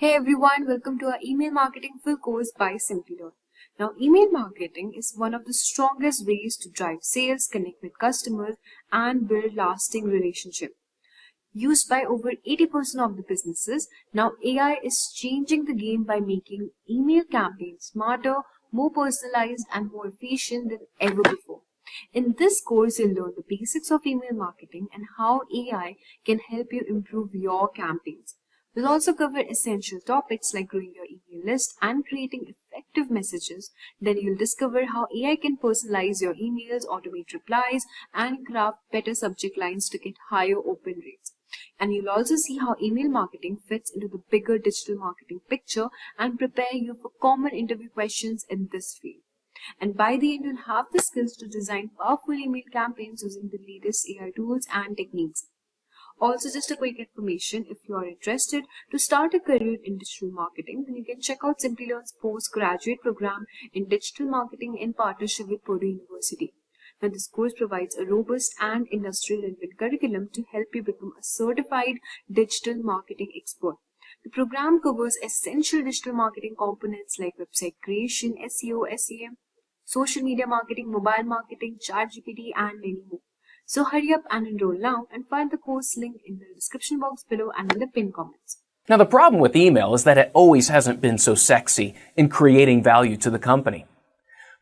Hey everyone, welcome to our email marketing full course by Simplilearn. Now, email marketing is one of the strongest ways to drive sales, connect with customers, and build lasting relationships. Used by over 80% of the businesses, now AI is changing the game by making email campaigns smarter, more personalized, and more efficient than ever before. In this course, you'll learn the basics of email marketing and how AI can help you improve your campaigns. We'll also cover essential topics like growing your email list and creating effective messages. Then you'll discover how AI can personalize your emails, automate replies, and craft better subject lines to get higher open rates. And you'll also see how email marketing fits into the bigger digital marketing picture and prepare you for common interview questions in this field. And by the end, you'll have the skills to design powerful email campaigns using the latest AI tools and techniques. Also, just a quick information, if you are interested to start a career in digital marketing, then you can check out Simplilearn's postgraduate program in digital marketing in partnership with Purdue University. Now, this course provides a robust and industry-relevant curriculum to help you become a certified digital marketing expert. The program covers essential digital marketing components like website creation, SEO, SEM, social media marketing, mobile marketing, ChatGPT, and many more. So hurry up and enroll now and find the course link in the description box below and in the pinned comments. Now, the problem with email is that it always hasn't been so sexy in creating value to the company.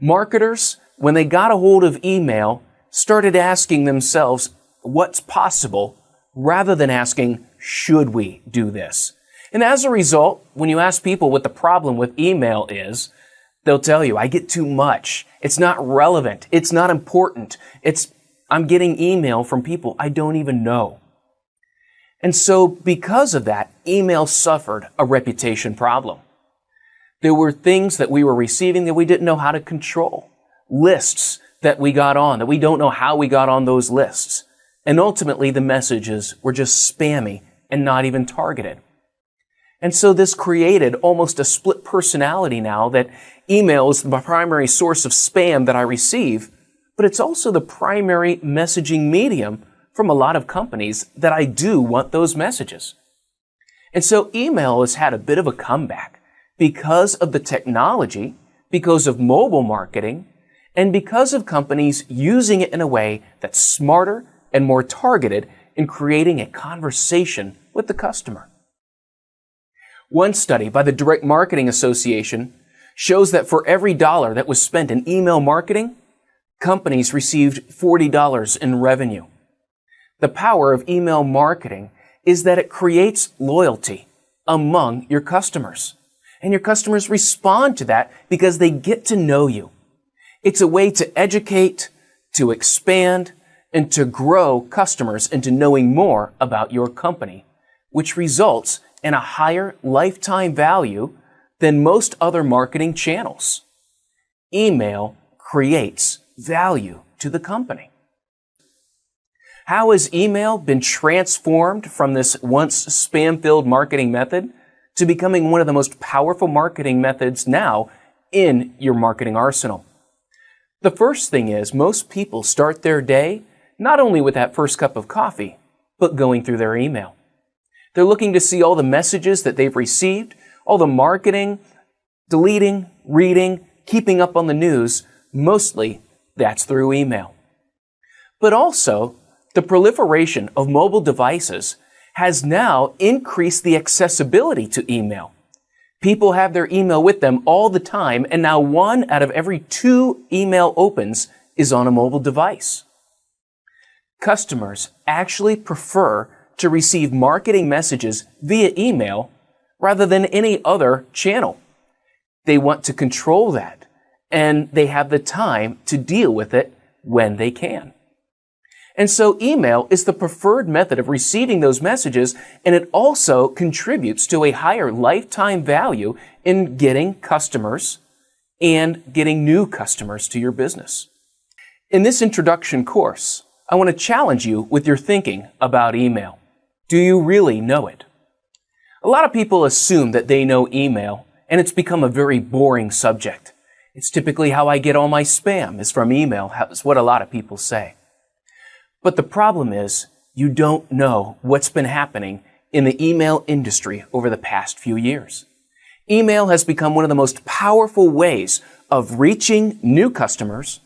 Marketers, when they got a hold of email, started asking themselves what's possible rather than asking, should we do this? And as a result, when you ask people what the problem with email is, they'll tell you, I get too much. It's not relevant. It's not important. I'm getting email from people I don't even know. And so because of that, email suffered a reputation problem. There were things that we were receiving that we didn't know how to control. Lists that we got on, that we don't know how we got on those lists. And ultimately, the messages were just spammy and not even targeted. And so this created almost a split personality now that email is the primary source of spam that I receive, but it's also the primary messaging medium from a lot of companies that I do want those messages. And so email has had a bit of a comeback because of the technology, because of mobile marketing, and because of companies using it in a way that's smarter and more targeted in creating a conversation with the customer. One study by the Direct Marketing Association shows that for every dollar that was spent in email marketing, companies received $40 in revenue. The power of email marketing is that it creates loyalty among your customers. And your customers respond to that because they get to know you. It's a way to educate, to expand, and to grow customers into knowing more about your company, which results in a higher lifetime value than most other marketing channels. Email creates value to the company. How has email been transformed from this once spam-filled marketing method to becoming one of the most powerful marketing methods now in your marketing arsenal? The first thing is most people start their day not only with that first cup of coffee, but going through their email. They're looking to see all the messages that they've received, all the marketing, deleting, reading, keeping up on the news. Mostly that's through email. But also, the proliferation of mobile devices has now increased the accessibility to email. People have their email with them all the time, and now 1 out of every 2 email opens is on a mobile device. Customers actually prefer to receive marketing messages via email rather than any other channel. They want to control that, and they have the time to deal with it when they can. And so email is the preferred method of receiving those messages, and it also contributes to a higher lifetime value in getting customers and getting new customers to your business. In this introduction course, I want to challenge you with your thinking about email. Do you really know it? A lot of people assume that they know email, and it's become a very boring subject. It's typically how I get all my spam is from email. That's what a lot of people say. But the problem is you don't know what's been happening in the email industry over the past few years. Email has become one of the most powerful ways of reaching new customers,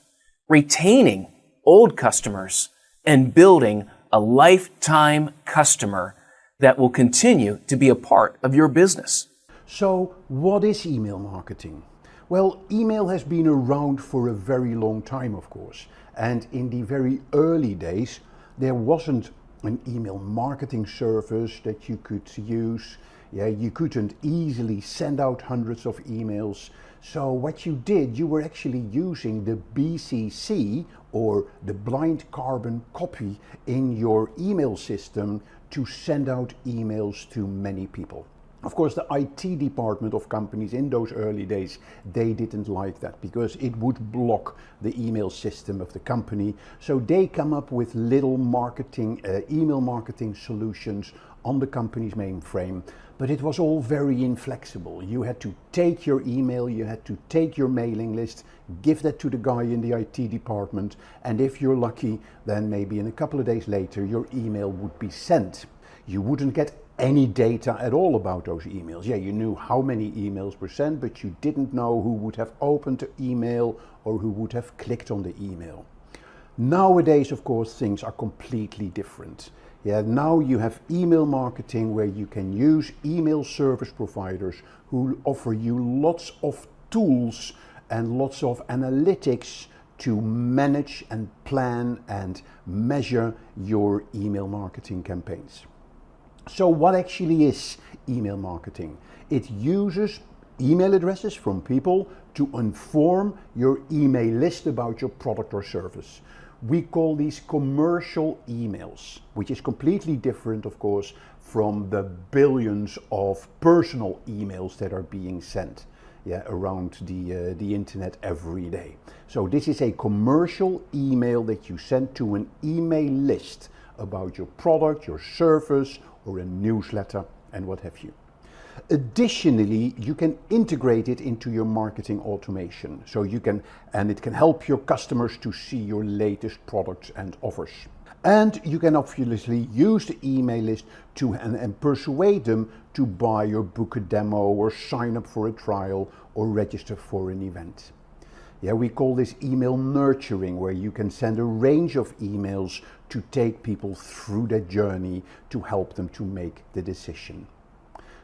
retaining old customers, and building a lifetime customer that will continue to be a part of your business. So, what is email marketing? Well, email has been around for a very long time, of course. And in the very early days, there wasn't an email marketing service that you could use. You couldn't easily send out hundreds of emails. So what you did, you were actually using the BCC, or the blind carbon copy, in your email system to send out emails to many people. Of course, the IT department of companies in those early days, they didn't like that because it would block the email system of the company. So they come up with little email marketing solutions on the company's mainframe. But it was all very inflexible. You had to take your email, you had to take your mailing list, give that to the guy in the IT department, and if you're lucky, then maybe in a couple of days later, your email would be sent. You wouldn't get any data at all about those emails. You knew how many emails were sent, but you didn't know who would have opened the email or who would have clicked on the email. Nowadays, of course, things are completely different. Now you have email marketing where you can use email service providers who offer you lots of tools and lots of analytics to manage and plan and measure your email marketing campaigns. So what actually is email marketing? It uses email addresses from people to inform your email list about your product or service. We call these commercial emails, which is completely different, of course, from the billions of personal emails that are being sent around the internet every day. So this is a commercial email that you send to an email list about your product, your service, or a newsletter, and what have you. Additionally, you can integrate it into your marketing automation. So it can help your customers to see your latest products and offers. And you can obviously use the email list and persuade them to buy or book a demo or sign up for a trial or register for an event. We call this email nurturing, where you can send a range of emails to take people through that journey to help them to make the decision.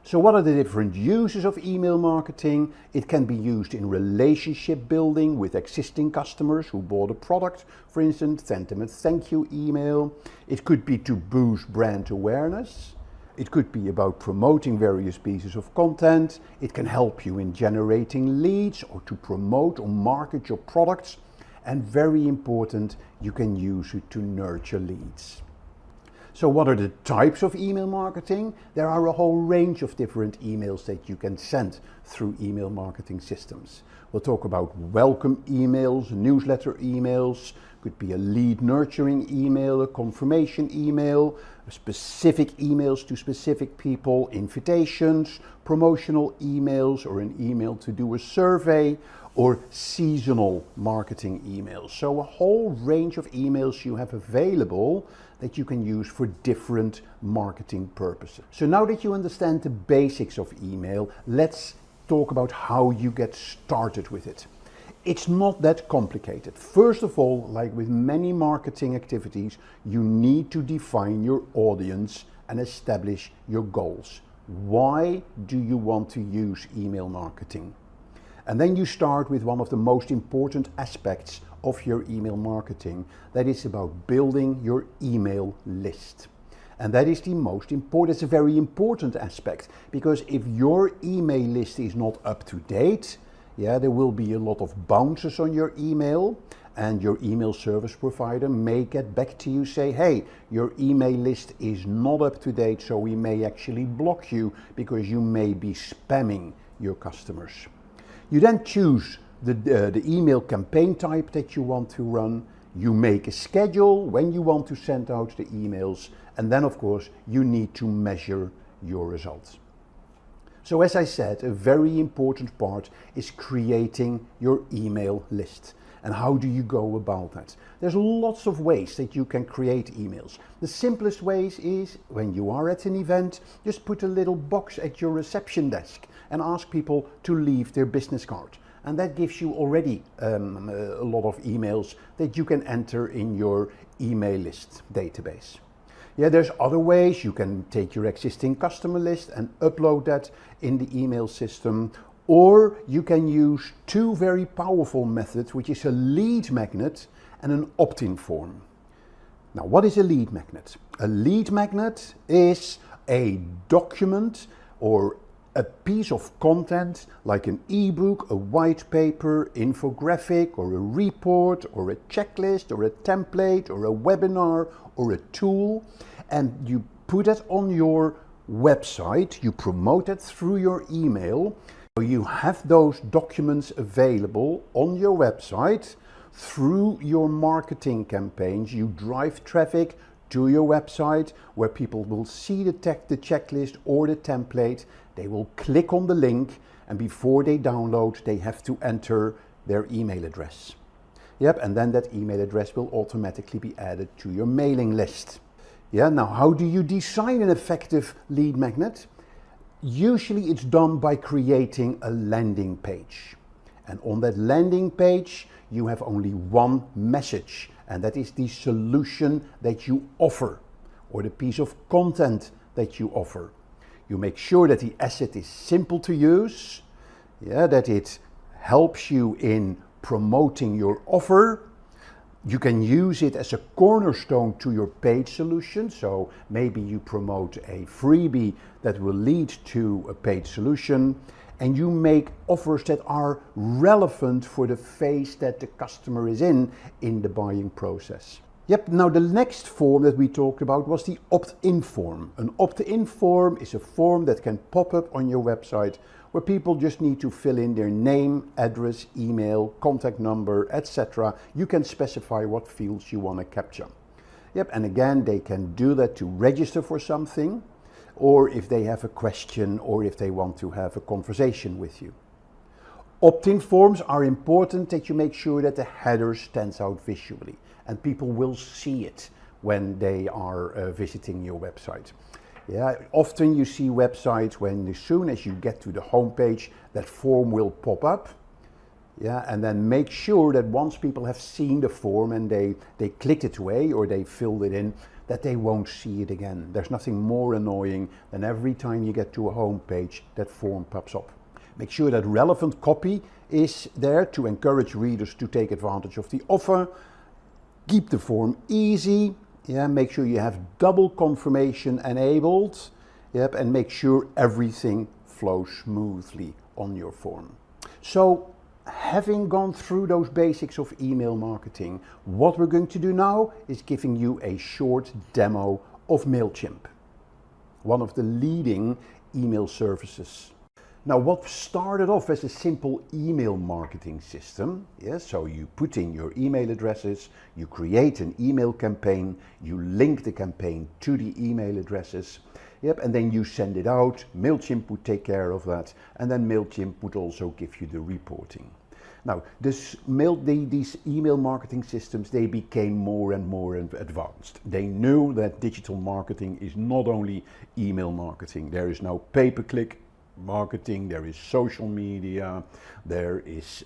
So what are the different uses of email marketing? It can be used in relationship building with existing customers who bought a product, for instance, send them a thank you email. It could be to boost brand awareness. It could be about promoting various pieces of content. It can help you in generating leads or to promote or market your products. And very important, you can use it to nurture leads. So what are the types of email marketing? There are a whole range of different emails that you can send through email marketing systems. We'll talk about welcome emails, newsletter emails, could be a lead nurturing email, a confirmation email, specific emails to specific people, invitations, promotional emails, or an email to do a survey, or seasonal marketing emails. So a whole range of emails you have available that you can use for different marketing purposes. So now that you understand the basics of email, let's talk about how you get started with it. It's not that complicated. First of all, like with many marketing activities, you need to define your audience and establish your goals. Why do you want to use email marketing? And then you start with one of the most important aspects of your email marketing. That is about building your email list. And that is the most important, it's a very important aspect, because if your email list is not up to date, there will be a lot of bounces on your email, and your email service provider may get back to you, say, hey, your email list is not up to date, so we may actually block you because you may be spamming your customers. You then choose the email campaign type that you want to run. You make a schedule when you want to send out the emails, and then of course you need to measure your results. So as I said, a very important part is creating your email list. And how do you go about that? There's lots of ways that you can create emails. The simplest ways is when you are at an event, just put a little box at your reception desk and ask people to leave their business card. And that gives you already a lot of emails that you can enter in your email list database. Yeah, there's other ways. You can take your existing customer list and upload that in the email system. Or you can use two very powerful methods, which is a lead magnet and an opt-in form. Now, what is a lead magnet? A lead magnet is a document or a piece of content like an ebook, a white paper, infographic, or a report, or a checklist, or a template, or a webinar, or a tool, and you put it on your website, you promote it through your email. So you have those documents available on your website. Through your marketing campaigns, you drive traffic to your website where people will see the checklist or the template. They will click on the link, and before they download, they have to enter their email address. Yep, and then that email address will automatically be added to your mailing list. Yeah, now how do you design an effective lead magnet? Usually it's done by creating a landing page. And on that landing page, you have only one message, and that is the solution that you offer or the piece of content that you offer. You make sure that the asset is simple to use, that it helps you in promoting your offer. You can use it as a cornerstone to your paid solution. So maybe you promote a freebie that will lead to a paid solution, and you make offers that are relevant for the phase that the customer is in the buying process. Yep, now the next form that we talked about was the opt-in form. An opt-in form is a form that can pop up on your website where people just need to fill in their name, address, email, contact number, etc. You can specify what fields you want to capture. Yep, and again, they can do that to register for something, or if they have a question, or if they want to have a conversation with you. Opt-in forms are important that you make sure that the header stands out visually and people will see it when they are visiting your website. Yeah, often you see websites when as soon as you get to the home page, that form will pop up. Yeah, and then make sure that once people have seen the form and they clicked it away or they filled it in, that they won't see it again. There's nothing more annoying than every time you get to a home page, that form pops up. Make sure that relevant copy is there to encourage readers to take advantage of the offer. Keep the form easy. Yeah, make sure you have double confirmation enabled. Yep, and make sure everything flows smoothly on your form. So, having gone through those basics of email marketing, what we're going to do now is giving you a short demo of MailChimp, one of the leading email services. Now, what started off as a simple email marketing system, so you put in your email addresses, you create an email campaign, you link the campaign to the email addresses, and then you send it out. MailChimp would take care of that, and then MailChimp would also give you the reporting. Now, these email marketing systems, they became more and more advanced. They knew that digital marketing is not only email marketing. There is now pay-per-click marketing, there is social media, there is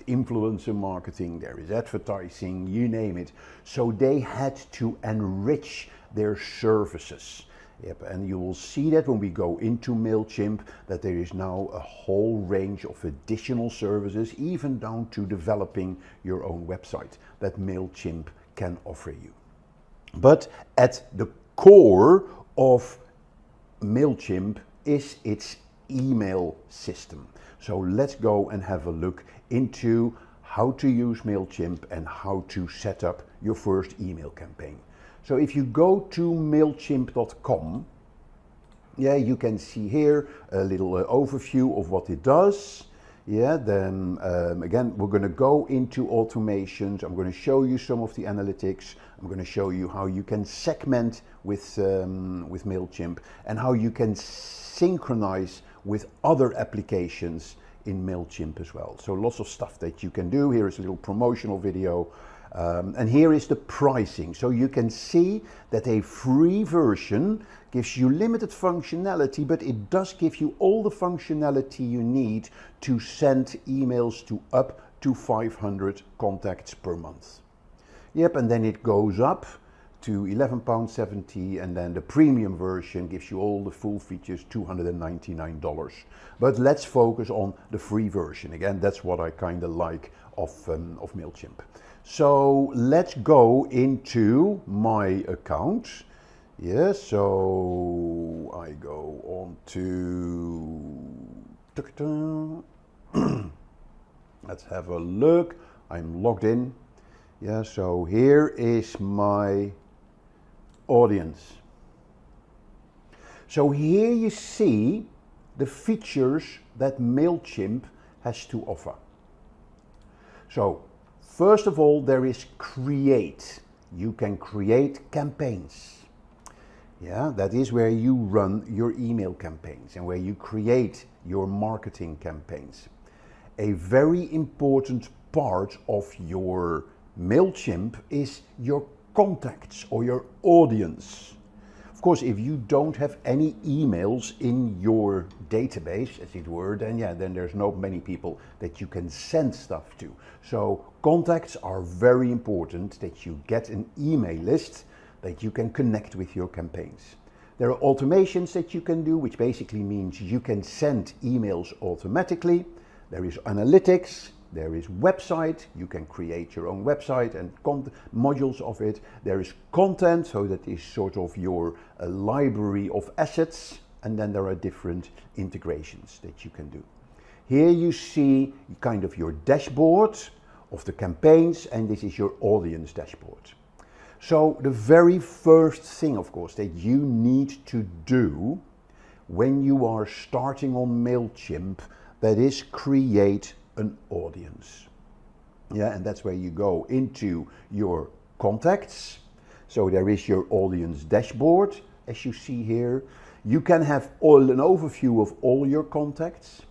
influencer marketing, there is advertising, you name it. So they had to enrich their services. Yep, and you will see that when we go into MailChimp, that there is now a whole range of additional services, even down to developing your own website, that MailChimp can offer you. But at the core of MailChimp is its email system. So let's go and have a look into how to use MailChimp and how to set up your first email campaign. So if you go to MailChimp.com, you can see here a little overview of what it does. Then again, we're going to go into automations. I'm going to show you some of the analytics. I'm going to show you how you can segment with MailChimp and how you can synchronize with other applications in MailChimp as well. So lots of stuff that you can do. Here is a little promotional video. And here is the pricing. So you can see that a free version gives you limited functionality, but it does give you all the functionality you need to send emails to up to 500 contacts per month. Yep, and then it goes up to £11.70, and then the premium version gives you all the full features, $299. But let's focus on the free version. Again, that's what I kind of like of MailChimp. So let's go into my account. Yes, so I go on to, let's have a look. I'm logged in. Yeah, so here is my audience. So here you see the features that MailChimp has to offer. So first of all, there is create. You can create campaigns. Yeah, that is where you run your email campaigns and where you create your marketing campaigns. A very important part of your MailChimp is your contacts or your audience. Of course, if you don't have any emails in your database, as it were, then there's not many people that you can send stuff to. So contacts are very important, that you get an email list that you can connect with your campaigns. There are automations that you can do, which basically means you can send emails automatically. There is analytics. There is website, you can create your own website and modules of it. There is content, so that is sort of your library of assets. And then there are different integrations that you can do. Here you see kind of your dashboard of the campaigns, and this is your audience dashboard. So the very first thing, of course, that you need to do when you are starting on MailChimp, that is create an audience. Yeah, and that's where you go into your contacts. So there is your audience dashboard, as you see here. You can have an overview of all your contacts.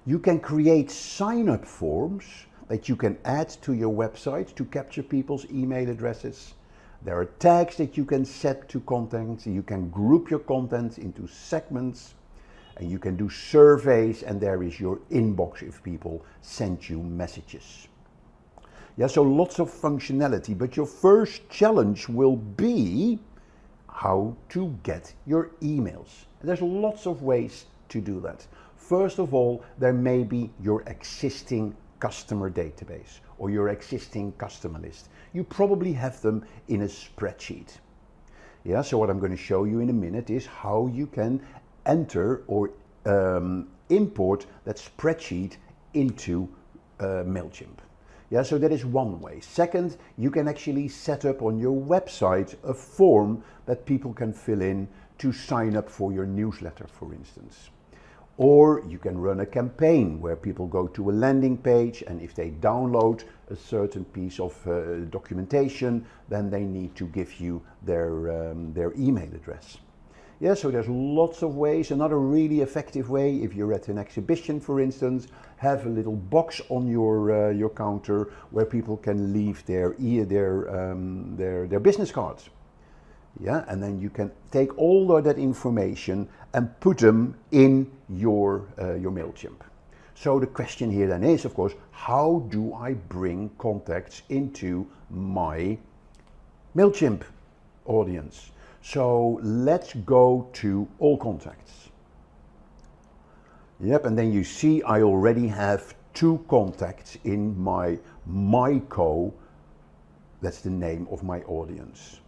You can create sign-up forms that you can add to your website to capture people's email addresses. There are tags that you can set to content. You can group your content into segments. And you can do surveys, and there is your inbox if people send you messages. Yeah, so lots of functionality, but your first challenge will be how to get your emails. And there's lots of ways to do that. First of all, there may be your existing customer database or your existing customer list. You probably have them in a spreadsheet. Yeah, so what I'm going to show you in a minute is how you can enter or import that spreadsheet into MailChimp. Yeah, so that is one way. Second, you can actually set up on your website a form that people can fill in to sign up for your newsletter, for instance. Or you can run a campaign where people go to a landing page, and if they download a certain piece of documentation, then they need to give you their email address. Yeah, so there's lots of ways. Another really effective way, if you're at an exhibition, for instance, have a little box on your counter where people can leave their business cards. Yeah, and then you can take all of that information and put them in your MailChimp. So the question here then is, of course, how do I bring contacts into my MailChimp audience? So let's go to all contacts. Yep, and then you see I already have 2 contacts in my MyCo. That's the name of my audience.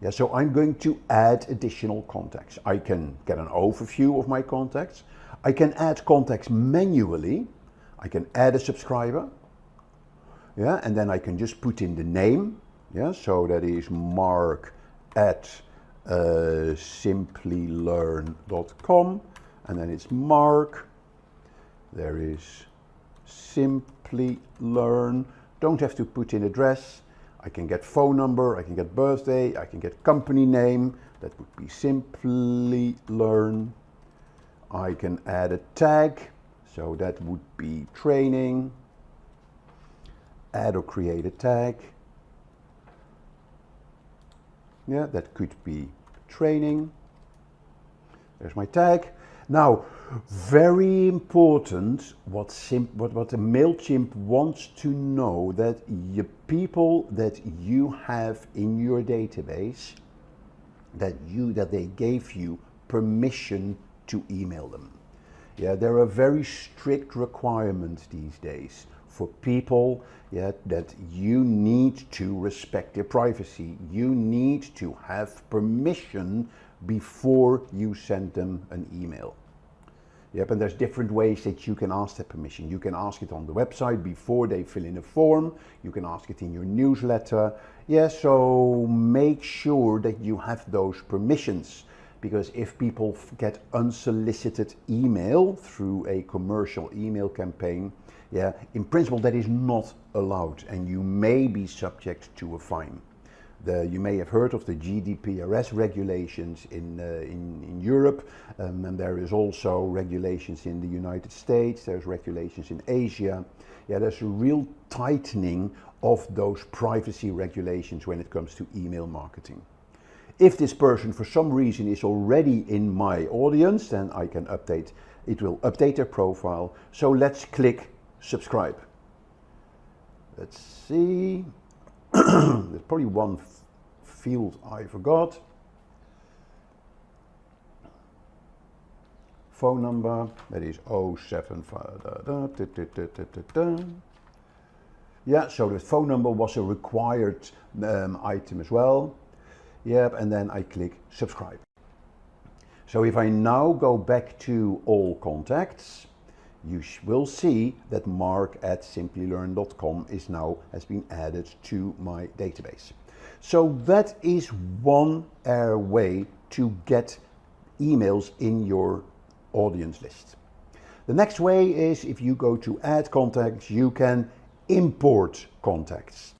Yeah, so I'm going to add additional contacts. I can get an overview of my contacts. I can add contacts manually. I can add a subscriber. Yeah, and then I can just put in the name. Yeah, so that is Mark at Simplilearn.com, and then it's Mark. There is Simplilearn. Don't have to put in address. I can get phone number, I can get birthday, I can get company name. That would be Simplilearn. I can add a tag. So that would be training, add or create a tag. Yeah, that could be training. There's my tag. Now, very important, what the MailChimp wants to know, that the people that you have in your database, that they gave you permission to email them. Yeah, there are very strict requirements these days for people, yeah, that you need to respect their privacy. You need to have permission before you send them an email. Yep, and there's different ways that you can ask that permission. You can ask it on the website before they fill in a form. You can ask it in your newsletter. Yeah, so make sure that you have those permissions, because if people get unsolicited email through a commercial email campaign, yeah, in principle that is not allowed, and you may be subject to a fine. You may have heard of the GDPR regulations in Europe, and there is also regulations in the United States, there's regulations in Asia. Yeah, there's a real tightening of those privacy regulations when it comes to email marketing. If this person for some reason is already in my audience, then I can update, it will update their profile. So let's click subscribe. Let's see. There's probably one field I forgot. Phone number, that is 075. Yeah, so the phone number was a required item as well. Yep, and then I click subscribe. So if I now go back to all contacts, you will see that mark@simplilearn.com has been added to my database. So that is one way to get emails in your audience list. The next way is, if you go to add contacts, you can import contacts.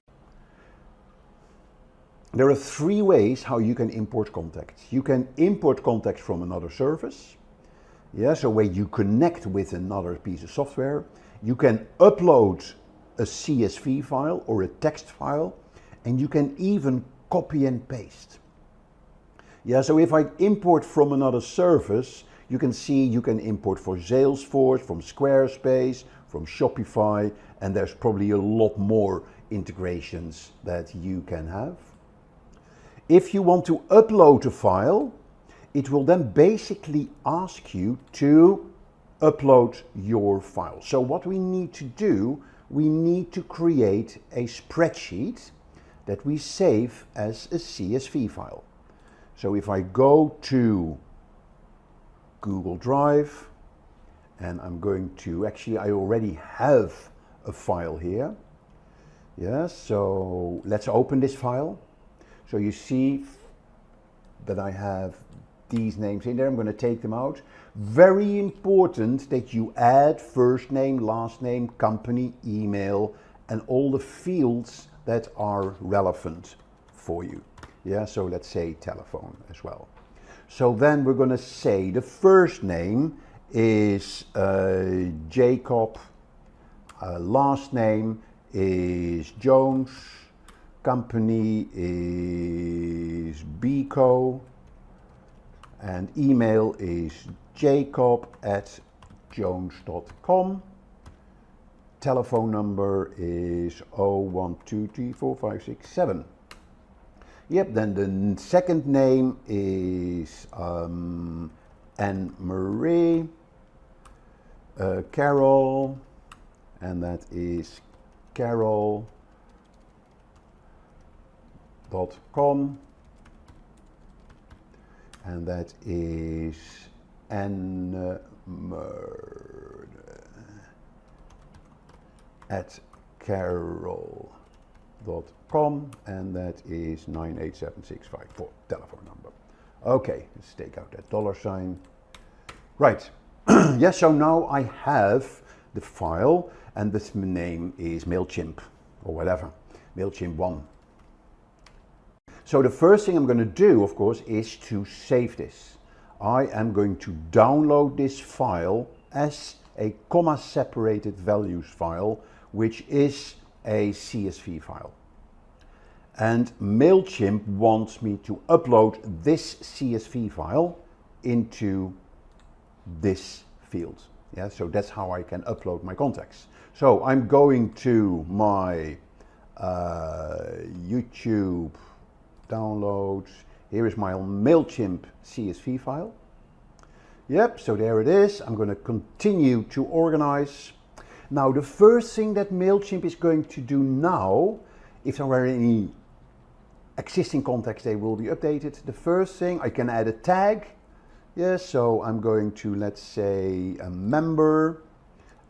There are three ways how you can import contacts. You can import contacts from another service. Yeah, so where you connect with another piece of software. You can upload a CSV file or a text file, and you can even copy and paste. Yeah, so if I import from another service, you can see you can import for Salesforce, from Squarespace, from Shopify, and there's probably a lot more integrations that you can have. If you want to upload a file, it will then basically ask you to upload your file. So what we need to do, we need to create a spreadsheet that we save as a CSV file. So if I go to Google Drive, and I'm going to, actually I already have a file here. Yeah, so let's open this file. So you see that I have these names in there. I'm going to take them out. Very important that you add first name, last name, company, email, and all the fields that are relevant for you. Yeah, so let's say telephone as well. So then we're going to say the first name is Jacob, last name is Jones, company is Bico, and email is jacob@jones.com. Telephone number is 01234567. Yep, then the second name is Anne-Marie, Carol, and that is carol.com, and that is Anne@carol.com, and that is 98765 telephone number. Okay, let's take out that $sign. Right. Yes, so now I have the file, and this name is MailChimp or whatever, MailChimp 1. So the first thing I'm going to do, of course, is to save this. I am going to download this file as a comma separated values file, which is a CSV file. And MailChimp wants me to upload this CSV file into this field. Yeah, so that's how I can upload my contacts. So I'm going to my YouTube downloads. Here is my MailChimp CSV file. Yep, so there it is. I'm going to continue to organize. Now, the first thing that MailChimp is going to do now, if there were any existing contacts, they will be updated. The first thing, I can add a tag. Yes, so I'm going to, let's say, a member,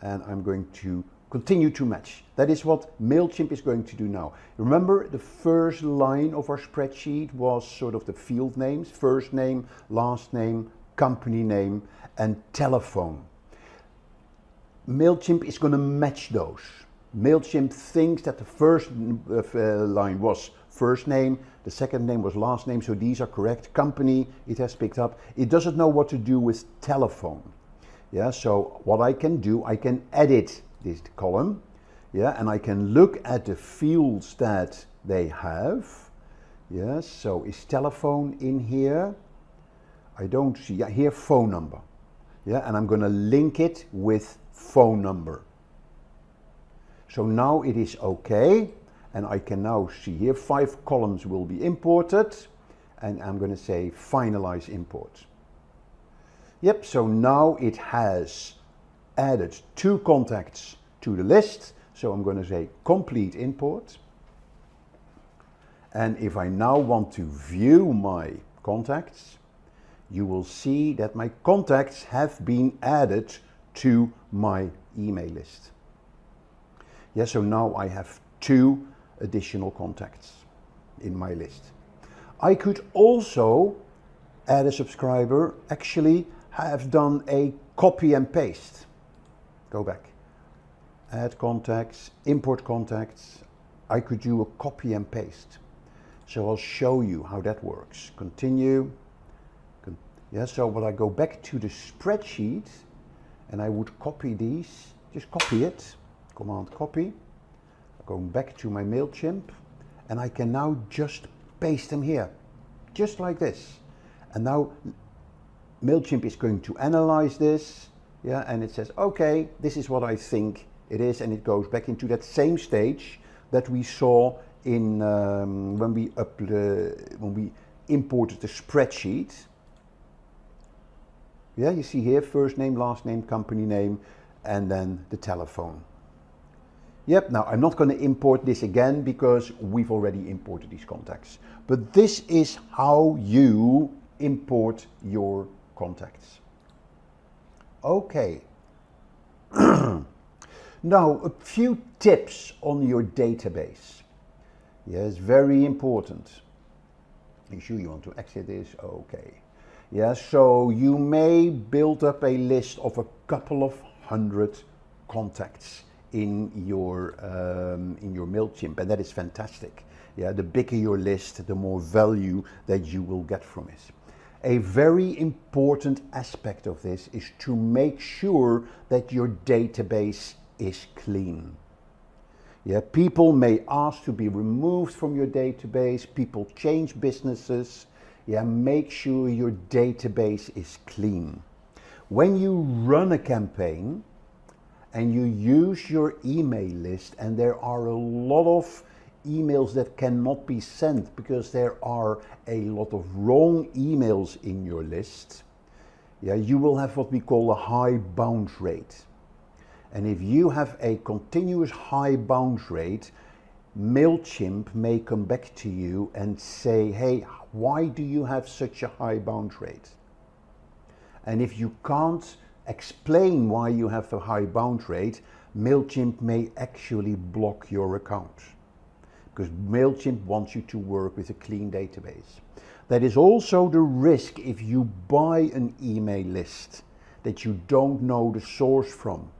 and I'm going to continue to match. That is what MailChimp is going to do now. Remember, the first line of our spreadsheet was sort of the field names, first name, last name, company name, and telephone. MailChimp is going to match those. MailChimp thinks that the first line was first name, the second name was last name, so these are correct. Company, it has picked up. It doesn't know what to do with telephone. Yeah, so what I can do, I can edit this column, yeah, and I can look at the fields that they have. Yes, so is telephone in here? I don't see, yeah, here phone number. Yeah, and I'm going to link it with phone number. So now it is okay, and I can now see here 5 columns will be imported, and I'm going to say finalize import. Yep, so now it has added 2 contacts to the list, so I'm going to say complete import. And if I now want to view my contacts, you will see that my contacts have been added to my email list. Yeah, so now I have 2 additional contacts in my list. I could also add a subscriber, actually have done a copy and paste. Go back. Add contacts, import contacts. I could do a copy and paste. So I'll show you how that works. Continue. Yeah, so when I go back to the spreadsheet and I would copy these, just copy it, Command copy, going back to my MailChimp, and I can now just paste them here, just like this. And now MailChimp is going to analyze this, yeah, and it says, okay, this is what I think it is, and it goes back into that same stage that we saw in when we imported the spreadsheet. Yeah, you see here first name, last name, company name, and then the telephone. Yep, now I'm not going to import this again because we've already imported these contacts. But this is how you import your contacts. Okay. Now, a few tips on your database. Yes, very important. Are you sure you want to exit this? Okay. Yeah, so you may build up a list of a couple of 100 contacts in your MailChimp, and that is fantastic. Yeah, the bigger your list, the more value that you will get from it. A very important aspect of this is to make sure that your database is clean. Yeah, people may ask to be removed from your database, people change businesses. Yeah, make sure your database is clean. When you run a campaign and you use your email list and there are a lot of emails that cannot be sent because there are a lot of wrong emails in your list, yeah, you will have what we call a high bounce rate. And if you have a continuous high bounce rate, MailChimp may come back to you and say, hey, why do you have such a high bounce rate? And if you can't explain why you have a high bounce rate, MailChimp may actually block your account, because MailChimp wants you to work with a clean database. That is also the risk if you buy an email list that you don't know the source from.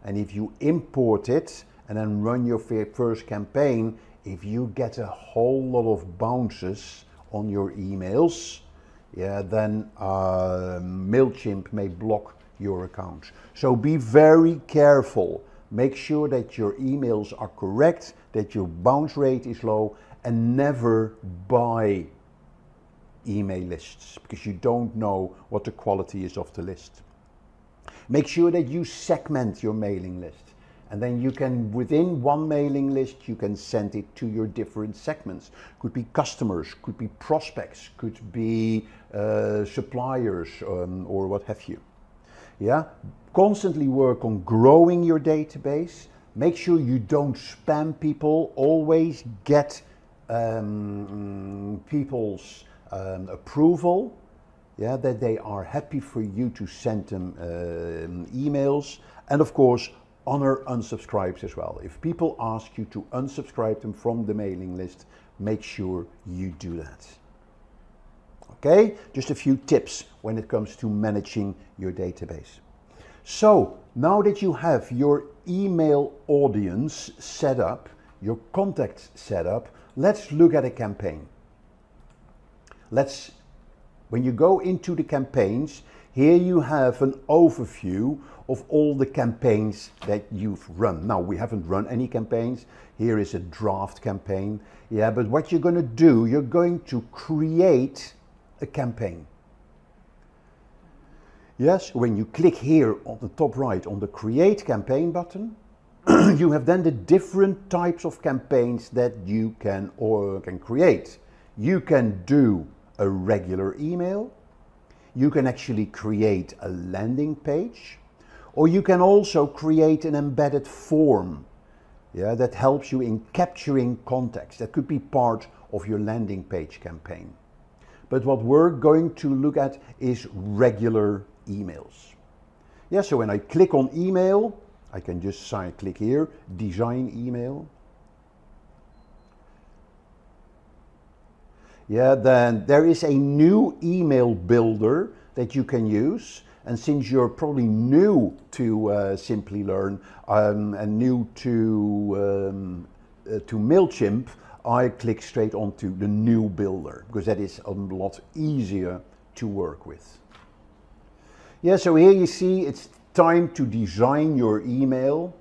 And if you import it and then run your first campaign, if you get a whole lot of bounces on your emails, yeah, then MailChimp may block your account. So be very careful. Make sure that your emails are correct, that your bounce rate is low, and never buy email lists because you don't know what the quality is of the list. Make sure that you segment your mailing list. And then you can, within one mailing list, you can send it to your different segments. Could be customers, could be prospects, could be suppliers, or what have you. Yeah, constantly work on growing your database. Make sure you don't spam people. Always get people's approval. Yeah, that they are happy for you to send them emails. And of course, honor unsubscribes as well. If people ask you to unsubscribe them from the mailing list, make sure you do that. Okay, just a few tips when it comes to managing your database. So now that you have your email audience set up, your contacts set up, let's look at a campaign. When you go into the campaigns, here you have an overview of all the campaigns that you've run. Now, we haven't run any campaigns. Here is a draft campaign. Yeah, but what you're going to do, you're going to create a campaign. Yes, when you click here on the top right on the Create Campaign button, you have then the different types of campaigns that you can create. You can do a regular email. You can actually create a landing page, or you can also create an embedded form, yeah, that helps you in capturing context. That could be part of your landing page campaign. But what we're going to look at is regular emails. Yeah, so when I click on email, I can just click here, design email. Yeah, then there is a new email builder that you can use. And since you're probably new to Simplilearn and new to MailChimp, I click straight onto the new builder because that is a lot easier to work with. Yeah, so here you see it's time to design your email.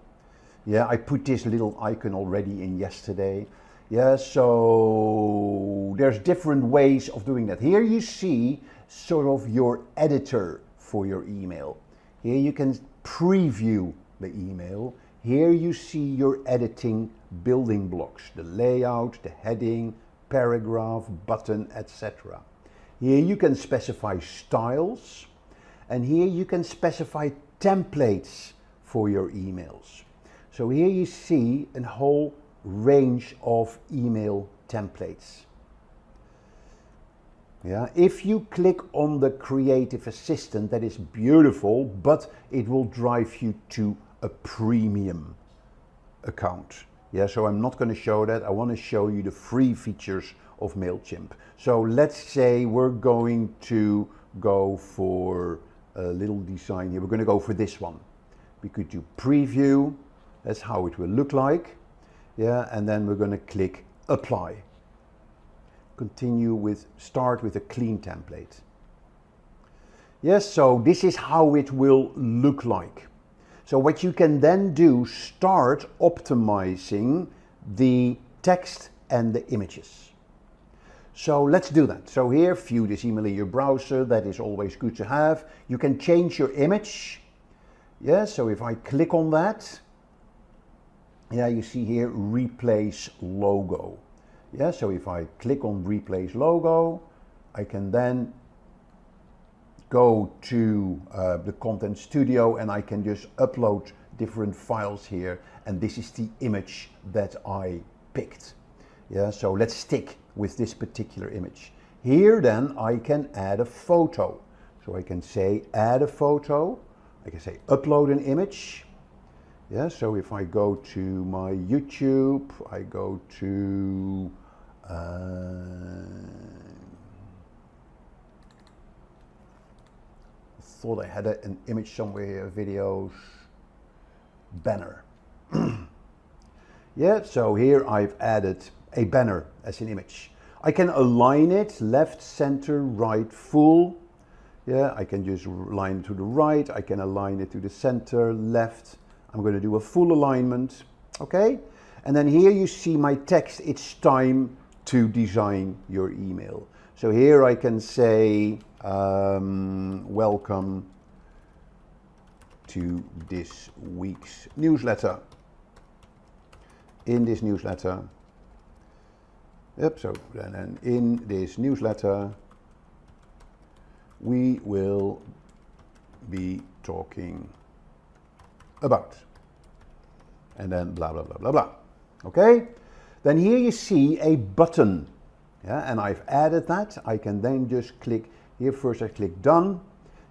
Yeah, I put this little icon already in yesterday. Yeah, so there's different ways of doing that. Here you see sort of your editor for your email. Here you can preview the email. Here you see your editing building blocks, the layout, the heading, paragraph, button, etc. Here you can specify styles, and here you can specify templates for your emails. So here you see a whole range of email templates. Yeah, if you click on the creative assistant, that is beautiful, but it will drive you to a premium account. Yeah, so I'm not going to show that. I want to show you the free features of MailChimp. So let's say we're going to go for a little design here. We're going to go for this one. We could do preview. That's how it will look like. Yeah, and then we're going to click apply. Continue with, start with a clean template. Yes, so this is how it will look like. So what you can then do, start optimizing the text and the images. So let's do that. So here, view this email in your browser. That is always good to have. You can change your image. Yeah, so if I click on that, yeah, you see here, replace logo. Yeah, so if I click on replace logo, I can then go to the Content Studio and I can just upload different files here, and this is the image that I picked. Yeah, so let's stick with this particular image. Here then I can add a photo. So I can say add a photo, I can say upload an image. Yeah, so if I go to my YouTube, I go to thought I had an image somewhere here, videos, banner. Yeah, so here I've added a banner as an image. I can align it left, center, right, full. Yeah, I can just align it to the right, I can align it to the center, left. I'm going to do a full alignment, okay? And then here you see my text, it's time to design your email. So here I can say, welcome to this week's newsletter. In this newsletter, so then in this newsletter, we will be talking about, and then blah, blah, blah, blah, blah. Okay? Then here you see a button. Yeah, and I've added that. I can then just click here. First I click done.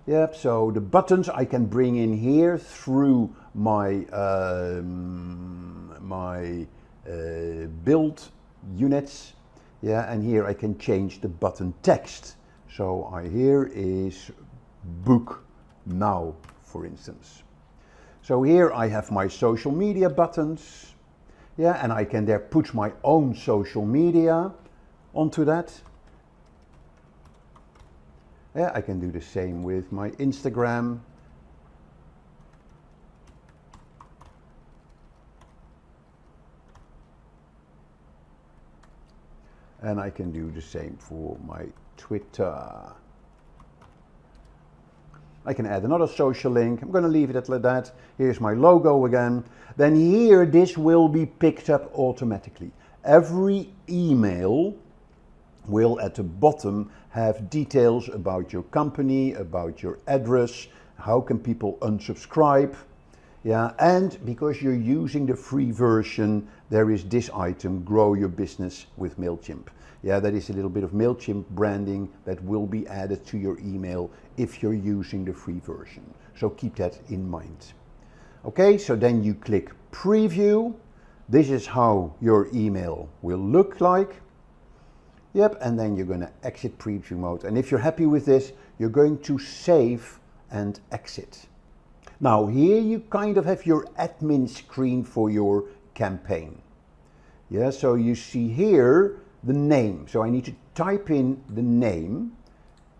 Yep, so the buttons I can bring in here through my build units. Yeah, and here I can change the button text. So here is book now, for instance. So here I have my social media buttons. Yeah, and I can there put my own social media onto that. Yeah, I can do the same with my Instagram. And I can do the same for my Twitter. I can add another social link. I'm going to leave it at that. Here's my logo again. Then here, this will be picked up automatically. Every email will at the bottom have details about your company, about your address, how can people unsubscribe. Yeah, and because you're using the free version, there is this item, grow your business with MailChimp. Yeah, that is a little bit of MailChimp branding that will be added to your email if you're using the free version. So keep that in mind. Okay, so then you click preview. This is how your email will look like. Yep, and then you're going to exit preview mode. And if you're happy with this, you're going to save and exit. Now here you kind of have your admin screen for your campaign. Yeah, so you see here the name. So I need to type in the name.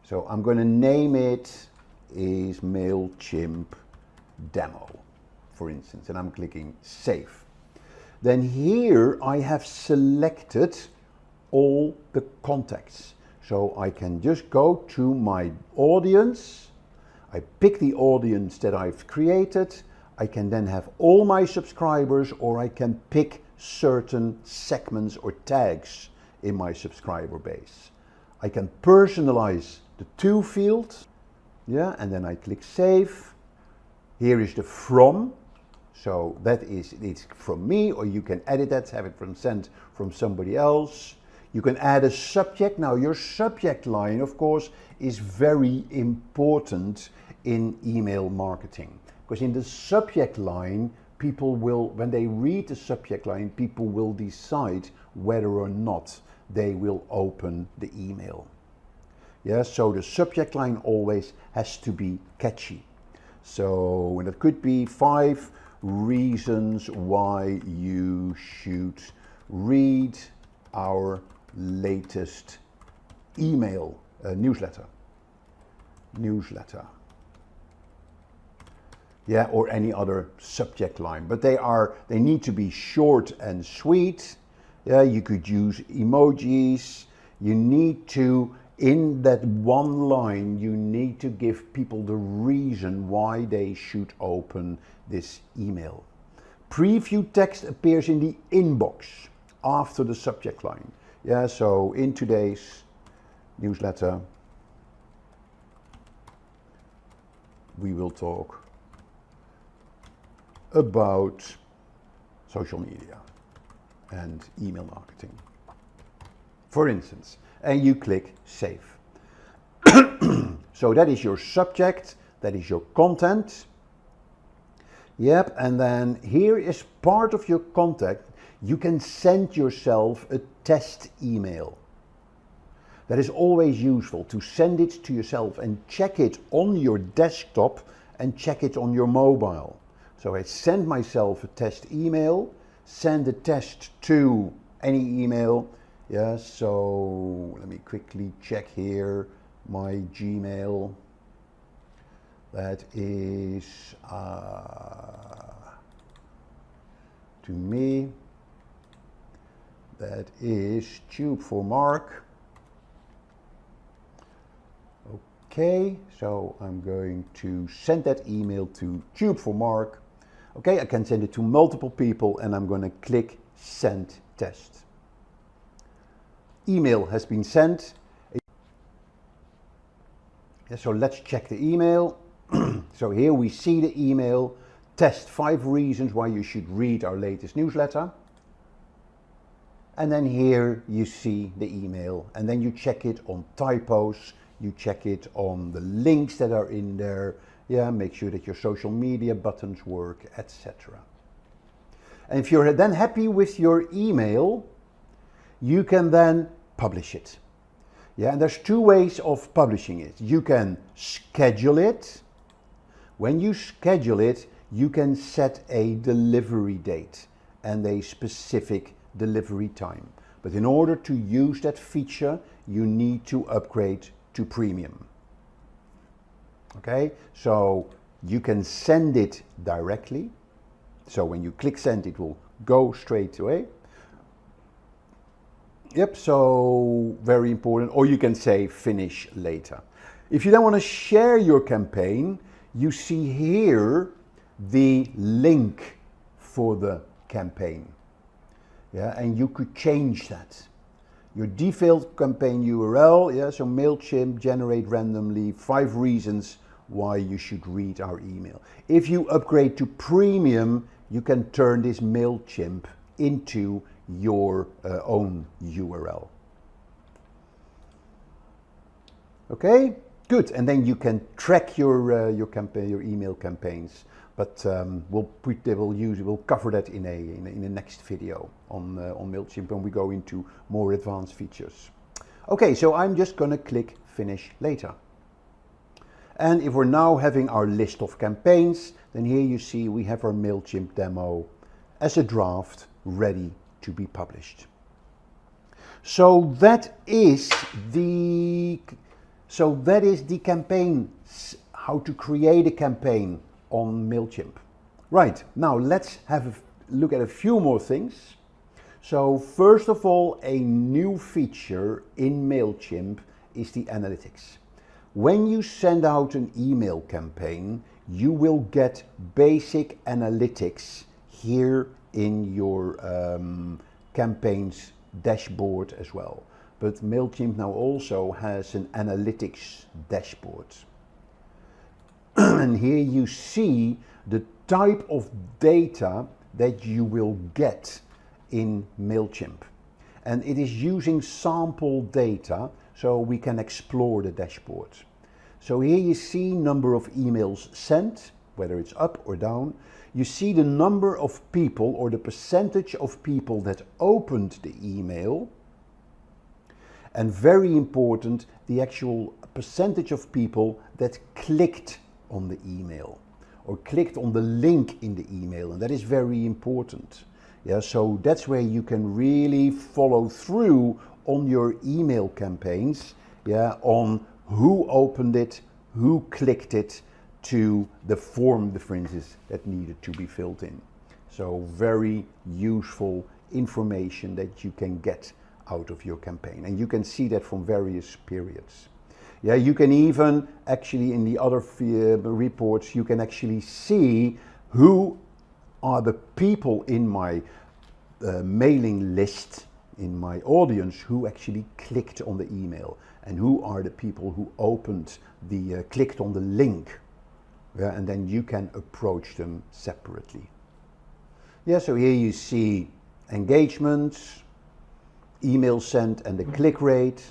So I'm going to name it is MailChimp Demo, for instance, and I'm clicking save. Then here I have selected all the contacts. So I can just go to my audience. I pick the audience that I've created. I can then have all my subscribers, or I can pick certain segments or tags in my subscriber base. I can personalize the to field. Yeah, and then I click save. Here is the from. So that is, it's from me, or you can edit that, have it sent from somebody else. You can add a subject. Now your subject line, of course, is very important in email marketing, because in the subject line, people will, when they read the subject line, people will decide whether or not they will open the email. Yeah, so the subject line always has to be catchy. So, and it could be 5 reasons why you should read our latest email newsletter. Yeah, or any other subject line, but they need to be short and sweet. Yeah, you could use emojis. You need to, in that one line, you need to give people the reason why they should open this email. Preview text appears in the inbox after the subject line. Yeah, so in today's newsletter, we will talk about social media and email marketing, for instance, and you click save. So that is your subject, that is your content. Yep, and then here is part of your contact. You can send yourself a test email. That is always useful, to send it to yourself and check it on your desktop and check it on your mobile. So I send myself a test email, send the test to any email. Yeah, so let me quickly check here my Gmail. that is to me, that is tube for Mark. Okay, so I'm going to send that email to tube for Mark. Okay, I can send it to multiple people and I'm going to click send test. Email has been sent. So let's check the email. So here we see the email. Test 5 reasons why you should read our latest newsletter. And then here you see the email. And then you check it on typos. You check it on the links that are in there. Yeah, make sure that your social media buttons work, etc. And if you're then happy with your email, you can then publish it. Yeah, and there's 2 ways of publishing it. You can schedule it. When you schedule it, you can set a delivery date and a specific delivery time. But in order to use that feature, you need to upgrade to premium. Okay, so you can send it directly. So when you click send, it will go straight away. Yep, so very important. Or you can say finish later. If you then want to share your campaign, you see here the link for the campaign. Yeah, and you could change that. Your default campaign URL, yeah, so MailChimp, generate randomly, 5 reasons why you should read our email. If you upgrade to premium, you can turn this MailChimp into your own URL. Okay, good. And then you can track your campaign, your email campaigns. But we'll cover that in a next video on MailChimp when we go into more advanced features. Okay, so I'm just going to click finish later. And if we're now having our list of campaigns, then here you see we have our MailChimp demo as a draft ready to be published. So that is the campaign, how to create a campaign on MailChimp. Right, now let's have a look at a few more things. So first of all, a new feature in MailChimp is the analytics. When you send out an email campaign, you will get basic analytics here in your campaigns dashboard as well. But MailChimp now also has an analytics dashboard. And here you see the type of data that you will get in MailChimp. And it is using sample data, so we can explore the dashboard. So here you see number of emails sent, whether it's up or down. You see the number of people or the percentage of people that opened the email. And very important, the actual percentage of people that clicked on the email or clicked on the link in the email, and that is very important. Yeah, so that's where you can really follow through on your email campaigns, yeah, on who opened it, who clicked it to the form, for instance, that needed to be filled in. So very useful information that you can get out of your campaign, and you can see that from various periods. Yeah, you can even actually in the other reports, you can actually see who are the people in my mailing list, in my audience, who actually clicked on the email, and who are the people who opened the, clicked on the link. Yeah, and then you can approach them separately. Yeah, so here you see engagements, email sent and the click rate.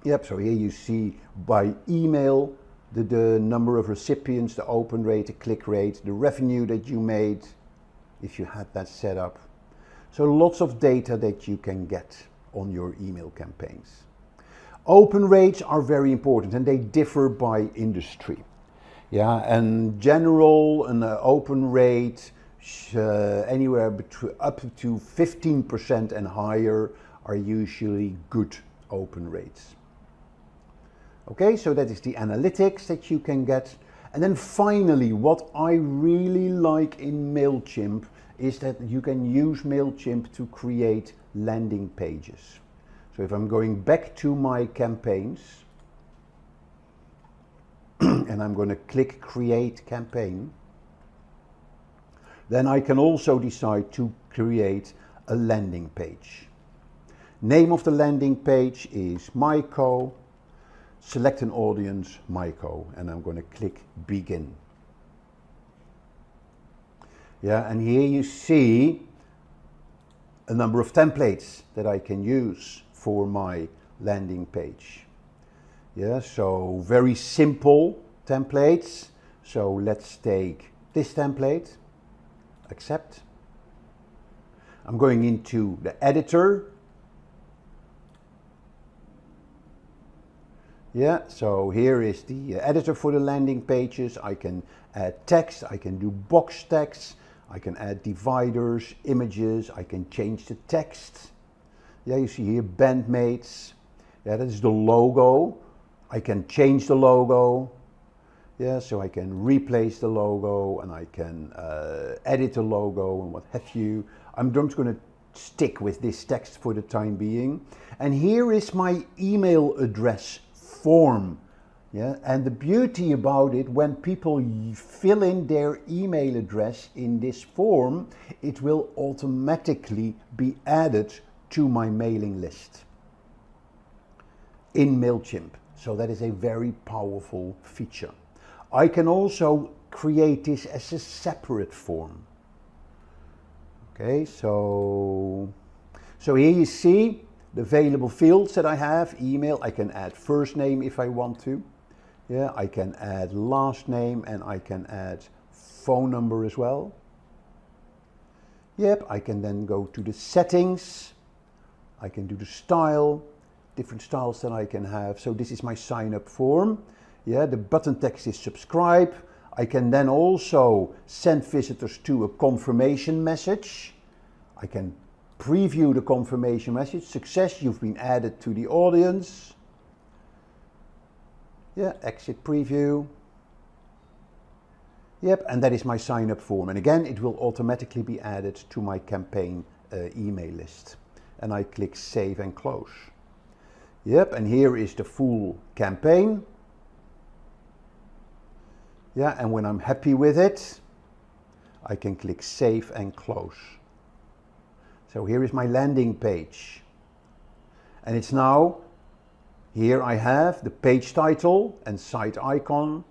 Yep, so here you see by email the number of recipients, the open rate, the click rate, the revenue that you made if you had that set up. So lots of data that you can get on your email campaigns. Open rates are very important and they differ by industry. Yeah, and general an open rate anywhere between up to 15% and higher are usually good open rates. Okay, so that is the analytics that you can get. And then finally, what I really like in MailChimp is that you can use MailChimp to create landing pages. So if I'm going back to my campaigns and I'm going to click Create Campaign, then I can also decide to create a landing page. Name of the landing page is Myco. Select an audience, Myco, and I'm going to click Begin. Yeah, and here you see a number of templates that I can use for my landing page. Yeah, so very simple templates. So let's take this template, accept. I'm going into the editor. Yeah, so here is the editor for the landing pages. I can add text, I can do box text, I can add dividers, images, I can change the text. Yeah, you see here bandmates. Yeah, that is the logo. I can change the logo. Yeah, so I can replace the logo and I can edit the logo and what have you. I'm just going to stick with this text for the time being. And here is my email address form. Yeah, and the beauty about it, when people fill in their email address in this form, it will automatically be added to my mailing list in MailChimp. So that is a very powerful feature. I can also create this as a separate form. Okay, so here you see the available fields that I have. Email, I can add first name if I want to. Yeah, I can add last name and I can add phone number as well. Yep, I can then go to the settings. I can do the style, different styles that I can have. So this is my sign up form. Yeah, the button text is subscribe. I can then also send visitors to a confirmation message. I can preview the confirmation message. Success, you've been added to the audience. Yeah, exit preview. Yep, and that is my sign up form. And again, it will automatically be added to my campaign email list. And I click save and close. Yep, and here is the full campaign. Yeah, and when I'm happy with it, I can click save and close. So here is my landing page. And it's now, here I have the page title and site icon.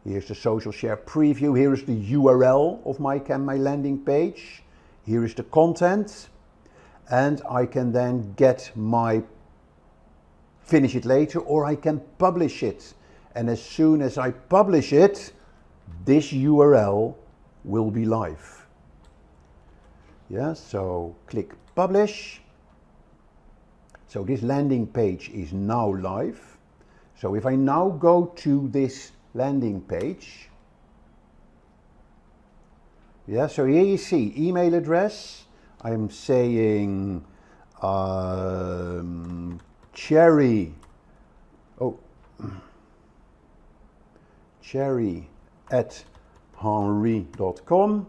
Here's the social share preview. Here is the URL of my landing page. Here is the content. And I can then get my finish it later, or I can publish it. And as soon as I publish it, this URL will be live. Yeah, so click publish. So this landing page is now live. So if I now go to this landing page, yeah, so here you see email address. I'm saying cherry at henry.com.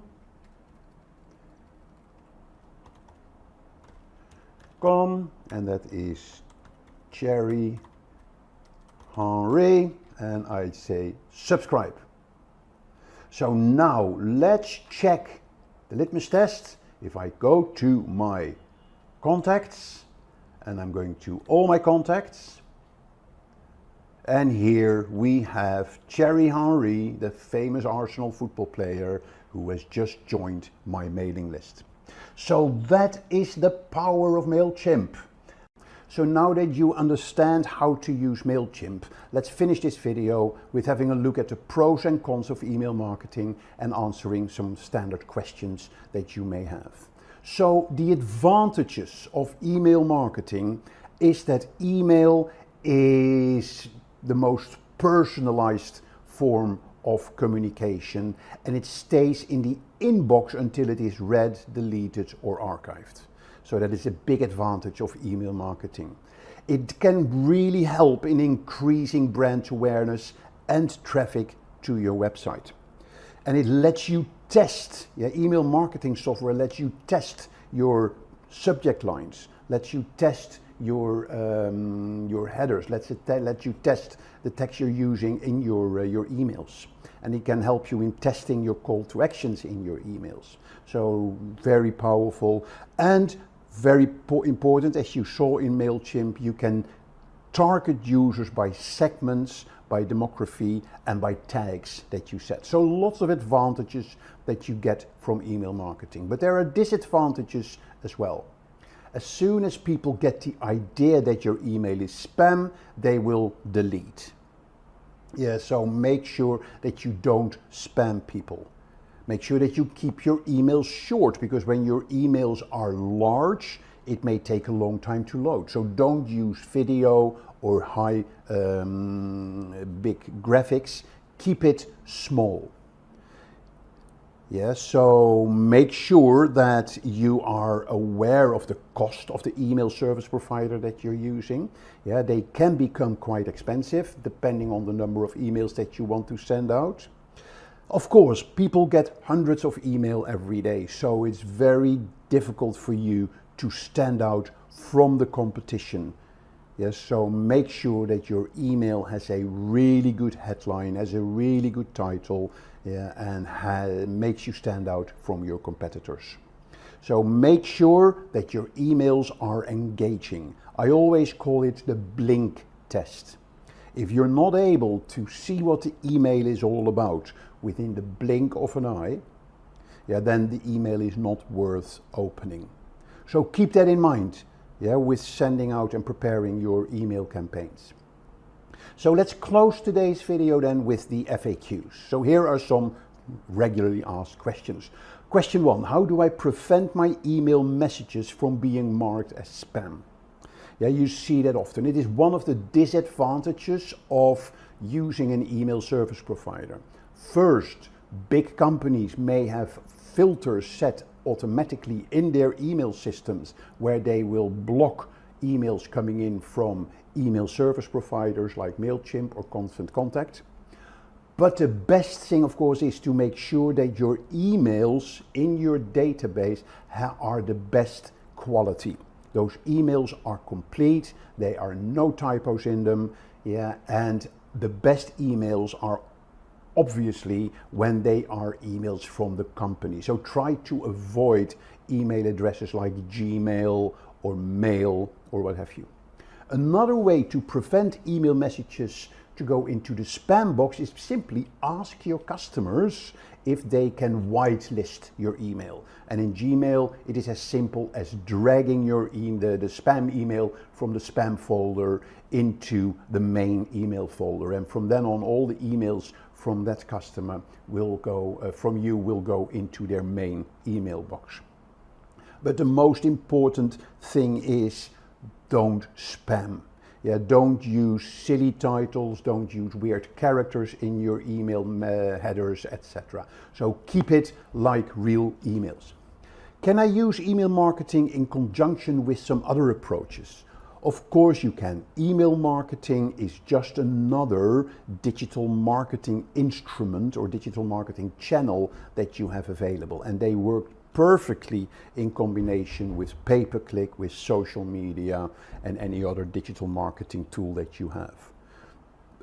And that is Cherry Henry, and I say subscribe. So now let's check the litmus test. If I go to my contacts, and I'm going to all my contacts, and here we have Thierry Henry, the famous Arsenal football player who has just joined my mailing list. So that is the power of MailChimp. So now that you understand how to use MailChimp, let's finish this video with having a look at the pros and cons of email marketing and answering some standard questions that you may have. So the advantages of email marketing is that email is the most personalized form of communication, and it stays in the inbox until it is read, deleted or archived. So that is a big advantage of email marketing. It can really help in increasing brand awareness and traffic to your website. And it lets you test, email marketing software lets you test your subject lines, lets you test your headers, let you test the text you're using in your emails. And it can help you in testing your call to actions in your emails. So very powerful and very important, as you saw in MailChimp, you can target users by segments, by demography, and by tags that you set. So lots of advantages that you get from email marketing. But there are disadvantages as well. As soon as people get the idea that your email is spam, they will delete. So make sure that you don't spam people. Make sure that you keep your emails short, because when your emails are large, it may take a long time to load. So don't use video or high big graphics. Keep it small. So make sure that you are aware of the cost of the email service provider that you're using. They can become quite expensive depending on the number of emails that you want to send out. Of course, people get hundreds of email every day, so it's very difficult for you to stand out from the competition. So make sure that your email has a really good headline, has a really good title, and makes you stand out from your competitors. So make sure that your emails are engaging. I always call it the blink test. If you're not able to see what the email is all about within the blink of an eye, then the email is not worth opening. So keep that in mind, with sending out and preparing your email campaigns. So let's close today's video then with the FAQs. So here are some regularly asked questions. Question 1, how do I prevent my email messages from being marked as spam? You see that often. It is one of the disadvantages of using an email service provider. First, big companies may have filters set automatically in their email systems where they will block emails coming in from email service providers like MailChimp or Constant Contact. But the best thing, of course, is to make sure that your emails in your database are the best quality. Those emails are complete, there are no typos in them, and the best emails are obviously when they are emails from the company. So try to avoid email addresses like Gmail or Mail or what have you. Another way to prevent email messages to go into the spam box is simply ask your customers if they can whitelist your email. And in Gmail, it is as simple as dragging the spam email from the spam folder into the main email folder. And from then on, all the emails from that customer will go into their main email box. But the most important thing is don't spam. Don't use silly titles, don't use weird characters in your email headers, etc. So keep it like real emails. Can I use email marketing in conjunction with some other approaches? Of course you can. Email marketing is just another digital marketing instrument or digital marketing channel that you have available, and they work perfectly in combination with pay-per-click, with social media and any other digital marketing tool that you have.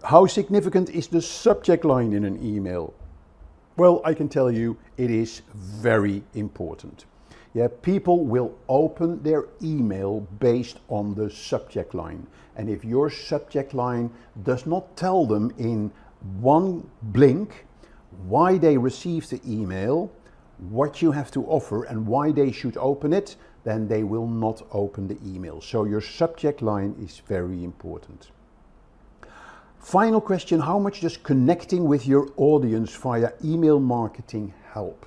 How significant is the subject line in an email? Well, I can tell you it is very important. People will open their email based on the subject line. And if your subject line does not tell them in one blink why they received the email, what you have to offer and why they should open it, then they will not open the email. So your subject line is very important. Final question, how much does connecting with your audience via email marketing help?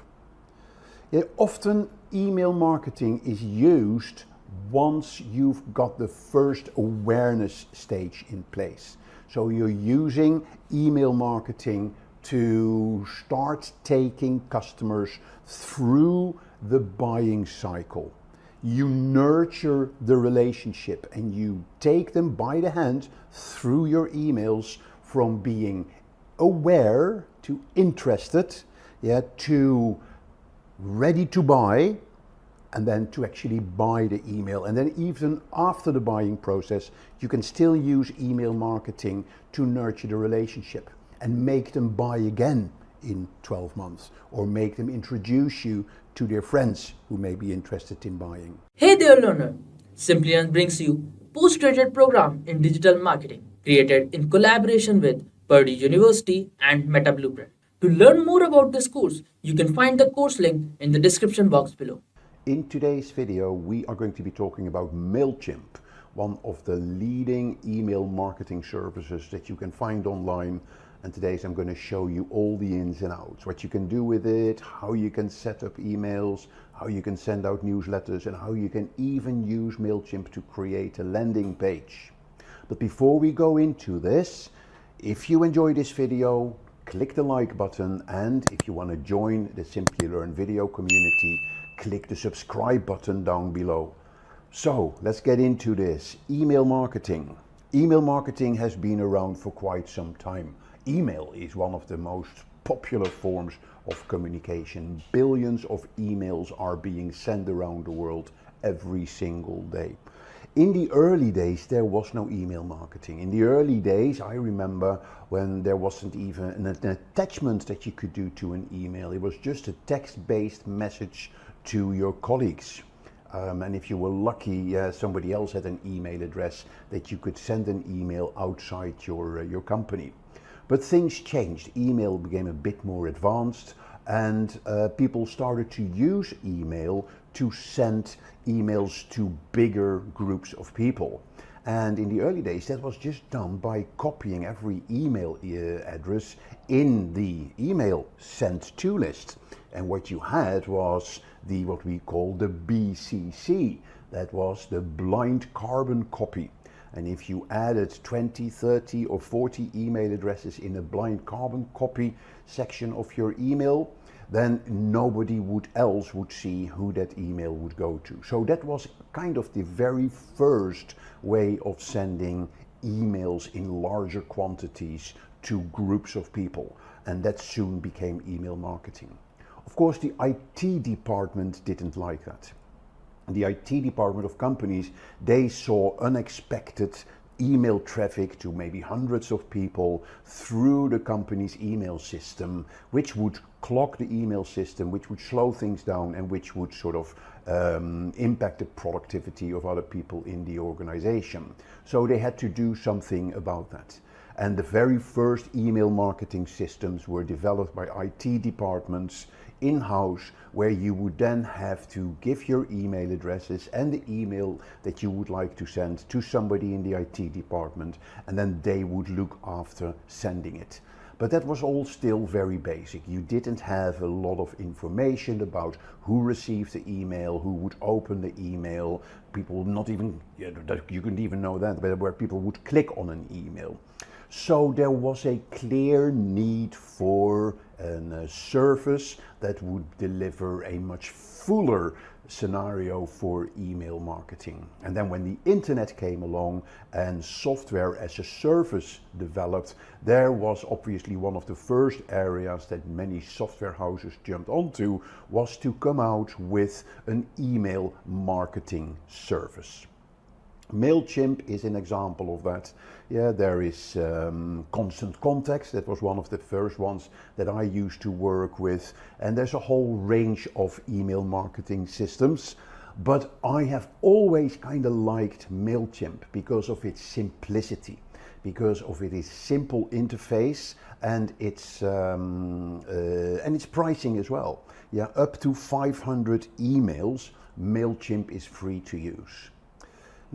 Often email marketing is used once you've got the first awareness stage in place. So you're using email marketing to start taking customers through the buying cycle. You nurture the relationship and you take them by the hand through your emails from being aware to interested, yeah, to ready to buy, and then to actually buy the email. And then even after the buying process, you can still use email marketing to nurture the relationship and make them buy again in 12 months, or make them introduce you to their friends who may be interested in buying. Hey there, learner! Simplilearn brings you postgraduate program in digital marketing, created in collaboration with Purdue University and Meta Blueprint. To learn more about this course, you can find the course link in the description box below. In today's video, we are going to be talking about MailChimp, one of the leading email marketing services that you can find online. And today I'm going to show you all the ins and outs, what you can do with it, how you can set up emails, how you can send out newsletters, and how you can even use MailChimp to create a landing page. But before we go into this, if you enjoy this video, click the like button, and if you want to join the Simplilearn video community, click the subscribe button down below. So let's get into this. Email marketing. Email marketing has been around for quite some time. Email is one of the most popular forms of communication. Billions of emails are being sent around the world every single day. In the early days, there was no email marketing. In the early days, I remember when there wasn't even an attachment that you could do to an email. It was just a text-based message to your colleagues. And if you were lucky, somebody else had an email address that you could send an email outside your company. But things changed. Email became a bit more advanced, and people started to use email to send emails to bigger groups of people. And in the early days, that was just done by copying every email address in the email sent to list. And what you had was what we call the BCC. That was the blind carbon copy. And if you added 20, 30 or 40 email addresses in a blind carbon copy section of your email, then nobody else would see who that email would go to. So that was kind of the very first way of sending emails in larger quantities to groups of people. And that soon became email marketing. Of course, the IT department didn't like that. The IT department of companies, they saw unexpected email traffic to maybe hundreds of people through the company's email system, which would clog the email system, which would slow things down, and which would sort of impact the productivity of other people in the organization. So they had to do something about that. And the very first email marketing systems were developed by IT departments in-house, where you would then have to give your email addresses and the email that you would like to send to somebody in the IT department, and then they would look after sending it. But that was all still very basic. You didn't have a lot of information about who received the email, who would open the email. People not even, you couldn't even know that, but where people would click on an email. So there was a clear need for a service that would deliver a much fuller scenario for email marketing. And then when the internet came along and software as a service developed, there was obviously one of the first areas that many software houses jumped onto, was to come out with an email marketing service. MailChimp is an example of that. Yeah, there is Constant Contacts. That was one of the first ones that I used to work with. And there's a whole range of email marketing systems. But I have always kind of liked MailChimp because of its simplicity, because of its simple interface and its pricing as well. Yeah, up to 500 emails, MailChimp is free to use.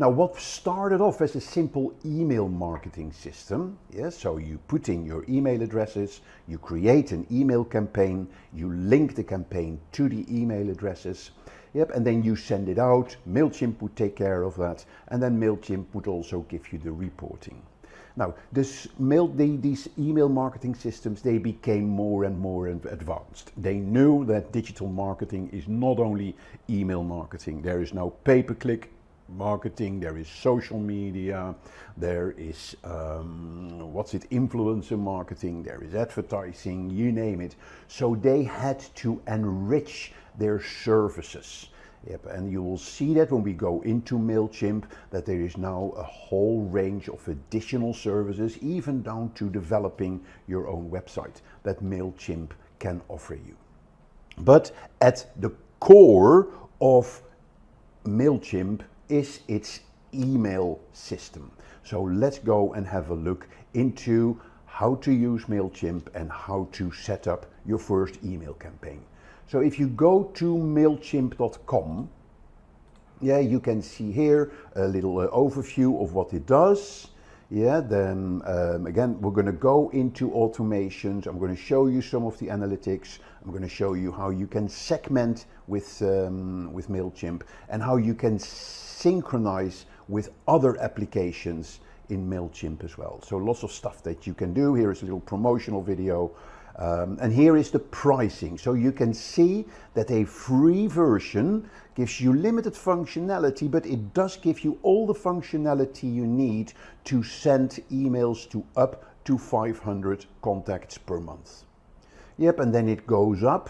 Now, what started off as a simple email marketing system, so you put in your email addresses, you create an email campaign, you link the campaign to the email addresses, and then you send it out. MailChimp would take care of that, and then MailChimp would also give you the reporting. Now, these email marketing systems, they became more and more advanced. They knew that digital marketing is not only email marketing. There is now pay-per-click, marketing, there is social media, there is influencer marketing, there is advertising, you name it. So they had to enrich their services. Yep, and you will see that when we go into MailChimp, that there is now a whole range of additional services, even down to developing your own website, that MailChimp can offer you. But at the core of MailChimp is its email system. So let's go and have a look into how to use MailChimp and how to set up your first email campaign. So if you go to MailChimp.com, yeah, you can see here a little overview of what it does. Yeah, then again, we're going to go into automations. I'm going to show you some of the analytics. I'm going to show you how you can segment with MailChimp and how you can synchronize with other applications in MailChimp as well. So lots of stuff that you can do. Here is a little promotional video. And here is the pricing. So you can see that a free version gives you limited functionality, but it does give you all the functionality you need to send emails to up to 500 contacts per month. Yep, and then it goes up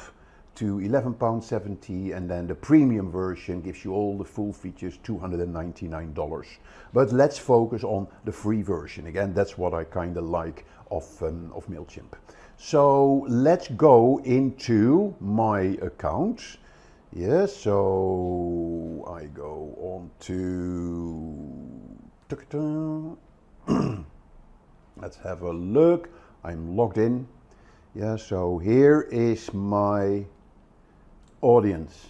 to £11.70, and then the premium version gives you all the full features, $299. But let's focus on the free version. Again, that's what I kind of like of MailChimp. So let's go into my account. Yeah, so I go on to, let's have a look. I'm logged in. Yeah, so here is my audience.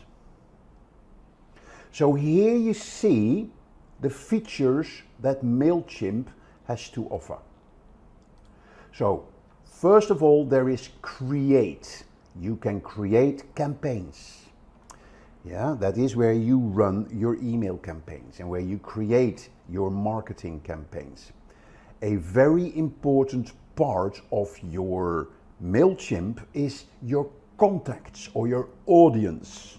So here you see the features that MailChimp has to offer. So first of all, there is create. You can create campaigns. Yeah, that is where you run your email campaigns and where you create your marketing campaigns. A very important part of your MailChimp is your contacts or your audience.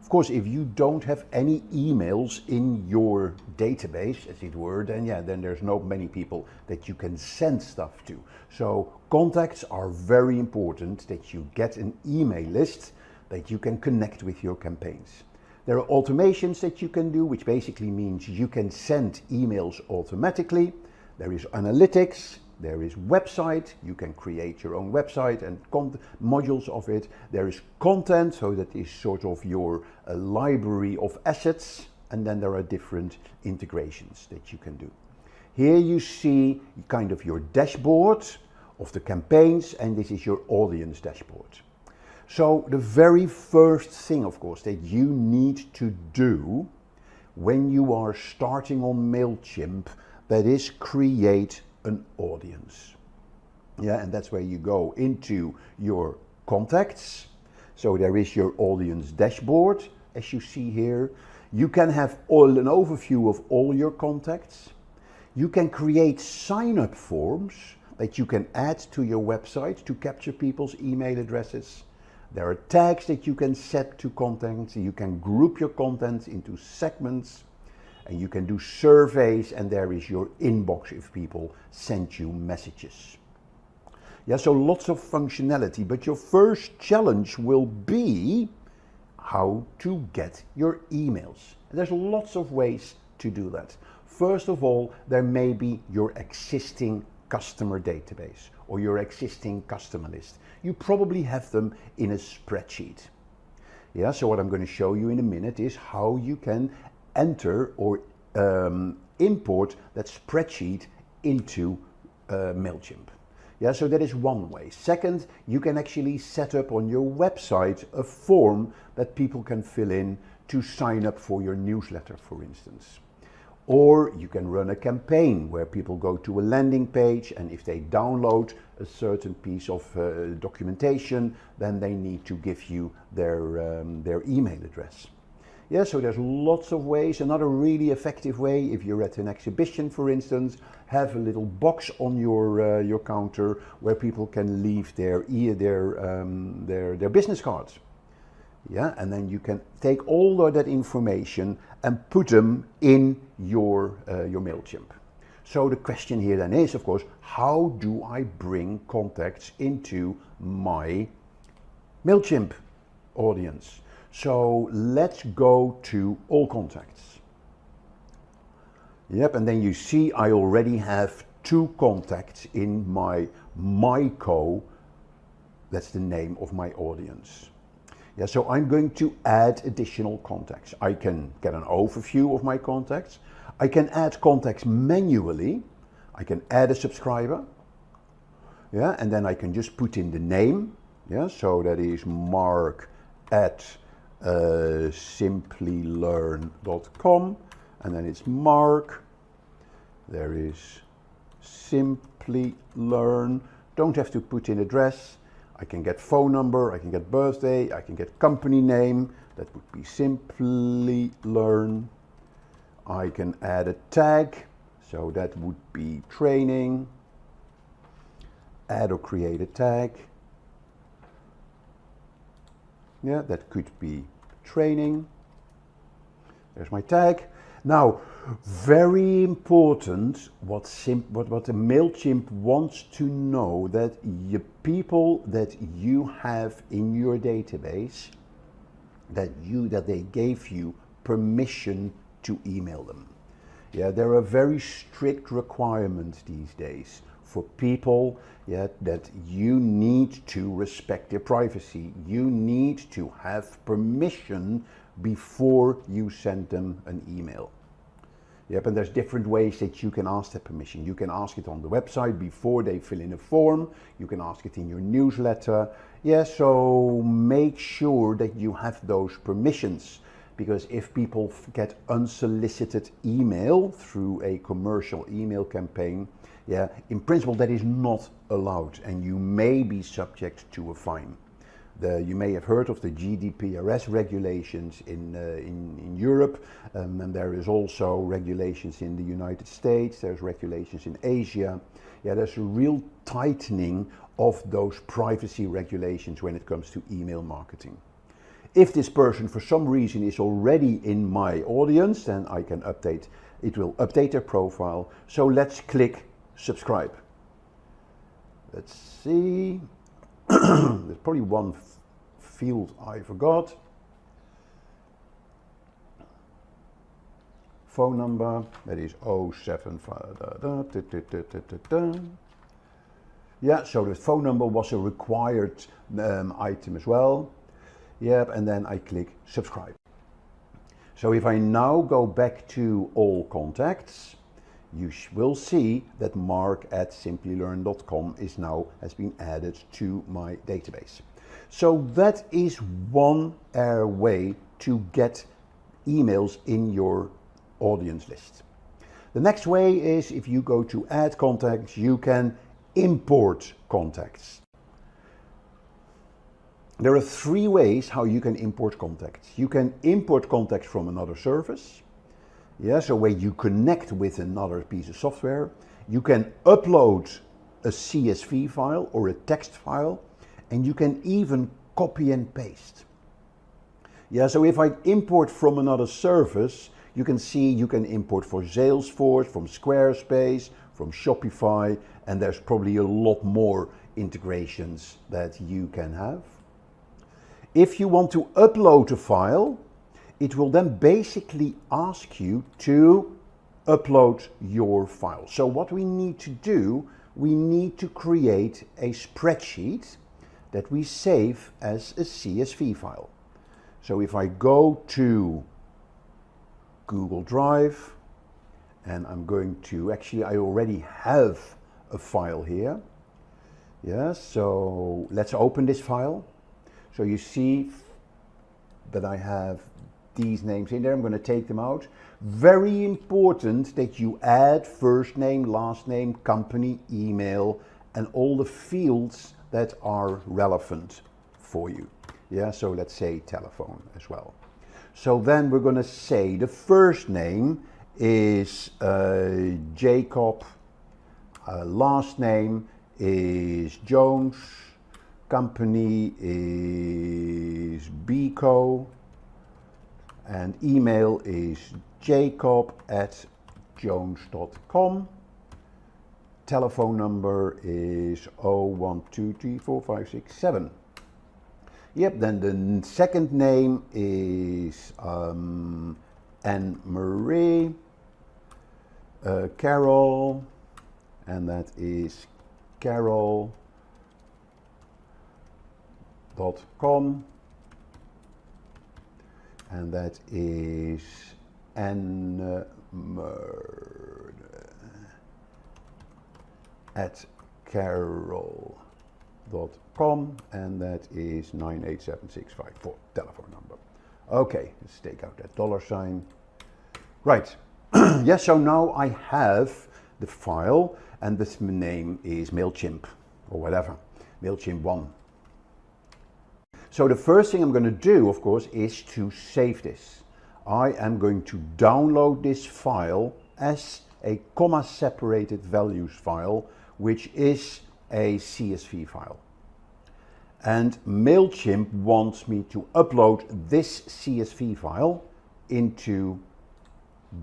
Of course, if you don't have any emails in your database, as it were, then there's not many people that you can send stuff to. So contacts are very important, that you get an email list that you can connect with your campaigns. There are automations that you can do, which basically means you can send emails automatically. There is analytics. There is website, you can create your own website and modules of it. There is content, so that is sort of your library of assets. And then there are different integrations that you can do. Here you see kind of your dashboard of the campaigns, and this is your audience dashboard. So the very first thing, of course, that you need to do when you are starting on MailChimp, that is create an audience. Yeah, and that's where you go into your contacts. So there is your audience dashboard, as you see here. You can have an overview of all your contacts. You can create sign-up forms that you can add to your website to capture people's email addresses. There are tags that you can set to content. You can group your content into segments. And you can do surveys, and there is your inbox if people send you messages. Yeah, so lots of functionality, but your first challenge will be how to get your emails. And there's lots of ways to do that. First of all, there may be your existing customer database or your existing customer list. You probably have them in a spreadsheet. Yeah, so what I'm going to show you in a minute is how you can enter or import that spreadsheet into MailChimp. Yeah, so that is one way. Second, you can actually set up on your website a form that people can fill in to sign up for your newsletter, for instance. Or you can run a campaign where people go to a landing page, and if they download a certain piece of documentation, then they need to give you their email address. Yeah, so there's lots of ways. Another really effective way, if you're at an exhibition, for instance, have a little box on your counter where people can leave their business cards. Yeah, and then you can take all of that information and put them in your MailChimp. So the question here then is, of course, how do I bring contacts into my MailChimp audience? So let's go to all contacts. Yep, and then you see I already have 2 contacts in my MyCo. That's the name of my audience. Yeah, so I'm going to add additional contacts. I can get an overview of my contacts. I can add contacts manually. I can add a subscriber. Yeah, and then I can just put in the name. Yeah, so that is Mark at Simplilearn.com, and then it's Mark. There is Simplilearn. Don't have to put in address. I can get phone number, I can get birthday, I can get company name. That would be Simplilearn. I can add a tag, so that would be training. Add or create a tag. Yeah, that could be training. There's my tag. Now, very important, what the MailChimp wants to know, that the people that you have in your database, that they gave you permission to email them. Yeah, there are very strict requirements these days for people, yeah, that you need to respect their privacy. You need to have permission before you send them an email. Yep, and there's different ways that you can ask that permission. You can ask it on the website before they fill in a form. You can ask it in your newsletter. Yeah, so make sure that you have those permissions, because if people get unsolicited email through a commercial email campaign, yeah, in principle that is not allowed, and you may be subject to a fine. You may have heard of the GDPR regulations in Europe, and there is also regulations in the United States, there's regulations in Asia. Yeah, there's a real tightening of those privacy regulations when it comes to email marketing. If this person for some reason is already in my audience, then I can update, it will update their profile. So let's click subscribe. Let's see. There's probably one field I forgot. Phone number, that is 075. Yeah, so the phone number was a required item as well. Yep, and then I click subscribe. So if I now go back to all contacts, you will see that Mark at Simplilearn.com has been added to my database. So that is one way to get emails in your audience list. The next way is, if you go to add contacts, you can import contacts. There are 3 ways how you can import contacts. You can import contacts from another service. Yeah, so where you connect with another piece of software. You can upload a CSV file or a text file, and you can even copy and paste. Yeah, so if I import from another service, you can see you can import for Salesforce, from Squarespace, from Shopify, and there's probably a lot more integrations that you can have. If you want to upload a file, it will then basically ask you to upload your file. So what we need to do, we need to create a spreadsheet that we save as a CSV file. So if I go to Google Drive, and I'm going to, actually I already have a file here. Yeah, so let's open this file. So you see that I have these names in there. I'm going to take them out. Very important that you add first name, last name, company, email, and all the fields that are relevant for you. Yeah, so let's say telephone as well. So then we're going to say the first name is Jacob, last name is Jones, company is Bco, and email is jacob@jones.com. Telephone number is 01234567. Yep, then the second name is Anne-Marie, Carol, and that is carol.com, and that is @carol.com, and that is 987-654, telephone number. Okay, let's take out that $sign. Right, yes, so now I have the file, and this name is MailChimp, or whatever, MailChimp 1. So the first thing I'm going to do, of course, is to save this. I am going to download this file as a comma-separated values file, which is a CSV file. And MailChimp wants me to upload this CSV file into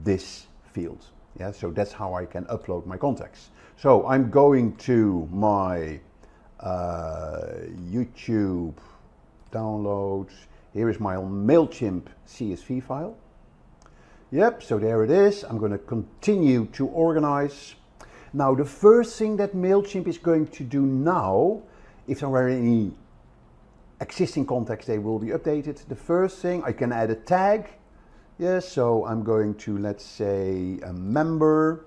this field. Yeah, so that's how I can upload my contacts. So I'm going to my YouTube downloads. Here is my MailChimp CSV file. Yep, so there it is. I'm going to continue to organize. Now, the first thing that MailChimp is going to do now, if there were any existing contacts, they will be updated. The first thing, I can add a tag. Yes, so I'm going to, let's say, a member,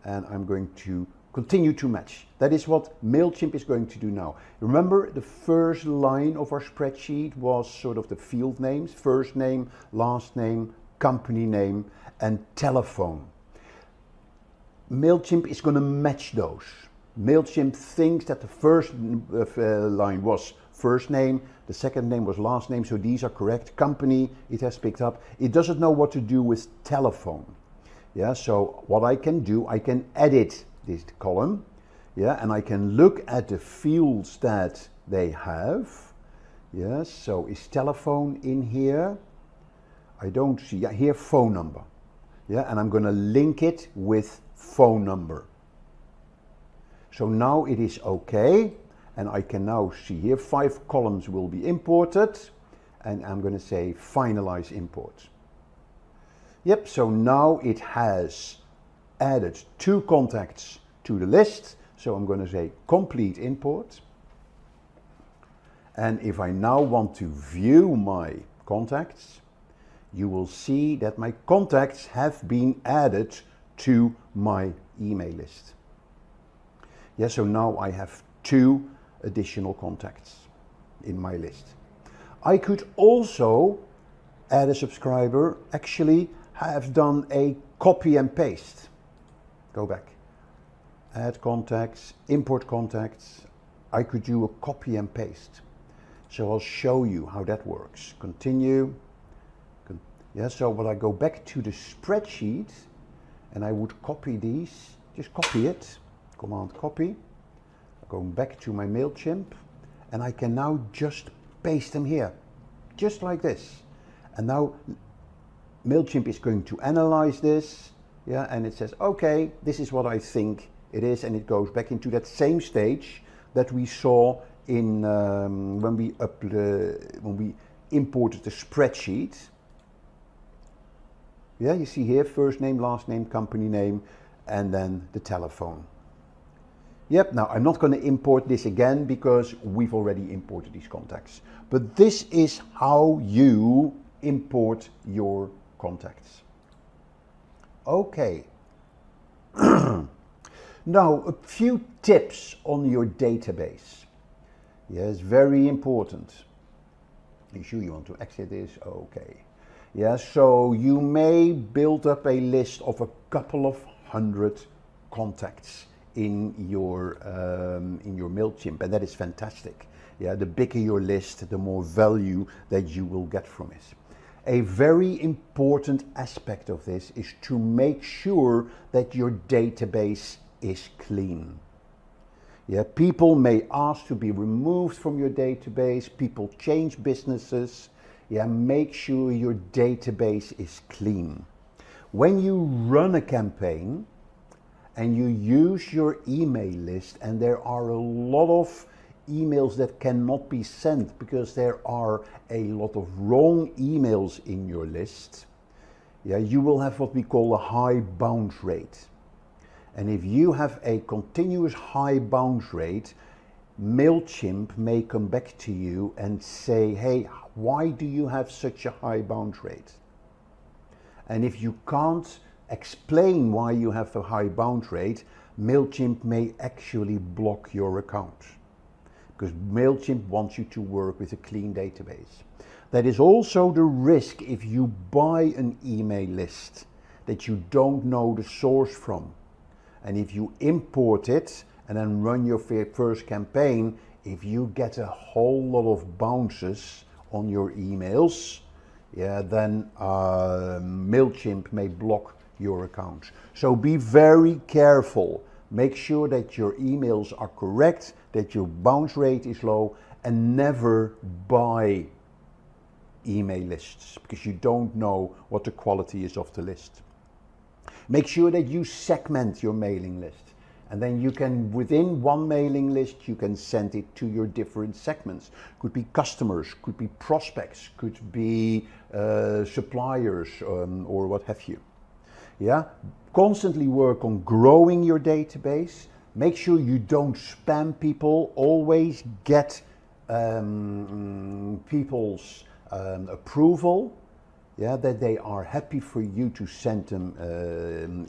and I'm going to continue to match. That is what MailChimp is going to do now. Remember, the first line of our spreadsheet was sort of the field names, first name, last name, company name, and telephone. MailChimp is going to match those. MailChimp thinks that the first line was first name, the second name was last name, so these are correct. Company, it has picked up. It doesn't know what to do with telephone. Yeah, so what I can do, I can edit this column, yeah, and I can look at the fields that they have. Yes, so is telephone in here? I don't see, yeah, here phone number. Yeah, and I'm going to link it with phone number. So now it is okay, and I can now see here 5 columns will be imported, and I'm going to say finalize import. Yep, so now it has added 2 contacts to the list, so I'm going to say complete import. And if I now want to view my contacts, you will see that my contacts have been added to my email list. Yeah, so now I have 2 additional contacts in my list. I could also add a subscriber, actually have done a copy and paste. Go back. Add contacts, import contacts. I could do a copy and paste. So I'll show you how that works. Continue. Yeah, so when I go back to the spreadsheet and I would copy these, just copy it, Command copy, going back to my MailChimp, and I can now just paste them here, just like this. And now MailChimp is going to analyze this, yeah, and it says, okay, this is what I think it is, and it goes back into that same stage that we saw in when we imported the spreadsheet. Yeah, you see here first name, last name, company name, and then the telephone. Yep, now I'm not going to import this again because we've already imported these contacts. But this is how you import your contacts. Okay. Now, a few tips on your database. Yes, very important. Are you sure you want to exit this? Okay. Yeah, so you may build up a list of a couple of 100 contacts in your MailChimp, and that is fantastic. Yeah, the bigger your list, the more value that you will get from it. A very important aspect of this is to make sure that your database is clean. Yeah, people may ask to be removed from your database, people change businesses. Yeah, make sure your database is clean. When you run a campaign and you use your email list and there are a lot of emails that cannot be sent because there are a lot of wrong emails in your list, yeah, you will have what we call a high bounce rate. And if you have a continuous high bounce rate, MailChimp may come back to you and say, hey, why do you have such a high bounce rate? And if you can't explain why you have a high bounce rate, MailChimp may actually block your account, because MailChimp wants you to work with a clean database. That is also the risk if you buy an email list that you don't know the source from. And if you import it and then run your first campaign, if you get a whole lot of bounces on your emails, yeah, then MailChimp may block your account. So be very careful. Make sure that your emails are correct, that your bounce rate is low, and never buy email lists because you don't know what the quality is of the list. Make sure that you segment your mailing list, and then you can, within one mailing list, you can send it to your different segments. Could be customers, could be prospects, could be suppliers, or what have you. Yeah, constantly work on growing your database. Make sure you don't spam people. Always get people's approval. Yeah, that they are happy for you to send them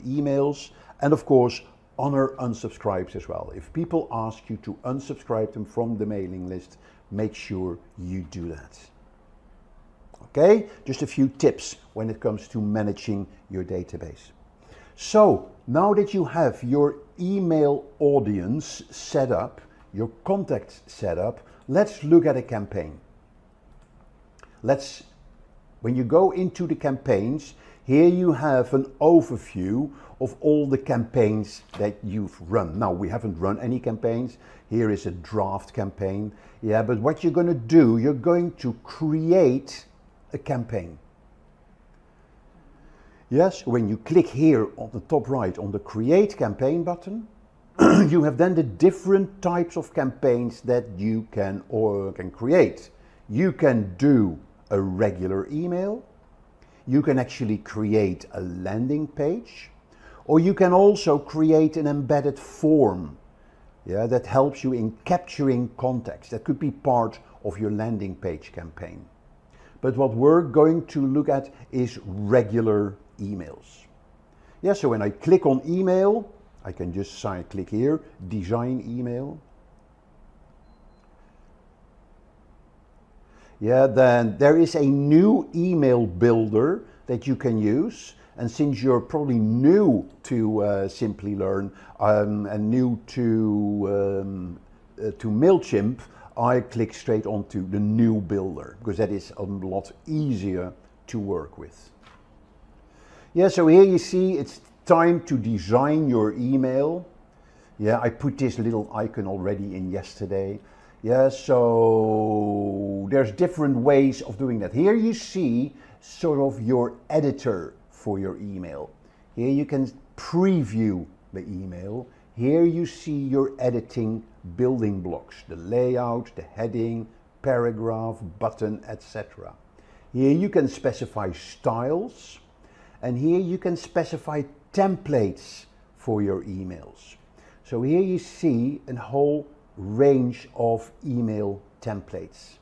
emails, and of course honor unsubscribes as well. If people ask you to unsubscribe them from the mailing list, make sure you do that. Okay, just a few tips when it comes to managing your database. So now that you have your email audience set up, your contacts set up, let's look at a campaign. When you go into the campaigns, here you have an overview of all the campaigns that you've run. Now, we haven't run any campaigns. Here is a draft campaign. Yeah, but what you're going to do, you're going to create a campaign. Yes, when you click here on the top right on the Create Campaign button, you have then the different types of campaigns that you can create. You can do a regular email, you can actually create a landing page, or you can also create an embedded form, yeah, that helps you in capturing context. That could be part of your landing page campaign. But what we're going to look at is regular emails. Yeah, so when I click on email, I can just click here, design email. Yeah, then there is a new email builder that you can use. And since you're probably new to Simplilearn and new to MailChimp, I click straight onto the new builder because that is a lot easier to work with. Yeah, so here you see it's time to design your email. Yeah, I put this little icon already in yesterday. Yeah, so there's different ways of doing that. Here you see sort of your editor for your email. Here you can preview the email. Here you see your editing building blocks, the layout, the heading, paragraph, button, etc. Here you can specify styles, and here you can specify templates for your emails. So here you see a whole range of email templates.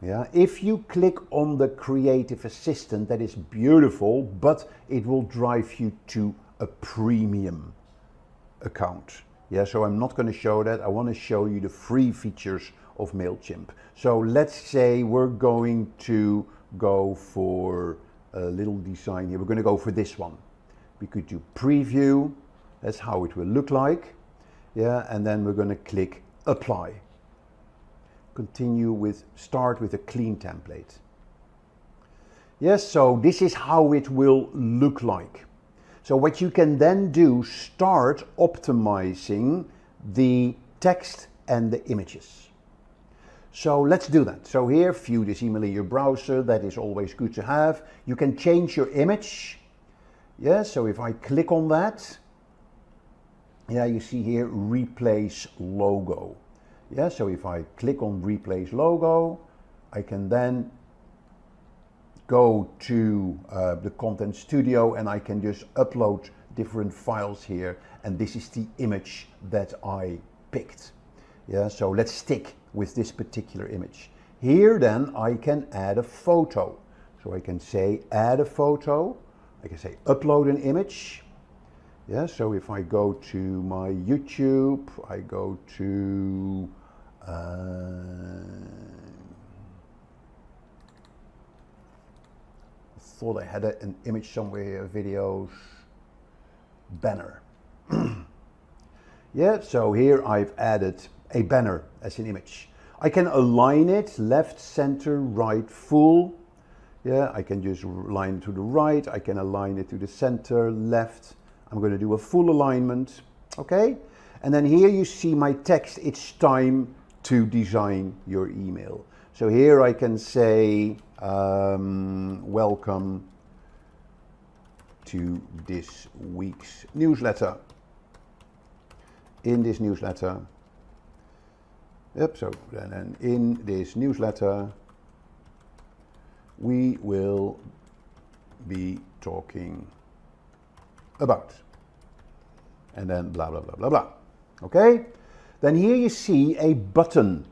Yeah, if you click on the creative assistant, that is beautiful, but it will drive you to a premium account. Yeah, so I'm not going to show that. I want to show you the free features of MailChimp. So let's say we're going to go for a little design here. We're going to go for this one. We could do preview. That's how it will look like. Yeah, and then we're going to click apply. Continue with, start with a clean template. Yes, so this is how it will look like. So what you can then do, start optimizing the text and the images. So let's do that. So here, view this email in your browser. That is always good to have. You can change your image. Yeah, so if I click on that, yeah, you see here, replace logo. Yeah, so if I click on replace logo, I can then go to the Content Studio and I can just upload different files here, and this is the image that I picked. Yeah, so let's stick with this particular image. Here then I can add a photo. So I can say add a photo, I can say upload an image. Yeah, so if I go to my YouTube, I go to thought I had an image somewhere here, videos, banner. Yeah, so here I've added a banner as an image. I can align it left, center, right, full. Yeah, I can just align it to the right, I can align it to the center, left. I'm going to do a full alignment, okay? And then here you see my text, it's time to design your email. So here I can say, welcome to this week's newsletter. In this newsletter, so then in this newsletter, we will be talking about, and then blah, blah, blah, blah, blah. Okay? Then here you see a button.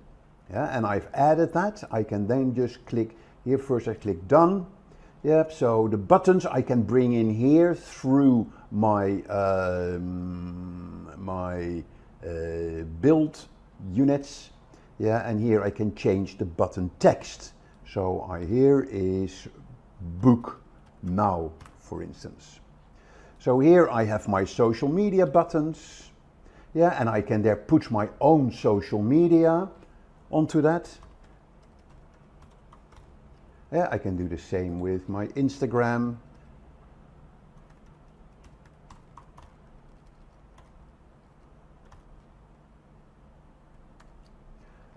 Yeah, and I've added that. I can then just click here. First I click done. Yep, so the buttons I can bring in here through my build units. Yeah, and here I can change the button text. So here is book now, for instance. So here I have my social media buttons. Yeah, and I can there put my own social media onto that. Yeah, I can do the same with my Instagram.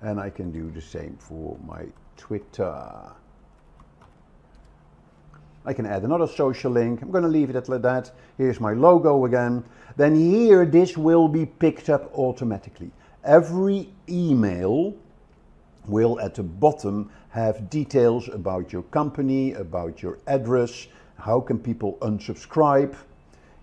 And I can do the same for my Twitter. I can add another social link. I'm going to leave it at that. Here's my logo again. Then here, this will be picked up automatically. Every email will at the bottom have details about your company, about your address, how can people unsubscribe.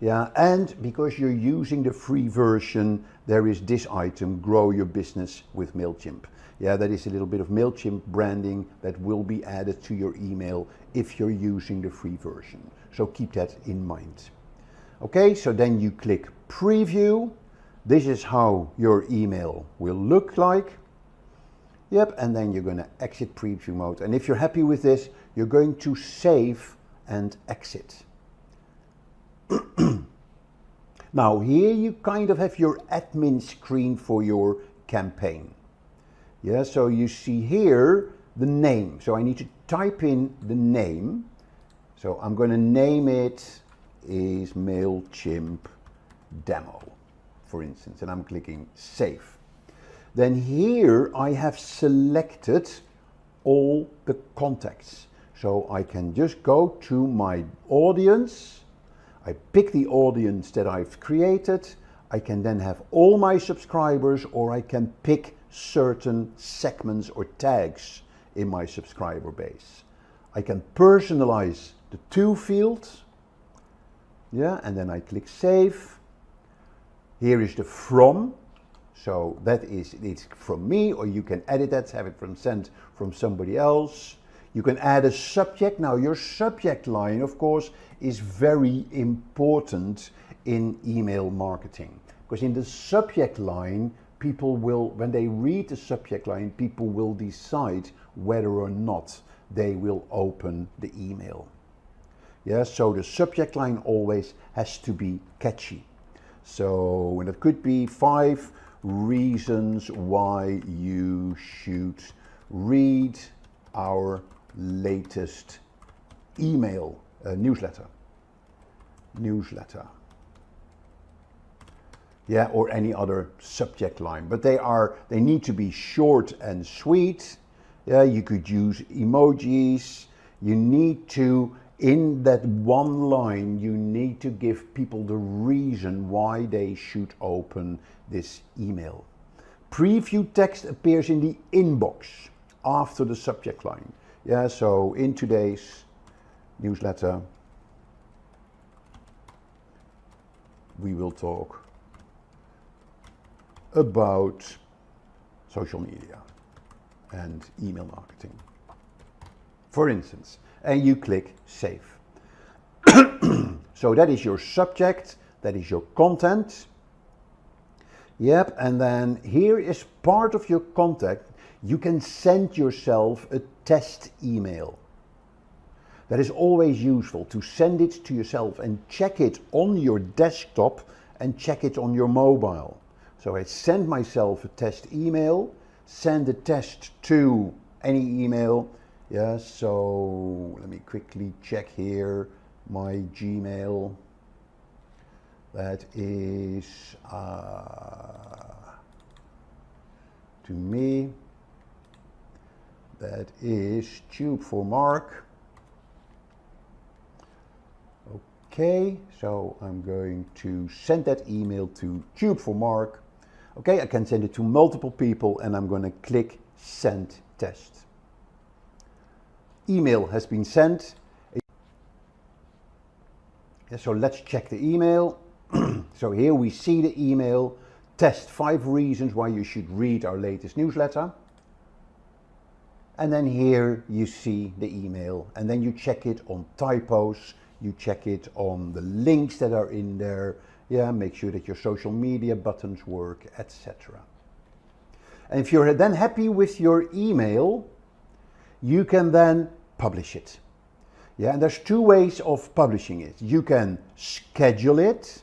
Yeah, and because you're using the free version, there is this item, grow your business with MailChimp. Yeah, that is a little bit of MailChimp branding that will be added to your email if you're using the free version. So keep that in mind. Okay, so then you click preview. This is how your email will look like. Yep, and then you're going to exit preview mode. And if you're happy with this, you're going to save and exit. Now here you kind of have your admin screen for your campaign. Yeah, so you see here the name. So I need to type in the name. So I'm going to name it is MailChimp Demo, for instance, and I'm clicking save. Then here I have selected all the contacts. So I can just go to my audience. I pick the audience that I've created. I can then have all my subscribers, or I can pick certain segments or tags in my subscriber base. I can personalize the to fields. Yeah, and then I click save. Here is the from. So that is, it's from me, or you can edit that, have it sent from somebody else. You can add a subject. Now your subject line, of course, is very important in email marketing, because in the subject line, people will, when they read the subject line, people will decide whether or not they will open the email. Yeah, so the subject line always has to be catchy. So, and it could be 5 reasons why you should read our latest email newsletter. newsletter. Yeah, or any other subject line, but they need to be short and sweet. Yeah, you could use emojis. You need to, in that one line, you need to give people the reason why they should open this email. Preview text appears in the inbox after the subject line. Yeah, so in today's newsletter, we will talk about social media and email marketing, for instance, and you click save. So that is your subject, that is your content. Yep, and then here is part of your content. You can send yourself a test email. That is always useful, to send it to yourself and check it on your desktop and check it on your mobile. So I send myself a test email, send the test to any email. Yeah, so let me quickly check here my Gmail. That is to me, that is Tube for Mark. Okay, so I'm going to send that email to Tube for Mark. Okay, I can send it to multiple people and I'm going to click send test. Email has been sent. Yeah, so let's check the email. So here we see the email, test 5 reasons why you should read our latest newsletter. And then here you see the email and then you check it on typos, you check it on the links that are in there. Yeah, make sure that your social media buttons work, etc. And if you're then happy with your email, you can then publish it. Yeah, and there's 2 ways of publishing it. You can schedule it.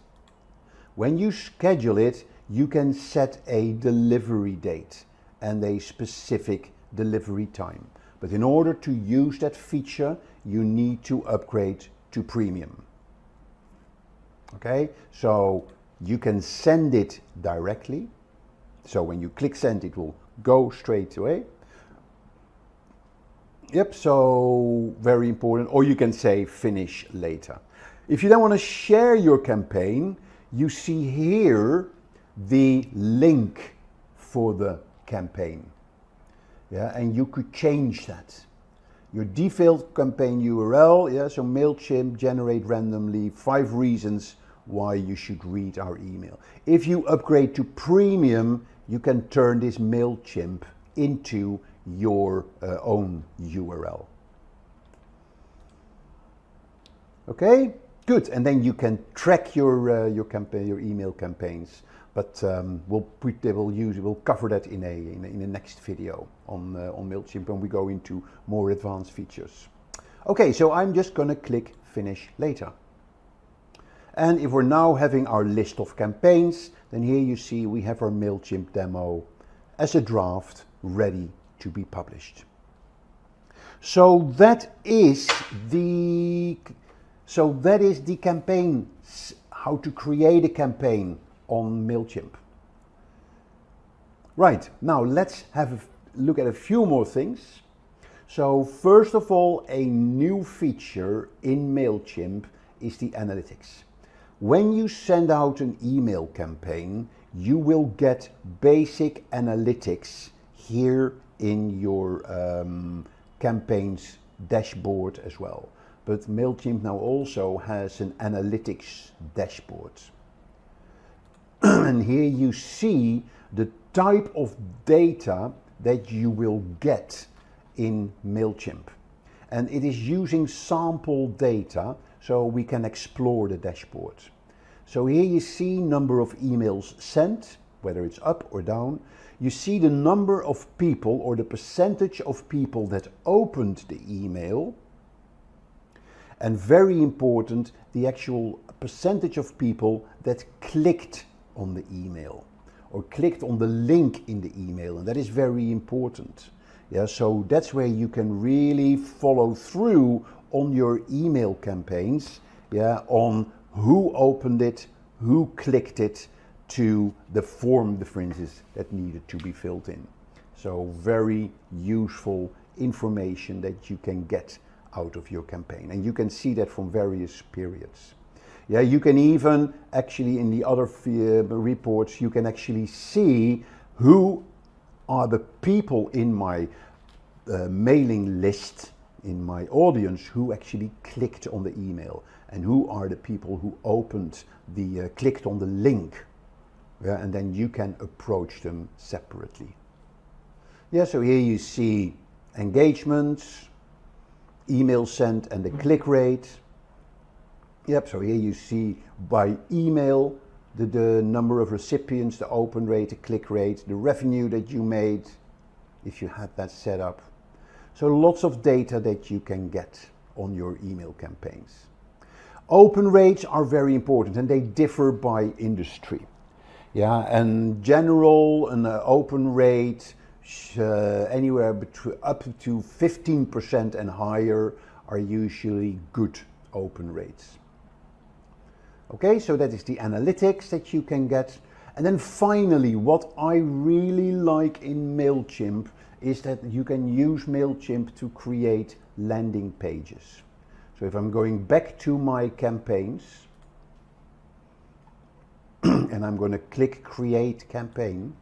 When you schedule it, you can set a delivery date and a specific delivery time. But in order to use that feature, you need to upgrade to premium. Okay, so you can send it directly. So when you click send, it will go straight away. Yep, so very important. Or you can say finish later. If you then want to share your campaign, you see here the link for the campaign. Yeah, and you could change that. Your default campaign URL, yeah, so MailChimp, generate randomly, 5 reasons why you should read our email. If you upgrade to premium, you can turn this MailChimp into your own URL. Okay, good. And then you can track your campaign, your email campaigns. But we'll cover that in a next video on MailChimp when we go into more advanced features. Okay, so I'm just going to click finish later. And if we're now having our list of campaigns, then here you see we have our MailChimp demo as a draft ready to be published. So that is the campaign, how to create a campaign on MailChimp. Right, now let's have a look at a few more things. So first of all, a new feature in MailChimp is the analytics. When you send out an email campaign, you will get basic analytics here in your campaigns dashboard as well. But MailChimp now also has an analytics dashboard. And here you see the type of data that you will get in MailChimp. And it is using sample data, so we can explore the dashboard. So here you see number of emails sent, whether it's up or down. You see the number of people or the percentage of people that opened the email. And very important, the actual percentage of people that clicked on the email or clicked on the link in the email, and that is very important. Yeah, so that's where you can really follow through on your email campaigns, yeah, on who opened it, who clicked it, to the form, for instance, that needed to be filled in. So very useful information that you can get out of your campaign. And you can see that from various periods. Yeah, you can even actually in the other reports, you can actually see who are the people in my mailing list, in my audience, who actually clicked on the email, and who are the people who opened the, clicked on the link. Yeah, and then you can approach them separately. Yeah, so here you see engagements, email sent and the click rate. Yep, so here you see by email the number of recipients, the open rate, the click rate, the revenue that you made, if you had that set up. So lots of data that you can get on your email campaigns. Open rates are very important and they differ by industry. Yeah, and general an open rate anywhere between up to 15% and higher are usually good open rates. Okay, so that is the analytics that you can get. And then finally, what I really like in MailChimp is that you can use MailChimp to create landing pages. So if I'm going back to my campaigns, and I'm going to click Create Campaign,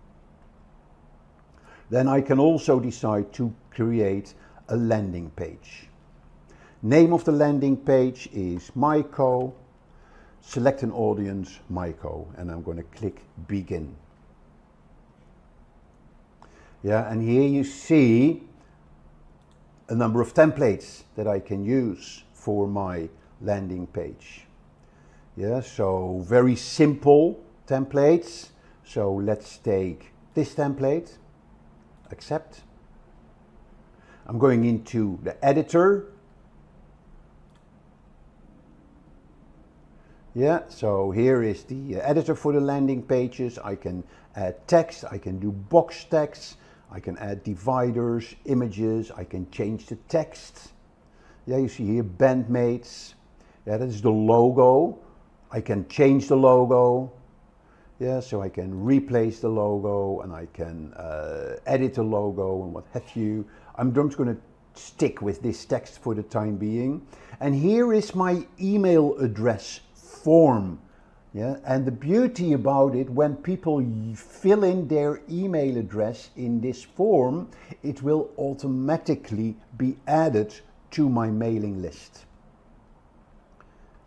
then I can also decide to create a landing page. Name of the landing page is Myco. Select an audience, Myco, and I'm going to click Begin. Yeah, and here you see a number of templates that I can use for my landing page. Yeah, so very simple templates. So let's take this template, accept. I'm going into the editor. Yeah, so here is the editor for the landing pages. I can add text, I can do box text, I can add dividers, images, I can change the text. Yeah, you see here bandmates. Yeah, that is the logo. I can change the logo. Yeah, so I can replace the logo and I can edit the logo and what have you. I'm just going to stick with this text for the time being. And here is my email address form. Yeah, and the beauty about it, when people fill in their email address in this form, it will automatically be added to my mailing list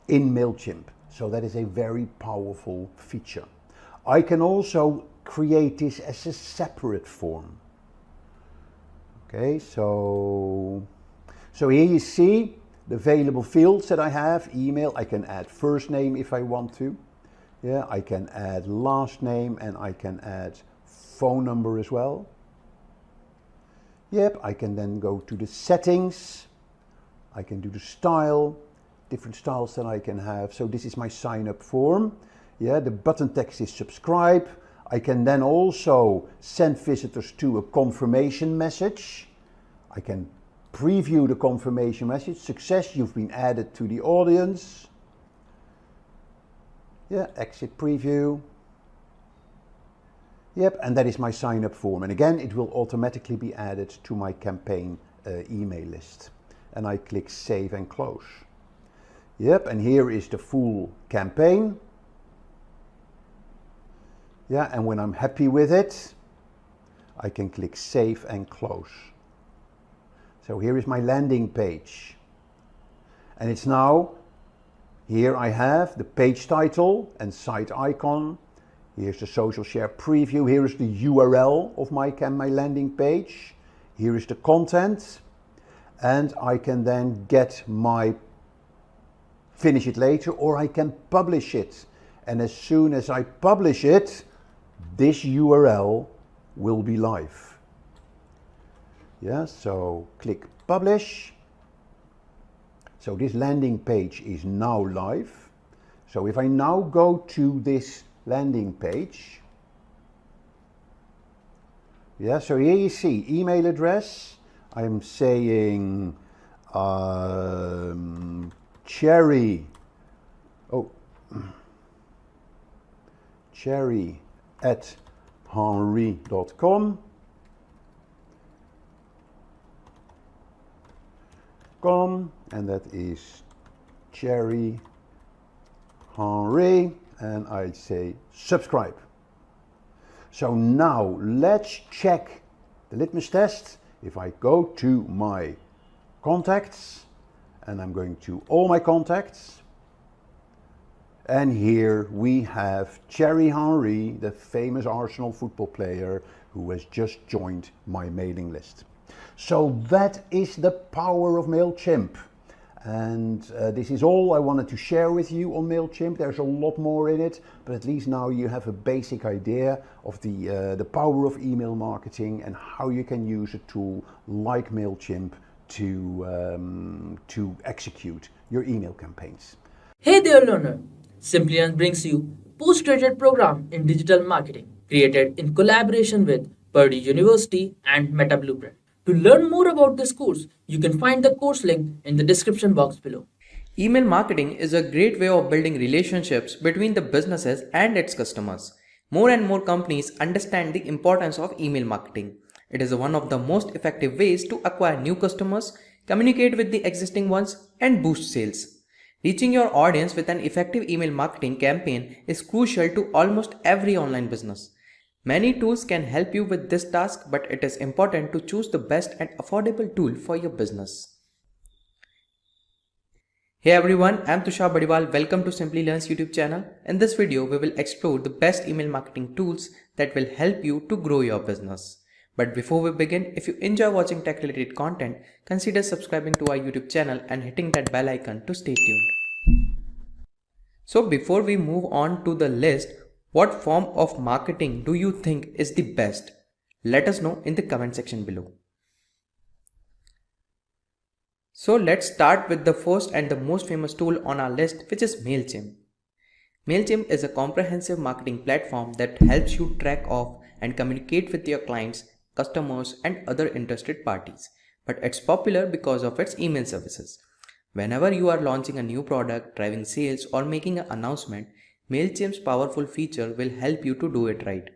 in MailChimp. So that is a very powerful feature. I can also create this as a separate form. Okay, so here you see the available fields that I have. Email, I can add first name if I want to. Yeah, I can add last name and I can add phone number as well. Yep, I can then go to the settings. I can do the style, different styles that I can have. So this is my sign up form. Yeah, the button text is subscribe. I can then also send visitors to a confirmation message. I can preview the confirmation message. Success, you've been added to the audience. Yeah, exit preview. Yep, and that is my sign up form. And again, it will automatically be added to my campaign email list. And I click save and close. Yep, and here is the full campaign. Yeah, and when I'm happy with it, I can click save and close. So here is my landing page. And it's now, here I have the page title and site icon. Here's the social share preview. Here is the URL of my landing page. Here is the content. And I can then get my finish it later, or I can publish it. And as soon as I publish it, this URL will be live. Yeah, so click publish. So this landing page is now live. So if I now go to this landing page, yeah, so here you see email address. I'm saying Cherry. Oh, cherry@henry.com. And that is Cherry Henry, and I'd say subscribe. So now let's check the litmus test. If I go to my contacts, and I'm going to all my contacts, and here we have Thierry Henry, the famous Arsenal football player who has just joined my mailing list. So that is the power of MailChimp. And this is all I wanted to share with you on MailChimp. There's a lot more in it, but at least now you have a basic idea of the power of email marketing and how you can use a tool like MailChimp to execute your email campaigns. Hey there, learner! Simplilearn brings you postgraduate program in digital marketing, created in collaboration with Purdue University and Meta Blueprint. To learn more about this course, you can find the course link in the description box below. Email marketing is a great way of building relationships between the businesses and its customers. More and more companies understand the importance of email marketing. It is one of the most effective ways to acquire new customers, communicate with the existing ones, and boost sales. Reaching your audience with an effective email marketing campaign is crucial to almost every online business. Many tools can help you with this task, but it is important to choose the best and affordable tool for your business. Hey everyone, I'm Tushar Badiwal. Welcome to Simplilearn's YouTube channel. In this video, we will explore the best email marketing tools that will help you to grow your business. But before we begin, if you enjoy watching tech-related content, consider subscribing to our YouTube channel and hitting that bell icon to stay tuned. So before we move on to the list, what form of marketing do you think is the best? Let us know in the comment section below. So let's start with the first and the most famous tool on our list, which is MailChimp. MailChimp is a comprehensive marketing platform that helps you track off and communicate with your clients, customers, and other interested parties. But it's popular because of its email services. Whenever you are launching a new product, driving sales, or making an announcement, MailChimp's powerful feature will help you to do it right.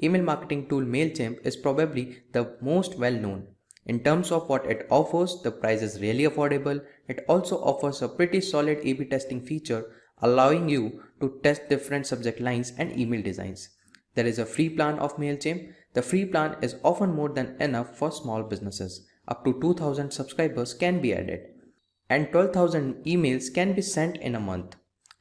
Email marketing tool MailChimp is probably the most well known. In terms of what it offers, the price is really affordable. It also offers a pretty solid A/B testing feature, allowing you to test different subject lines and email designs. There is a free plan of MailChimp. The free plan is often more than enough for small businesses. Up to 2,000 subscribers can be added, and 12,000 emails can be sent in a month.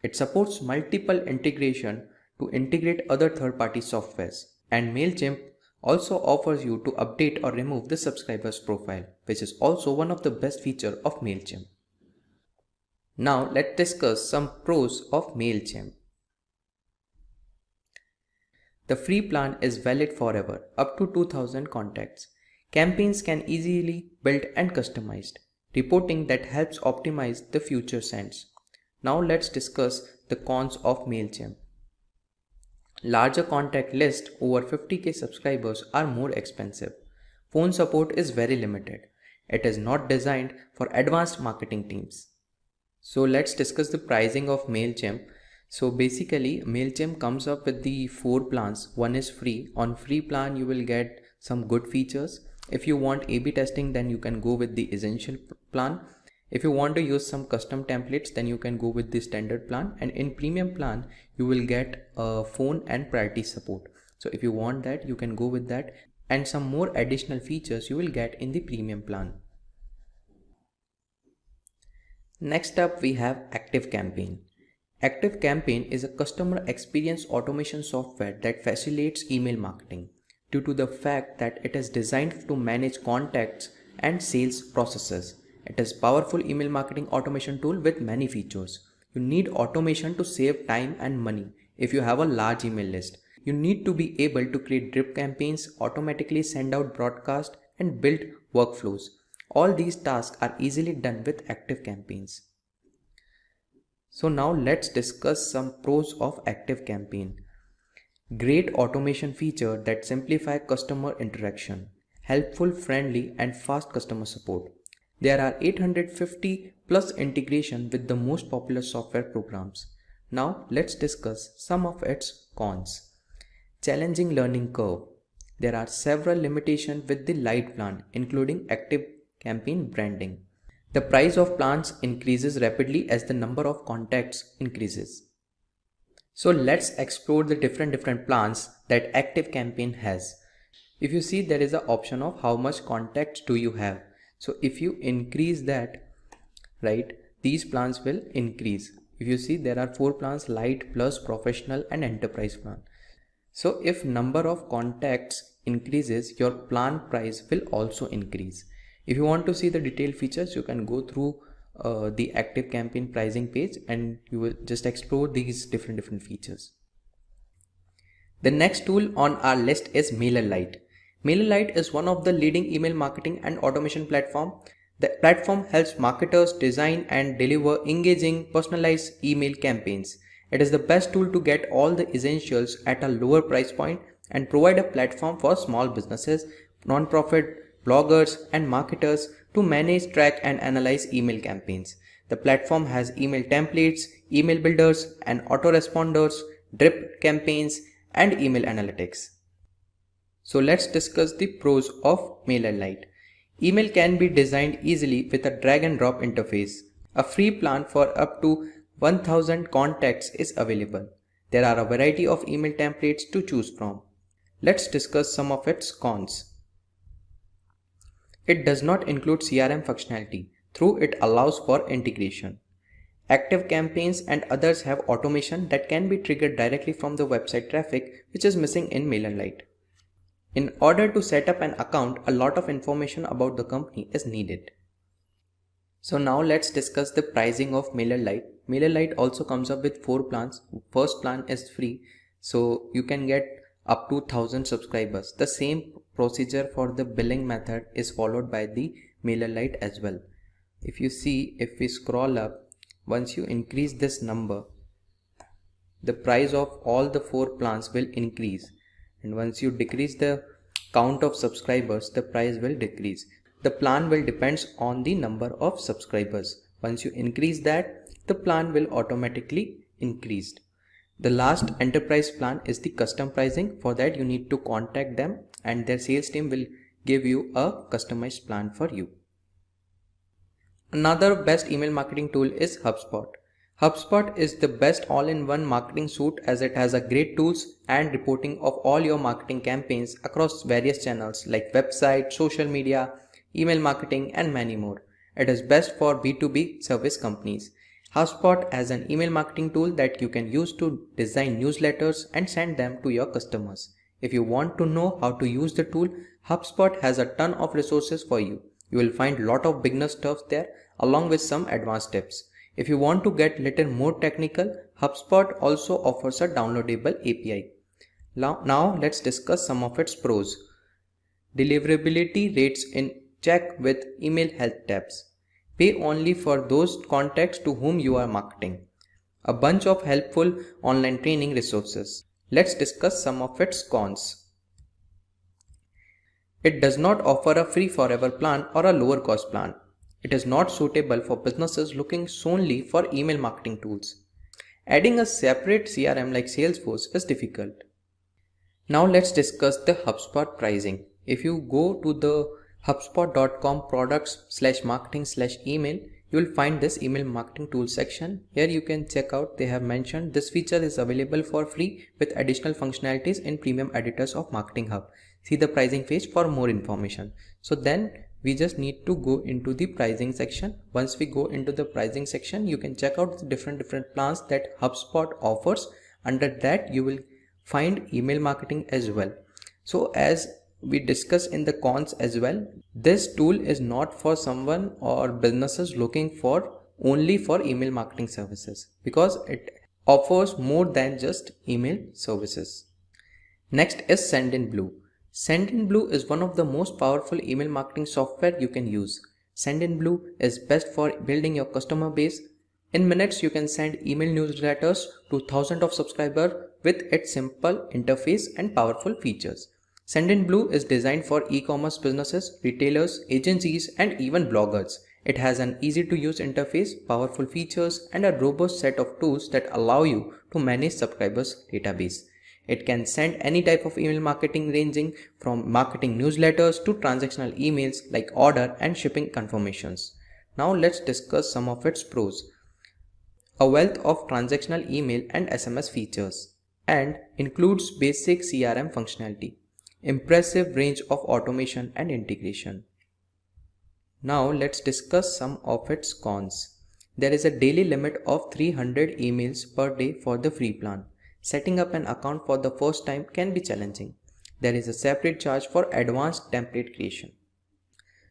It supports multiple integration to integrate other third-party softwares, and MailChimp also offers you to update or remove the subscriber's profile, which is also one of the best features of MailChimp. Now let's discuss some pros of MailChimp. The free plan is valid forever, up to 2,000 contacts. Campaigns can easily build and customized. Reporting that helps optimize the future sends. Now let's discuss the cons of MailChimp. Larger contact list over 50k subscribers are more expensive. Phone support is very limited. It is not designed for advanced marketing teams. So let's discuss the pricing of MailChimp. So basically MailChimp comes up with the 4 plans. One is free. On free plan you will get some good features. If you want A/B testing, then you can go with the essential plan. If you want to use some custom templates, then you can go with the standard plan, and in premium plan you will get phone and priority support. So if you want that, you can go with that, and some more additional features you will get in the premium plan. Next up we have ActiveCampaign. ActiveCampaign is a customer experience automation software that facilitates email marketing due to the fact that it is designed to manage contacts and sales processes. It is a powerful email marketing automation tool with many features. You need automation to save time and money if you have a large email list. You need to be able to create drip campaigns, automatically send out broadcasts, and build workflows. All these tasks are easily done with ActiveCampaigns. So now let's discuss some pros of ActiveCampaign. Great automation feature that simplify customer interaction. Helpful, friendly, and fast customer support. There are 850 plus integration with the most popular software programs. Now let's discuss some of its cons. Challenging learning curve. There are several limitations with the light plan, including active campaign branding. The price of plans increases rapidly as the number of contacts increases. So let's explore the different plans that active campaign has. If you see, there is an option of how much contacts do you have. So if you increase that, right, these plans will increase. If you see, there are 4 plans: light, plus, professional and enterprise plan. So if number of contacts increases, your plan price will also increase. If you want to see the detailed features, you can go through the active campaign pricing page and you will just explore these different features. The next tool on our list is MailerLite. MailerLite is one of the leading email marketing and automation platform. The platform helps marketers design and deliver engaging, personalized email campaigns. It is the best tool to get all the essentials at a lower price point and provide a platform for small businesses, non-profit, bloggers and marketers to manage, track and analyze email campaigns. The platform has email templates, email builders and autoresponders, drip campaigns and email analytics. So let's discuss the pros of MailerLite. Email can be designed easily with a drag and drop interface. A free plan for up to 1000 contacts is available. There are a variety of email templates to choose from. Let's discuss some of its cons. It does not include CRM functionality, though it allows for integration. Active campaigns and others have automation that can be triggered directly from the website traffic, which is missing in MailerLite. In order to set up an account, a lot of information about the company is needed. So now let's discuss the pricing of MailerLite. MailerLite also comes up with 4 plans. First plan is free, so you can get up to 1000 subscribers. The same procedure for the billing method is followed by the MailerLite as well. If you see, if we scroll up, once you increase this number, the price of all the 4 plans will increase, and once you decrease the count of subscribers, the price will decrease. The plan will depend on the number of subscribers. Once you increase that, the plan will automatically increase. The last enterprise plan is the custom pricing. For that you need to contact them and their sales team will give you a customized plan for you. Another best email marketing tool is HubSpot. HubSpot is the best all-in-one marketing suite as it has a great tools and reporting of all your marketing campaigns across various channels like website, social media, email marketing and many more. It is best for B2B service companies. HubSpot has an email marketing tool that you can use to design newsletters and send them to your customers. If you want to know how to use the tool, HubSpot has a ton of resources for you. You will find a lot of beginner stuff there along with some advanced tips. If you want to get little more technical, HubSpot also offers a downloadable API. Now let's discuss some of its pros. Deliverability rates in check with email health tabs. Pay only for those contacts to whom you are marketing. A bunch of helpful online training resources. Let's discuss some of its cons. It does not offer a free forever plan or a lower cost plan. It is not suitable for businesses looking solely for email marketing tools. Adding a separate CRM like Salesforce is difficult. Now let's discuss the HubSpot pricing. If you go to the hubspot.com products/marketing/email, you will find this email marketing tool section. Here you can check out, they have mentioned this feature is available for free with additional functionalities in premium editors of Marketing Hub. See the pricing page for more information. So then we just need to go into the pricing section. Once we go into the pricing section, you can check out the different plans that HubSpot offers. Under that you will find email marketing as well. So as we discussed in the cons as well, this tool is not for someone or businesses looking for only for email marketing services, because it offers more than just email services. Next is Sendinblue. Sendinblue is one of the most powerful email marketing software you can use. Sendinblue is best for building your customer base. In minutes you can send email newsletters to thousands of subscribers with its simple interface and powerful features. Sendinblue is designed for e-commerce businesses, retailers, agencies and even bloggers. It has an easy to use interface, powerful features, and a robust set of tools that allow you to manage subscribers' database. It can send any type of email marketing ranging from marketing newsletters to transactional emails like order and shipping confirmations. Now let's discuss some of its pros. A wealth of transactional email and SMS features and includes basic CRM functionality, impressive range of automation and integration. Now let's discuss some of its cons. There is a daily limit of 300 emails per day for the free plan. Setting up an account for the first time can be challenging. There is a separate charge for advanced template creation.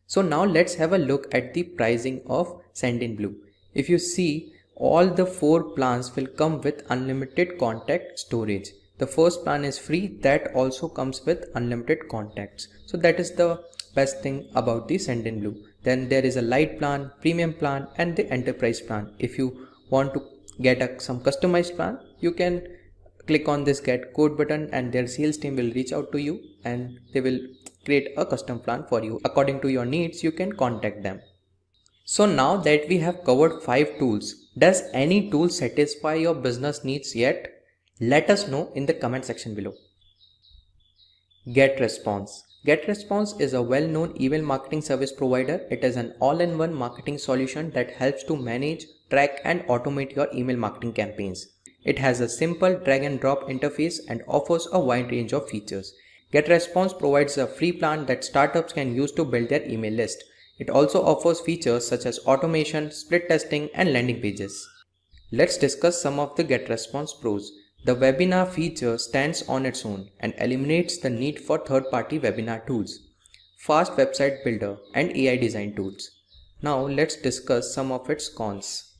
So now let's have a look at the pricing of Sendinblue. If you see, all the 4 plans will come with unlimited contact storage. The first plan is free, that also comes with unlimited contacts. So that is the best thing about the Sendinblue. Then there is a light plan, premium plan, and the enterprise plan. If you want to get some customized plan, you can click on this get code button and their sales team will reach out to you and they will create a custom plan for you. According to your needs, you can contact them. So now that we have covered 5 tools, does any tool satisfy your business needs yet? Let us know in the comment section below. GetResponse. GetResponse is a well-known email marketing service provider. It is an all-in-one marketing solution that helps to manage, track and automate your email marketing campaigns. It has a simple drag and drop interface and offers a wide range of features. GetResponse provides a free plan that startups can use to build their email list. It also offers features such as automation, split testing and landing pages. Let's discuss some of the GetResponse pros. The webinar feature stands on its own and eliminates the need for third-party webinar tools, fast website builder and AI design tools. Now let's discuss some of its cons.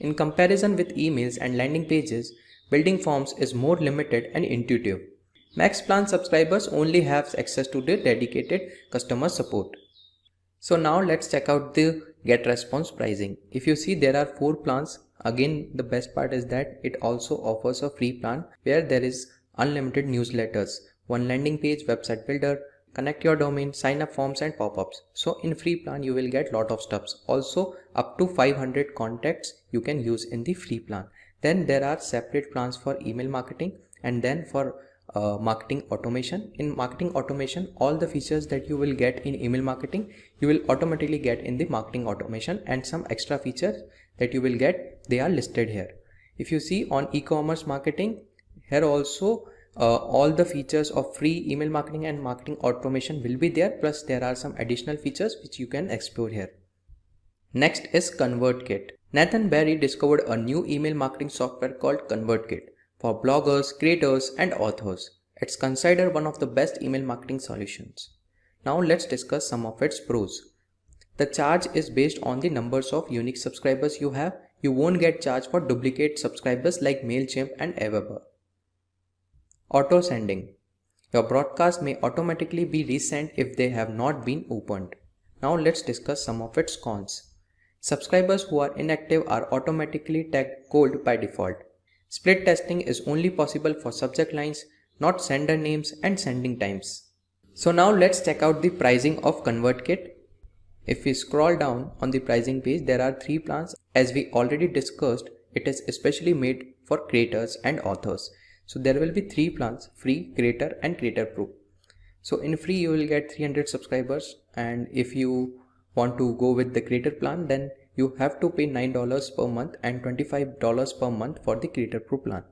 In comparison with emails and landing pages, building forms is more limited and intuitive. Max plan subscribers only have access to the dedicated customer support. So now let's check out the GetResponse pricing. If you see, there are 4 plans. Again, the best part is that it also offers a free plan where there is unlimited newsletters, 1 landing page, website builder, connect your domain, sign up forms and pop-ups. So in free plan you will get lot of stuffs. Also up to 500 contacts you can use in the free plan. Then there are separate plans for email marketing and then for marketing automation. In marketing automation, all the features that you will get in email marketing, you will automatically get in the marketing automation, and some extra features that you will get, they are listed here. If you see on e-commerce marketing, here also all the features of free email marketing and marketing automation will be there, plus there are some additional features which you can explore here. Next is ConvertKit. Nathan Barry discovered a new email marketing software called ConvertKit for bloggers, creators and authors. It's considered one of the best email marketing solutions. Now let's discuss some of its pros. The charge is based on the numbers of unique subscribers you have. You won't get charged for duplicate subscribers like MailChimp and Aweber. Auto sending. Your broadcast may automatically be resent if they have not been opened. Now let's discuss some of its cons. Subscribers who are inactive are automatically tagged cold by default. Split testing is only possible for subject lines, not sender names and sending times. So now let's check out the pricing of ConvertKit. If we scroll down on the pricing page, there are 3 plans. As we already discussed, it is especially made for creators and authors. So there will be 3 plans: free, creator and creator pro. So in free you will get 300 subscribers, and if you want to go with the creator plan, then you have to pay $9 per month and $25 per month for the creator pro plan,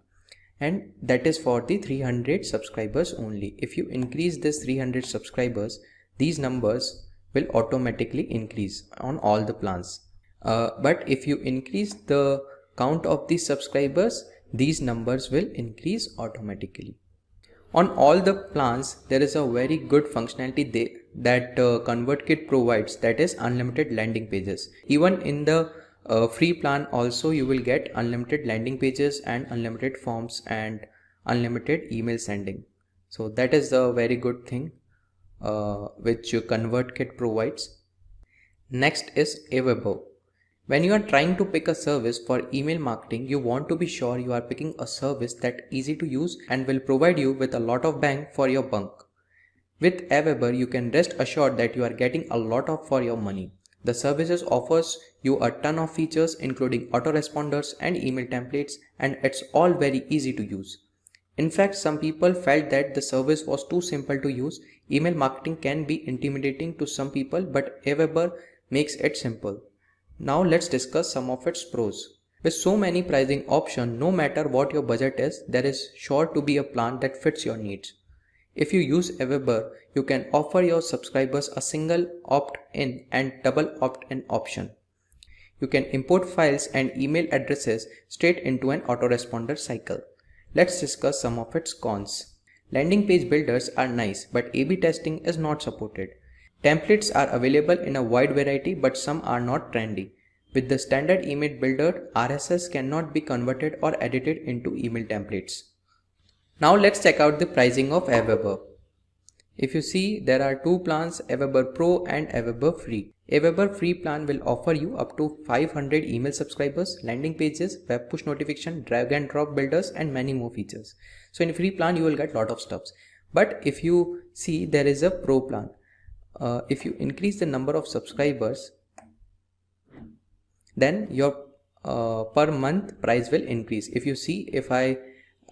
and that is for the 300 subscribers only. If you increase this 300 subscribers, these numbers will automatically increase on all the plans. But if you increase the count of the subscribers, these numbers will increase automatically. On all the plans, there is a very good functionality that ConvertKit provides, that is unlimited landing pages. Even in the free plan also you will get unlimited landing pages and unlimited forms and unlimited email sending. So that is a very good thing which ConvertKit provides. Next is Aweber. When you are trying to pick a service for email marketing, you want to be sure you are picking a service that is easy to use and will provide you with a lot of bang for your buck. With Aweber, you can rest assured that you are getting a lot for your money. The services offers you a ton of features including autoresponders and email templates, and it's all very easy to use. In fact, some people felt that the service was too simple to use. Email marketing can be intimidating to some people, but Aweber makes it simple. Now let's discuss some of its pros. With so many pricing options, no matter what your budget is, there is sure to be a plan that fits your needs. If you use Aweber, you can offer your subscribers a single opt-in and double opt-in option. You can import files and email addresses straight into an autoresponder cycle. Let's discuss some of its cons. Landing page builders are nice, but A/B testing is not supported. Templates are available in a wide variety, but some are not trendy. With the standard email builder, RSS cannot be converted or edited into email templates. Now let's check out the pricing of Aweber. If you see, there are two plans, Aweber Pro and Aweber Free. Aweber Free plan will offer you up to 500 email subscribers, landing pages, web push notification, drag and drop builders, and many more features. So in free plan you will get lot of stuffs. But if you see, there is a Pro plan. If you increase the number of subscribers, then your per month price will increase. If you see, if I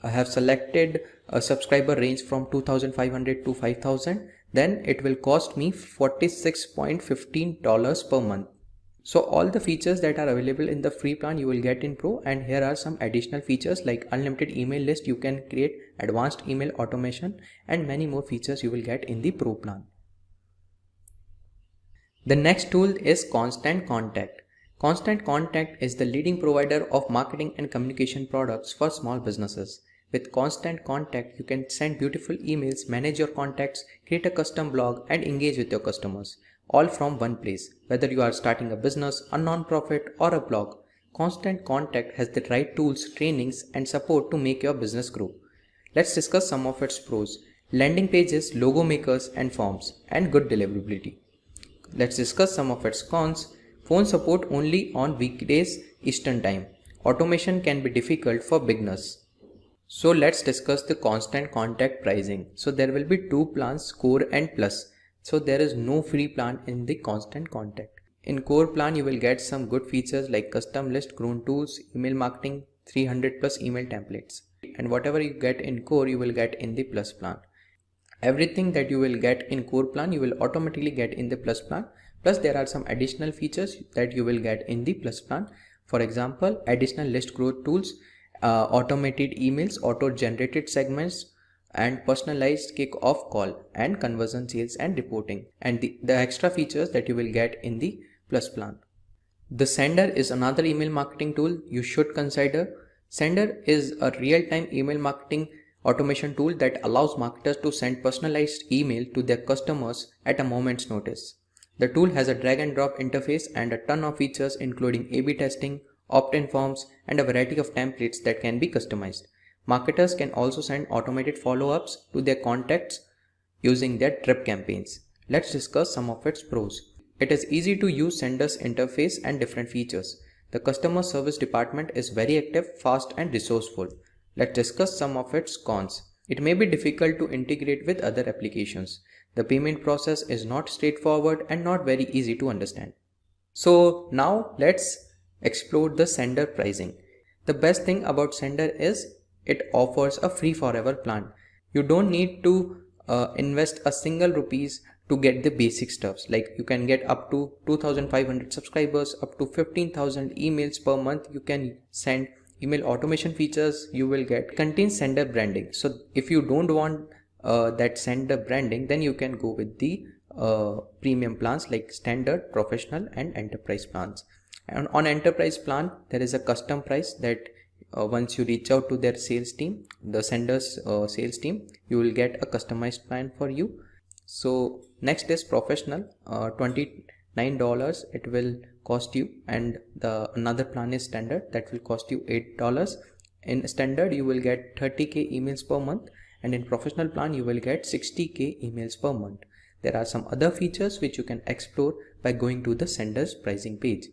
have selected a subscriber range from 2500 to 5000, then it will cost me $46.15 per month. So all the features that are available in the free plan you will get in Pro, and here are some additional features like unlimited email list, you can create advanced email automation, and many more features you will get in the Pro plan. The next tool is Constant Contact. Constant Contact is the leading provider of marketing and communication products for small businesses. With Constant Contact, you can send beautiful emails, manage your contacts, create a custom blog, and engage with your customers, all from one place. Whether you are starting a business, a non-profit, or a blog, Constant Contact has the right tools, trainings, and support to make your business grow. Let's discuss some of its pros: landing pages, logo makers, and forms, and good deliverability. Let's discuss some of its cons. Phone support only on weekdays Eastern Time. Automation can be difficult for beginners. So let's discuss the Constant Contact pricing. So there will be two plans, Core and Plus. So there is no free plan in the Constant Contact. In Core plan, you will get some good features like custom list, grown tools, email marketing, 300 plus email templates. And whatever you get in Core, you will get in the Plus plan. Everything that you will get in Core plan, you will automatically get in the Plus plan. Plus there are some additional features that you will get in the Plus plan. For example, additional list growth tools, automated emails, auto-generated segments, and personalized kick-off call, and conversion sales and reporting, and the extra features that you will get in the Plus plan. The Sender is another email marketing tool you should consider. Sender is a real-time email marketing automation tool that allows marketers to send personalized email to their customers at a moment's notice. The tool has a drag and drop interface and a ton of features including A/B testing, opt-in forms, and a variety of templates that can be customized. Marketers can also send automated follow-ups to their contacts using their drip campaigns. Let's discuss some of its pros. It is easy to use Sender's interface and different features. The customer service department is very active, fast, and resourceful. Let's discuss some of its cons. It may be difficult to integrate with other applications. The payment process is not straightforward and not very easy to understand. So now let's explore the Sender pricing. The best thing about Sender is it offers a free forever plan. You don't need to invest a single rupees to get the basic stuffs. Like you can get up to 2500 subscribers, up to 15,000 emails per month. You can send email automation features. You will get contains Sender branding. So if you don't want that Sender branding, then you can go with the premium plans like standard, professional, and enterprise plans. And on enterprise plan, there is a custom price that once you reach out to their sales team, the Sender's sales team, you will get a customized plan for you. So next is professional, $29 it will cost you, and the another plan is standard that will cost you $8. In standard you will get 30k emails per month, and in professional plan you will get 60k emails per month. There are some other features which you can explore by going to the Sender's pricing page.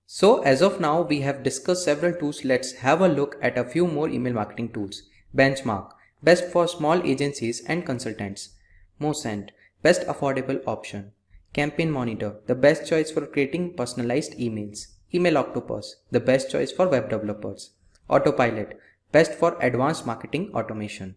So as of now, we have discussed several tools. Let's have a look at a few more email marketing tools. Benchmark, best for small agencies and consultants. Mosent, best affordable option. Campaign Monitor, the best choice for creating personalized emails. Email Octopus, the best choice for web developers. Autopilot, best for advanced marketing automation.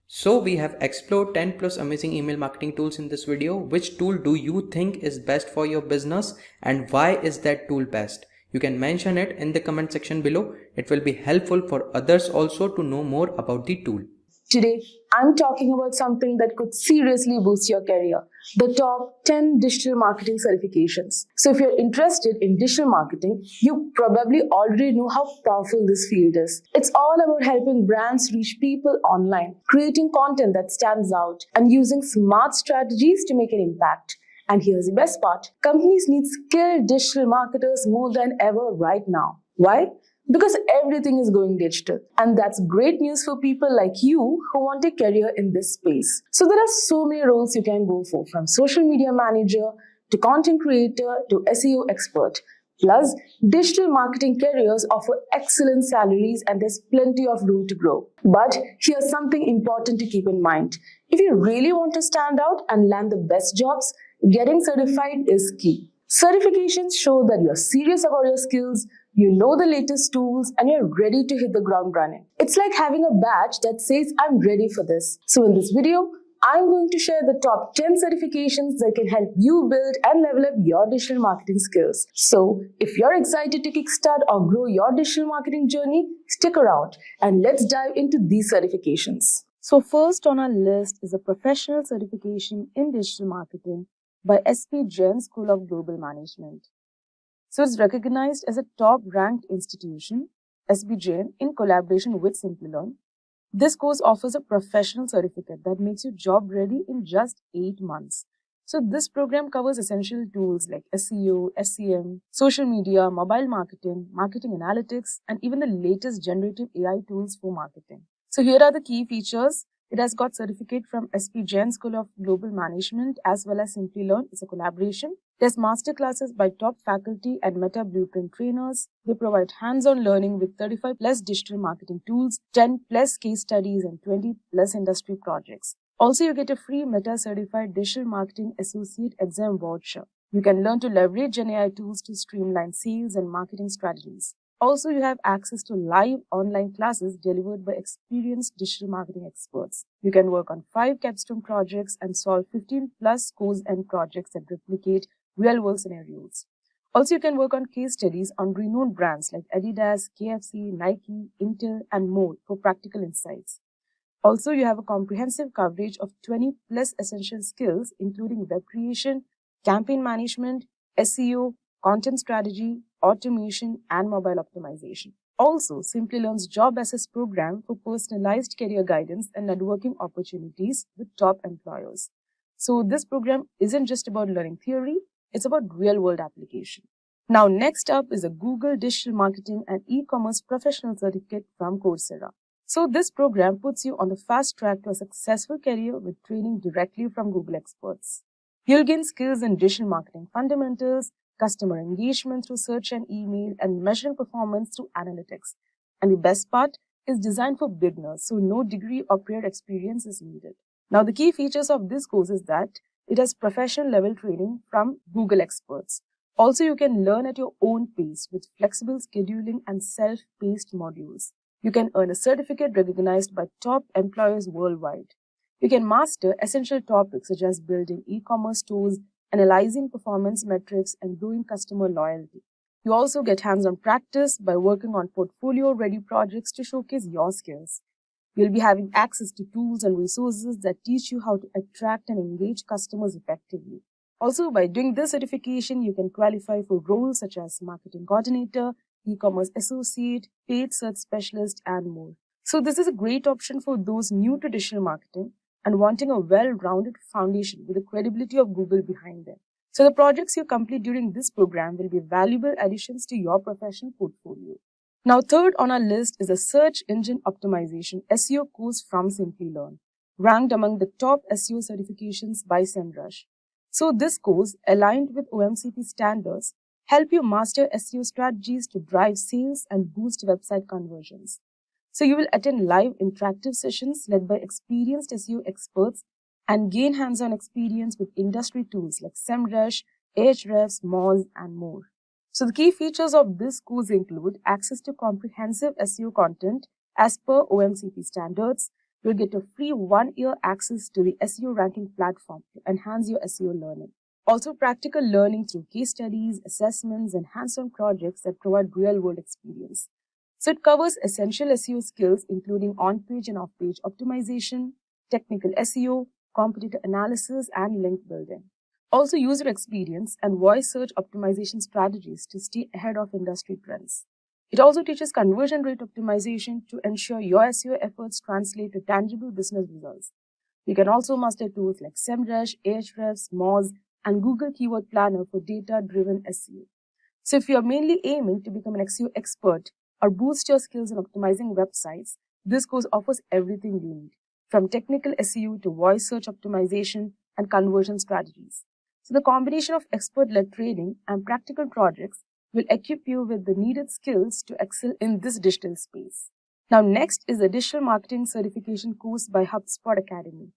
So we have explored 10 plus amazing email marketing tools in this video. Which tool do you think is best for your business and why is that tool best? You can mention it in the comment section below. It will be helpful for others also to know more about the tool. Today, I'm talking about something that could seriously boost your career, the top 10 digital marketing certifications. So if you're interested in digital marketing, you probably already know how powerful this field is. It's all about helping brands reach people online, creating content that stands out, and using smart strategies to make an impact. And here's the best part. Companies need skilled digital marketers more than ever right now. Why? Because everything is going digital. And that's great news for people like you who want a career in this space. So there are so many roles you can go for, from social media manager to content creator to SEO expert. Plus, digital marketing careers offer excellent salaries and there's plenty of room to grow. But here's something important to keep in mind. If you really want to stand out and land the best jobs, getting certified is key. Certifications show that you're serious about your skills, you know the latest tools, and you're ready to hit the ground running. It's like having a badge that says, I'm ready for this. So in this video, I'm going to share the top 10 certifications that can help you build and level up your digital marketing skills. So if you're excited to kickstart or grow your digital marketing journey, stick around and let's dive into these certifications. So first on our list is a professional certification in digital marketing by SP Jain School of Global Management. So it's recognized as a top-ranked institution, SP Jain, in collaboration with Simplilearn. This course offers a professional certificate that makes you job-ready in just 8 months. So this program covers essential tools like SEO, SEM, social media, mobile marketing, marketing analytics, and even the latest generative AI tools for marketing. So here are the key features. It has got certificate from SP Jain School of Global Management as well as Simplilearn. It's a collaboration. There's masterclasses by top faculty and Meta Blueprint trainers. They provide hands-on learning with 35 plus digital marketing tools, 10 plus case studies, and 20 plus industry projects. Also, you get a free Meta Certified Digital Marketing Associate exam voucher. You can learn to leverage Gen AI tools to streamline sales and marketing strategies. Also, you have access to live online classes delivered by experienced digital marketing experts. You can work on 5 Capstone projects and solve 15 plus course end projects that replicate real-world scenarios. Also, you can work on case studies on renowned brands like Adidas, KFC, Nike, Intel, and more for practical insights. Also, you have a comprehensive coverage of 20 plus essential skills, including web creation, campaign management, SEO, content strategy, automation, and mobile optimization. Also, Simplilearn's JobAssist program for personalized career guidance and networking opportunities with top employers. So this program isn't just about learning theory, it's about real-world application. Now, next up is a Google Digital Marketing and E-commerce Professional Certificate from Coursera. So this program puts you on the fast track to a successful career with training directly from Google experts. You'll gain skills in digital marketing fundamentals, customer engagement through search and email, and measuring performance through analytics. And the best part is designed for beginners, so no degree or prior experience is needed. Now, the key features of this course is that it has professional level training from Google experts. Also, you can learn at your own pace with flexible scheduling and self-paced modules. You can earn a certificate recognized by top employers worldwide. You can master essential topics such as building e-commerce stores, analyzing performance metrics, and growing customer loyalty. You also get hands-on practice by working on portfolio-ready projects to showcase your skills. You'll be having access to tools and resources that teach you how to attract and engage customers effectively. Also, by doing this certification, you can qualify for roles such as marketing coordinator, e-commerce associate, paid search specialist, and more. So this is a great option for those new to digital marketing and wanting a well-rounded foundation with the credibility of Google behind them. So the projects you complete during this program will be valuable additions to your professional portfolio. Now, third on our list is a Search Engine Optimization SEO course from Simplilearn, ranked among the top SEO certifications by SEMrush. So this course, aligned with OMCP standards, help you master SEO strategies to drive sales and boost website conversions. So you will attend live interactive sessions led by experienced SEO experts and gain hands-on experience with industry tools like SEMrush, Ahrefs, Moz, and more. So the key features of this course include access to comprehensive SEO content as per OMCP standards. You'll get a free 1-year access to the SEO ranking platform to enhance your SEO learning. Also practical learning through case studies, assessments, and hands-on projects that provide real-world experience. So it covers essential SEO skills including on-page and off-page optimization, technical SEO, competitor analysis, and link building. Also user experience and voice search optimization strategies to stay ahead of industry trends. It also teaches conversion rate optimization to ensure your SEO efforts translate to tangible business results. You can also master tools like SEMrush, Ahrefs, Moz, and Google Keyword Planner for data-driven SEO. So if you're mainly aiming to become an SEO expert or boost your skills in optimizing websites, this course offers everything you need, from technical SEO to voice search optimization and conversion strategies. So the combination of expert-led training and practical projects will equip you with the needed skills to excel in this digital space. Now next is the Digital Marketing Certification course by HubSpot Academy.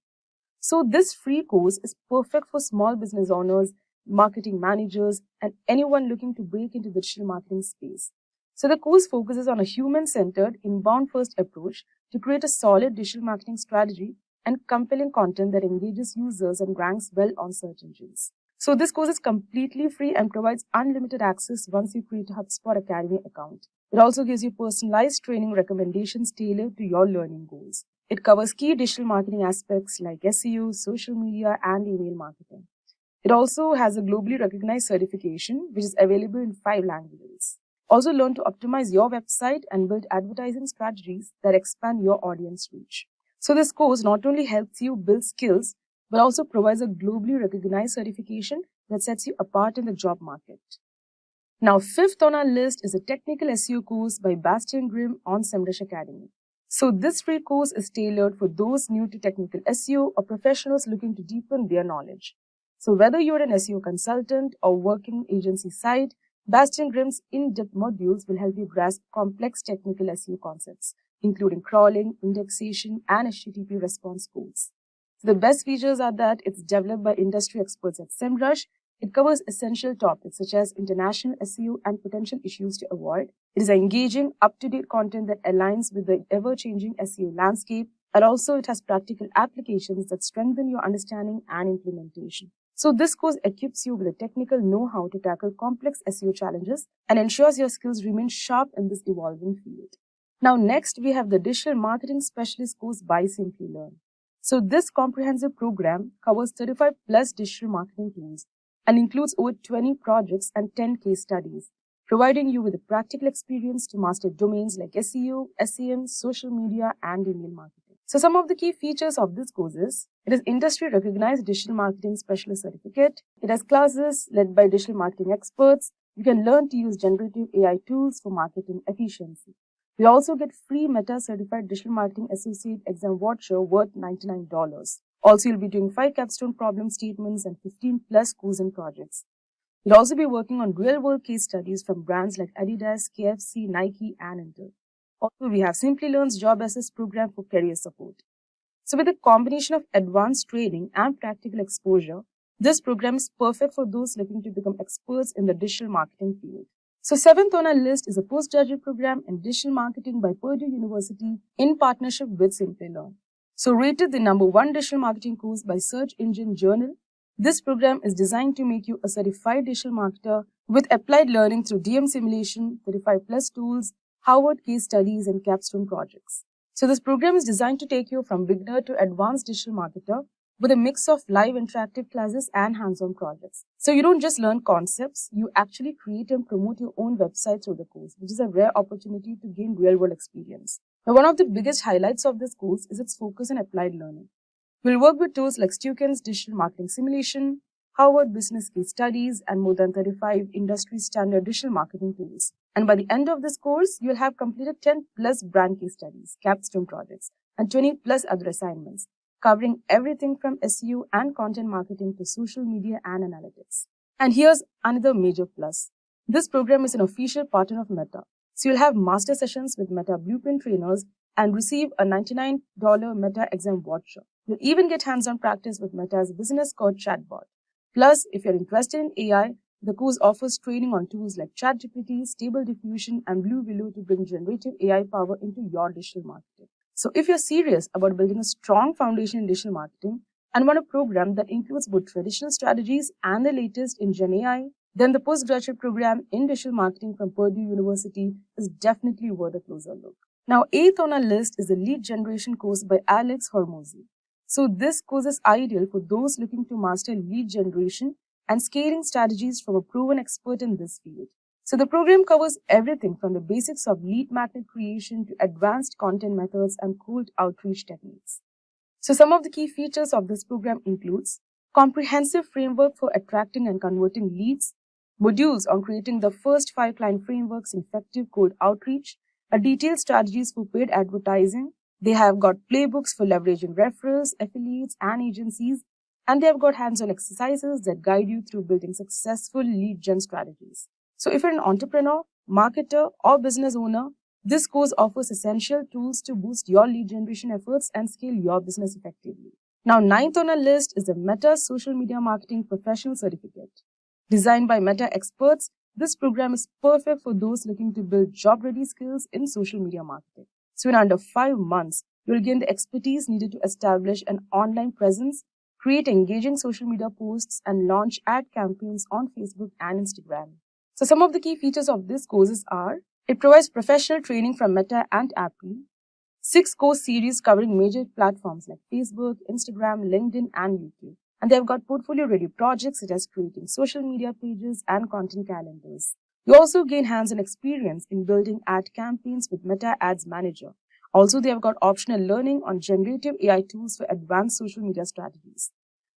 So this free course is perfect for small business owners, marketing managers, and anyone looking to break into the digital marketing space. So the course focuses on a human-centered, inbound-first approach to create a solid digital marketing strategy and compelling content that engages users and ranks well on search engines. So this course is completely free and provides unlimited access once you create a HubSpot Academy account. It also gives you personalized training recommendations tailored to your learning goals. It covers key digital marketing aspects like SEO, social media, and email marketing. It also has a globally recognized certification, which is available in 5 languages. Also learn to optimize your website and build advertising strategies that expand your audience reach. So this course not only helps you build skills, but also provides a globally recognized certification that sets you apart in the job market. Now, fifth on our list is a technical SEO course by Bastian Grimm on SEMrush Academy. So this free course is tailored for those new to technical SEO or professionals looking to deepen their knowledge. So whether you're an SEO consultant or working agency side, Bastian Grimm's in-depth modules will help you grasp complex technical SEO concepts, including crawling, indexation, and HTTP response codes. So the best features are that it's developed by industry experts at SEMrush. It covers essential topics such as international SEO and potential issues to avoid. It is engaging, up-to-date content that aligns with the ever-changing SEO landscape, and also it has practical applications that strengthen your understanding and implementation. So this course equips you with the technical know-how to tackle complex SEO challenges and ensures your skills remain sharp in this evolving field. Now next, we have the Digital Marketing Specialist course by Simplilearn. So this comprehensive program covers 35 plus digital marketing tools and includes over 20 projects and 10 case studies, providing you with a practical experience to master domains like SEO, SEM, social media, and email marketing. So some of the key features of this course is, it is industry-recognized Digital Marketing Specialist Certificate. It has classes led by digital marketing experts. You can learn to use generative AI tools for marketing efficiency. We also get free Meta Certified Digital Marketing Associate exam voucher worth $99. Also, you'll be doing 5 capstone problem statements and 15 plus quizzing projects. You'll also be working on real-world case studies from brands like Adidas, KFC, Nike, and Intel. Also, we have Simplilearn's JobAssist program for career support. So with a combination of advanced training and practical exposure, this program is perfect for those looking to become experts in the digital marketing field. So 7th on our list is a postgraduate program in digital marketing by Purdue University in partnership with Simplilearn. So rated the #1 digital marketing course by Search Engine Journal, this program is designed to make you a certified digital marketer with applied learning through DM simulation, 35 plus tools, Harvard case studies, and capstone projects. So this program is designed to take you from beginner to advanced digital marketer with a mix of live interactive classes and hands-on projects. So you don't just learn concepts, you actually create and promote your own website through the course, which is a rare opportunity to gain real-world experience. Now, one of the biggest highlights of this course is its focus on applied learning. We'll work with tools like Stuken's Digital Marketing Simulation, Harvard Business Case Studies, and more than 35 industry standard digital marketing tools. And by the end of this course, you'll have completed 10 plus brand case studies, capstone projects, and 20 plus other assignments, covering everything from SEO and content marketing to social media and analytics. And here's another major plus. This program is an official partner of Meta. So you'll have master sessions with Meta Blueprint trainers and receive a $99 Meta exam voucher. You'll even get hands-on practice with Meta's business code chatbot. Plus, if you're interested in AI, the course offers training on tools like ChatGPT, Stable Diffusion, and Willow to bring generative AI power into your digital marketing. So if you're serious about building a strong foundation in digital marketing and want a program that includes both traditional strategies and the latest in Gen AI, then the postgraduate program in digital marketing from Purdue University is definitely worth a closer look. Now, 8th on our list is the lead generation course by Alex Hormozy. So this course is ideal for those looking to master lead generation and scaling strategies from a proven expert in this field. So the program covers everything from the basics of lead magnet creation to advanced content methods and cold outreach techniques. So some of the key features of this program includes comprehensive framework for attracting and converting leads, modules on creating the first 5 client frameworks in effective cold outreach, a detailed strategies for paid advertising. They have got playbooks for leveraging referrals, affiliates, and agencies, and they have got hands-on exercises that guide you through building successful lead gen strategies. So if you're an entrepreneur, marketer, or business owner, this course offers essential tools to boost your lead generation efforts and scale your business effectively. Now, 9th on our list is the Meta Social Media Marketing Professional Certificate. Designed by Meta experts, this program is perfect for those looking to build job-ready skills in social media marketing. So in under 5 months, you'll gain the expertise needed to establish an online presence, create engaging social media posts, and launch ad campaigns on Facebook and Instagram. So some of the key features of this courses are, it provides professional training from Meta and Apple, 6 course series covering major platforms like Facebook, Instagram, LinkedIn, and YouTube. And they've got portfolio-ready projects such as creating social media pages and content calendars. You also gain hands-on experience in building ad campaigns with Meta Ads Manager. Also, they have got optional learning on generative AI tools for advanced social media strategies.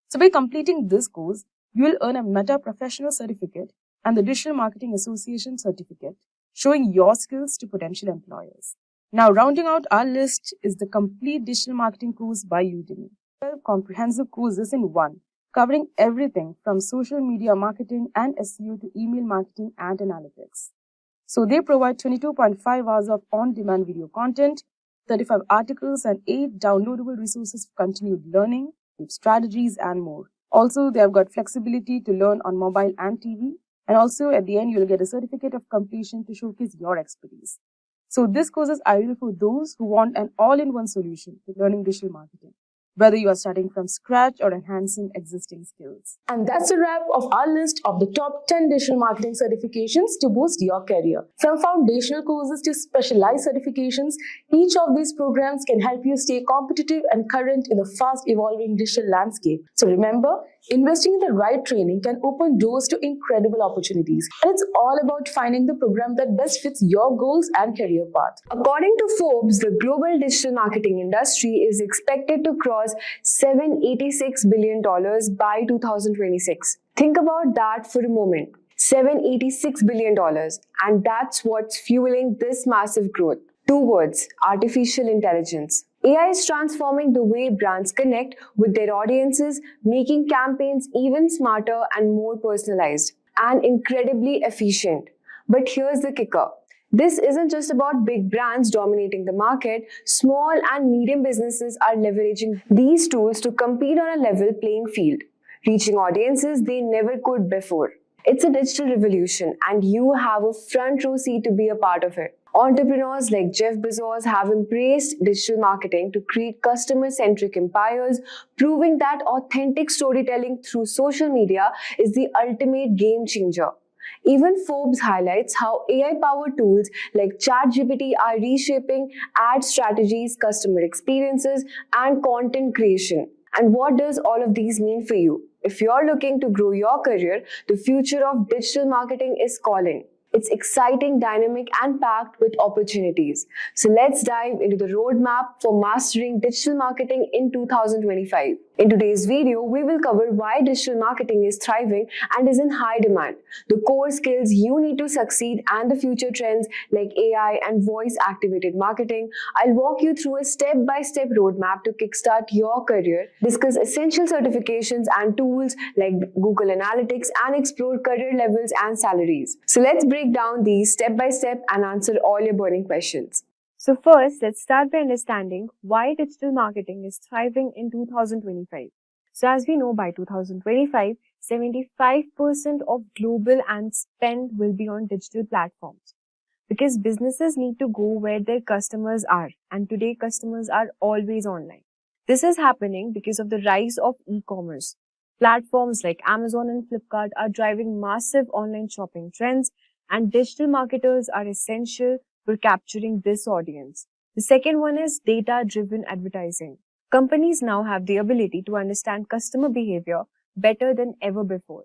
So by completing this course, you will earn a Meta Professional Certificate and the Digital Marketing Association Certificate, showing your skills to potential employers. Now, rounding out our list is the Complete Digital Marketing course by Udemy. 12 comprehensive courses in one, covering everything from social media marketing and SEO to email marketing and analytics. So they provide 22.5 hours of on-demand video content, 35 articles, and 8 downloadable resources for continued learning, strategies, and more. Also, they have got flexibility to learn on mobile and TV. And also, at the end, you'll get a certificate of completion to showcase your expertise. So this course is ideal for those who want an all-in-one solution to learning digital marketing, whether you are starting from scratch or enhancing existing skills. And that's a wrap of our list of the top 10 digital marketing certifications to boost your career. From foundational courses to specialized certifications, each of these programs can help you stay competitive and current in the fast-evolving digital landscape. So remember, investing in the right training can open doors to incredible opportunities. And it's all about finding the program that best fits your goals and career path. According to Forbes, the global digital marketing industry is expected to cross $786 billion by 2026. Think about that for a moment. $786 billion. And that's what's fueling this massive growth. 2 words: artificial intelligence. AI is transforming the way brands connect with their audiences, making campaigns even smarter and more personalized and incredibly efficient. But here's the kicker. This isn't just about big brands dominating the market. Small and medium businesses are leveraging these tools to compete on a level playing field, reaching audiences they never could before. It's a digital revolution, and you have a front row seat to be a part of it. Entrepreneurs like Jeff Bezos have embraced digital marketing to create customer-centric empires, proving that authentic storytelling through social media is the ultimate game changer. Even Forbes highlights how AI-powered tools like ChatGPT are reshaping ad strategies, customer experiences, and content creation. And what does all of these mean for you? If you're looking to grow your career, the future of digital marketing is calling. It's exciting, dynamic, and packed with opportunities. So let's dive into the roadmap for mastering digital marketing in 2025. In today's video, we will cover why digital marketing is thriving and is in high demand, the core skills you need to succeed, and the future trends like AI and voice-activated marketing. I'll walk you through a step-by-step roadmap to kickstart your career, discuss essential certifications and tools like Google Analytics, and explore career levels and salaries. So let's break down these step by step and answer all your burning questions. So first, let's start by understanding why digital marketing is thriving in 2025. So as we know, by 2025, 75% of global ad spend will be on digital platforms because businesses need to go where their customers are, and today customers are always online. This is happening because of the rise of e-commerce. Platforms like Amazon and Flipkart are driving massive online shopping trends, and digital marketers are essential for capturing this audience. The second one is data-driven advertising. Companies now have the ability to understand customer behavior better than ever before.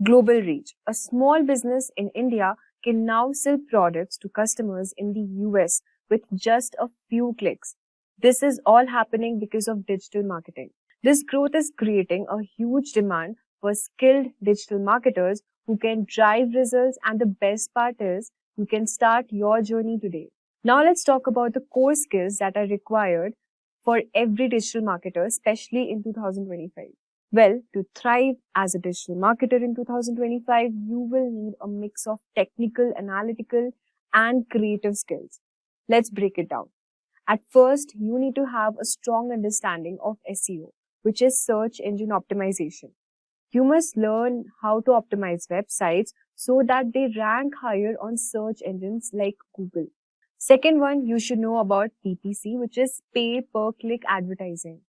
Global reach. A small business in India can now sell products to customers in the US with just a few clicks. This is all happening because of digital marketing. This growth is creating a huge demand for skilled digital marketers who can drive results, and the best part is you can start your journey today. Now let's talk about the core skills that are required for every digital marketer, especially in 2025. Well, to thrive as a digital marketer in 2025, you will need a mix of technical, analytical, and creative skills. Let's break it down. At first, you need to have a strong understanding of SEO, which is search engine optimization. You must learn how to optimize websites so that they rank higher on search engines like Google. Second one, you should know about PPC, which is pay per click advertising.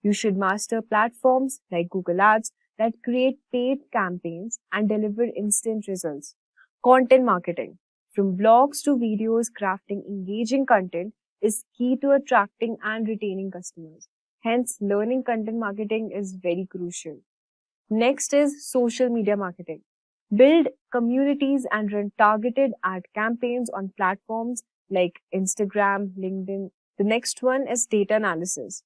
You should master platforms like Google Ads that create paid campaigns and deliver instant results. Content marketing. From blogs to videos, crafting engaging content is key to attracting and retaining customers. Hence, learning content marketing is very crucial. Next is social media marketing. Build communities and run targeted ad campaigns on platforms like Instagram, LinkedIn. The next one is data analysis.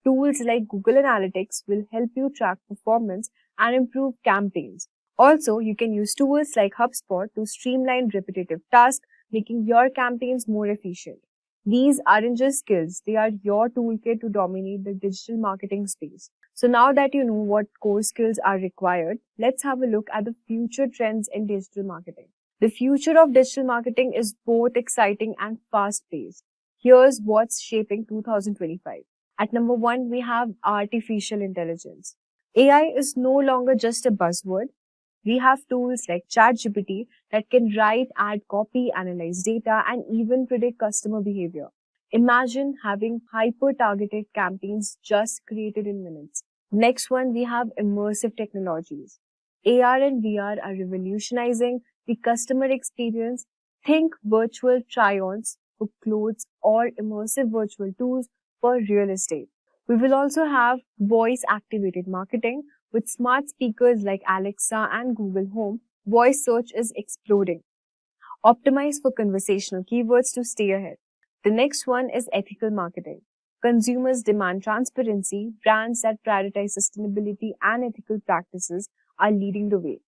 Tools like Google Analytics will help you track performance and improve campaigns. Also, you can use tools like HubSpot to streamline repetitive tasks, making your campaigns more efficient. These aren't just skills, they are your toolkit to dominate the digital marketing space. So now that you know what core skills are required, let's have a look at the future trends in digital marketing. The future of digital marketing is both exciting and fast-paced. Here's what's shaping 2025. At number one, we have artificial intelligence. AI is no longer just a buzzword. We have tools like ChatGPT that can write ad copy, analyze data, and even predict customer behavior. Imagine having hyper-targeted campaigns just created in minutes. Next one, we have immersive technologies. AR and VR are revolutionizing the customer experience. Think virtual try-ons for clothes or immersive virtual tours for real estate. We will also have voice-activated marketing. With smart speakers like Alexa and Google Home, voice search is exploding. Optimize for conversational keywords to stay ahead. The next one is ethical marketing. Consumers demand transparency. Brands that prioritize sustainability and ethical practices are leading the way.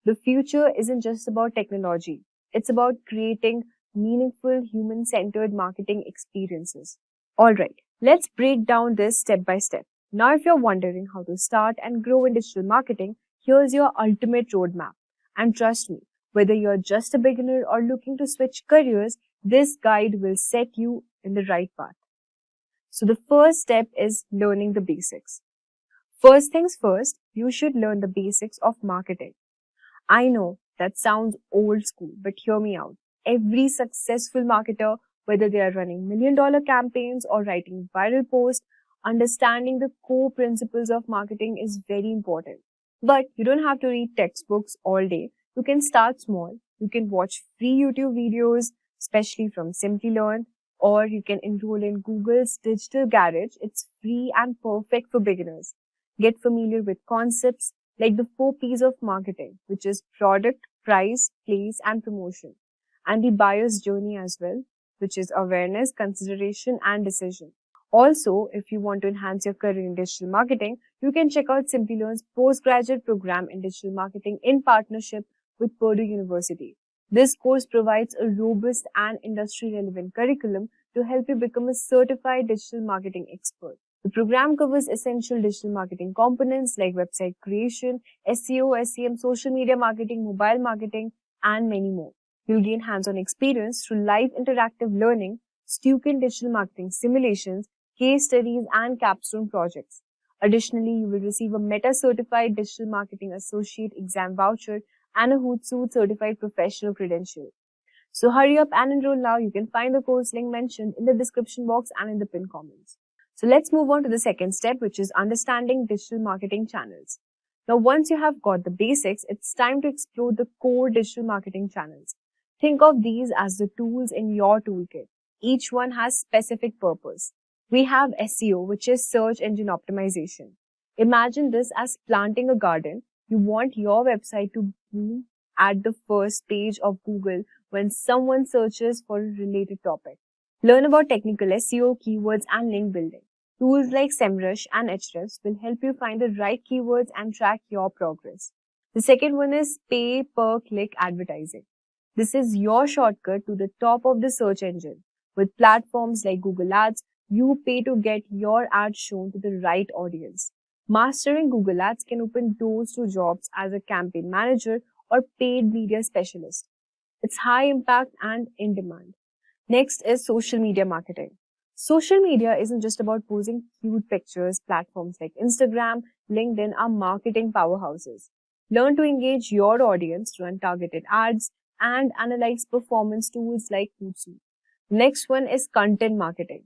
The future isn't just about technology. It's about creating meaningful, human-centered marketing experiences. Alright, let's break down this step by step. Now, if you're wondering how to start and grow in digital marketing, here's your ultimate roadmap. And trust me, whether you're just a beginner or looking to switch careers, this guide will set you in the right path. So the first step is learning the basics. First things first, you should learn the basics of marketing. I know that sounds old school, but hear me out. Every successful marketer, whether they are running million-dollar campaigns or writing viral posts, understanding the core principles of marketing is very important. But you don't have to read textbooks all day. You can start small. You can watch free YouTube videos, especially from Simplilearn, or you can enroll in Google's Digital Garage. It's free and perfect for beginners. Get familiar with concepts like the 4 P's of marketing, which is product, price, place, and promotion, and the buyer's journey as well, which is awareness, consideration, and decision. Also, if you want to enhance your career in digital marketing, you can check out Simplilearn's postgraduate program in digital marketing in partnership with Purdue University. This course provides a robust and industry-relevant curriculum to help you become a certified digital marketing expert. The program covers essential digital marketing components like website creation, SEO, SEM, social media marketing, mobile marketing, and many more. You'll gain hands-on experience through live interactive learning Stukin digital marketing simulations, case studies, and Capstone projects. Additionally, you will receive a Meta Certified Digital Marketing Associate exam voucher and a Hootsuite Certified Professional credential. So hurry up and enroll now. You can find the course link mentioned in the description box and in the pinned comments. So let's move on to the second step, which is understanding digital marketing channels. Now, once you have got the basics, it's time to explore the core digital marketing channels. Think of these as the tools in your toolkit. Each one has specific purpose. We have SEO, which is search engine optimization. Imagine this as planting a garden. You want your website to boom at the first page of Google when someone searches for a related topic. Learn about technical SEO, keywords, and link building. Tools like SEMrush and Ahrefs will help you find the right keywords and track your progress. The second one is pay-per-click advertising. This is your shortcut to the top of the search engine. With platforms like Google Ads, you pay to get your ad shown to the right audience. Mastering Google Ads can open doors to jobs as a campaign manager or paid media specialist. It's high impact and in demand. Next is social media marketing. Social media isn't just about posting cute pictures. Platforms like Instagram, LinkedIn are marketing powerhouses. Learn to engage your audience, run targeted ads, and analyze performance tools like Hootsuite. Next one is content marketing.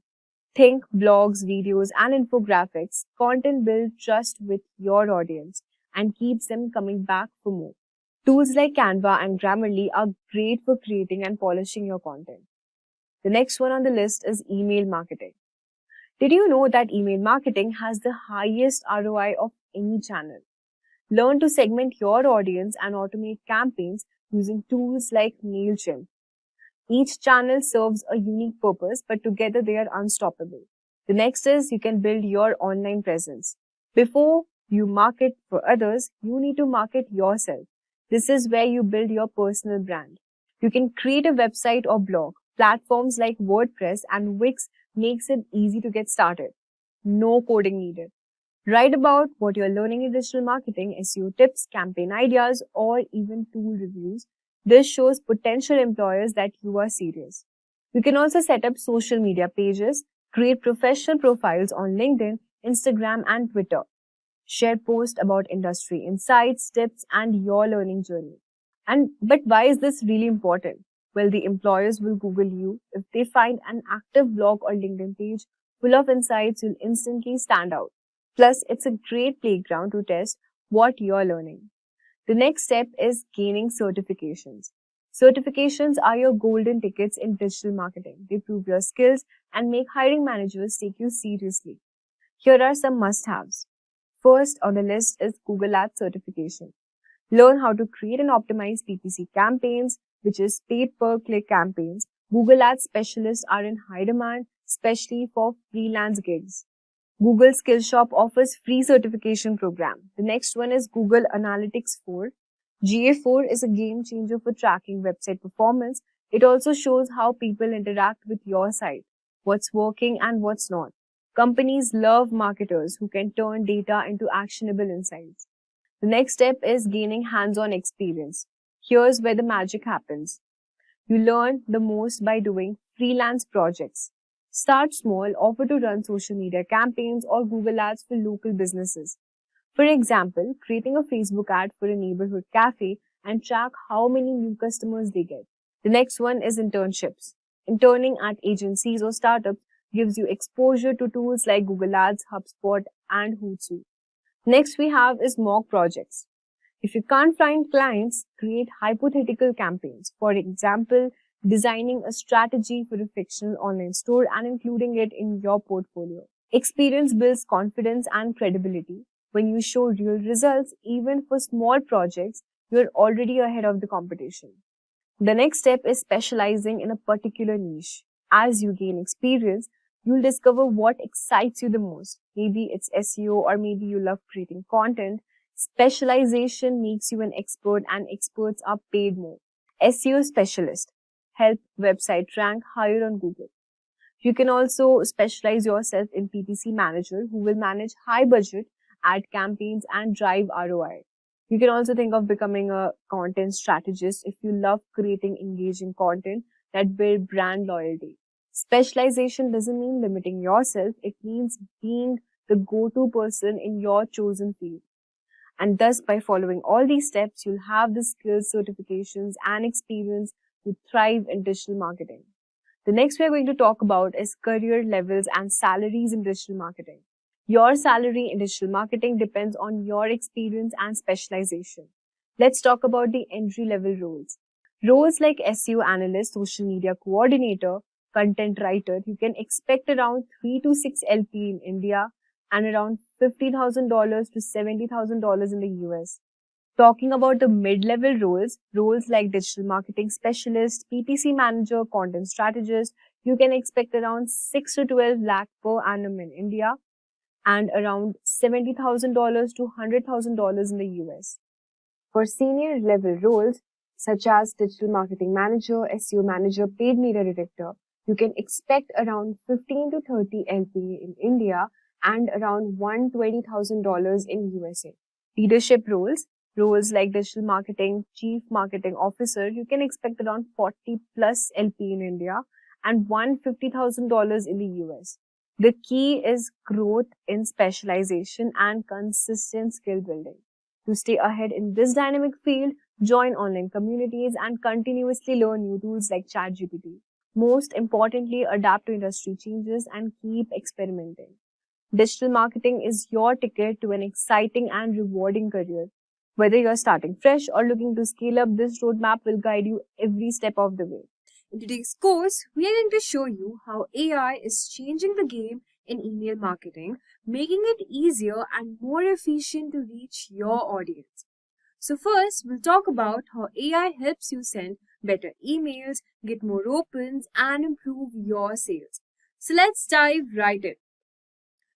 Think blogs, videos, and infographics. Content builds trust with your audience and keeps them coming back for more. Tools like Canva and Grammarly are great for creating and polishing your content. The next one on the list is email marketing. Did you know that email marketing has the highest ROI of any channel? Learn to segment your audience and automate campaigns using tools like MailChimp. Each channel serves a unique purpose, but together they are unstoppable. The next is you can build your online presence. Before you market for others, you need to market yourself. This is where you build your personal brand. You can create a website or blog. Platforms like WordPress and Wix makes it easy to get started. No coding needed. Write about what you're learning in digital marketing, SEO tips, campaign ideas, or even tool reviews. This shows potential employers that you are serious. You can also set up social media pages, create professional profiles on LinkedIn, Instagram, and Twitter. Share posts about industry insights, tips, and your learning journey. But why is this really important? Well, the employers will Google you. If they find an active blog or LinkedIn page full of insights, you'll instantly stand out. Plus, it's a great playground to test what you're learning. The next step is gaining certifications. Certifications are your golden tickets in digital marketing. They prove your skills and make hiring managers take you seriously. Here are some must-haves. First on the list is Google Ads certification. Learn how to create and optimize PPC campaigns, which is paid per click campaigns. Google Ads specialists are in high demand, especially for freelance gigs. Google Skills Shop offers free certification program. The next one is Google Analytics 4. GA4 is a game changer for tracking website performance. It also shows how people interact with your site, what's working and what's not. Companies love marketers who can turn data into actionable insights. The next step is gaining hands-on experience. Here's where the magic happens. You learn the most by doing freelance projects. Start small, offer to run social media campaigns or Google Ads for local businesses. For example, creating a Facebook ad for a neighborhood cafe and track how many new customers they get. The next one is internships. Interning at agencies or startups gives you exposure to tools like Google Ads, HubSpot, and Hootsuite. Next we have is mock projects. If you can't find clients, create hypothetical campaigns. For example, designing a strategy for a fictional online store and including it in your portfolio. Experience builds confidence and credibility. When you show real results, even for small projects, you're already ahead of the competition. The next step is specializing in a particular niche. As you gain experience, you'll discover what excites you the most. Maybe it's SEO or maybe you love creating content. Specialization makes you an expert and experts are paid more. SEO specialist help website rank higher on Google. You can also specialize yourself in PPC manager who will manage high budget ad campaigns and drive ROI. You can also think of becoming a content strategist if you love creating engaging content that build brand loyalty. Specialization doesn't mean limiting yourself, it means being the go-to person in your chosen field. And thus, by following all these steps, you'll have the skills, certifications, and experience to thrive in digital marketing. The next we're going to talk about is career levels and salaries in digital marketing. Your salary in digital marketing depends on your experience and specialization. Let's talk about the entry-level roles. Roles like SEO analyst, social media coordinator, content writer, you can expect around 3 to 6 LP in India and around $50,000 to $70,000 in the US. Talking about the mid-level roles, roles like digital marketing specialist, PPC manager, content strategist, you can expect around 6 to 12 lakh per annum in India and around $70,000 to $100,000 in the US. For senior level roles such as digital marketing manager, SEO manager, paid media director, you can expect around 15 to 30 LPA in India and around $120,000 in USA. Leadership roles, roles like digital marketing, chief marketing officer, you can expect around 40 plus LP in India and $150,000 in the US. The key is growth in specialization and consistent skill building. To stay ahead in this dynamic field, join online communities and continuously learn new tools like ChatGPT. Most importantly, adapt to industry changes and keep experimenting. Digital marketing is your ticket to an exciting and rewarding career. Whether you're starting fresh or looking to scale up, this roadmap will guide you every step of the way. In today's course, we are going to show you how AI is changing the game in email marketing, making it easier and more efficient to reach your audience. So first, we'll talk about how AI helps you send better emails, get more opens, and improve your sales. So let's dive right in.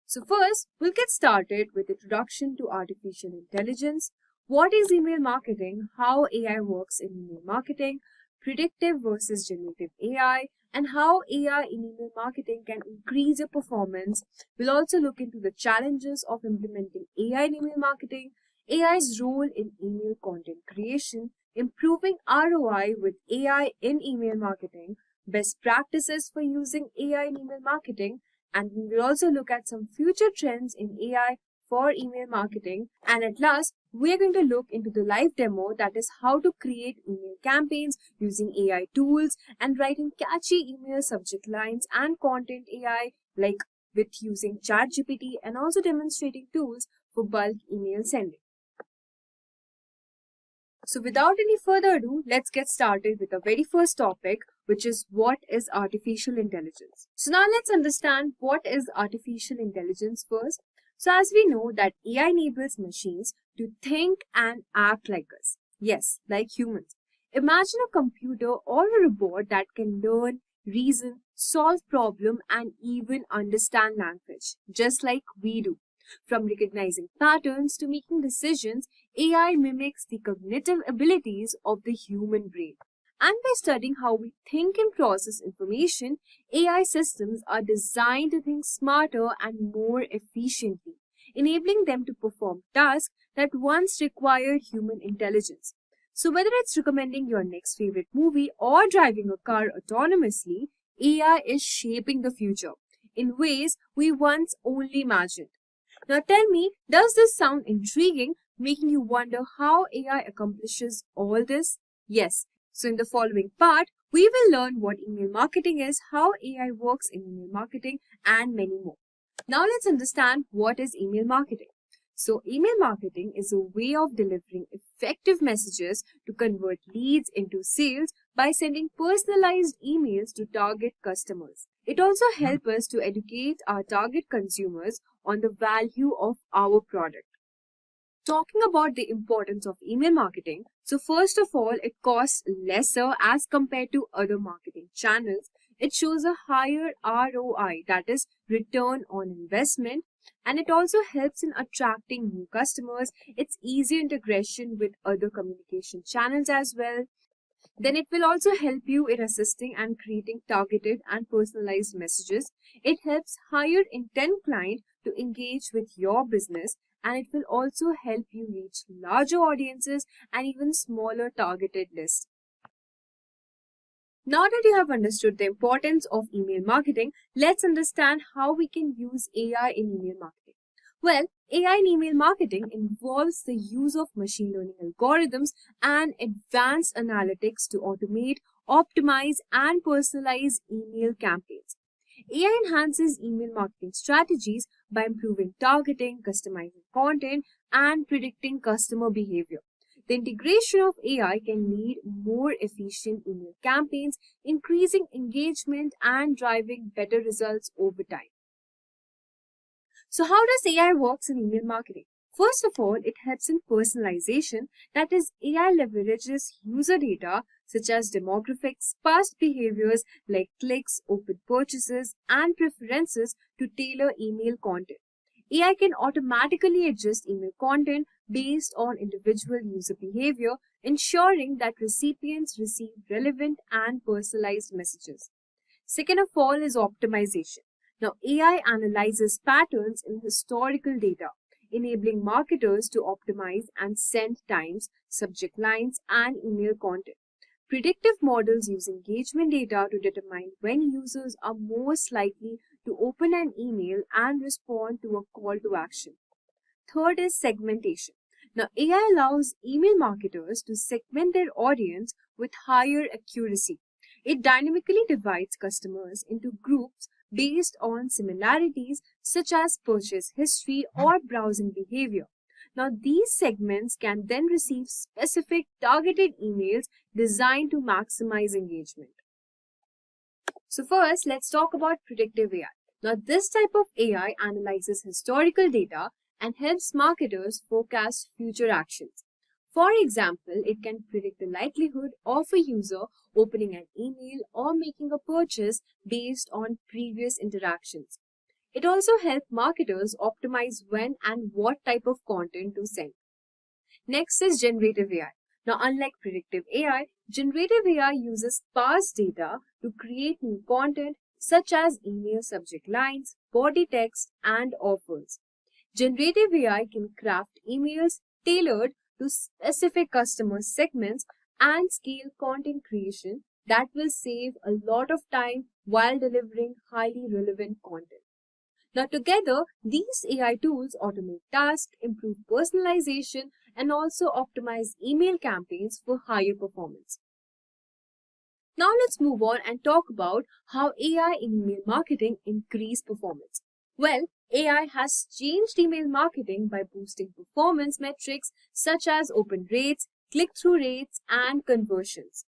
So first, we'll get started with introduction to artificial intelligence. What is email marketing? How AI works in email marketing? Predictive versus generative AI, and how AI in email marketing can increase your performance. We'll also look into the challenges of implementing AI in email marketing, AI's role in email content creation, improving ROI with AI in email marketing, best practices for using AI in email marketing, and we will also look at some future trends in AI for email marketing. And at last, we are going to look into the live demo, that is how to create email campaigns using AI tools and writing catchy email subject lines and content AI like with using ChatGPT, and also demonstrating tools for bulk email sending. So without any further ado, let's get started with the very first topic, which is what is artificial intelligence. So now let's understand what is artificial intelligence first. So as we know that AI enables machines to think and act like us. Yes, like humans. Imagine a computer or a robot that can learn, reason, solve problems, and even understand language, just like we do. From recognizing patterns to making decisions, AI mimics the cognitive abilities of the human brain. And by studying how we think and process information, AI systems are designed to think smarter and more efficiently, enabling them to perform tasks that once required human intelligence. So whether it's recommending your next favorite movie or driving a car autonomously, AI is shaping the future in ways we once only imagined. Now tell me, does this sound intriguing, making you wonder how AI accomplishes all this? Yes. So in the following part, we will learn what email marketing is, how AI works in email marketing, and many more. Now let's understand what is email marketing. So email marketing is a way of delivering effective messages to convert leads into sales by sending personalized emails to target customers. It also helps us to educate our target consumers on the value of our product. Talking about the importance of email marketing, so first of all, it costs lesser as compared to other marketing channels. It shows a higher ROI, that is return on investment, and it also helps in attracting new customers. It's easier integration with other communication channels as well. Then it will also help you in assisting and creating targeted and personalized messages. It helps higher intent client to engage with your business, and it will also help you reach larger audiences and even smaller targeted lists. Now that you have understood the importance of email marketing, let's understand how we can use AI in email marketing. Well, AI in email marketing involves the use of machine learning algorithms and advanced analytics to automate, optimize, and personalize email campaigns. AI enhances email marketing strategies by improving targeting, customizing content, and predicting customer behavior. The integration of AI can lead more efficient email campaigns, increasing engagement and driving better results over time. So how does AI works in email marketing? First of all, it helps in personalization. That is, AI leverages user data such as demographics, past behaviors like clicks, open purchases, and preferences to tailor email content. AI can automatically adjust email content based on individual user behavior, ensuring that recipients receive relevant and personalized messages. Second of all is optimization. Now, AI analyzes patterns in historical data, enabling marketers to optimize and send times, subject lines, and email content. Predictive models use engagement data to determine when users are most likely to open an email and respond to a call to action. Third is segmentation. Now, AI allows email marketers to segment their audience with higher accuracy. It dynamically divides customers into groups based on similarities such as purchase history or browsing behavior. Now, these segments can then receive specific targeted emails designed to maximize engagement. So first, let's talk about predictive AI. Now, this type of AI analyzes historical data and helps marketers forecast future actions. For example, it can predict the likelihood of a user opening an email or making a purchase based on previous interactions. It also helps marketers optimize when and what type of content to send. Next is generative AI. Now, unlike predictive AI, generative AI uses past data to create new content such as email subject lines, body text, and offers. Generative AI can craft emails tailored to specific customer segments and scale content creation that will save a lot of time while delivering highly relevant content. Now, together, these AI tools automate tasks, improve personalization, and also optimize email campaigns for higher performance. Now, let's move on and talk about how AI in email marketing increase performance. Well, AI has changed email marketing by boosting performance metrics such as open rates, click-through rates, and conversions.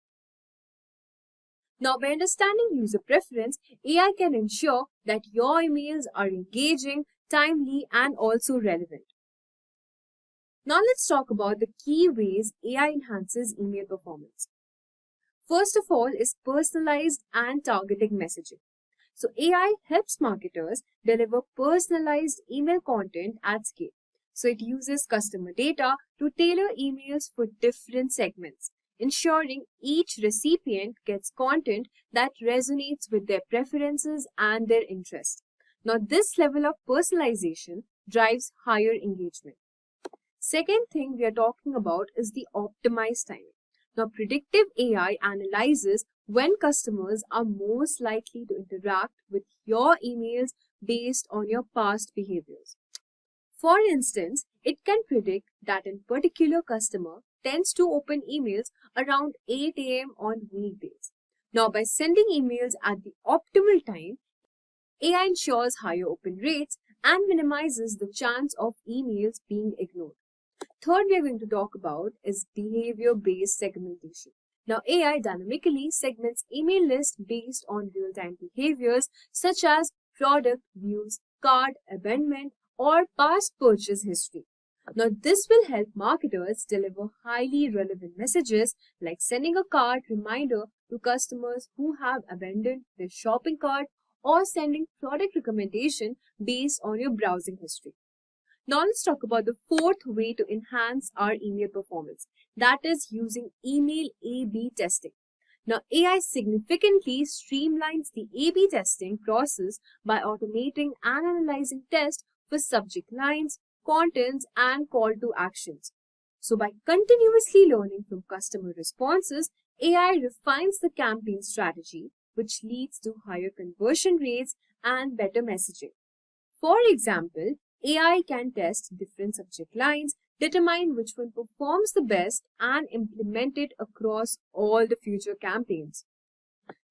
Now, by understanding user preference, AI can ensure that your emails are engaging, timely, and also relevant. Now, let's talk about the key ways AI enhances email performance. First of all is personalized and targeting messaging. So, AI helps marketers deliver personalized email content at scale. So, it uses customer data to tailor emails for different segments, ensuring each recipient gets content that resonates with their preferences and their interests. Now, this level of personalization drives higher engagement. Second thing we are talking about is the optimized timing. Now, predictive AI analyzes when customers are most likely to interact with your emails based on your past behaviors. For instance, it can predict that a particular customer tends to open emails around 8 a.m. on weekdays. Now, by sending emails at the optimal time, AI ensures higher open rates and minimizes the chance of emails being ignored. Third, we are going to talk about is behavior-based segmentation. Now, AI dynamically segments email lists based on real-time behaviors such as product views, cart abandonment, or past purchase history. Now, this will help marketers deliver highly relevant messages like sending a cart reminder to customers who have abandoned their shopping cart or sending product recommendation based on your browsing history. Now, let's talk about the fourth way to enhance our email performance. That is using email A/B testing. Now, AI significantly streamlines the A/B testing process by automating and analyzing tests for subject lines, contents, and call to actions. So, by continuously learning from customer responses, AI refines the campaign strategy, which leads to higher conversion rates and better messaging. For example, AI can test different subject lines, determine which one performs the best, and implement it across all the future campaigns.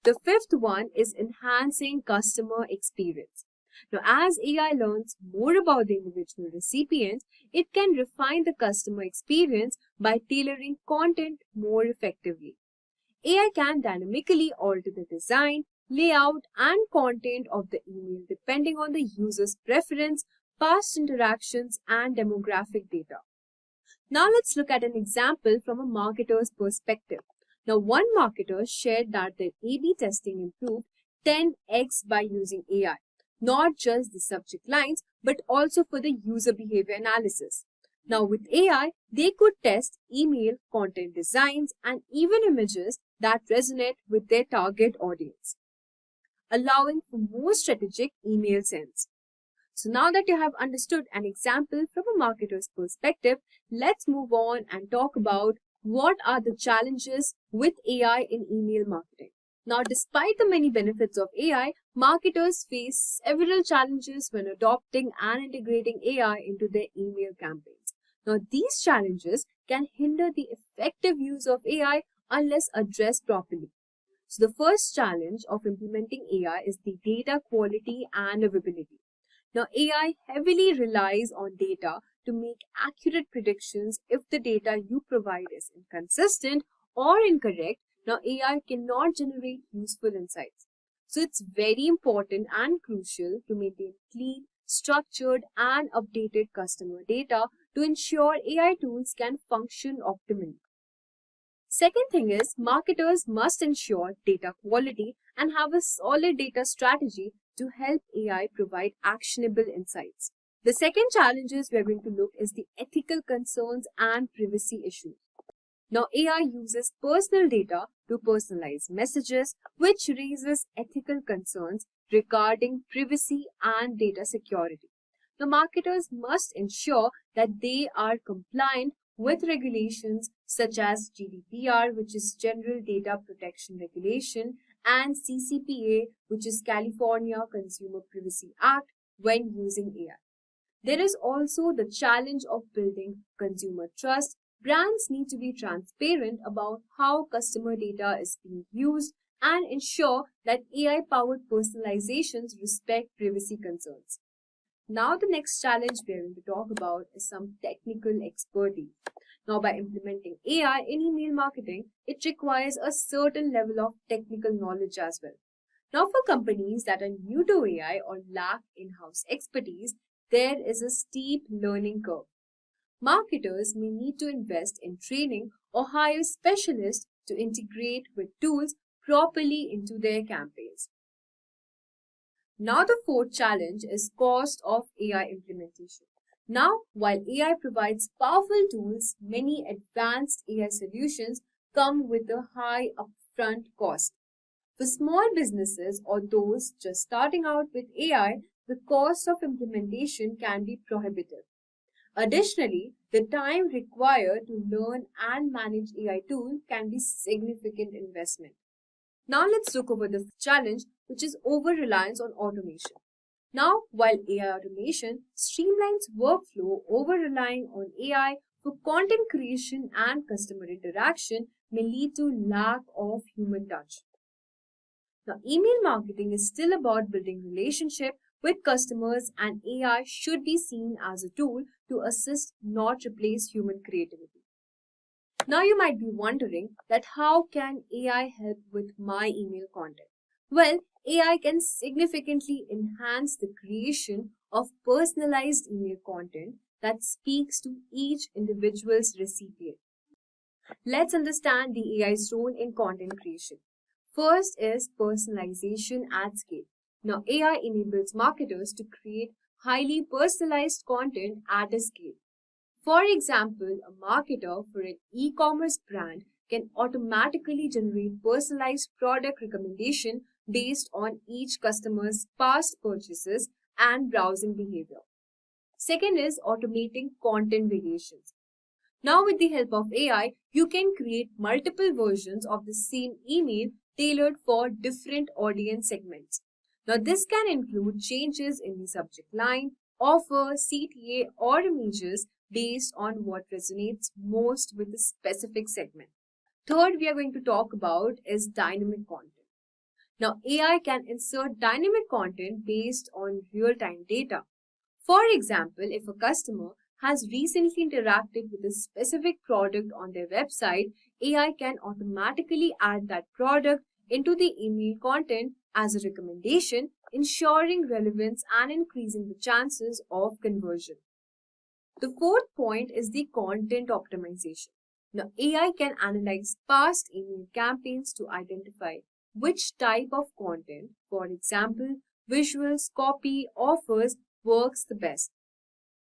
The fifth one is enhancing customer experience. Now, as AI learns more about the individual recipient, it can refine the customer experience by tailoring content more effectively. AI can dynamically alter the design, layout, and content of the email depending on the user's preference, past interactions, and demographic data. Now let's look at an example from a marketer's perspective. Now, one marketer shared that their A/B testing improved 10x by using AI, not just the subject lines, but also for the user behavior analysis. Now, with AI, they could test email content designs and even images that resonate with their target audience, allowing for more strategic email sends. So now that you have understood an example from a marketer's perspective, let's move on and talk about what are the challenges with AI in email marketing. Now, despite the many benefits of AI, marketers face several challenges when adopting and integrating AI into their email campaigns. Now, these challenges can hinder the effective use of AI unless addressed properly. So, the first challenge of implementing AI is the data quality and availability. Now, AI heavily relies on data to make accurate predictions. If the data you provide is inconsistent or incorrect, now AI cannot generate useful insights. So, it's very important and crucial to maintain clean, structured, and updated customer data to ensure AI tools can function optimally. Second thing is, marketers must ensure data quality and have a solid data strategy to help AI provide actionable insights. The second challenges we are going to look is the ethical concerns and privacy issues. Now, AI uses personal data to personalize messages, which raises ethical concerns regarding privacy and data security. The marketers must ensure that they are compliant with regulations such as GDPR, which is General Data Protection Regulation, and CCPA, which is California Consumer Privacy Act, when using AI. There is also the challenge of building consumer trust. Brands need to be transparent about how customer data is being used and ensure that AI-powered personalizations respect privacy concerns. Now, the next challenge we are going to talk about is some technical expertise. Now, by implementing AI in email marketing, it requires a certain level of technical knowledge as well. Now, for companies that are new to AI or lack in-house expertise, there is a steep learning curve. Marketers may need to invest in training or hire specialists to integrate with tools properly into their campaigns. Now, the fourth challenge is cost of AI implementation. Now, while AI provides powerful tools, many advanced AI solutions come with a high upfront cost. For small businesses or those just starting out with AI, the cost of implementation can be prohibitive. Additionally, the time required to learn and manage AI tools can be significant investment. Now let's look over the challenge, which is over-reliance on automation. Now, while AI automation streamlines workflow, over-relying on AI for content creation and customer interaction may lead to lack of human touch. Now, email marketing is still about building relationship with customers, and AI should be seen as a tool to assist, not replace human creativity. Now you might be wondering that how can AI help with my email content? Well, AI can significantly enhance the creation of personalized email content that speaks to each individual's recipient. Let's understand the AI's role in content creation. First is personalization at scale. Now, AI enables marketers to create highly personalized content at a scale. For example, a marketer for an e-commerce brand can automatically generate personalized product recommendation based on each customer's past purchases and browsing behavior. Second is automating content variations. Now, with the help of AI, you can create multiple versions of the same email tailored for different audience segments. Now, this can include changes in the subject line, offer, CTA, or images based on what resonates most with the specific segment. Third, we are going to talk about is dynamic content. Now, AI can insert dynamic content based on real-time data. For example, if a customer has recently interacted with a specific product on their website, AI can automatically add that product into the email content as a recommendation, ensuring relevance and increasing the chances of conversion. The fourth point is the content optimization. Now, AI can analyze past email campaigns to identify which type of content, for example, visuals, copy, offers, works the best.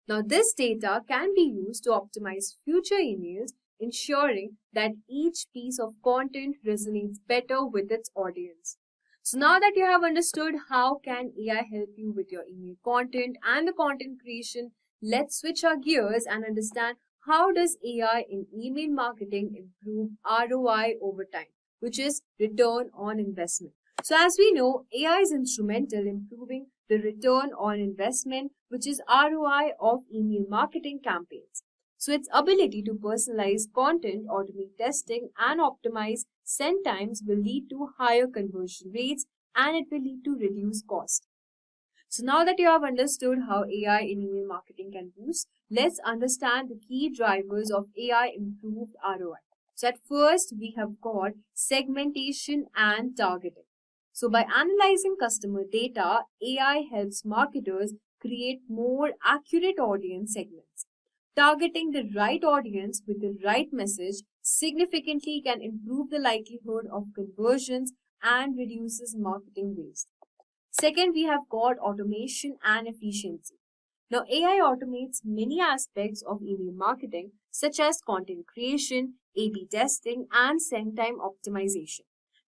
Now, this data can be used to optimize future emails, ensuring that each piece of content resonates better with its audience. So now that you have understood how can AI help you with your email content and the content creation, let's switch our gears and understand how does AI in email marketing improve ROI over time, which is return on investment. So as we know, AI is instrumental in improving the return on investment, which is ROI of email marketing campaigns. So its ability to personalize content, automate testing, and optimize send times will lead to higher conversion rates and it will lead to reduced cost. So now that you have understood how AI in email marketing can boost, let's understand the key drivers of AI improved ROI. So at first, we have got segmentation and targeting. So by analyzing customer data, AI helps marketers create more accurate audience segments. Targeting the right audience with the right message significantly can improve the likelihood of conversions and reduces marketing waste. Second, we have got automation and efficiency. Now, AI automates many aspects of email marketing, such as content creation, A/B testing, and send time optimization.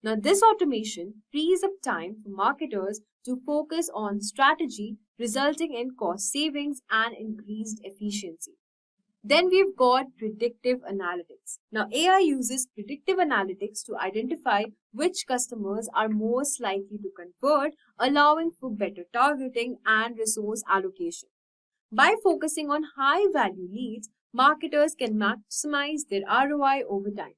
Now, this automation frees up time for marketers to focus on strategy, resulting in cost savings and increased efficiency. Then we've got predictive analytics. Now, AI uses predictive analytics to identify which customers are most likely to convert, allowing for better targeting and resource allocation. By focusing on high value leads, marketers can maximize their ROI over time.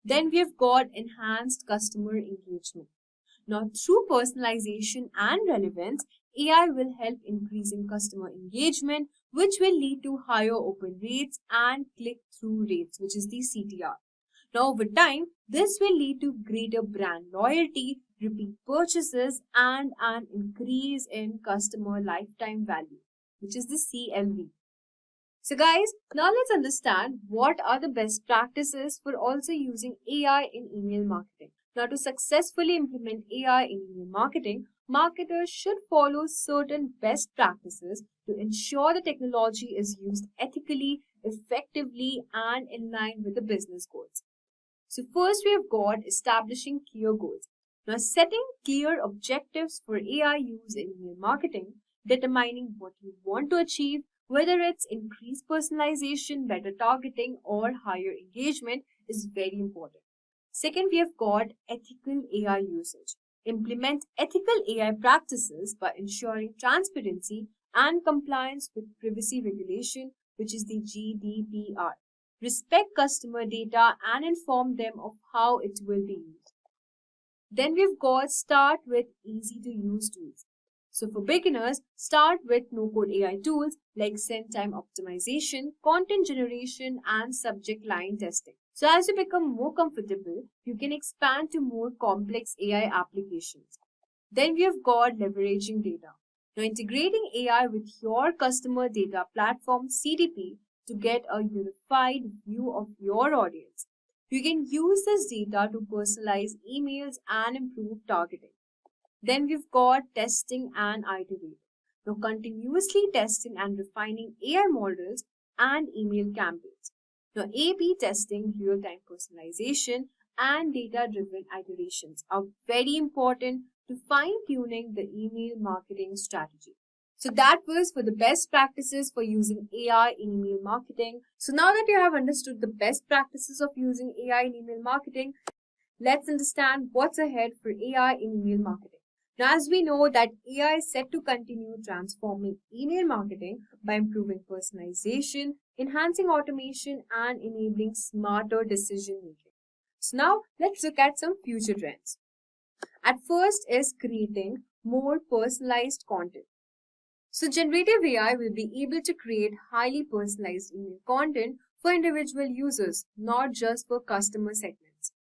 Then we've got enhanced customer engagement. Now, through personalization and relevance, AI will help increasing customer engagement, which will lead to higher open rates and click-through rates, which is the CTR. Now, over time, this will lead to greater brand loyalty, repeat purchases, and an increase in customer lifetime value, which is the CLV. So guys, now let's understand what are the best practices for also using AI in email marketing. Now, to successfully implement AI in email marketing, marketers should follow certain best practices to ensure the technology is used ethically, effectively, and in line with the business goals. So first we have got establishing clear goals. Now, setting clear objectives for AI use in email marketing, determining what you want to achieve, whether it's increased personalization, better targeting, or higher engagement, is very important. Second, we have got ethical AI usage. Implement ethical AI practices by ensuring transparency and compliance with privacy regulation, which is the GDPR. Respect customer data and inform them of how it will be used. Then we've got start with easy to use tools. So for beginners, start with no-code AI tools like send time optimization, content generation, and subject line testing. So as you become more comfortable, you can expand to more complex AI applications. Then we have got leveraging data. Now, integrating AI with your customer data platform CDP to get a unified view of your audience. You can use this data to personalize emails and improve targeting. Then we've got testing and iterate. Now, continuously testing and refining AI models and email campaigns. Now, A/B testing, real-time personalization, and data-driven iterations are very important to fine-tuning the email marketing strategy. So that was for the best practices for using AI in email marketing. So now that you have understood the best practices of using AI in email marketing, let's understand what's ahead for AI in email marketing. Now, as we know that AI is set to continue transforming email marketing by improving personalization, enhancing automation, and enabling smarter decision making. So now let's look at some future trends. At first is creating more personalized content. So generative AI will be able to create highly personalized email content for individual users, not just for customer segments.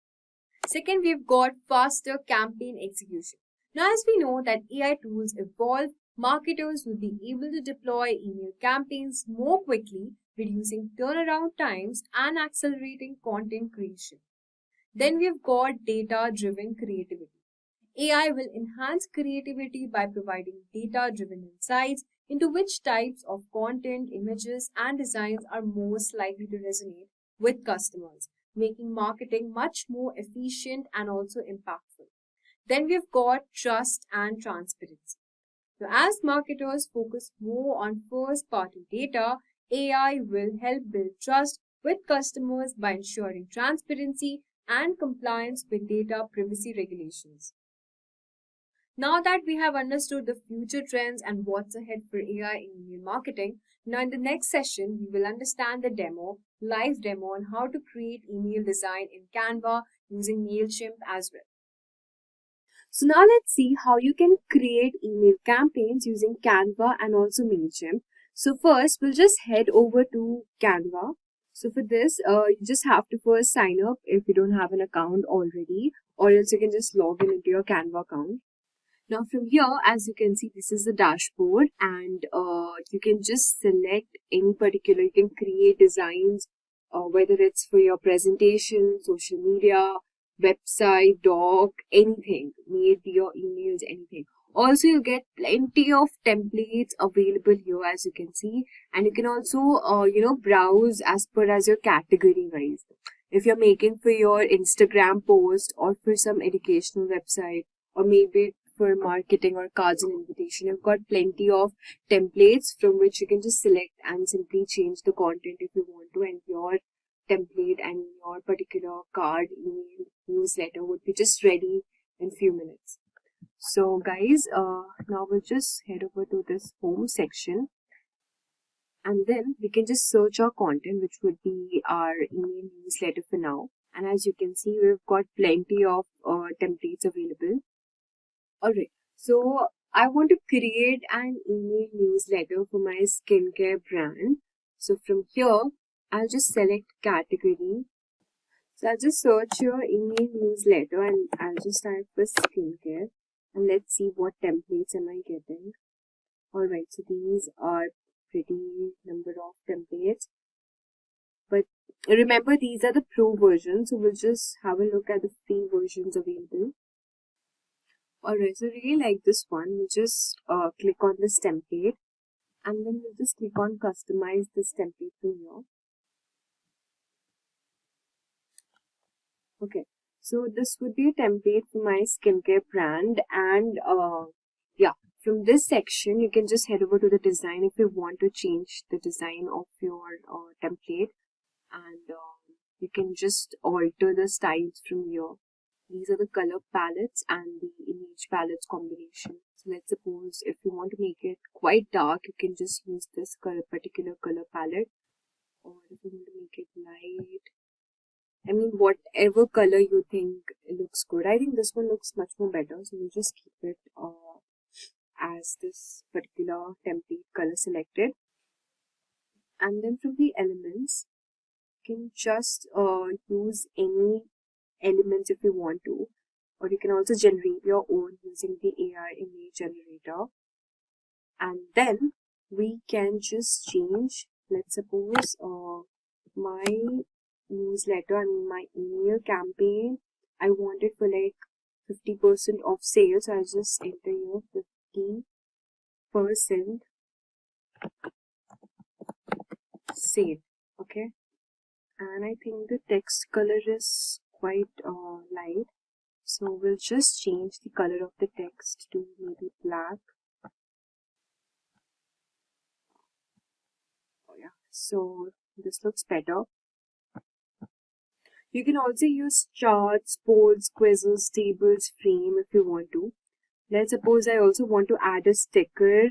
Second, we've got faster campaign execution. Now, as we know that AI tools evolve, marketers will be able to deploy email campaigns more quickly, reducing turnaround times and accelerating content creation. Then we've got data-driven creativity. AI will enhance creativity by providing data-driven insights into which types of content, images, and designs are most likely to resonate with customers, making marketing much more efficient and also impactful. Then we've got trust and transparency. So as marketers focus more on first-party data, AI will help build trust with customers by ensuring transparency and compliance with data privacy regulations. Now that we have understood the future trends and what's ahead for AI in email marketing, now in the next session, we will understand the live demo on how to create email design in Canva using MailChimp as well. So now let's see how you can create email campaigns using Canva and also MailChimp. So first, we'll just head over to Canva. So for this, you just have to first sign up if you don't have an account already, or else you can just log in into your Canva account. Now from here, as you can see, this is the dashboard, and you can just select any particular, you can create designs, whether it's for your presentation, social media, website, doc, anything, may it be your emails, anything. Also, you get plenty of templates available here, as you can see, and you can also, browse as per as your category wise. If you're making for your Instagram post or for some educational website, or maybe for marketing or cards and invitation, you've got plenty of templates from which you can just select and simply change the content if you want to, and your template and your particular card, email, newsletter would be just ready in few minutes. So guys, now we'll just head over to this home section, and then we can just search our content, which would be our email newsletter for now. And as you can see, we've got plenty of templates available. Alright, so I want to create an email newsletter for my skincare brand. So from here, I'll just select category. So I'll just search your email newsletter and I'll just type for skincare. And let's see what templates am I getting. Alright, so these are pretty number of templates. But remember, these are the pro versions, so we'll just have a look at the free versions available. Alright, so really like this one, we'll just click on this template, and then we'll just click on customize this template from here. Okay, so this would be a template for my skincare brand, and from this section you can just head over to the design if you want to change the design of your template, and you can just alter the styles from here. These are the color palettes and the image palettes combination. So let's suppose if you want to make it quite dark, you can just use this particular color palette. Or if you want to make it light, I mean whatever color you think looks good. I think this one looks much more better, so we'll just keep it as this particular template color selected. And then from the elements, you can just use any elements if you want to, or you can also generate your own using the AI image generator. And then we can just change, let's suppose my newsletter and my email campaign, I want it for like 50% off sale, so I'll just enter here 50% sale. Okay, and I think the text color is quite light, so we'll just change the color of the text to maybe black. So this looks better. You can also use charts, polls, quizzes, tables, frame if you want to. Let's suppose I also want to add a sticker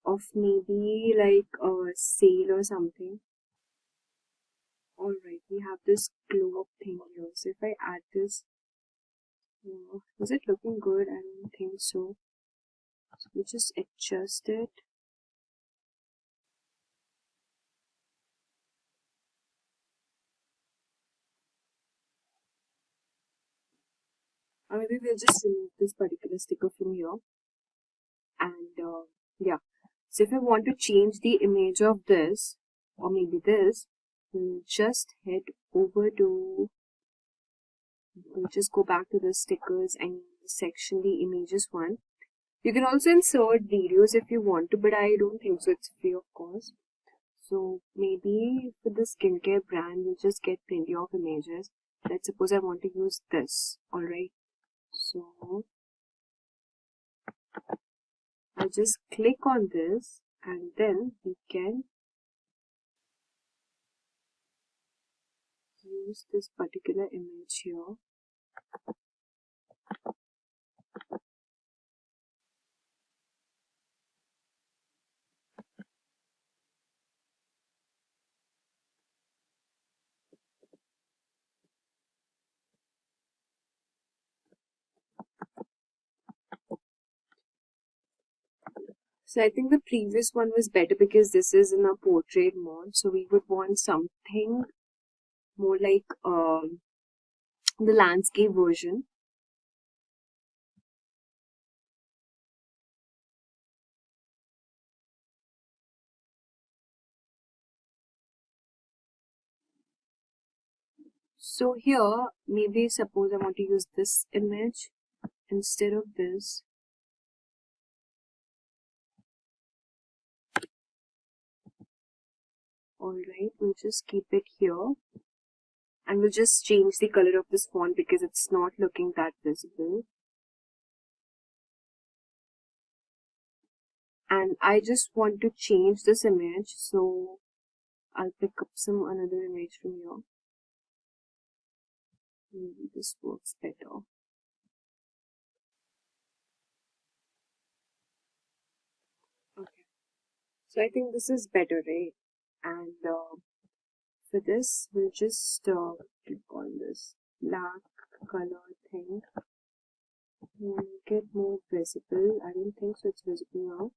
of maybe like a sale or something. Alright, we have this glow up thing here. So if I add this, is it looking good? I don't think so. So we just adjust it. Or maybe we'll just remove this particular sticker from here. And yeah. So if I want to change the image of this, or maybe this, we'll just head over to, we'll just go back to the stickers and section the images one. You can also insert videos if you want to, but I don't think so. It's free, of course. So maybe for the skincare brand, we'll just get plenty of images. Let's suppose I want to use this. Alright. So I'll just click on this and then we can use this particular image here. So I think the previous one was better because this is in a portrait mode. So we would want something more like the landscape version. So here, maybe suppose I want to use this image instead of this. Alright, we'll just keep it here. And we'll just change the color of this font because it's not looking that visible. And I just want to change this image, so I'll pick up another image from here. Maybe this works better. Okay, so I think this is better, right? And for this, we'll just click on this black color thing. Make it more visible. I don't think so it's visible now.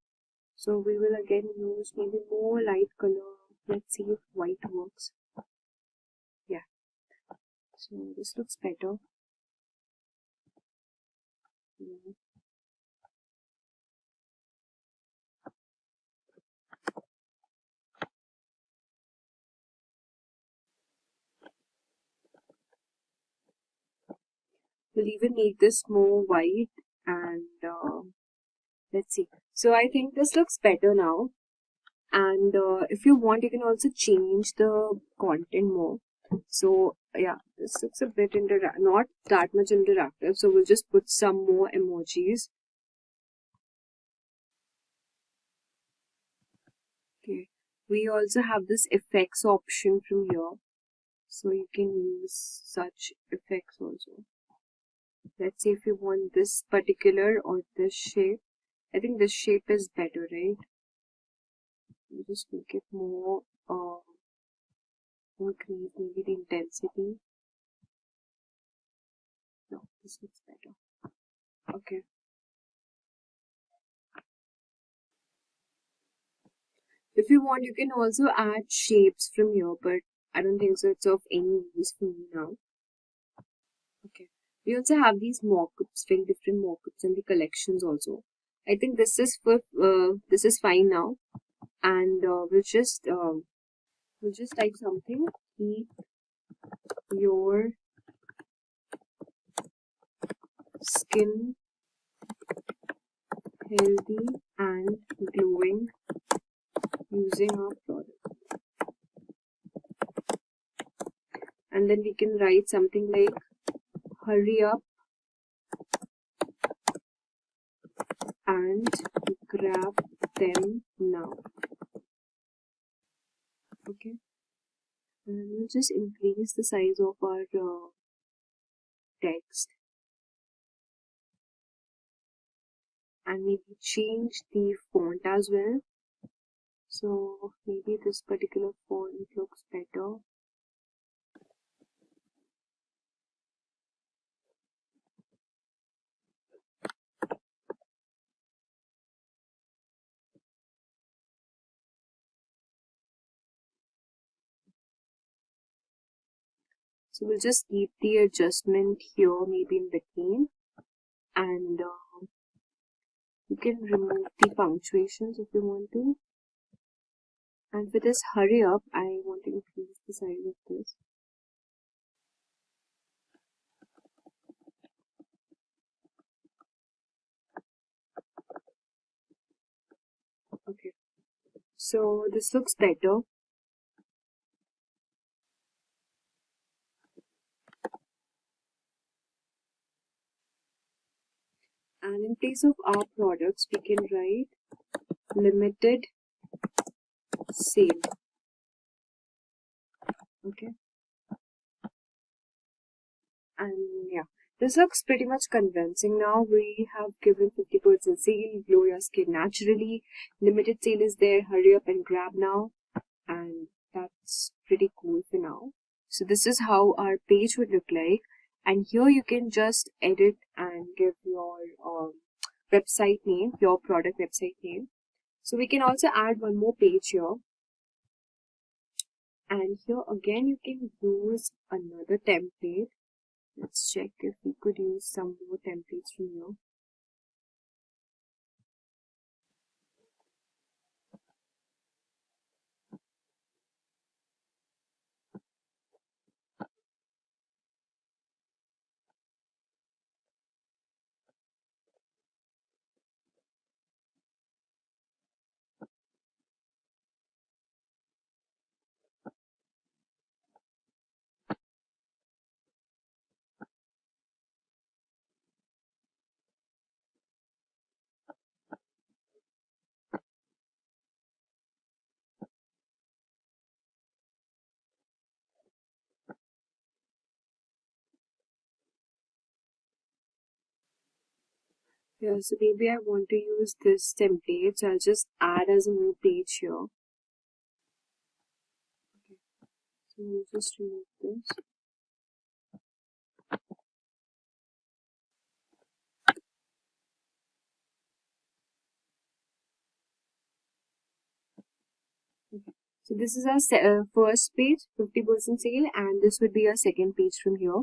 So we will again use maybe more light color. Let's see if white works. Yeah. So this looks better. We'll even make this more white and let's see. So I think this looks better now. And if you want, you can also change the content more. So yeah, this looks a bit not that much interactive. So we'll just put some more emojis. Okay. We also have this effects option from here. So you can use such effects also. Let's say if you want this particular or this shape. I think this shape is better, right? You just make it more, increase maybe the intensity. No, this looks better. Okay. If you want, you can also add shapes from here, but I don't think so it's of any use for me now. Okay. We also have these mockups, very different mockups and the collections also. I think this is this is fine now, and we'll just type something. Keep your skin healthy and glowing using our product. And then we can write something like hurry up and grab them now. Okay, and we'll just increase the size of our text and maybe change the font as well. So maybe this particular font looks better. So we'll just keep the adjustment here, maybe in between, and you can remove the punctuations if you want to. And for this hurry up, I want to increase the size of this. Okay, so this looks better. And in place of our products, we can write limited sale. Okay, and yeah, this looks pretty much convincing now. We have given 50% sale, glow your skin naturally, limited sale is there, hurry up and grab now, and that's pretty cool for now. So this is how our page would look like, and here you can just edit and give your website name, your product website name. So we can also add one more page here, and here again you can use another template. Let's check if we could use some more templates from here. Yeah, so maybe I want to use this template, so I'll just add as a new page here. Okay, so we'll just remove this. Okay. So this is our first page, 50% sale, and this would be our second page from here.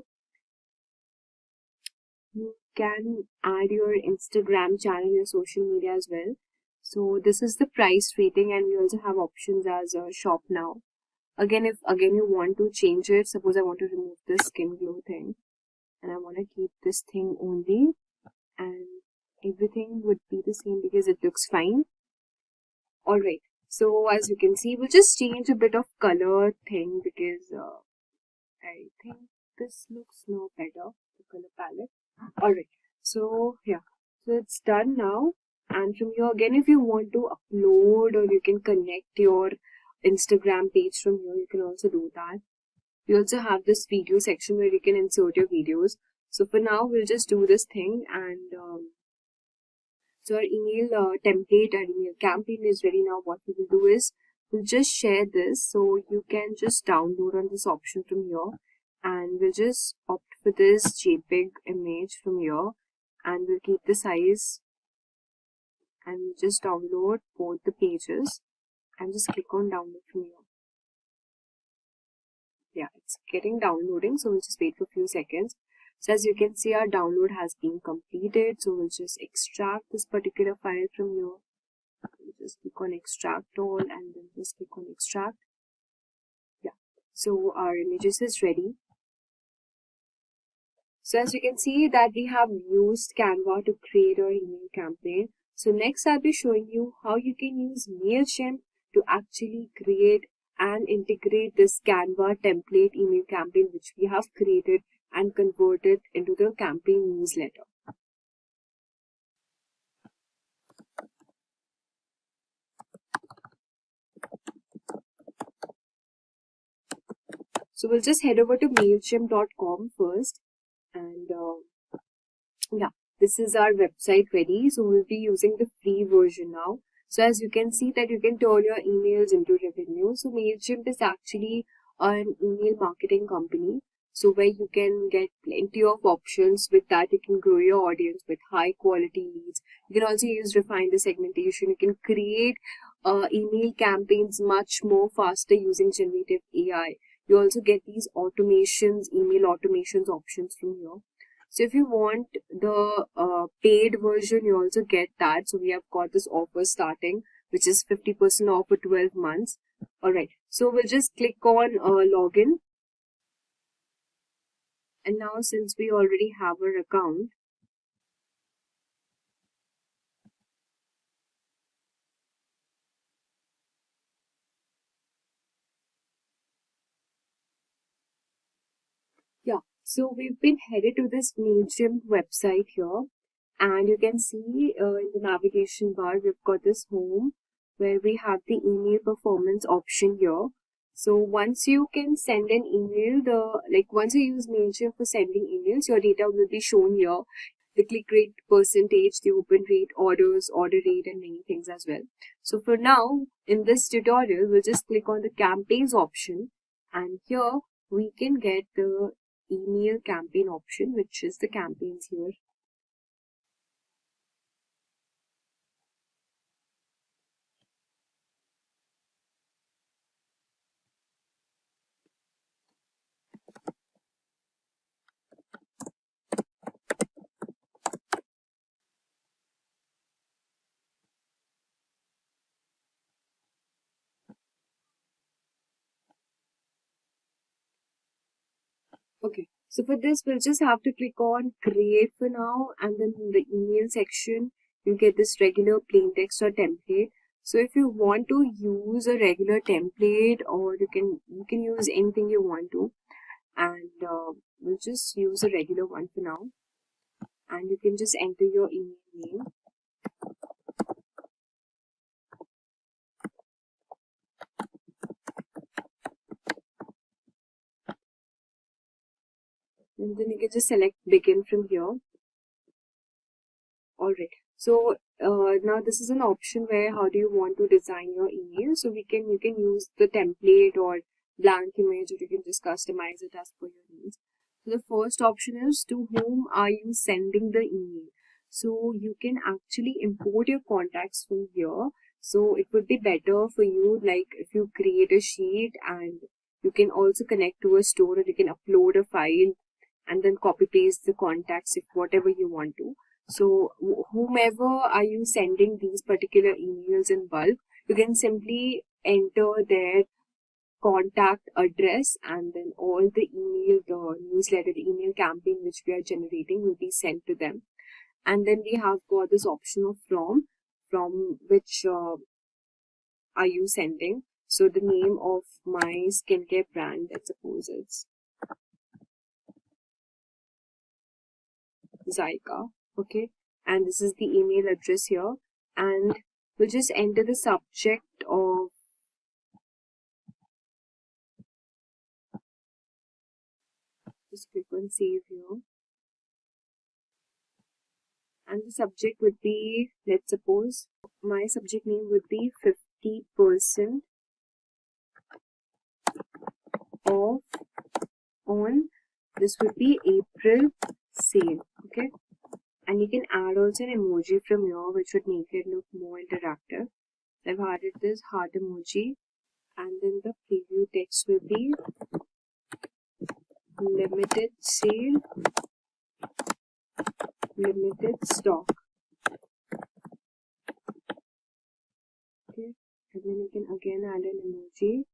You can add your Instagram channel, your social media as well. So this is the price rating, and we also have options as a shop now. Again, if you want to change it, suppose I want to remove this skin glow thing, and I want to keep this thing only, and everything would be the same because it looks fine. Alright, so as you can see, we'll just change a bit of color thing because I think this looks now better, the color palette. Alright, so yeah, so it's done now. And from here again, if you want to upload or you can connect your Instagram page from here, you can also do that. We also have this video section where you can insert your videos. So for now, we'll just do this thing, and so our email template, our email campaign is ready now. What we will do is we'll just share this, so you can just download on this option from here, and we'll just opt for this JPEG image from here, and we'll keep the size, and we'll just download both the pages and just click on download from here. Yeah, it's getting downloading, so we'll just wait for a few seconds. So as you can see, our download has been completed. So we'll just extract this particular file from here. We'll just click on extract all and then just click on extract. Yeah, so our images is ready. So as you can see that we have used Canva to create our email campaign. So next I'll be showing you how you can use MailChimp to actually create and integrate this Canva template email campaign which we have created and convert it into the campaign newsletter. So we'll just head over to mailchimp.com first, and yeah, this is our website ready. So we'll be using the free version now. So as you can see that you can turn your emails into revenue. So Mailchimp is actually an email marketing company. So where you can get plenty of options. With that, you can grow your audience with high quality leads. You can also use refine the segmentation. You can create email campaigns much more faster using generative AI. You also get these automations, email automations options from here. So if you want the paid version, you also get that. So we have got this offer starting, which is 50% off for 12 months. Alright, so we'll just click on login. And now since we already have our account, yeah, so we've been headed to this Mailchimp website here. And you can see in the navigation bar, we've got this home where we have the email performance option here. So once you can send an email, once you use Mailchimp for sending emails, your data will be shown here. The click rate percentage, the open rate, orders, order rate, and many things as well. So for now, in this tutorial, we'll just click on the campaigns option, and here we can get the email campaign option, which is the campaigns here. Okay, so for this, we'll just have to click on create for now, and then in the email section, you get this regular plain text or template. So if you want to use a regular template, or you can use anything you want to, and we'll just use a regular one for now, and you can just enter your email name. And then you can just select begin from here. Alright, so now this is an option where how do you want to design your email. So you can use the template or blank image, or you can just customize it as per your needs. So the first option is to whom are you sending the email. So you can actually import your contacts from here. So it would be better for you, like if you create a sheet, and you can also connect to a store, or you can upload a file and then copy paste the contacts if whatever you want to. So whomever are you sending these particular emails in bulk, you can simply enter their contact address, and then all the email, the newsletter, the email campaign which we are generating will be sent to them. And then we have got this option of from which are you sending. So the name of my skincare brand, let's suppose it's Zyka. Okay, and this is the email address here, and we'll just enter the subject of just click on save here, and the subject would be, let's suppose my subject name would be 50% off on, this would be April sale. Okay, and you can add also an emoji from here which would make it look more interactive. I've added this heart emoji, and then the preview text will be limited sale, limited stock. Okay, and then you can again add an emoji.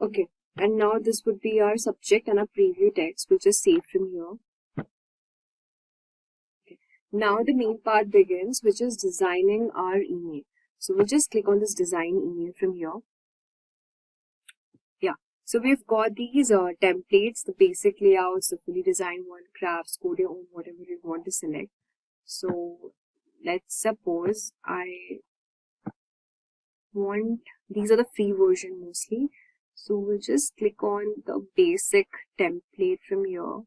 Okay, and now this would be our subject and our preview text. We'll just save from here. Okay. Now the main part begins, which is designing our email. So we'll just click on this design email from here. Yeah, So we've got these templates, the basic layouts, the fully designed one, crafts, code your own, whatever you want to select. So let's suppose I want, these are the free version mostly. So we'll just click on the basic template from here.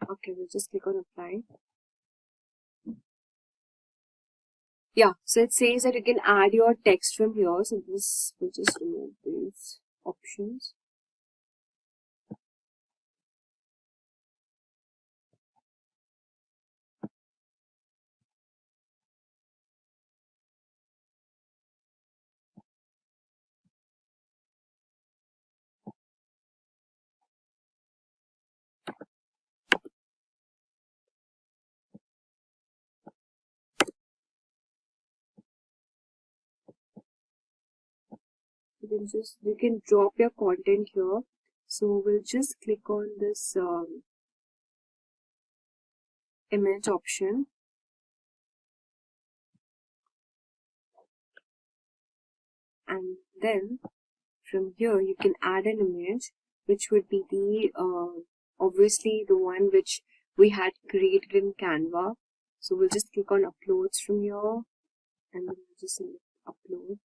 Okay, we'll just click on apply. Yeah, so it says that you can add your text from here. So this will just remove these options. You can drop your content here. So we'll just click on this image option. And then from here you can add an image, which would be the obviously the one which we had created in Canva. So we'll just click on uploads from here and then we'll just select upload.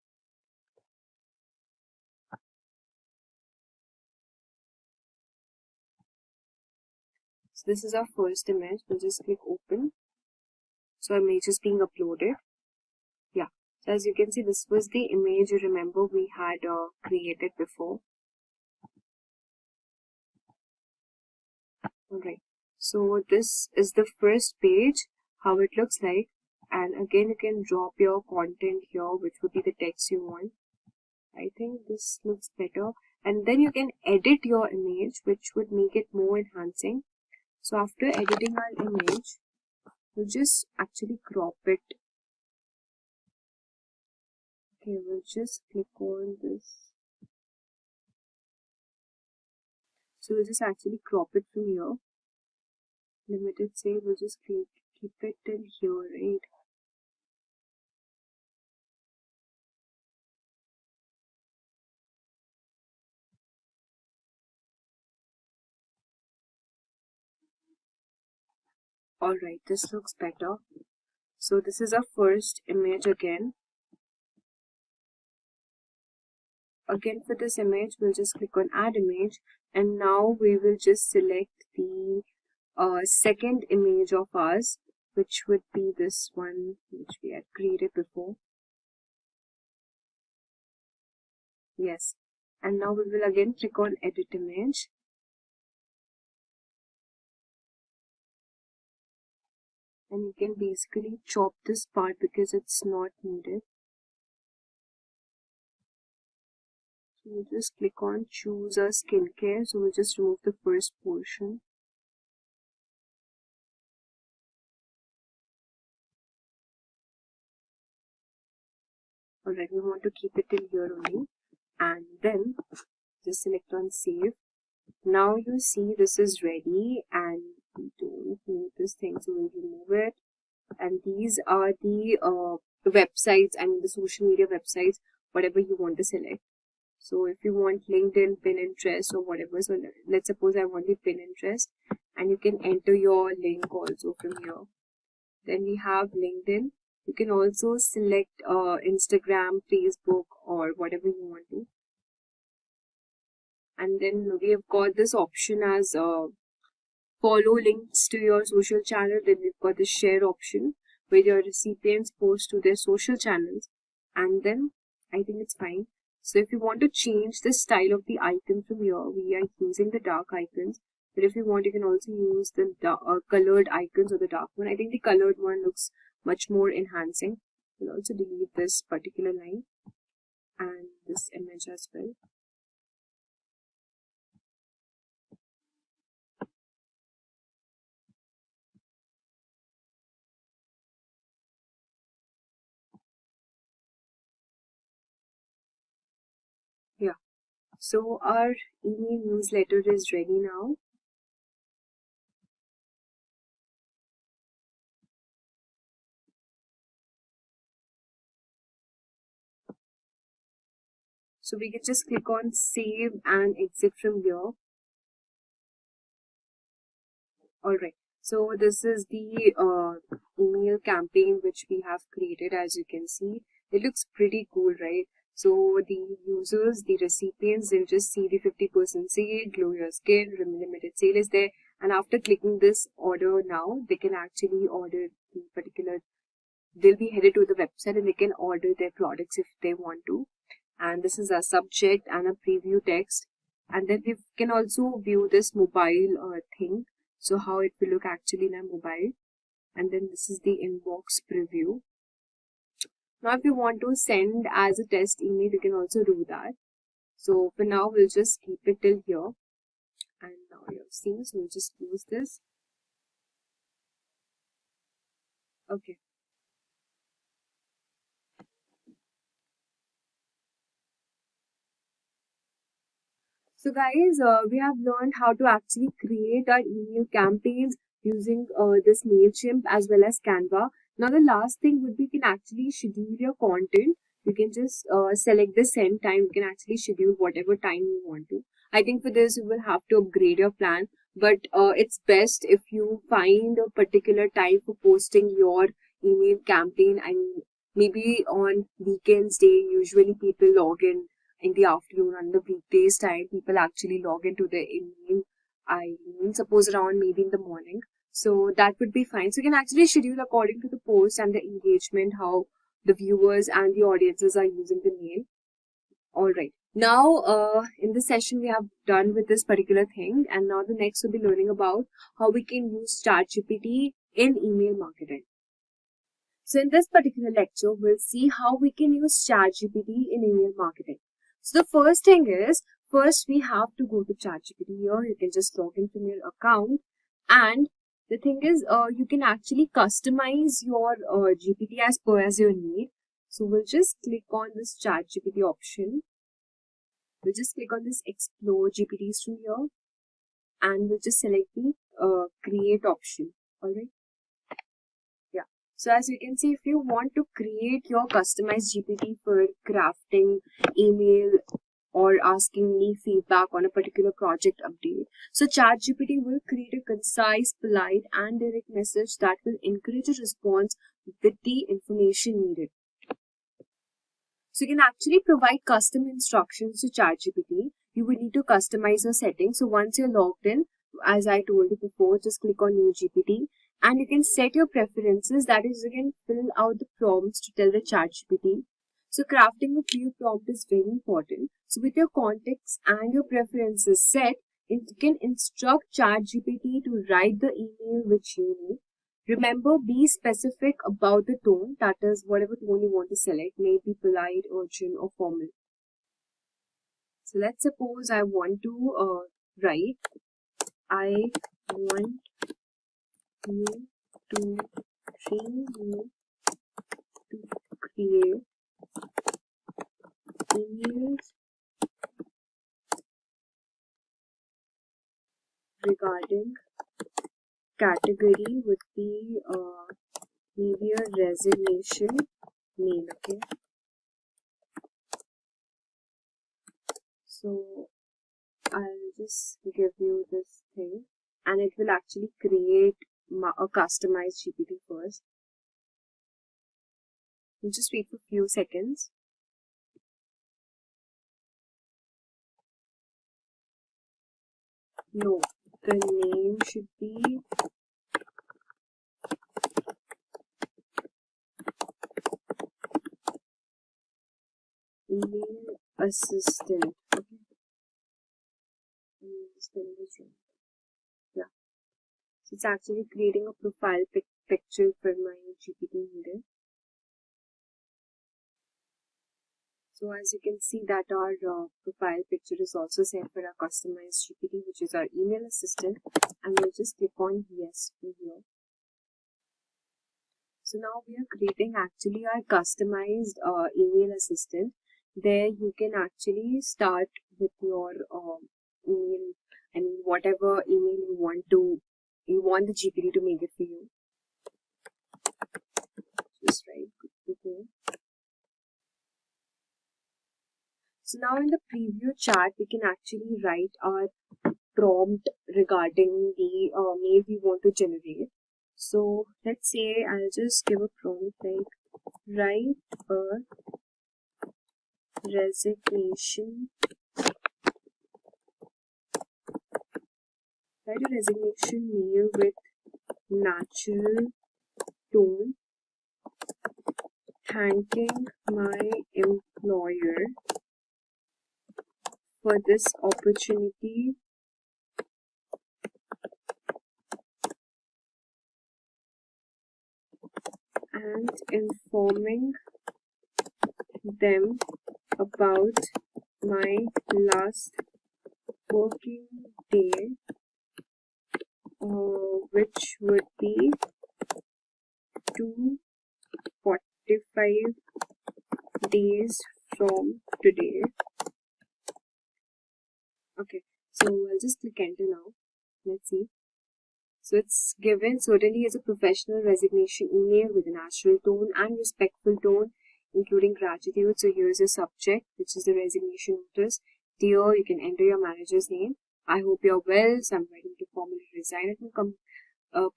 So this is our first image. We'll just click open. So our image is being uploaded. Yeah. So as you can see, this was the image you remember we had created before. Alright. So this is the first page, how it looks like. And again, you can drop your content here, which would be the text you want. I think this looks better. And then you can edit your image, which would make it more enhancing. So after editing our image, we'll just actually crop it. Okay, we'll just click on this. So we'll just actually crop it from here. Limited save, we'll just keep it till here, right? Alright, this looks better. So this is our first image again. Again for this image, we'll just click on add image, and now we will just select the second image of ours, which would be this one which we had created before. Yes, and now we will again click on edit image. And you can basically chop this part because it's not needed. So we'll just click on choose a skincare. So we'll just remove the first portion. Alright, we want to keep it till here only. And then just select on save. Now you see this is ready and we don't need this thing, so we'll remove it. And these are the websites, the social media websites, whatever you want to select. So if you want LinkedIn, Pinterest or whatever, so let's suppose I want the Pinterest, and you can enter your link also from here. Then we have LinkedIn. You can also select Instagram, Facebook or whatever you want to. And then we have got this option as follow links to your social channel. Then we've got the share option where your recipients post to their social channels. And then I think it's fine. So if you want to change the style of the icon from here, we are using the dark icons. But if you want, you can also use the colored icons or the dark one. I think the colored one looks much more enhancing. We'll also delete this particular line and this image as well. Yeah. So our email newsletter is ready now. So we can just click on save and exit from here. Alright, so this is the email campaign which we have created. As you can see, it looks pretty cool, right? So the users, the recipients, they'll just see the 50% sale, glow your skin, limited sale is there, and after clicking this order now, they can actually order the particular, they'll be headed to the website and they can order their products if they want to. And this is a subject and a preview text, and then we can also view this mobile thing, so how it will look actually in a mobile. And then this is the inbox preview. Now if you want to send as a test email, you can also do that. So for now we'll just keep it till here, and now you're seeing, so we'll just close this. Okay. So guys, we have learned how to actually create our email campaigns using this MailChimp as well as Canva. Now the last thing would be you can actually schedule your content. You can just select the send time. You can actually schedule whatever time you want to. I think for this you will have to upgrade your plan, but it's best if you find a particular time for posting your email campaign. I mean, maybe on weekends day, usually people log in the afternoon. On the weekdays time, people actually log into their email. I mean, suppose around maybe in the morning. So that would be fine. So you can actually schedule according to the post and the engagement, how the viewers and the audiences are using the mail. Alright. Now, in this session, we have done with this particular thing. And now the next we'll be learning about how we can use ChatGPT in email marketing. So in this particular lecture, we'll see how we can use ChatGPT in email marketing. So the first thing is, first we have to go to ChatGPT here. You can just log in from your account, and the thing is, you can actually customize your GPT as per as your need. So we'll just click on this ChatGPT option. We'll just click on this Explore GPTs from here, and we'll just select the Create option. Alright. Yeah. So as you can see, if you want to create your customized GPT for crafting email or asking me feedback on a particular project update, so ChatGPT will create a concise, polite, and direct message that will encourage a response with the information needed. So you can actually provide custom instructions to ChatGPT. You will need to customize your settings. So once you're logged in, as I told you before, just click on New GPT, and you can set your preferences. That is, you can fill out the prompts to tell the ChatGPT. So crafting a clear prompt is very important. So with your context and your preferences set, you can instruct ChatGPT to write the email which you need. Remember, be specific about the tone, that is, whatever tone you want to select, may it be polite, urgent, or formal. So let's suppose I want to write, I want you to train me to create emails regarding category would be maybe a resignation mail. Okay, so I'll just give you this thing, and it will actually create a customized GPT first. You just wait for a few seconds. No, the name should be email assistant. Okay. Yeah. So it's actually creating a profile picture for my GPT here. So as you can see that our profile picture is also set for our customized GPT, which is our email assistant, and we'll just click on yes from here. So now we are creating actually our customized email assistant. There you can actually start with your email, I mean whatever email you want the GPT to make it for you. Just write good to go. So now in the preview chat, we can actually write our prompt regarding the mail we want to generate. So let's say I'll just give a prompt like write a resignation mail with natural tone, thanking my employer for this opportunity and informing them about my last working day, which would be 245 days from today. Okay, so I'll just click enter now. Let's see. So it's given certainly as a professional resignation email with a natural tone and respectful tone, including gratitude. So here's your subject, which is the resignation notice. Dear, you can enter your manager's name. I hope you're well. So I'm ready to formally resign at my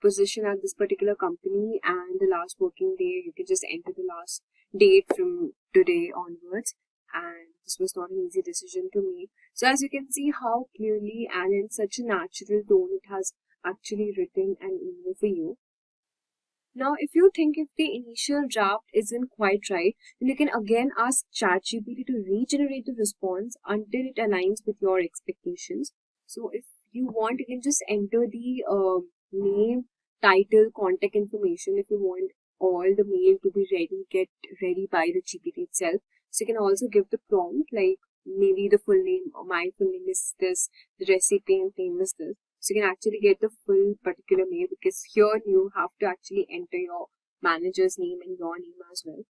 position at this particular company, and the last working day, you can just enter the last date from today onwards. And this was not an easy decision to make. So as you can see how clearly and in such a natural tone it has actually written an email for you. Now, if you think if the initial draft isn't quite right, then you can again ask ChatGPT to regenerate the response until it aligns with your expectations. So if you want, you can just enter the name, title, contact information if you want all the mail to be ready, get ready by the GPT itself. So you can also give the prompt like maybe the full name, or my full name is this, the recipient name is this. So you can actually get the full particular mail, because here you have to actually enter your manager's name and your name as well.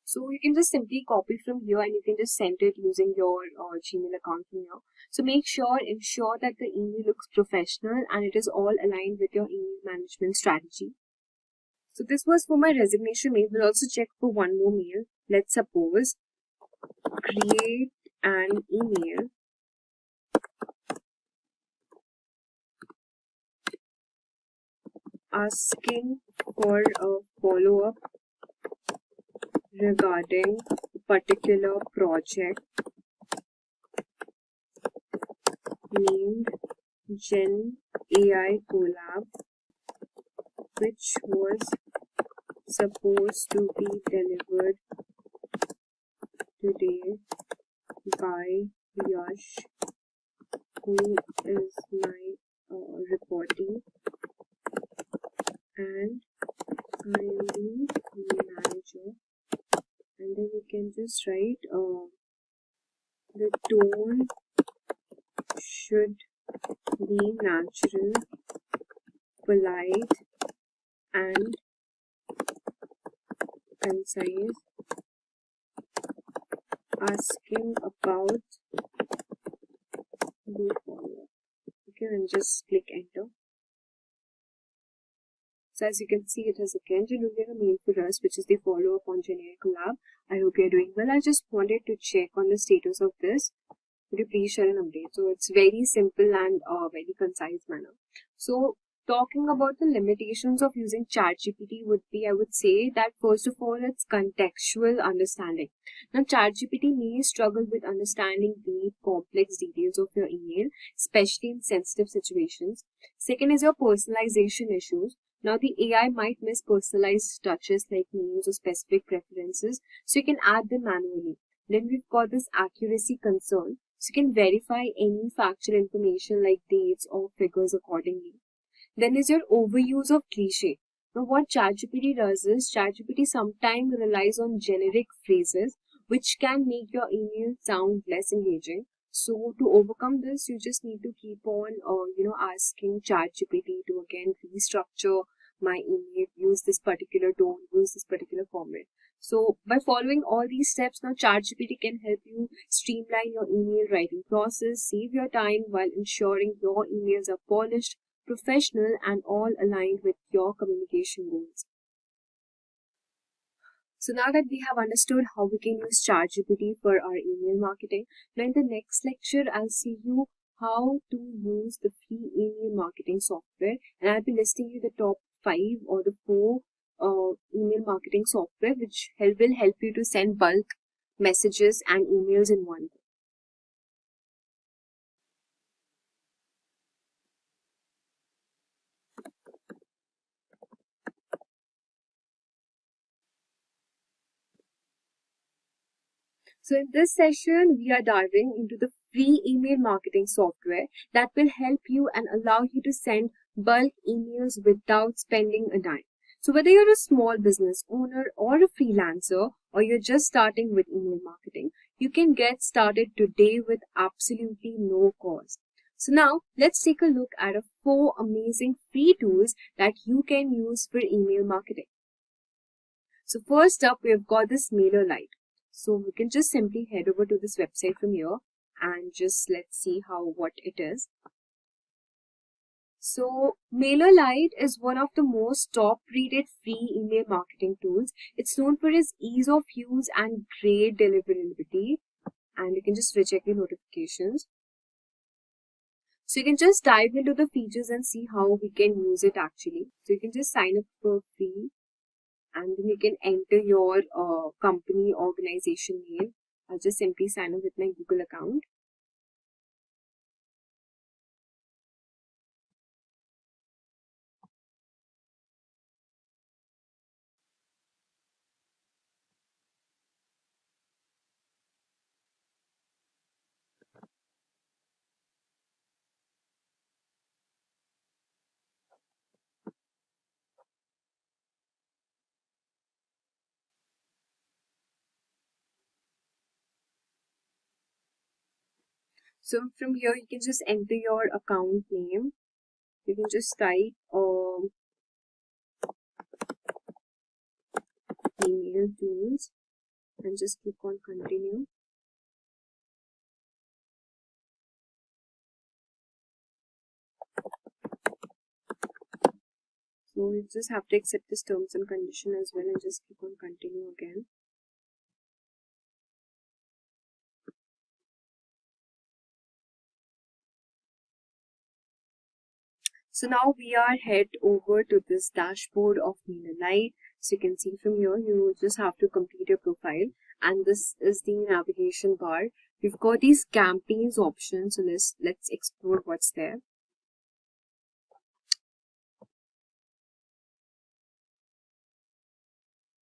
So you can just simply copy from here and you can just send it using your Gmail account from here. So ensure that the email looks professional and it is all aligned with your email management strategy. So this was for my resignation mail. We'll also check for one more mail. Let's suppose create an email asking for a follow-up regarding a particular project named Gen AI Collab, which was supposed to be delivered today by Yash, who is my reporting, and I am the manager. And then you can just write the tone should be natural, polite, and concise, asking about the follow-up. Okay, and just click enter. So as you can see, it has again generated a mail for us, which is the follow-up on Gen AI Collab. I hope you're doing well. I just wanted to check on the status of this. Could you please share an update? So it's very simple and very concise manner. So talking about the limitations of using ChatGPT would be, I would say that first of all, it's contextual understanding. Now, ChatGPT may struggle with understanding deep, complex details of your email, especially in sensitive situations. Second is your personalization issues. Now, the AI might miss personalized touches like names or specific preferences, so you can add them manually. Then we've got this accuracy concern, so you can verify any factual information like dates or figures accordingly. Then is your overuse of cliche. Now, what ChatGPT does is, ChatGPT sometimes relies on generic phrases, which can make your email sound less engaging. So to overcome this, you just need to keep on, asking ChatGPT to again restructure my email, use this particular tone, use this particular format. So by following all these steps, now ChatGPT can help you streamline your email writing process, save your time while ensuring your emails are polished, professional, and all aligned with your communication goals. So now that we have understood how we can use ChatGPT for our email marketing, now in the next lecture, I'll see you how to use the free email marketing software, and I'll be listing you the top 5 or the 4 email marketing software which will help you to send bulk messages and emails in one go. So in this session, we are diving into the free email marketing software that will help you and allow you to send bulk emails without spending a dime. So whether you're a small business owner or a freelancer, or you're just starting with email marketing, you can get started today with absolutely no cost. So now let's take a look at 4 amazing free tools that you can use for email marketing. So first up, we've got this MailerLite. So we can just simply head over to this website from here and just let's see what it is. So MailerLite is one of the most top-rated free email marketing tools. It's known for its ease of use and great deliverability. And you can just recheck the notifications. So you can just dive into the features and see how we can use it actually. So you can just sign up for free, and then you can enter your company organization name. I'll just simply sign up with my Google account. So from here, you can just enter your account name. You can just type email tools and just click on continue. So you just have to accept this terms and condition as well and just click on continue again. So now we are head over to this dashboard of MailerLite. So you can see from here, you just have to complete your profile, and this is the navigation bar. We've got these campaigns options, so let's explore what's there.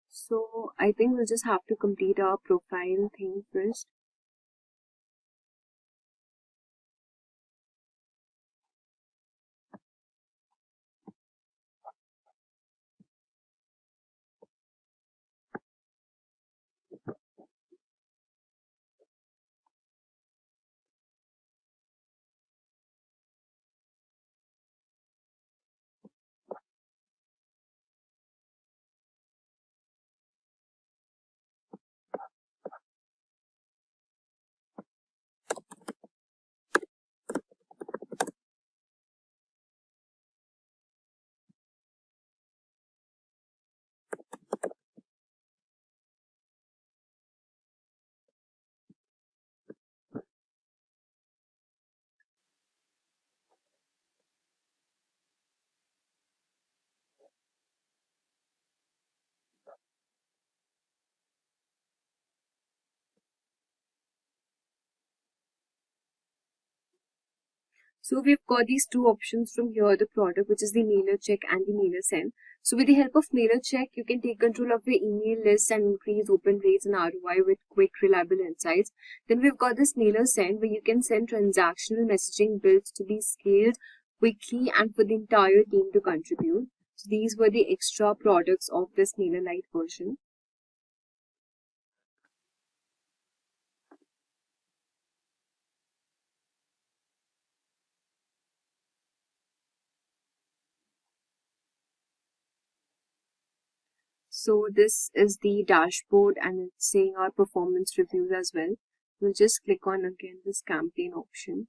So I think we'll just have to complete our profile thing first. So we've got these 2 options from here, the product, which is the mailer check and the mailer send. So with the help of mailer check, you can take control of your email list and increase open rates and ROI with quick, reliable insights. Then we've got this mailer send, where you can send transactional messaging built to be scaled quickly and for the entire team to contribute. So these were the extra products of this MailerLite version. So this is the dashboard, and it's saying our performance reviews as well. We'll just click on again this campaign option.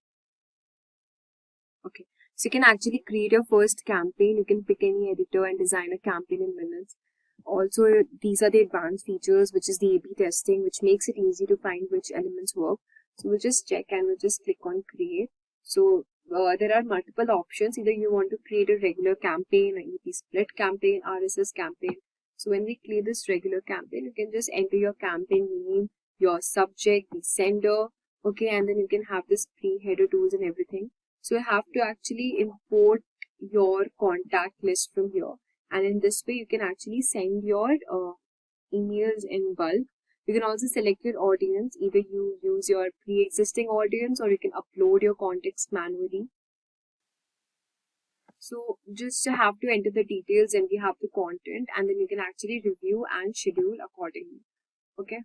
Okay, so you can actually create your first campaign. You can pick any editor and design a campaign in minutes. also these are the advanced features, which is the A/B testing, which makes it easy to find which elements work. So we'll just check and we'll just click on create. So there are multiple options. Either you want to create a regular campaign, an EP split campaign, RSS campaign. So when we create this regular campaign, you can just enter your campaign name, your subject, the sender, okay, and then you can have this pre-header tools and everything. So you have to actually import your contact list from here, and in this way you can actually send your emails in bulk. You can also select your audience. Either you use your pre-existing audience or you can upload your contacts manually. So just have to enter the details and we have the content, and then you can actually review and schedule accordingly. Okay.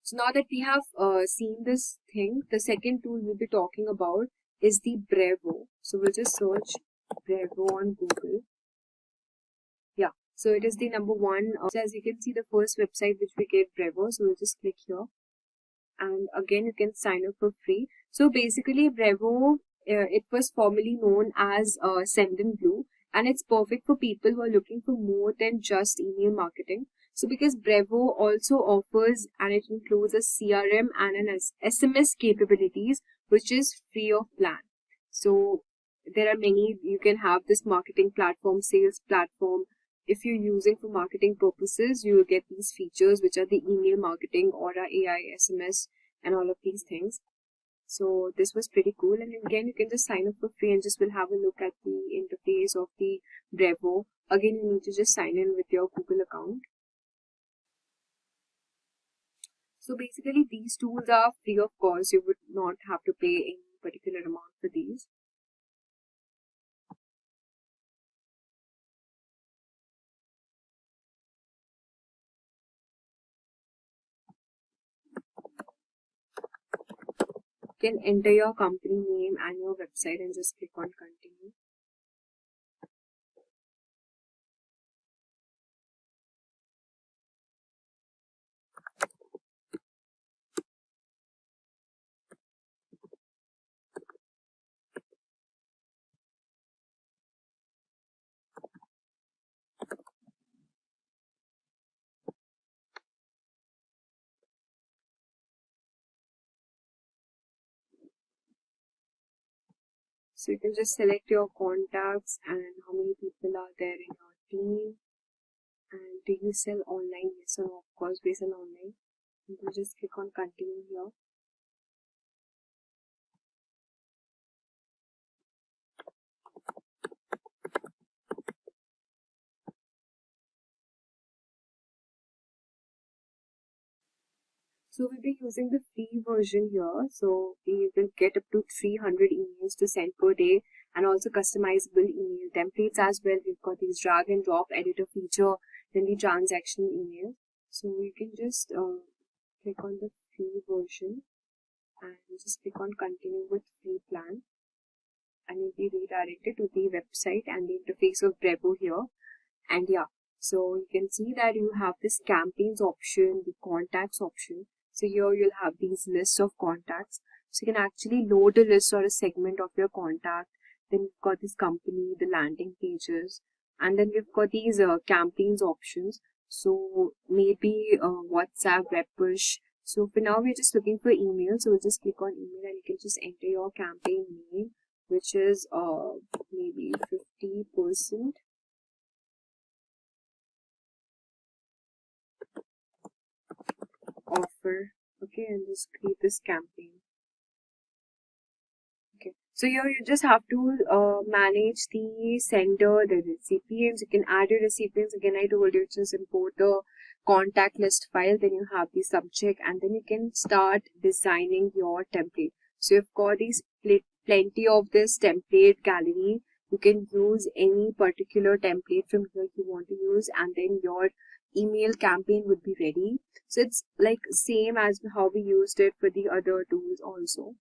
So now that we have seen this thing, the second tool we'll be talking about is the Brevo. So we'll just search Brevo on Google. Yeah, so it is the number one. So as you can see, the first website which we get Brevo. So we'll just click here, and again you can sign up for free. So basically, Brevo, it was formerly known as Sendinblue, and it's perfect for people who are looking for more than just email marketing. So because Brevo also offers, and it includes a CRM and an SMS capabilities, which is free of plan. So there are many, you can have this marketing platform, sales platform. If you're using for marketing purposes, you will get these features, which are the email marketing, Aura AI, SMS, and all of these things. So this was pretty cool. And again, you can just sign up for free and just will have a look at the interface of the Brevo. Again, you need to just sign in with your Google account. So basically, these tools are free of cost. You would not have to pay any particular amount for these. You can enter your company name and your website and just click on continue. So you can just select your contacts and how many people are there in your team. And do you sell online? Yes or no? Of course, we sell online. You can just click on continue here. So we'll be using the free version here. So we will get up to 300 emails to send per day, and also customizable email templates as well. We've got these drag and drop editor feature, then the transaction email. So you can just click on the free version and just click on continue with free plan, and you'll be redirected to the website and the interface of Brevo here. And yeah, so you can see that you have this campaigns option, the contacts option. So here you'll have these lists of contacts. So you can actually load a list or a segment of your contact. Then you've got this company, the landing pages, and then we've got these campaigns options. So maybe WhatsApp, web push. So for now we're just looking for email. So we'll just click on email and you can just enter your campaign name, which is maybe 50%. Offer, okay, and just create this campaign. Okay, so here you just have to manage the sender, the recipients. You can add your recipients. Again, I told you, just import the contact list file, then you have the subject, and then you can start designing your template. So you've got these plenty of this template gallery. You can use any particular template from here you want to use, and then your email campaign would be ready. So it's like same as how we used it for the other tools also.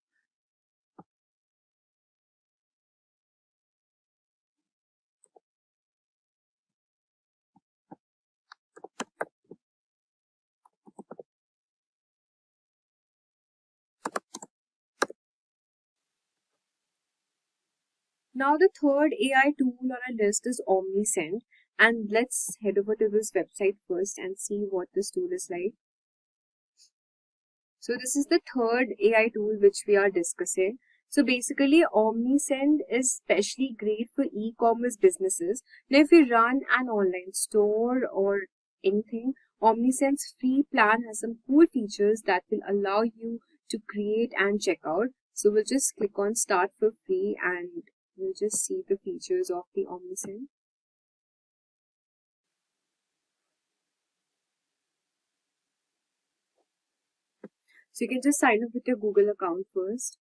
Now the third AI tool on our list is OmniSend. And let's head over to this website first and see what this tool is like. So this is the third AI tool which we are discussing. So basically, OmniSend is especially great for e-commerce businesses. Now, if you run an online store or anything, OmniSend's free plan has some cool features that will allow you to create and check out. So we'll just click on Start for Free and we'll just see the features of the OmniSend. So you can just sign up with your Google account first.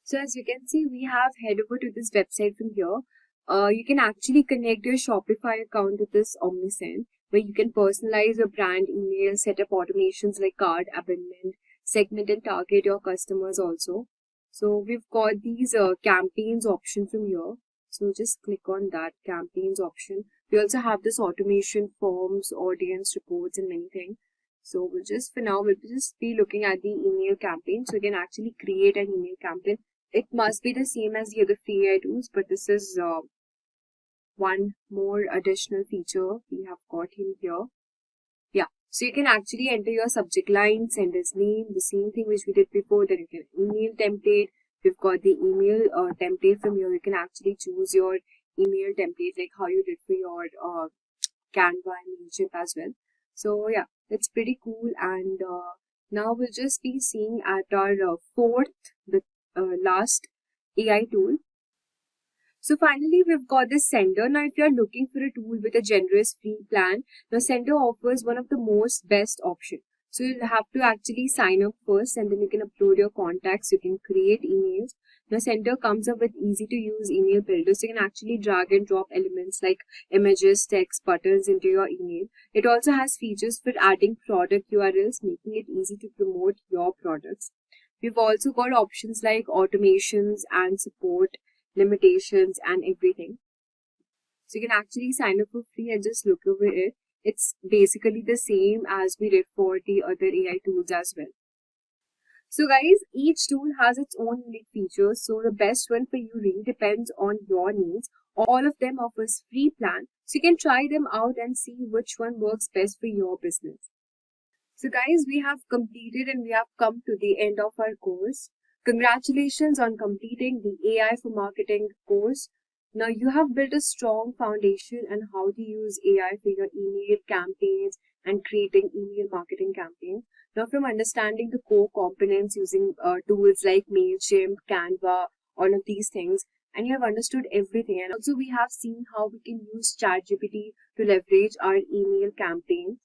So as you can see, we have head over to this website from here. You can actually connect your Shopify account to this OmniSend, where you can personalize your brand email, set up automations like cart abandonment, segment and target your customers also. So we've got these campaigns option from here. So just click on that campaigns option. We also have this automation forms, audience reports, and many things. So we'll just, for now, we'll just be looking at the email campaign. So you can actually create an email campaign. It must be the same as the other free AI tools, but this is one more additional feature we have got in here. Yeah, so you can actually enter your subject line, sender's name, the same thing which we did before. Then you can email template. We've got the email template from here. You can actually choose your email template like how you did for your Canva and Mailchimp as well. So yeah, it's pretty cool. And now we'll just be seeing at our fourth, the last AI tool. So finally, we've got this Sender. Now, if you're looking for a tool with a generous free plan, now Sender offers one of the most best options. So you'll have to actually sign up first and then you can upload your contacts. You can create emails. Now, Sender comes up with easy to use email builders. So you can actually drag and drop elements like images, text, buttons into your email. It also has features for adding product URLs, making it easy to promote your products. We've also got options like automations and support, limitations, and everything. So you can actually sign up for free and just look over it. It's basically the same as we did for the other AI tools as well. So guys, each tool has its own unique features. So the best one for you really depends on your needs. All of them offers free plan. So you can try them out and see which one works best for your business. So guys, we have completed and we have come to the end of our course. Congratulations on completing the AI for Marketing course. Now you have built a strong foundation on how to use AI for your email campaigns and creating email marketing campaigns. Now from understanding the core components using tools like Mailchimp, Canva, all of these things, and you have understood everything. And also we have seen how we can use ChatGPT to leverage our email campaigns.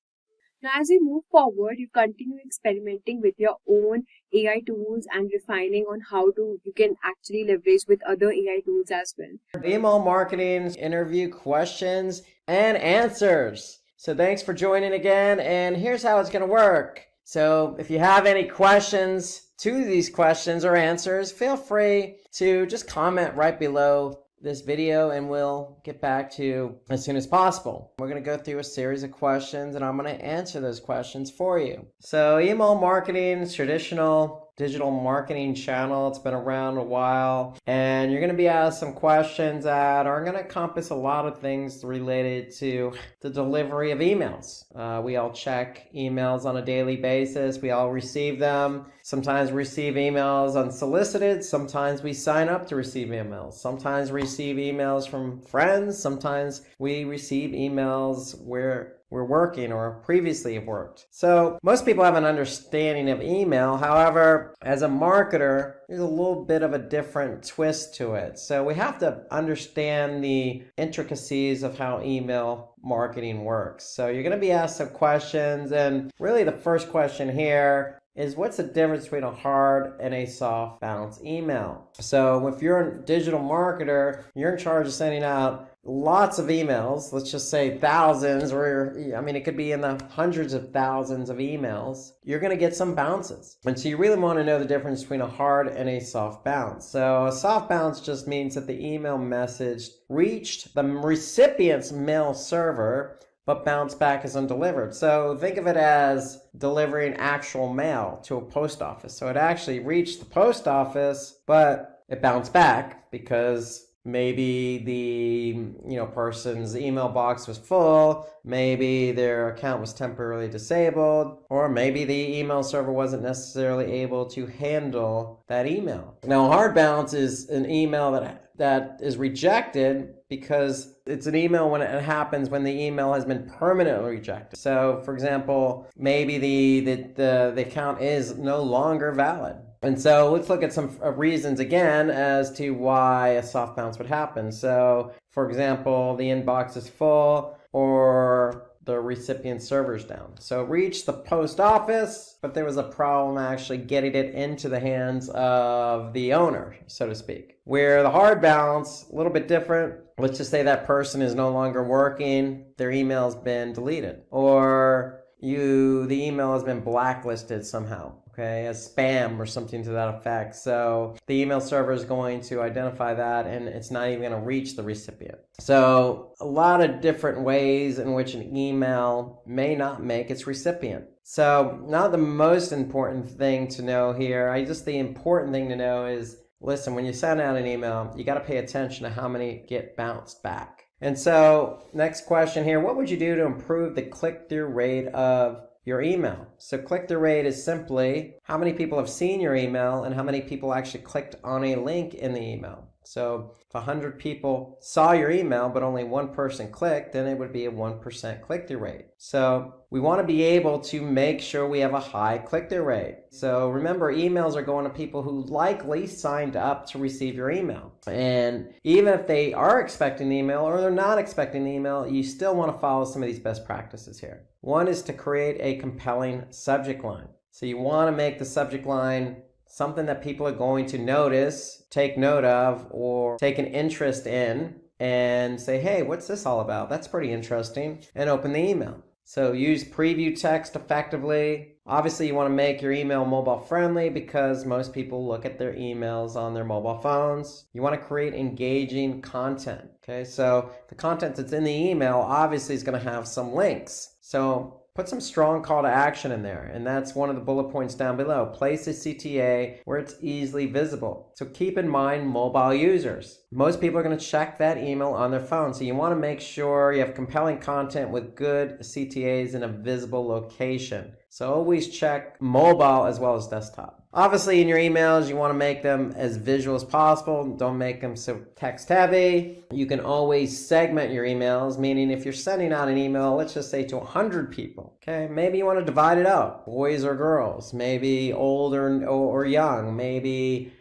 Now, as you move forward, you continue experimenting with your own AI tools and refining on how you can actually leverage with other AI tools as well. Email marketing, interview questions and answers. So thanks for joining again, and here's how it's going to work. So if you have any questions to these questions or answers, feel free to just comment right below this video and we'll get back to you as soon as possible. We're going to go through a series of questions and I'm going to answer those questions for you. So email marketing is traditional digital marketing channel. It's been around a while and you're going to be asked some questions that are going to encompass a lot of things related to the delivery of emails. We all check emails on a daily basis. We all receive them. Sometimes we receive emails unsolicited. Sometimes we sign up to receive emails. Sometimes we receive emails from friends. Sometimes we receive emails where were working or previously have worked. So most people have an understanding of email. However, as a marketer, there's a little bit of a different twist to it. So we have to understand the intricacies of how email marketing works. So you're going to be asked some questions, and really the first question here is, what's the difference between a hard and a soft bounce email? So if you're a digital marketer, you're in charge of sending out lots of emails, let's just say thousands, or it could be in the hundreds of thousands of emails, you're going to get some bounces. And so you really want to know the difference between a hard and a soft bounce. So a soft bounce just means that the email message reached the recipient's mail server but bounced back as undelivered. So think of it as delivering actual mail to a post office. So it actually reached the post office, but it bounced back because maybe the person's email box was full, maybe their account was temporarily disabled, or maybe the email server wasn't necessarily able to handle that email. Now, a hard bounce is an email that is rejected because it's an email when it happens when the email has been permanently rejected. So, for example, maybe the account is no longer valid. And so let's look at some reasons again as to why a soft bounce would happen. So, for example, the inbox is full or the recipient server's down. So it reached the post office, but there was a problem actually getting it into the hands of the owner, so to speak. Where the hard bounce, a little bit different. Let's just say that person is no longer working, their email's been deleted, or the email has been blacklisted somehow, okay, as spam or something to that effect. So the email server is going to identify that and it's not even going to reach the recipient. So a lot of different ways in which an email may not make its recipient. So not the most important thing to know here. The important thing to know is, listen, when you send out an email, you got to pay attention to how many get bounced back. And so next question here, what would you do to improve the click-through rate of your email? So click-through rate is simply how many people have seen your email and how many people actually clicked on a link in the email. So if 100 people saw your email but only one person clicked, then it would be a 1% click-through rate. So we want to be able to make sure we have a high click-through rate. So remember, emails are going to people who likely signed up to receive your email. And even if they are expecting the email or they're not expecting the email, you still want to follow some of these best practices here. One is to create a compelling subject line. So you want to make the subject line something that people are going to notice, take note of, or take an interest in, and say, hey, what's this all about? That's pretty interesting, and open the email. So use preview text effectively. Obviously, you want to make your email mobile friendly because most people look at their emails on their mobile phones. You want to create engaging content. Okay, so the content that's in the email obviously is going to have some links. So put some strong call to action in there, and that's one of the bullet points down below. Place a CTA where it's easily visible. So keep in mind mobile users. Most people are going to check that email on their phone, so you want to make sure you have compelling content with good CTAs in a visible location. So always check mobile as well as desktop. Obviously, in your emails, you want to make them as visual as possible. Don't make them so text heavy. You can always segment your emails, meaning if you're sending out an email, let's just say to 100 people, okay, maybe you want to divide it up, boys or girls, maybe old or young, maybe,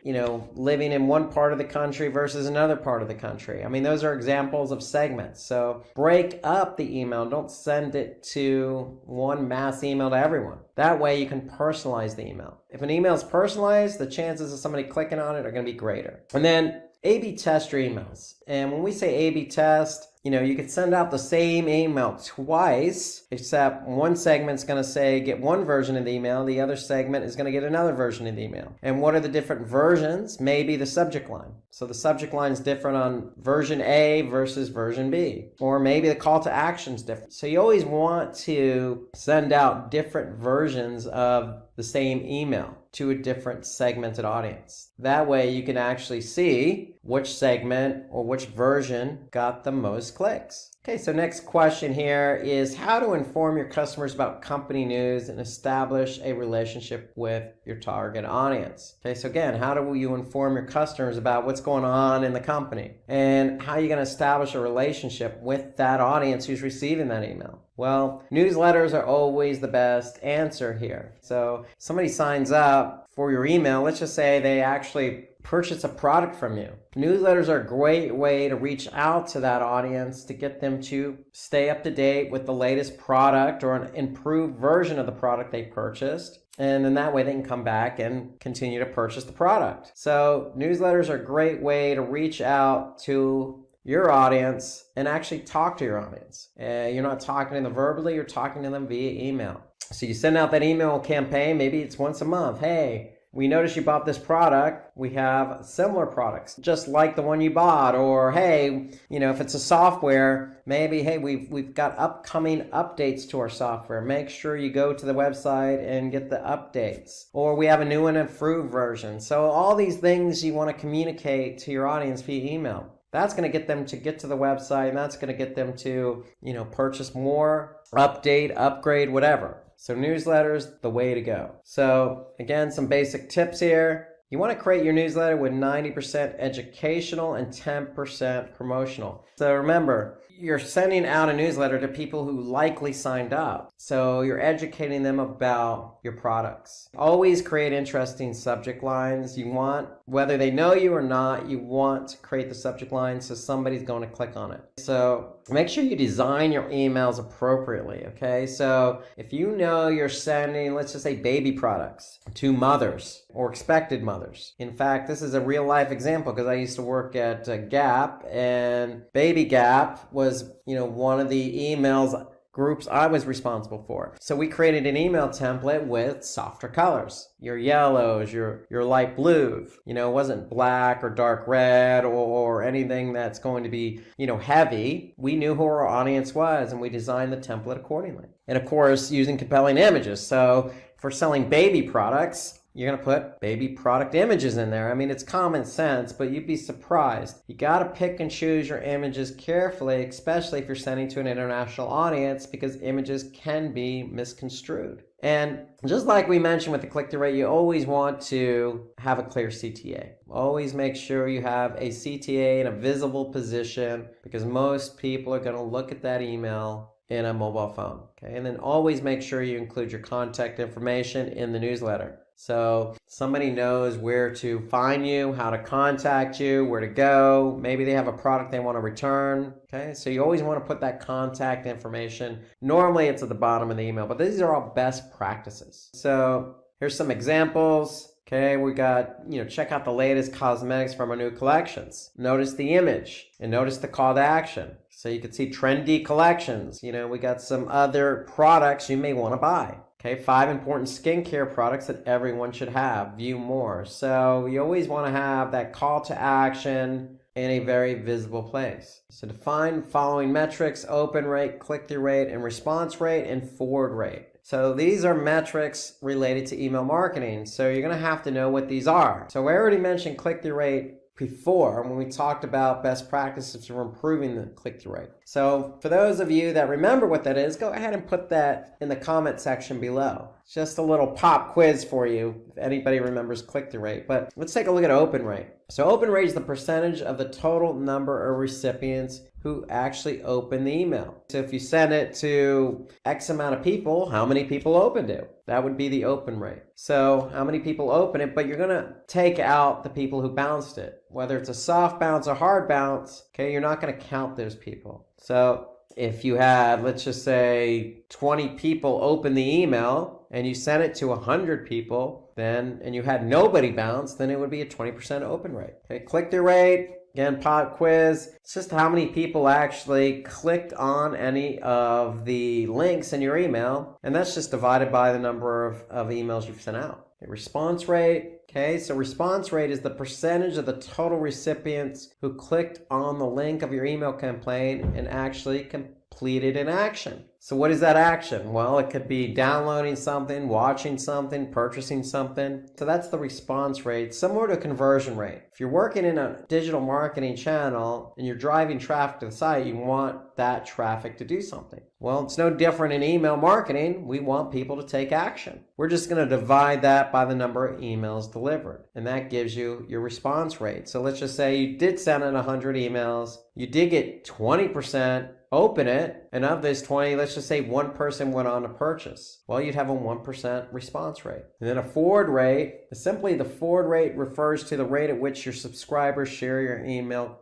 living in one part of the country versus another part of the country. I mean, those are examples of segments. So break up the email. Don't send it to one mass email to everyone. That way you can personalize the email. If an email is personalized, the chances of somebody clicking on it are going to be greater. And then A/B test your emails. And when we say A/B test, you could send out the same email twice, except one segment's going to say get one version of the email, the other segment is going to get another version of the email. And what are the different versions? Maybe the subject line. So the subject line is different on version A versus version B. Or maybe the call to action is different. So you always want to send out different versions of the same email to a different segmented audience. That way you can actually see which segment or which version got the most clicks. Okay, so next question here is how to inform your customers about company news and establish a relationship with your target audience. Okay, so again, how do you inform your customers about what's going on in the company? And how are you going to establish a relationship with that audience who's receiving that email? Well, newsletters are always the best answer here. So somebody signs up for your email, let's just say they actually purchase a product from you. Newsletters are a great way to reach out to that audience to get them to stay up to date with the latest product or an improved version of the product they purchased. And then that way they can come back and continue to purchase the product. So newsletters are a great way to reach out to your audience and actually talk to your audience. You're not talking to them verbally, you're talking to them via email. So you send out that email campaign, maybe it's once a month. Hey, we noticed you bought this product. We have similar products, just like the one you bought. Or, hey, if it's a software, maybe, hey, we've got upcoming updates to our software. Make sure you go to the website and get the updates. Or we have a new and improved version. So all these things you want to communicate to your audience via email. That's going to get them to get to the website, and that's going to get them to, purchase more, update, upgrade, whatever. So newsletters, the way to go. So again, some basic tips here. You want to create your newsletter with 90% educational and 10% promotional. So remember, you're sending out a newsletter to people who likely signed up. So you're educating them about your products. Always create interesting subject lines. You want, whether they know you or not, you want to create the subject line so somebody's going to click on it. So make sure you design your emails appropriately, okay? So if you know you're sending, let's just say baby products to mothers or expected mothers. In fact, this is a real life example because I used to work at Gap, and Baby Gap was, one of the emails groups I was responsible for. So we created an email template with softer colors. Your yellows, your light blue. It wasn't black or dark red or anything that's going to be, heavy. We knew who our audience was and we designed the template accordingly. And of course, using compelling images. So if we're selling baby products, you're going to put baby product images in there. I mean, it's common sense, but you'd be surprised. You got to pick and choose your images carefully, especially if you're sending to an international audience, because images can be misconstrued. And just like we mentioned with the click-through rate, you always want to have a clear CTA. Always make sure you have a CTA in a visible position, because most people are going to look at that email in a mobile phone. Okay, and then always make sure you include your contact information in the newsletter. So somebody knows where to find you, how to contact you, where to go. Maybe they have a product they want to return. Okay, so you always want to put that contact information. Normally it's at the bottom of the email, but these are all best practices. So here's some examples. Okay, we got, check out the latest cosmetics from our new collections. Notice the image and notice the call to action. So you can see trendy collections. We got some other products you may want to buy. Okay, 5 important skincare products that everyone should have. View more. So you always want to have that call to action in a very visible place. So define following metrics: open rate, click-through rate, and response rate, and forward rate. So these are metrics related to email marketing. So you're going to have to know what these are. So I already mentioned click-through rate before when we talked about best practices for improving the click-through rate. So for those of you that remember what that is, go ahead and put that in the comment section below. It's just a little pop quiz for you if anybody remembers click-through rate. But let's take a look at open rate. So open rate is the percentage of the total number of recipients who actually open the email. So if you send it to X amount of people, how many people opened it? That would be the open rate. So how many people open it, but you're gonna take out the people who bounced it. Whether it's a soft bounce or hard bounce, okay, you're not gonna count those people. So if you had, let's just say 20 people open the email and you sent it to 100 people, then, and you had nobody bounce, then it would be a 20% open rate. Okay, click-through rate, again, pop quiz. It's just how many people actually clicked on any of the links in your email, and that's just divided by the number of emails you've sent out. Okay, response rate. Okay, so response rate is the percentage of the total recipients who clicked on the link of your email campaign and actually completed an action. So what is that action? Well, it could be downloading something, watching something, purchasing something. So that's the response rate, similar to conversion rate. If you're working in a digital marketing channel and you're driving traffic to the site, you want that traffic to do something. Well, it's no different in email marketing. We want people to take action. We're just going to divide that by the number of emails delivered, and that gives you your response rate. So let's just say you did send in 100 emails. You did get 20% open it, and of this 20, let's just say one person went on to purchase. Well, you'd have a 1% response rate. And then a forward rate, simply the forward rate refers to the rate at which your subscribers share your email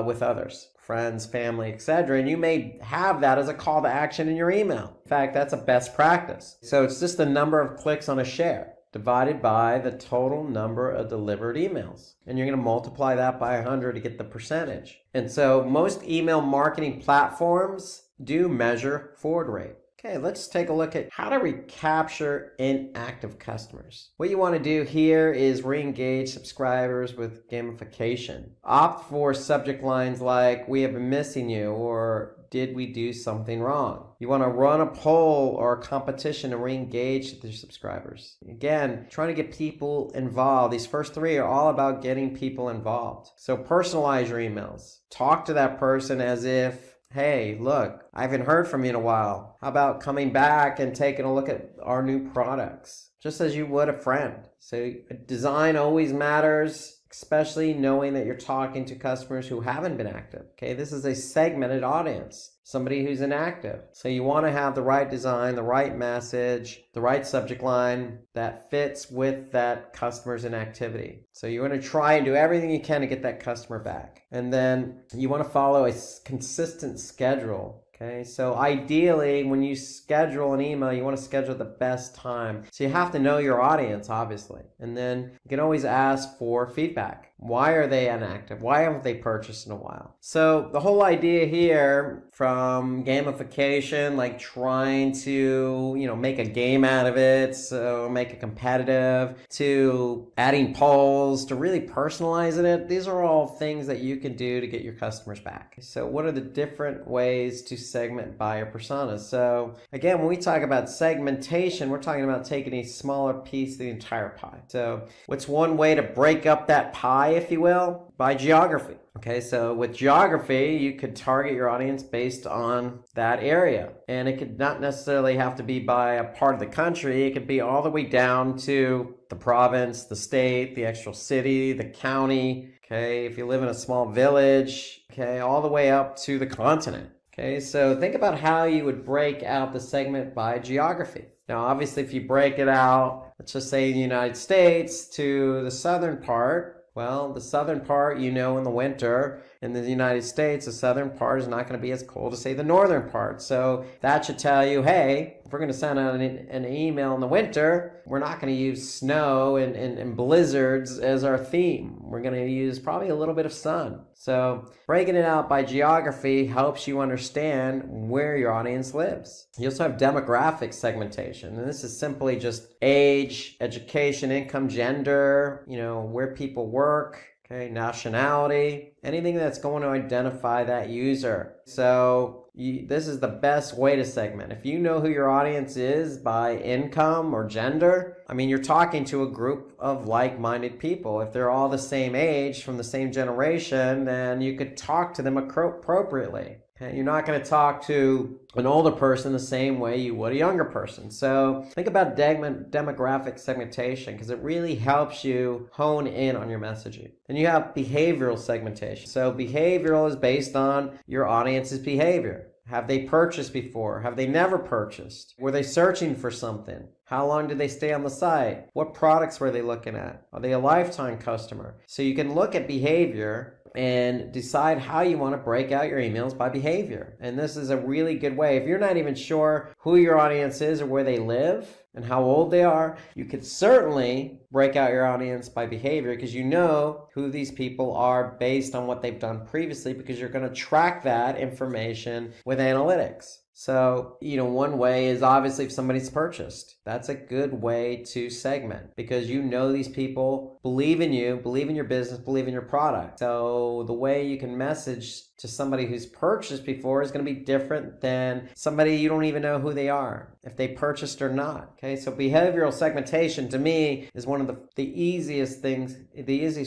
with others, friends, family, etc. And you may have that as a call to action in your email. In fact, that's a best practice. So it's just the number of clicks on a share divided by the total number of delivered emails. And you're going to multiply that by 100 to get the percentage. And so most email marketing platforms do measure forward rate. Okay, let's take a look at how to recapture inactive customers. What you want to do here is re-engage subscribers with gamification. Opt for subject lines like, "We have been missing you," or "Did we do something wrong?" You want to run a poll or a competition to re-engage with your subscribers. Again, trying to get people involved. These first three are all about getting people involved. So personalize your emails. Talk to that person as if, "Hey, look, I haven't heard from you in a while. How about coming back and taking a look at our new products?" Just as you would a friend. So design always matters, especially knowing that you're talking to customers who haven't been active. Okay, this is a segmented audience, somebody who's inactive. So you want to have the right design, the right message, the right subject line that fits with that customer's inactivity. So you want to try and do everything you can to get that customer back. And then you want to follow a consistent schedule. Okay, so ideally, when you schedule an email, you want to schedule the best time. So you have to know your audience, obviously. And then you can always ask for feedback. Why are they inactive? Why haven't they purchased in a while? So the whole idea here, from gamification, like trying to, make a game out of it, so make it competitive, to adding polls, to really personalizing it, these are all things that you can do to get your customers back. So what are the different ways to segment buyer personas? So again, when we talk about segmentation, we're talking about taking a smaller piece of the entire pie. So what's one way to break up that pie, if you will? By geography. Okay, so with geography, you could target your audience based on that area. And it could not necessarily have to be by a part of the country. It could be all the way down to the province, the state, the actual city, the county. Okay, if you live in a small village, okay, all the way up to the continent. Okay, so think about how you would break out the segment by geography. Now, obviously, if you break it out, let's just say the United States to the southern part, well, the southern part, in the winter in the United States, the southern part is not going to be as cold as, say, the northern part. So that should tell you, hey, if we're going to send out an email in the winter, we're not going to use snow and blizzards as our theme. We're going to use probably a little bit of sun. So breaking it out by geography helps you understand where your audience lives. You also have demographic segmentation, and this is simply just age, education, income, gender, where people work, okay, nationality, anything that's going to identify that user. So this is the best way to segment. If you know who your audience is by income or gender, you're talking to a group of like-minded people. If they're all the same age, from the same generation, then you could talk to them appropriately. Okay? You're not going to talk to an older person the same way you would a younger person. So think about demographic segmentation, because it really helps you hone in on your messaging. And you have behavioral segmentation. So behavioral is based on your audience's behavior. Have they purchased before? Have they never purchased? Were they searching for something? How long did they stay on the site? What products were they looking at? Are they a lifetime customer? So you can look at behavior and decide how you want to break out your emails by behavior. And this is a really good way. If you're not even sure who your audience is or where they live and how old they are, you could certainly break out your audience by behavior, because you know who these people are based on what they've done previously, because you're going to track that information with analytics. So, one way is obviously if somebody's purchased. That's a good way to segment, because you know these people believe in you, believe in your business, believe in your product. So the way you can message to somebody who's purchased before is going to be different than somebody you don't even know who they are, if they purchased or not. Okay, so behavioral segmentation to me is one of the easiest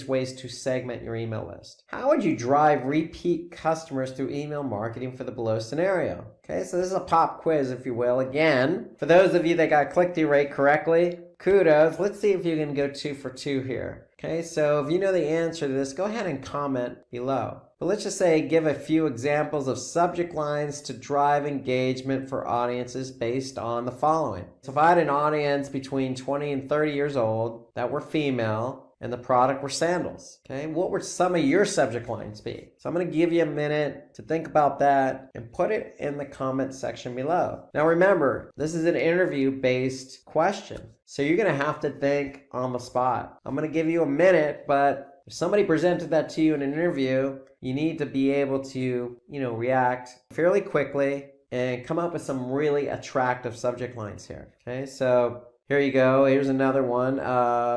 ways to segment your email list. How would you drive repeat customers through email marketing for the below scenario? Okay, so this is a pop quiz, if you will. Again, for those of you that got click-through rate correctly, kudos. Let's see if you can go 2 for 2 here. Okay, so if you know the answer to this, go ahead and comment below. But let's just say give a few examples of subject lines to drive engagement for audiences based on the following. So if I had an audience between 20 and 30 years old that were female, and the product were sandals. Okay, what would some of your subject lines be? So I'm going to give you a minute to think about that and put it in the comment section below. Now remember, this is an interview-based question, so you're going to have to think on the spot. I'm going to give you a minute, but if somebody presented that to you in an interview, you need to be able to, react fairly quickly and come up with some really attractive subject lines here. Okay, so here you go. Here's another one.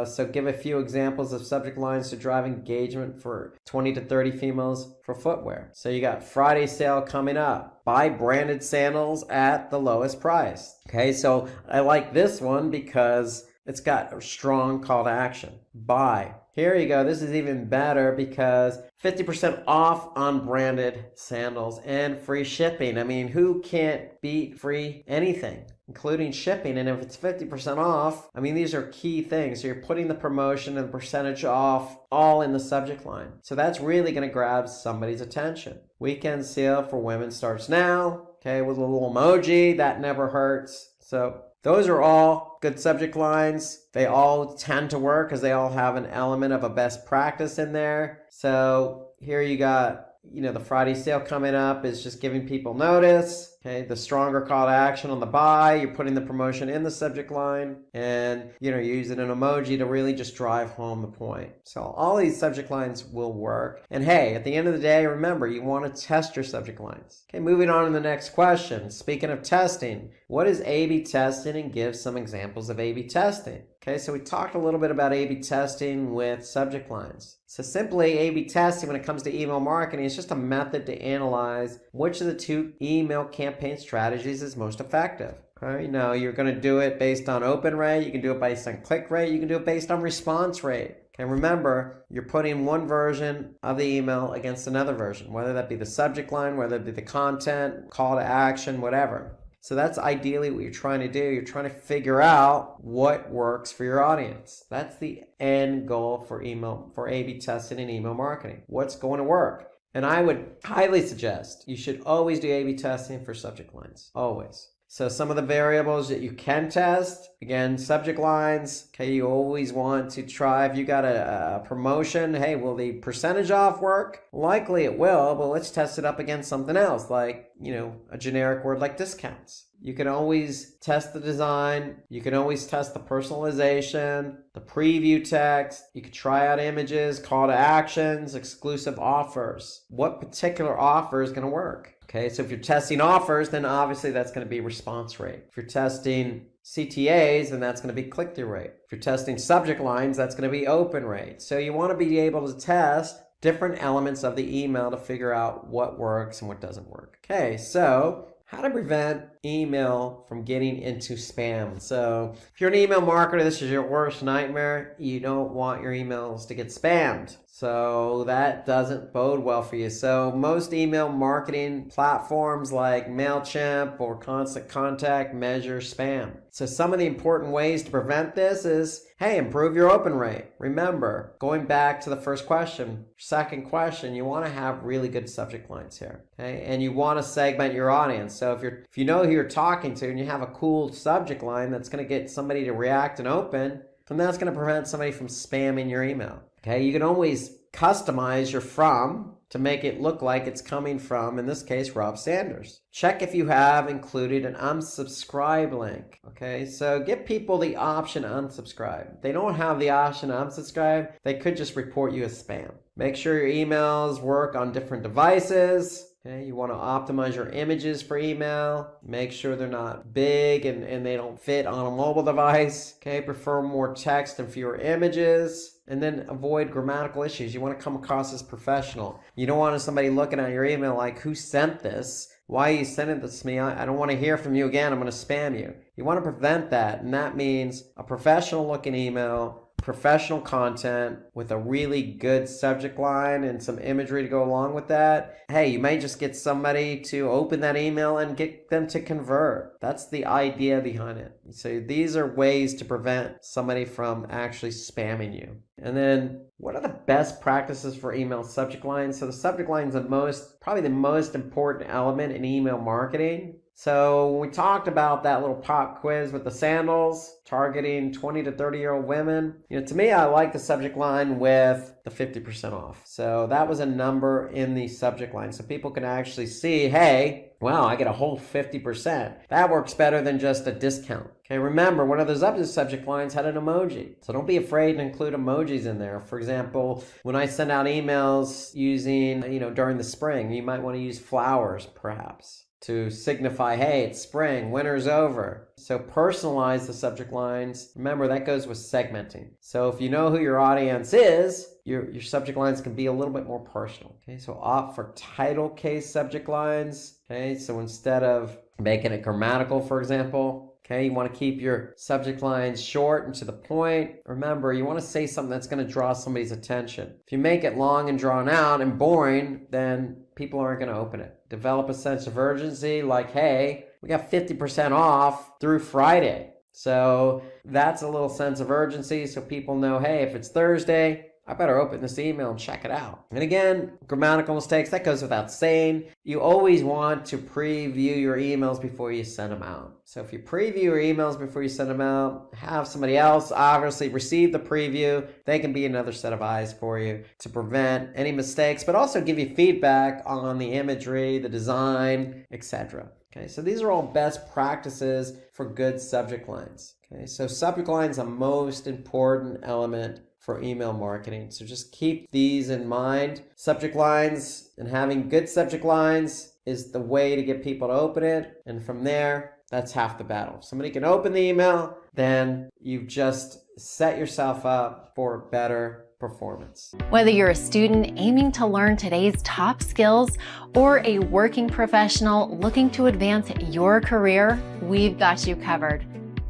So give a few examples of subject lines to drive engagement for 20 to 30 females for footwear. So you got Friday sale coming up. Buy branded sandals at the lowest price. Okay, so I like this one because it's got a strong call to action. Buy. Here you go. This is even better because 50% off on branded sandals and free shipping. I mean, who can't beat free anything, including shipping? And if it's 50% off, I mean, these are key things. So you're putting the promotion and the percentage off all in the subject line. So that's really going to grab somebody's attention. Weekend sale for women starts now. Okay, with a little emoji. That never hurts. So those are all good subject lines. They all tend to work because they all have an element of a best practice in there. So here you got, the Friday sale coming up is just giving people notice. Okay, the stronger call to action on the buy, you're putting the promotion in the subject line, and you're using an emoji to really just drive home the point. So all these subject lines will work. And hey, at the end of the day, remember, you want to test your subject lines. Okay, moving on to the next question. Speaking of testing, what is A/B testing, and give some examples of A/B testing? Okay, so we talked a little bit about A/B testing with subject lines. So simply, A/B testing when it comes to email marketing is just a method to analyze which of the two email campaign strategies is most effective. Okay, now you're going to do it based on open rate, you can do it based on click rate, you can do it based on response rate. Okay, remember, you're putting one version of the email against another version, whether that be the subject line, whether it be the content, call to action, whatever. So that's ideally what you're trying to do. You're trying to figure out what works for your audience. That's the end goal for A/B testing and email marketing. What's going to work? And I would highly suggest you should always do A/B testing for subject lines. Always. So some of the variables that you can test, again, subject lines, okay, you always want to try, if you got a promotion, hey, will the percentage off work? Likely it will, but let's test it up against something else, like, a generic word like discounts. You can always test the design. You can always test the personalization, the preview text. You can try out images, call to actions, exclusive offers. What particular offer is going to work? Okay, so if you're testing offers, then obviously that's going to be response rate. If you're testing CTAs, then that's going to be click-through rate. If you're testing subject lines, that's going to be open rate. So you want to be able to test different elements of the email to figure out what works and what doesn't work. Okay, so how to prevent email from getting into spam. So if you're an email marketer, this is your worst nightmare. You don't want your emails to get spammed. So that doesn't bode well for you. So most email marketing platforms like MailChimp or Constant Contact measure spam. So some of the important ways to prevent this is, hey, improve your open rate. Remember, going back to the second question, you want to have really good subject lines here. Okay? And you want to segment your audience. So if you know who you're talking to and you have a cool subject line that's going to get somebody to react and open, then that's going to prevent somebody from spamming your email. Okay, you can always customize your from to make it look like it's coming from, in this case, Rob Sanders. Check if you have included an unsubscribe link. Okay, so give people the option to unsubscribe. If they don't have the option to unsubscribe, they could just report you as spam. Make sure your emails work on different devices. Okay, you want to optimize your images for email. Make sure they're not big and they don't fit on a mobile device. Okay, prefer more text and fewer images. and then avoid grammatical issues. You want to come across as professional. You don't want somebody looking at your email like, who sent this? Why are you sending this to me? I don't want to hear from you again. I'm going to spam you. You want to prevent that, and that means a professional looking email, professional content with a really good subject line and some imagery to go along with that. Hey, you may just get somebody to open that email and get them to convert. That's the idea behind it. So these are ways to prevent somebody from actually spamming you. And then what are the best practices for email subject lines? So the subject line is probably the most important element in email marketing. So when we talked about that little pop quiz with the sandals targeting 20 to 30-year-old women, to me, I like the subject line with the 50% off. So that was a number in the subject line. So people can actually see, hey, wow, I get a whole 50%. That works better than just a discount. Okay, remember, one of those other subject lines had an emoji. So don't be afraid to include emojis in there. For example, when I send out emails using, during the spring, you might want to use flowers, perhaps, to signify, hey, it's spring, winter's over. So personalize the subject lines. Remember, that goes with segmenting. So if you know who your audience is, your subject lines can be a little bit more personal. Okay, so opt for title case subject lines. Okay, so instead of making it grammatical, for example, okay, you want to keep your subject lines short and to the point. Remember, you want to say something that's going to draw somebody's attention. If you make it long and drawn out and boring, then people aren't going to open it. Develop a sense of urgency, like, hey, we got 50% off through Friday. So that's a little sense of urgency so people know, hey, if it's Thursday, I better open this email and check it out. And again, grammatical mistakes, that goes without saying. You always want to preview your emails before you send them out. So if you preview your emails before you send them out, have somebody else obviously receive the preview. They can be another set of eyes for you to prevent any mistakes, but also give you feedback on the imagery, the design, etc. Okay, so these are all best practices for good subject lines. Okay, so subject line is the most important element for email marketing. So just keep these in mind. Subject lines and having good subject lines is the way to get people to open it. And from there, that's half the battle. If somebody can open the email, then you've just set yourself up for better performance. Whether you're a student aiming to learn today's top skills or a working professional looking to advance your career, we've got you covered.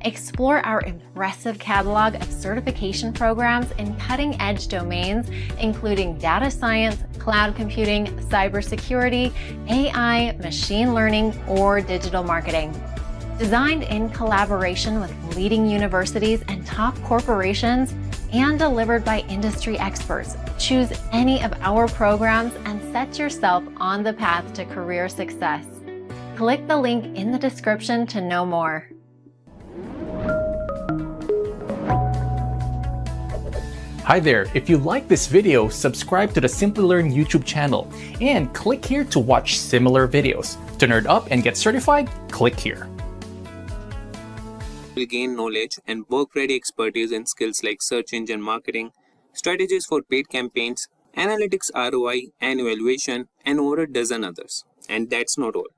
Explore our impressive catalog of certification programs in cutting-edge domains, including data science, cloud computing, cybersecurity, AI, machine learning, or digital marketing. Designed in collaboration with leading universities and top corporations, and delivered by industry experts, choose any of our programs and set yourself on the path to career success. Click the link in the description to know more. Hi there, if you like this video, subscribe to the Simplilearn YouTube channel and click here to watch similar videos. To nerd up and get certified, click here. Will gain knowledge and work-ready expertise in skills like search engine marketing, strategies for paid campaigns, analytics ROI and evaluation, and over a dozen others. And that's not all.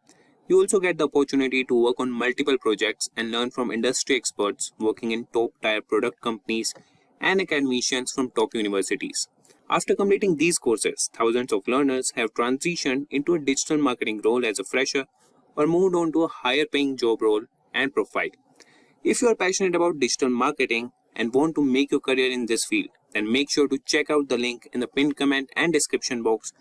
You also get the opportunity to work on multiple projects and learn from industry experts working in top-tier product companies and academicians from top universities. After completing these courses, thousands of learners have transitioned into a digital marketing role as a fresher or moved on to a higher paying job role and profile. If you are passionate about digital marketing and want to make your career in this field, then make sure to check out the link in the pinned comment and description box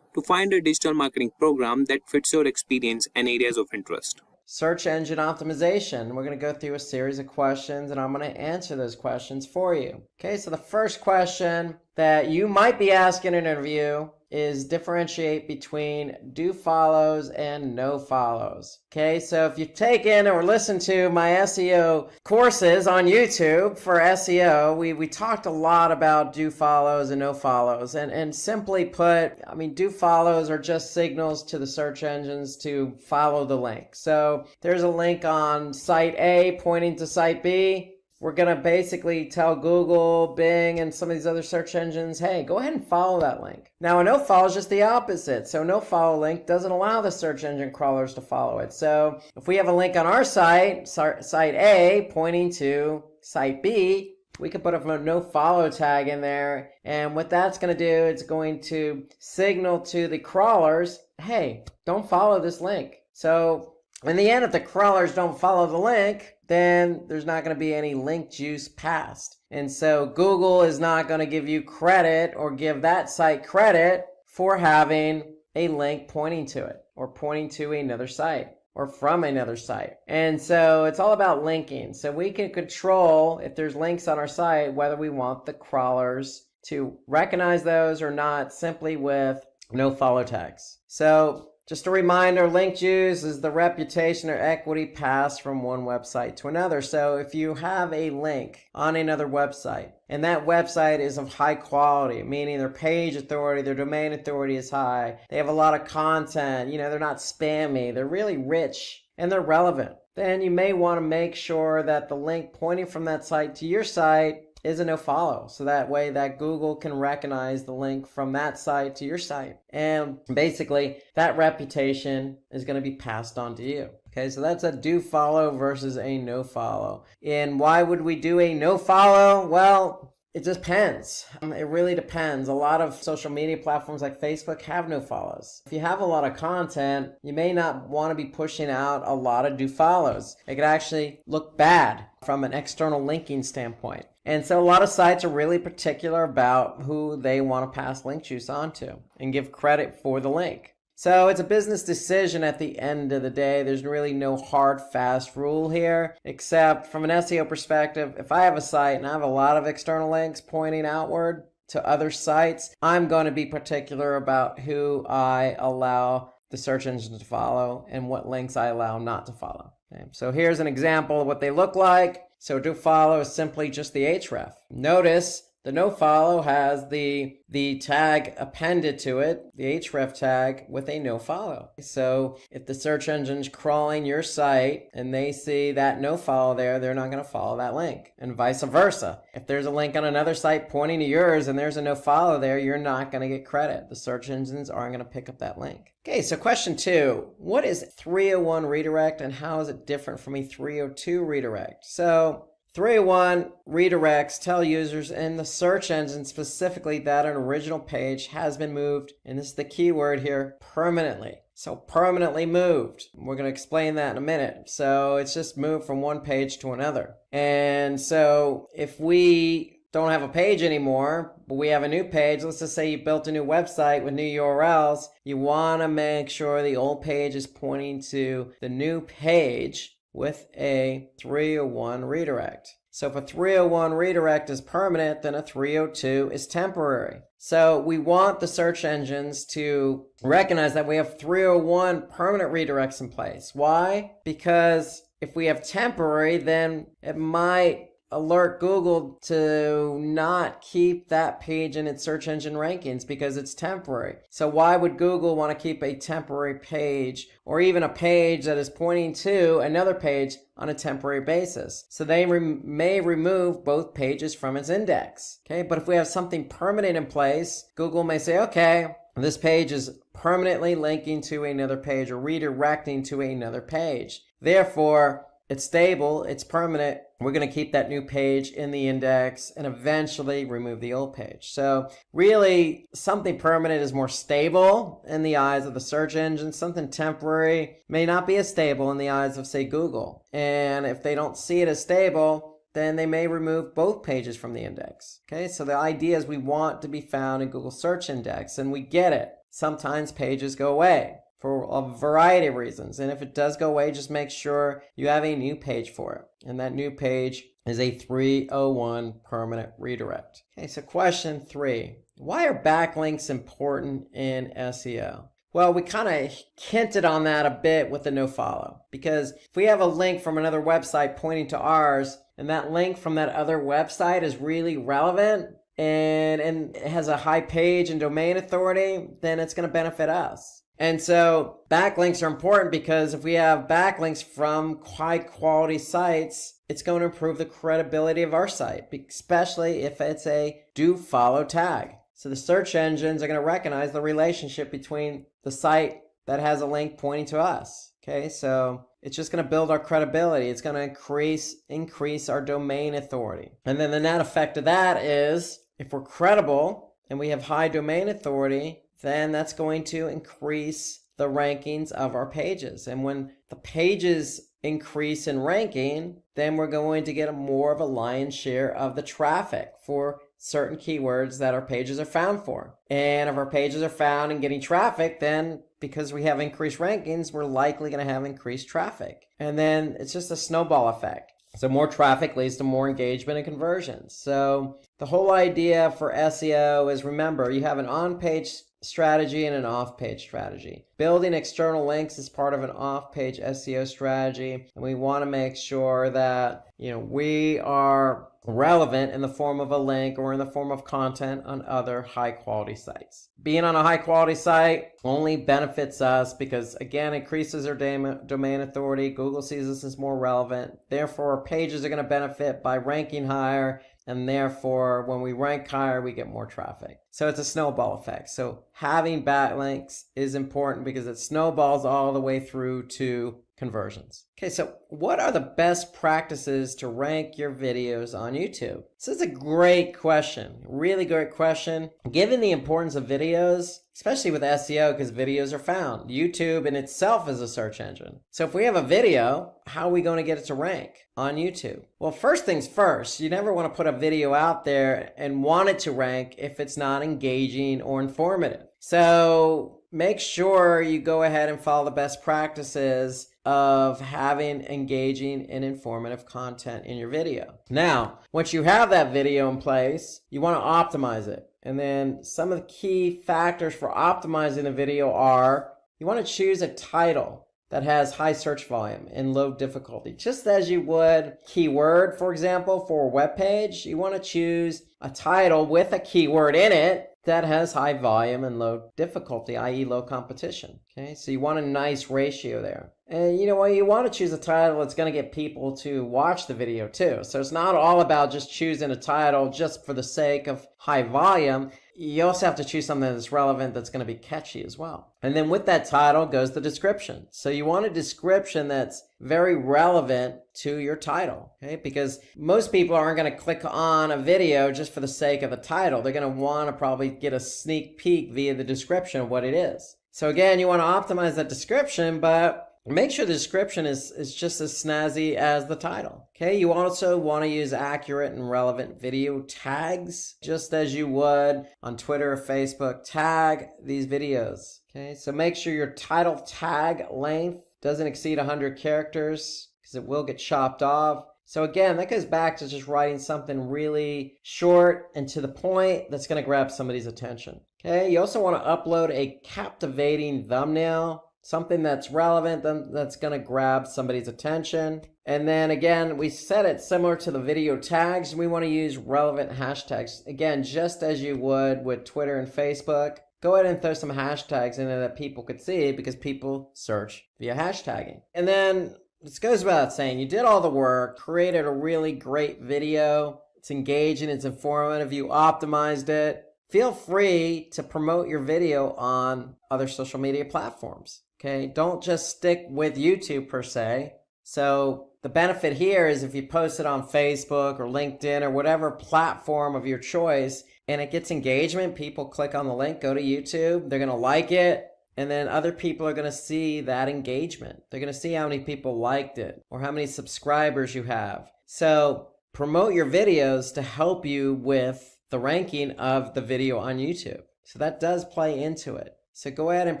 to find a digital marketing program that fits your experience and areas of interest. Search engine optimization. We're going to go through a series of questions and I'm going to answer those questions for you. Okay, so the first question that you might be asking in an interview is differentiate between do follows and no follows. Okay, so if you've taken or listened to my SEO courses on YouTube for SEO, we talked a lot about do follows and no follows. And simply put, I mean, do follows are just signals to the search engines to follow the link. So there's a link on site A pointing to site B. We're going to basically tell Google, Bing, and some of these other search engines, hey, go ahead and follow that link. Now, a no-follow is just the opposite. So a no-follow link doesn't allow the search engine crawlers to follow it. So if we have a link on our site, site A, pointing to site B, we could put a no follow tag in there. And what that's going to do, it's going to signal to the crawlers, hey, don't follow this link. So in the end, if the crawlers don't follow the link, then there's not going to be any link juice passed. And so Google is not going to give you credit or give that site credit for having a link pointing to it or pointing to another site or from another site. And so it's all about linking. So we can control if there's links on our site, whether we want the crawlers to recognize those or not, simply with no follow tags. So just a reminder, link juice is the reputation or equity passed from one website to another. So if you have a link on another website and that website is of high quality, meaning their page authority, their domain authority is high, they have a lot of content, they're not spammy, they're really rich and they're relevant, then you may want to make sure that the link pointing from that site to your site is a no follow. So that way that Google can recognize the link from that site to your site. And basically that reputation is going to be passed on to you. Okay, so that's a do follow versus a no follow. And why would we do a no follow? Well, it depends. It really depends. A lot of social media platforms like Facebook have no follows. If you have a lot of content, you may not want to be pushing out a lot of do follows. It could actually look bad from an external linking standpoint. And so a lot of sites are really particular about who they want to pass link juice onto and give credit for the link. So it's a business decision at the end of the day. There's really no hard, fast rule here, except from an SEO perspective, if I have a site and I have a lot of external links pointing outward to other sites, I'm going to be particular about who I allow the search engine to follow and what links I allow not to follow. Okay, so here's an example of what they look like. So do follow is simply just the href. Notice the no follow has the tag appended to it, the href tag with a no follow. So if the search engine's crawling your site and they see that no follow there, they're not going to follow that link, and vice versa. If there's a link on another site pointing to yours and there's a no follow there, you're not going to get credit. The search engines aren't going to pick up that link. Okay, so question 2, what is 301 redirect and how is it different from a 302 redirect? So 301 redirects tell users in the search engine specifically that an original page has been moved, and this is the key word here, permanently. So permanently moved. We're going to explain that in a minute. So it's just moved from one page to another. And so if we don't have a page anymore, but we have a new page, let's just say you built a new website with new URLs, you want to make sure the old page is pointing to the new page with a 301 redirect. So if a 301 redirect is permanent, then a 302 is temporary. So we want the search engines to recognize that we have 301 permanent redirects in place. Why? Because if we have temporary, then it might alert Google to not keep that page in its search engine rankings because it's temporary. So why would Google want to keep a temporary page or even a page that is pointing to another page on a temporary basis? So they may remove both pages from its index. Okay, but if we have something permanent in place, Google may say, okay, this page is permanently linking to another page or redirecting to another page. Therefore, it's stable, it's permanent. We're going to keep that new page in the index and eventually remove the old page. So really, something permanent is more stable in the eyes of the search engine. Something temporary may not be as stable in the eyes of, say, Google. And if they don't see it as stable, then they may remove both pages from the index. Okay, so the idea is we want to be found in Google Search Index, and we get it. Sometimes pages go away for a variety of reasons. And if it does go away, just make sure you have a new page for it. And that new page is a 301 permanent redirect. Okay, so question 3. Why are backlinks important in SEO? Well, we kind of hinted on that a bit with the nofollow. Because if we have a link from another website pointing to ours, and that link from that other website is really relevant, and it has a high page and domain authority, then it's going to benefit us. And so backlinks are important because if we have backlinks from high quality sites, it's going to improve the credibility of our site, especially if it's a do follow tag. So the search engines are going to recognize the relationship between the site that has a link pointing to us. Okay, so It's just going to build our credibility. It's going to increase our domain authority. And then the net effect of that is, if we're credible and we have high domain authority, then that's going to increase the rankings of our pages. And when the pages increase in ranking, then we're going to get more of a lion's share of the traffic for certain keywords that our pages are found for. And if our pages are found and getting traffic, then because we have increased rankings, we're likely going to have increased traffic. And then it's just a snowball effect. So more traffic leads to more engagement and conversions. So the whole idea for SEO is, remember, you have an on-page strategy and an off-page strategy. Building external links is part of an off-page SEO strategy, and we want to make sure that we are relevant in the form of a link or in the form of content on other high-quality sites. Being on a high-quality site only benefits us because, again, it increases our domain authority. Google sees us as more relevant. Therefore, our pages are going to benefit by ranking higher, and therefore, when we rank higher, we get more traffic. So it's a snowball effect. So having backlinks is important because it snowballs all the way through to conversions. Okay, so what are the best practices to rank your videos on YouTube? This is a great question, really great question. Given the importance of videos, especially with SEO, because videos are found. YouTube in itself is a search engine. So if we have a video, how are we going to get it to rank on YouTube? Well, first things first, you never want to put a video out there and want it to rank if it's not engaging or informative. So make sure you go ahead and follow the best practices of having engaging and informative content in your video. Now, once you have that video in place, you want to optimize it. And then some of the key factors for optimizing the video are, you want to choose a title that has high search volume and low difficulty. Just as you would keyword, for example, for a web page, you want to choose a title with a keyword in it that has high volume and low difficulty, i.e. low competition. Okay, so you want a nice ratio there. And you want to choose a title that's going to get people to watch the video too. So it's not all about just choosing a title just for the sake of high volume. You also have to choose something that's relevant, that's going to be catchy as well. And then with that title goes the description. So you want a description that's very relevant to your title, okay? Because most people aren't going to click on a video just for the sake of the title. They're going to want to probably get a sneak peek via the description of what it is. So again, you want to optimize that description, but make sure the description is just as snazzy as the title. Okay, you also want to use accurate and relevant video tags, just as you would on Twitter or Facebook. Tag these videos. Okay, so make sure your title tag length doesn't exceed 100 characters because it will get chopped off. So again, that goes back to just writing something really short and to the point that's going to grab somebody's attention. Okay, you also want to upload a captivating thumbnail, something that's relevant, that's going to grab somebody's attention. And then again, we set it similar to the video tags. We want to use relevant hashtags. Again, just as you would with Twitter and Facebook, go ahead and throw some hashtags in there that people could see because people search via hashtagging. And then this goes without saying, you did all the work, created a really great video. It's engaging, it's informative, you optimized it. Feel free to promote your video on other social media platforms. Okay, don't just stick with YouTube per se. So the benefit here is if you post it on Facebook or LinkedIn or whatever platform of your choice and it gets engagement, people click on the link, go to YouTube, they're going to like it, and then other people are going to see that engagement. They're going to see how many people liked it or how many subscribers you have. So promote your videos to help you with the ranking of the video on YouTube. So that does play into it. So go ahead and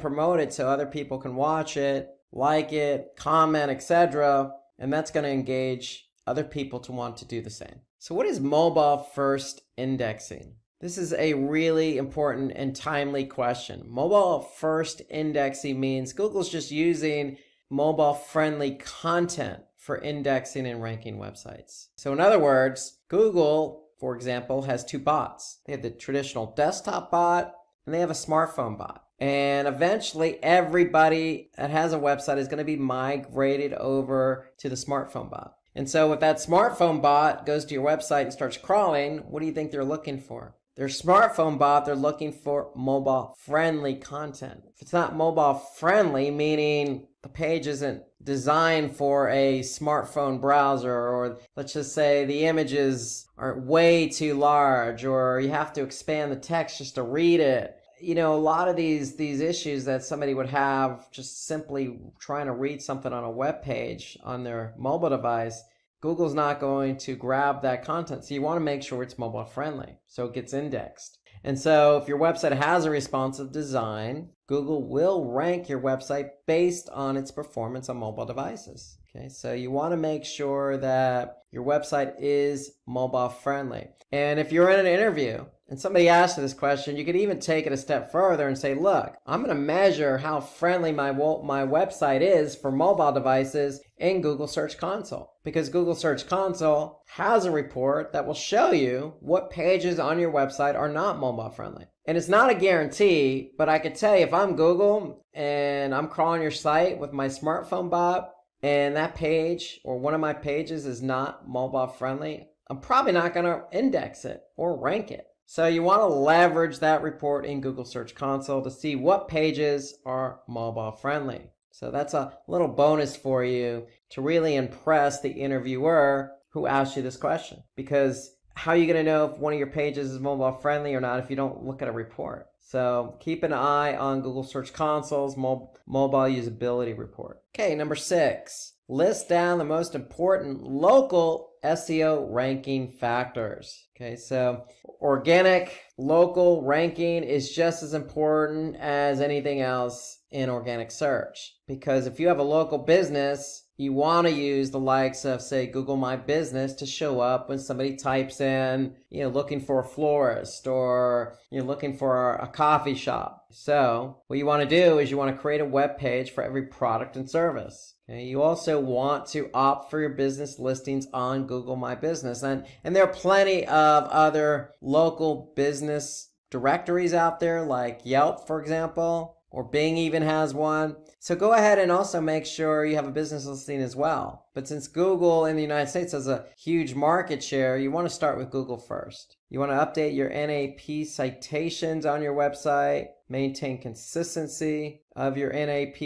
promote it so other people can watch it, like it, comment, etc. And that's going to engage other people to want to do the same. So what is mobile first indexing? This is a really important and timely question. Mobile first indexing means Google's just using mobile friendly content for indexing and ranking websites. So in other words, Google, for example, has two bots. They have the traditional desktop bot and they have a smartphone bot. And eventually everybody that has a website is going to be migrated over to the smartphone bot. And so if that smartphone bot goes to your website and starts crawling, what do you think they're looking for? Their smartphone bot, they're looking for mobile friendly content. If it's not mobile friendly, meaning the page isn't designed for a smartphone browser, or let's just say the images are way too large, or you have to expand the text just to read it. You know, a lot of these issues that somebody would have just simply trying to read something on a web page on their mobile device, Google's not going to grab that content. So you want to make sure it's mobile friendly so it gets indexed. And so if your website has a responsive design, Google will rank your website based on its performance on mobile devices. Okay, so you want to make sure that your website is mobile friendly. And if you're in an interview and somebody asks you this question, you could even take it a step further and say, look, I'm going to measure how friendly my website is for mobile devices in Google Search Console. Because Google Search Console has a report that will show you what pages on your website are not mobile friendly. And it's not a guarantee, but I could tell you if I'm Google and I'm crawling your site with my smartphone bot, and that page or one of my pages is not mobile friendly, I'm probably not going to index it or rank it. So you want to leverage that report in Google Search Console to see what pages are mobile friendly. So that's a little bonus for you to really impress the interviewer who asked you this question. Because how are you going to know if one of your pages is mobile friendly or not if you don't look at a report? So keep an eye on Google Search Console's mobile usability report. Okay, number 6, list down the most important local SEO ranking factors. Okay, so organic local ranking is just as important as anything else in organic search. Because if you have a local business, you want to use the likes of, say, Google My Business to show up when somebody types in, looking for a florist or looking for a coffee shop. So what you want to do is you want to create a web page for every product and service. Okay? You also want to opt for your business listings on Google My Business. And there are plenty of other local business directories out there like Yelp, for example, or Bing even has one. So go ahead and also make sure you have a business listing as well. But since Google in the United States has a huge market share, you want to start with Google first. You want to update your NAP citations on your website, maintain consistency of your NAP.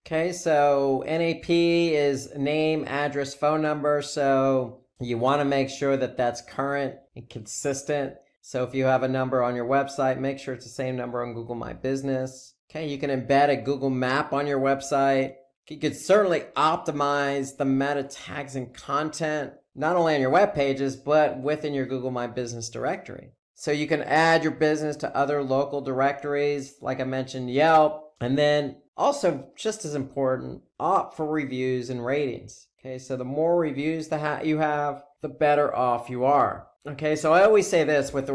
Okay, so NAP is name, address, phone number. So you want to make sure that that's current and consistent. So if you have a number on your website, make sure it's the same number on Google My Business. Okay, you can embed a Google map on your website. You could certainly optimize the meta tags and content, not only on your web pages, but within your Google My Business directory. So you can add your business to other local directories, like I mentioned, Yelp. And then also, just as important, opt for reviews and ratings. Okay, so the more reviews you have, the better off you are. Okay, so I always say this with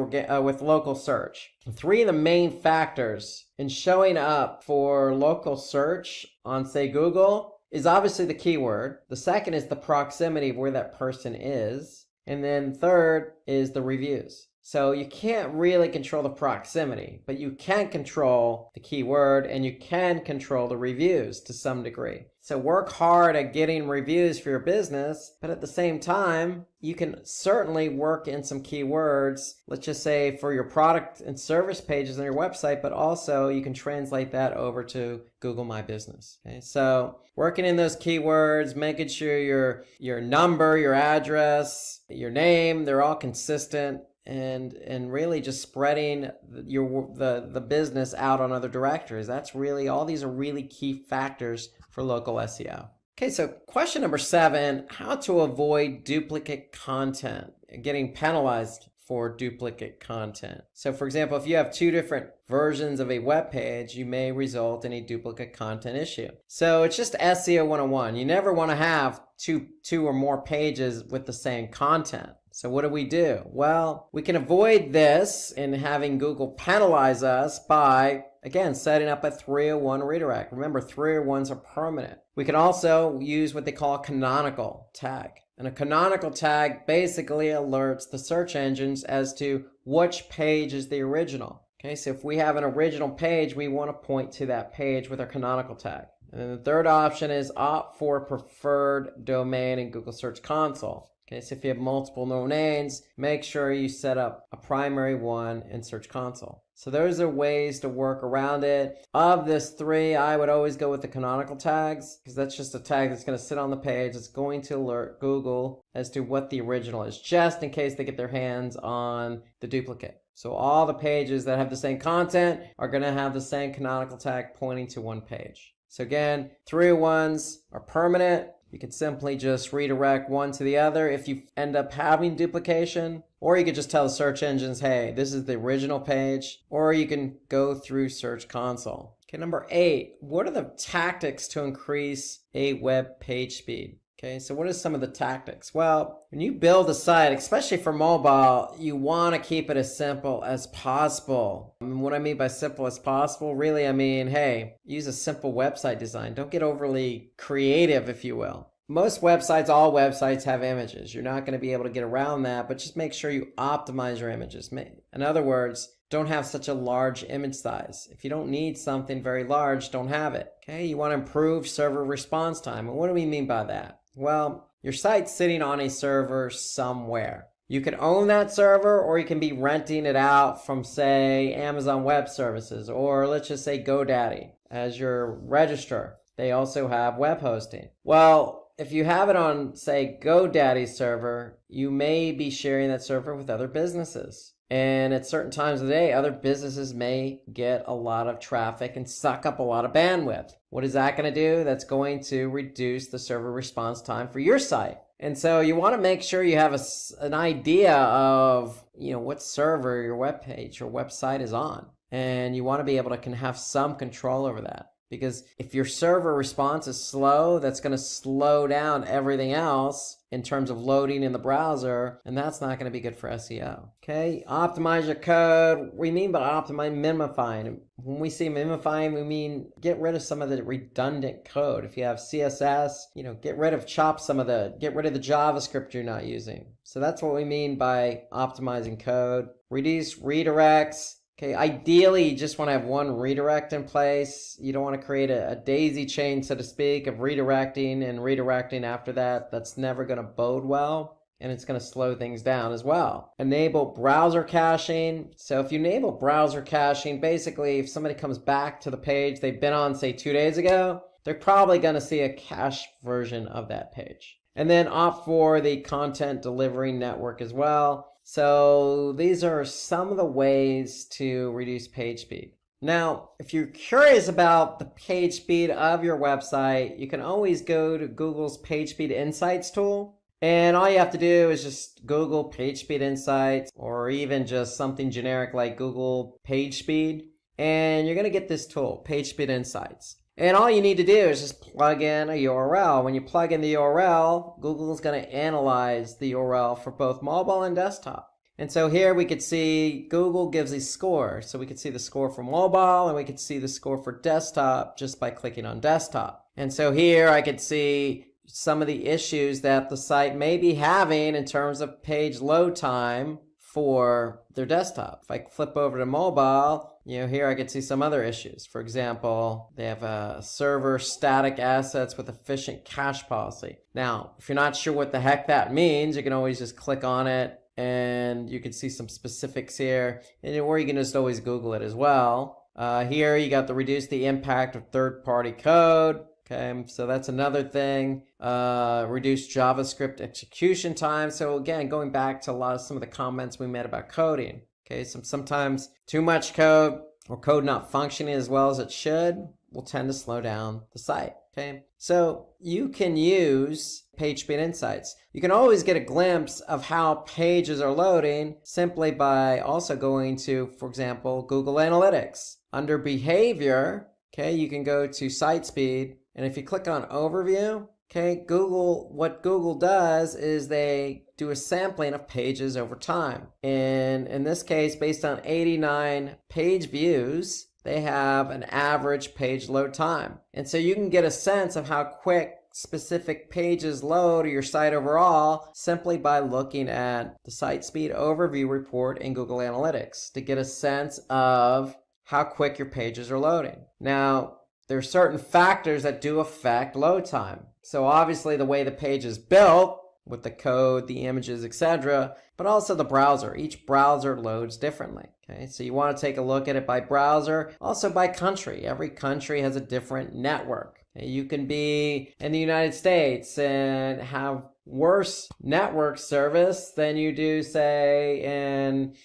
local search. 3 of the main factors in showing up for local search on, say, Google is obviously the keyword. The second is the proximity of where that person is. And then third is the reviews. So you can't really control the proximity, but you can control the keyword and you can control the reviews to some degree. So work hard at getting reviews for your business, but at the same time, you can certainly work in some keywords, let's just say for your product and service pages on your website, but also you can translate that over to Google My Business. Okay, so working in those keywords, making sure your number, your address, your name, they're all consistent. And really just spreading the business out on other directories. That's really, all these are really key factors for local SEO. Okay, so question number 7, how to avoid duplicate content, getting penalized for duplicate content. So for example, if you have 2 different versions of a web page, you may result in a duplicate content issue. So it's just SEO 101. You never want to have two or more pages with the same content. So what do? Well, we can avoid this in having Google penalize us by, again, setting up a 301 redirect. Remember, 301s are permanent. We can also use what they call a canonical tag. And a canonical tag basically alerts the search engines as to which page is the original. Okay, so if we have an original page, we want to point to that page with our canonical tag. And then the third option is opt for preferred domain in Google Search Console. Okay, so if you have multiple domains, make sure you set up a primary one in Search Console. So those are ways to work around it. Of this 3, I would always go with the canonical tags, because that's just a tag that's going to sit on the page. It's going to alert Google as to what the original is, just in case they get their hands on the duplicate. So all the pages that have the same content are going to have the same canonical tag pointing to one page. So again, 3 ones are permanent. You can simply just redirect one to the other if you end up having duplication, or you could just tell the search engines, hey, this is the original page, or you can go through Search Console. Okay, number 8, what are the tactics to increase a web page speed? Okay, so what are some of the tactics? Well, when you build a site, especially for mobile, you want to keep it as simple as possible. And what I mean by simple as possible, really, I mean, hey, use a simple website design. Don't get overly creative, if you will. Most websites, all websites have images. You're not going to be able to get around that, but just make sure you optimize your images. In other words, don't have such a large image size. If you don't need something very large, don't have it. Okay, you want to improve server response time. And what do we mean by that? Well, your site's sitting on a server somewhere. You can own that server, or you can be renting it out from, say, Amazon Web Services, or let's just say GoDaddy as your registrar. They also have web hosting. Well, if you have it on, say, GoDaddy's server, you may be sharing that server with other businesses. And at certain times of the day, other businesses may get a lot of traffic and suck up a lot of bandwidth. What is that going to do? That's going to reduce the server response time for your site. And so you want to make sure you have an idea of, what server your web page or website is on. And you want to be able to have some control over that. Because if your server response is slow, that's going to slow down everything else in terms of loading in the browser, and that's not going to be good for SEO. Okay, optimize your code. We mean by optimize, minifying. When we say minifying, we mean get rid of some of the redundant code. If you have CSS, get rid of the JavaScript you're not using. So that's what we mean by optimizing code. Reduce redirects. Okay, ideally, you just want to have one redirect in place. You don't want to create a daisy chain, so to speak, of redirecting and redirecting after that. That's never going to bode well, and it's going to slow things down as well. Enable browser caching. So if you enable browser caching, basically, if somebody comes back to the page they've been on, say, 2 days ago, they're probably going to see a cached version of that page. And then opt for the content delivery network as well. So these are some of the ways to reduce page speed. Now, if you're curious about the page speed of your website, you can always go to Google's Page Speed Insights tool. And all you have to do is just Google Page Speed Insights, or even just something generic like Google Page Speed. And you're going to get this tool, Page Speed Insights. And all you need to do is just plug in a URL. When you plug in the URL, Google is going to analyze the URL for both mobile and desktop. And so here we could see Google gives a score. So we could see the score for mobile, and we could see the score for desktop just by clicking on desktop. And so here I could see some of the issues that the site may be having in terms of page load time for their desktop. If I flip over to mobile, here I could see some other issues. For example, they have a server static assets with efficient cache policy. Now, if you're not sure what the heck that means, you can always just click on it and you can see some specifics here. Or you can just always Google it as well. Here you got to reduce the impact of third-party code. Okay, so that's another thing. Reduce JavaScript execution time. So again, going back to some of the comments we made about coding. Okay, sometimes too much code or code not functioning as well as it should will tend to slow down the site. Okay, so you can use Page Speed Insights. You can always get a glimpse of how pages are loading simply by also going to, for example, Google Analytics. Under Behavior, okay, you can go to Site Speed. And if you click on Overview, okay, what Google does is they do a sampling of pages over time. And in this case, based on 89 page views, they have an average page load time. And so you can get a sense of how quick specific pages load your site overall simply by looking at the Site Speed Overview report in Google Analytics to get a sense of how quick your pages are loading. Now, there are certain factors that do affect load time. So obviously the way the page is built, with the code, the images, etc., but also the browser. Each browser loads differently. Okay, so you want to take a look at it by browser, also by country. Every country has a different network. Okay, you can be in the United States and have worse network service than you do, say, in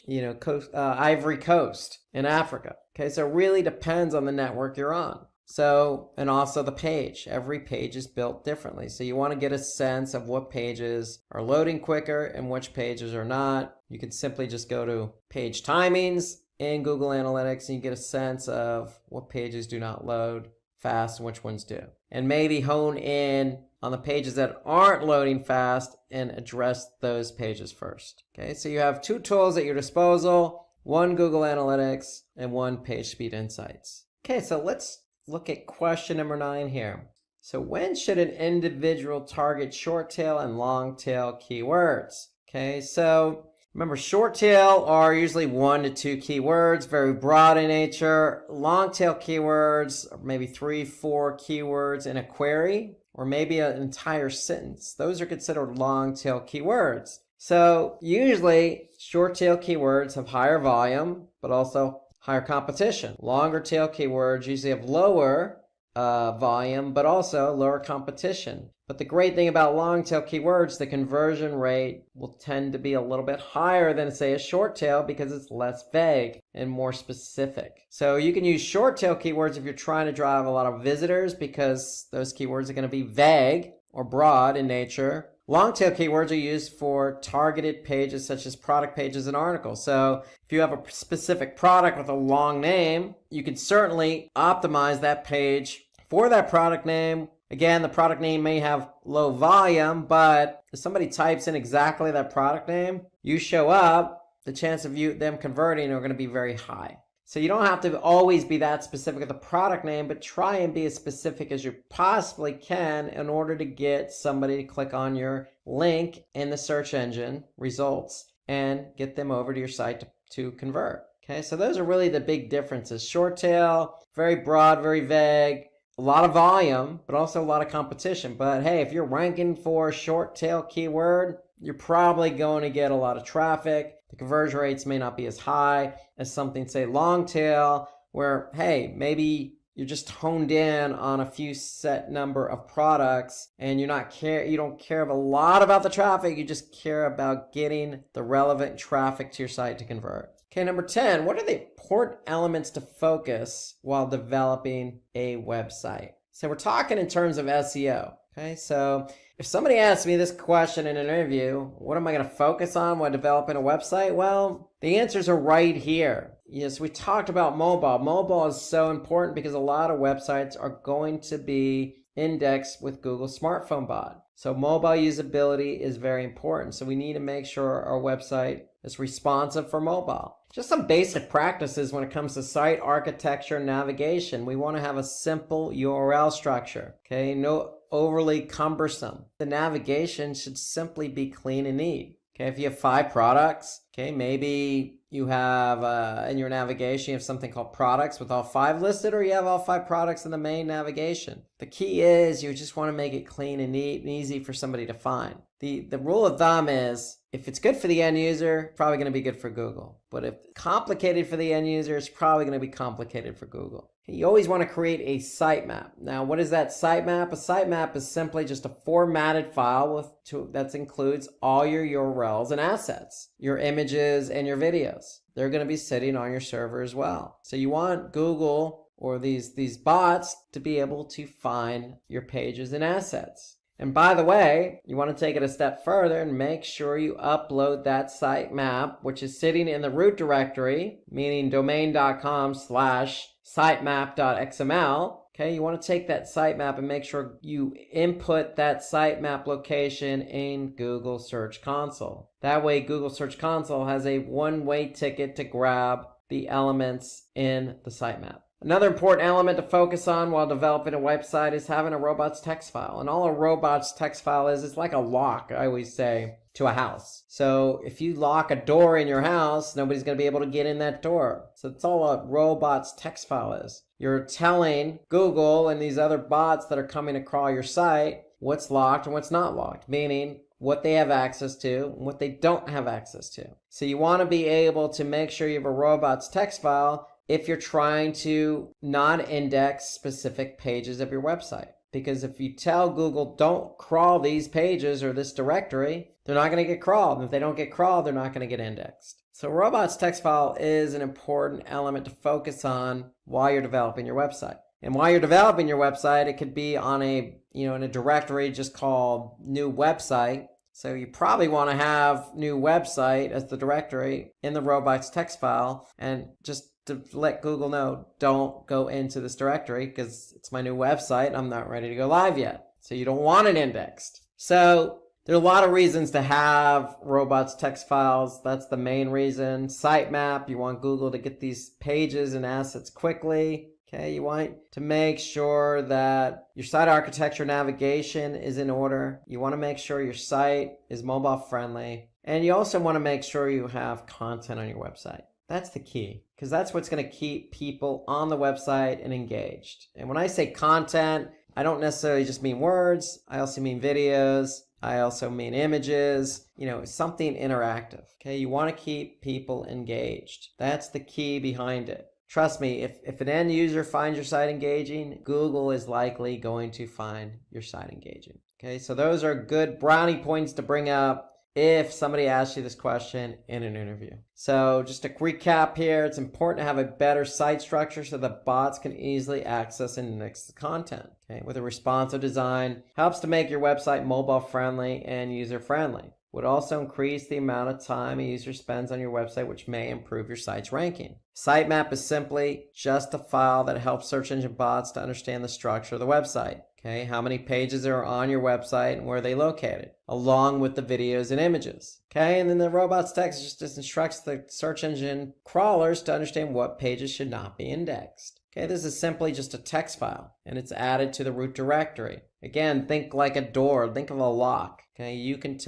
Ivory Coast in Africa. Okay, so it really depends on the network you're on. So, and also the page. Every page is built differently. So you want to get a sense of what pages are loading quicker and which pages are not. You can simply just go to page timings in Google Analytics and you get a sense of what pages do not load fast and which ones do. And maybe hone in on the pages that aren't loading fast and address those pages first. Okay, so you have two tools at your disposal, one Google Analytics and one PageSpeed Insights. Okay, so let's look at question number 9 here. So when should an individual target short tail and long tail keywords? Okay, so remember, short tail are usually 1 to 2 keywords, very broad in nature. Long tail keywords are maybe 3, 4 keywords in a query, or maybe an entire sentence. Those are considered long tail keywords. So usually short tail keywords have higher volume, but also higher competition. Longer tail keywords usually have lower volume, but also lower competition. But the great thing about long tail keywords, the conversion rate will tend to be a little bit higher than, say, a short tail because it's less vague and more specific. So you can use short tail keywords if you're trying to drive a lot of visitors because those keywords are going to be vague or broad in nature. Long tail keywords are used for targeted pages such as product pages and articles. So if you have a specific product with a long name, you can certainly optimize that page for that product name. Again, the product name may have low volume, but if somebody types in exactly that product name, you show up, the chance of them converting are going to be very high. So you don't have to always be that specific of the product name, but try and be as specific as you possibly can in order to get somebody to click on your link in the search engine results and get them over to your site to convert. Okay, so those are really the big differences. Short tail, very broad, very vague, a lot of volume, but also a lot of competition. But hey, if you're ranking for a short tail keyword, you're probably going to get a lot of traffic. The conversion rates may not be as high as something, say, long tail, where, hey, maybe you're just honed in on a few set number of products and you don't care a lot about the traffic. You just care about getting the relevant traffic to your site to convert. Okay, number 10, what are the important elements to focus while developing a website? So we're talking in terms of SEO. Okay, so if somebody asks me this question in an interview, what am I going to focus on while developing a website? Well, the answers are right here. Yes, we talked about mobile. Mobile is so important because a lot of websites are going to be indexed with Google Smartphone Bot. So mobile usability is very important. So we need to make sure our website is responsive for mobile. Just some basic practices when it comes to site architecture and navigation. We want to have a simple URL structure. Okay, no overly cumbersome. The navigation should simply be clean and neat. Okay, if you have 5 products, okay, maybe you have in your navigation, you have something called products with all 5 listed, or you have all 5 products in the main navigation. The key is you just want to make it clean and neat and easy for somebody to find. The rule of thumb is if it's good for the end user, it's probably going to be good for Google. But if it's complicated for the end user, it's probably going to be complicated for Google. You always want to create a sitemap. Now, what is that sitemap? A sitemap is simply just a formatted file that includes all your URLs and assets, your images and your videos. They're going to be sitting on your server as well. So you want Google or these bots to be able to find your pages and assets. And by the way, you want to take it a step further and make sure you upload that sitemap, which is sitting in the root directory, meaning domain.com/sitemap.xml. Okay, you want to take that sitemap and make sure you input that sitemap location in Google Search Console. That way, Google Search Console has a one-way ticket to grab the elements in the sitemap. Another important element to focus on while developing a website is having a robots text file. And all a robots text file is, it's like a lock, I always say, to a house. So if you lock a door in your house, nobody's going to be able to get in that door. So that's all a robots text file is. You're telling Google and these other bots that are coming to crawl your site, what's locked and what's not locked, meaning what they have access to and what they don't have access to. So you want to be able to make sure you have a robots text file if you're trying to not index specific pages of your website. Because if you tell Google, don't crawl these pages or this directory, they're not going to get crawled. And if they don't get crawled, they're not going to get indexed. So robots text file is an important element to focus on while you're developing your website. And while you're developing your website, it could be on in a directory just called new website. So you probably want to have new website as the directory in the robots text file, and just to let Google know, don't go into this directory because it's my new website. I'm not ready to go live yet. So you don't want it indexed. So there are a lot of reasons to have robots text files. That's the main reason. Sitemap, you want Google to get these pages and assets quickly. Okay, you want to make sure that your site architecture navigation is in order. You want to make sure your site is mobile friendly. And you also want to make sure you have content on your website. That's the key, because that's what's going to keep people on the website and engaged. And when I say content, I don't necessarily just mean words. I also mean videos. I also mean images, something interactive. Okay, you want to keep people engaged. That's the key behind it. Trust me, if an end user finds your site engaging, Google is likely going to find your site engaging. Okay, so those are good brownie points to bring up if somebody asks you this question in an interview. So just to recap here, it's important to have a better site structure so that bots can easily access and index the content. Okay, with a responsive design, helps to make your website mobile friendly and user friendly. Would also increase the amount of time a user spends on your website, which may improve your site's ranking. Sitemap is simply just a file that helps search engine bots to understand the structure of the website. Okay, how many pages are on your website and where are they located, along with the videos and images. Okay, and then the robots text just instructs the search engine crawlers to understand what pages should not be indexed. Okay, this is simply just a text file, and it's added to the root directory. Again, think like a door, think of a lock. Okay, you can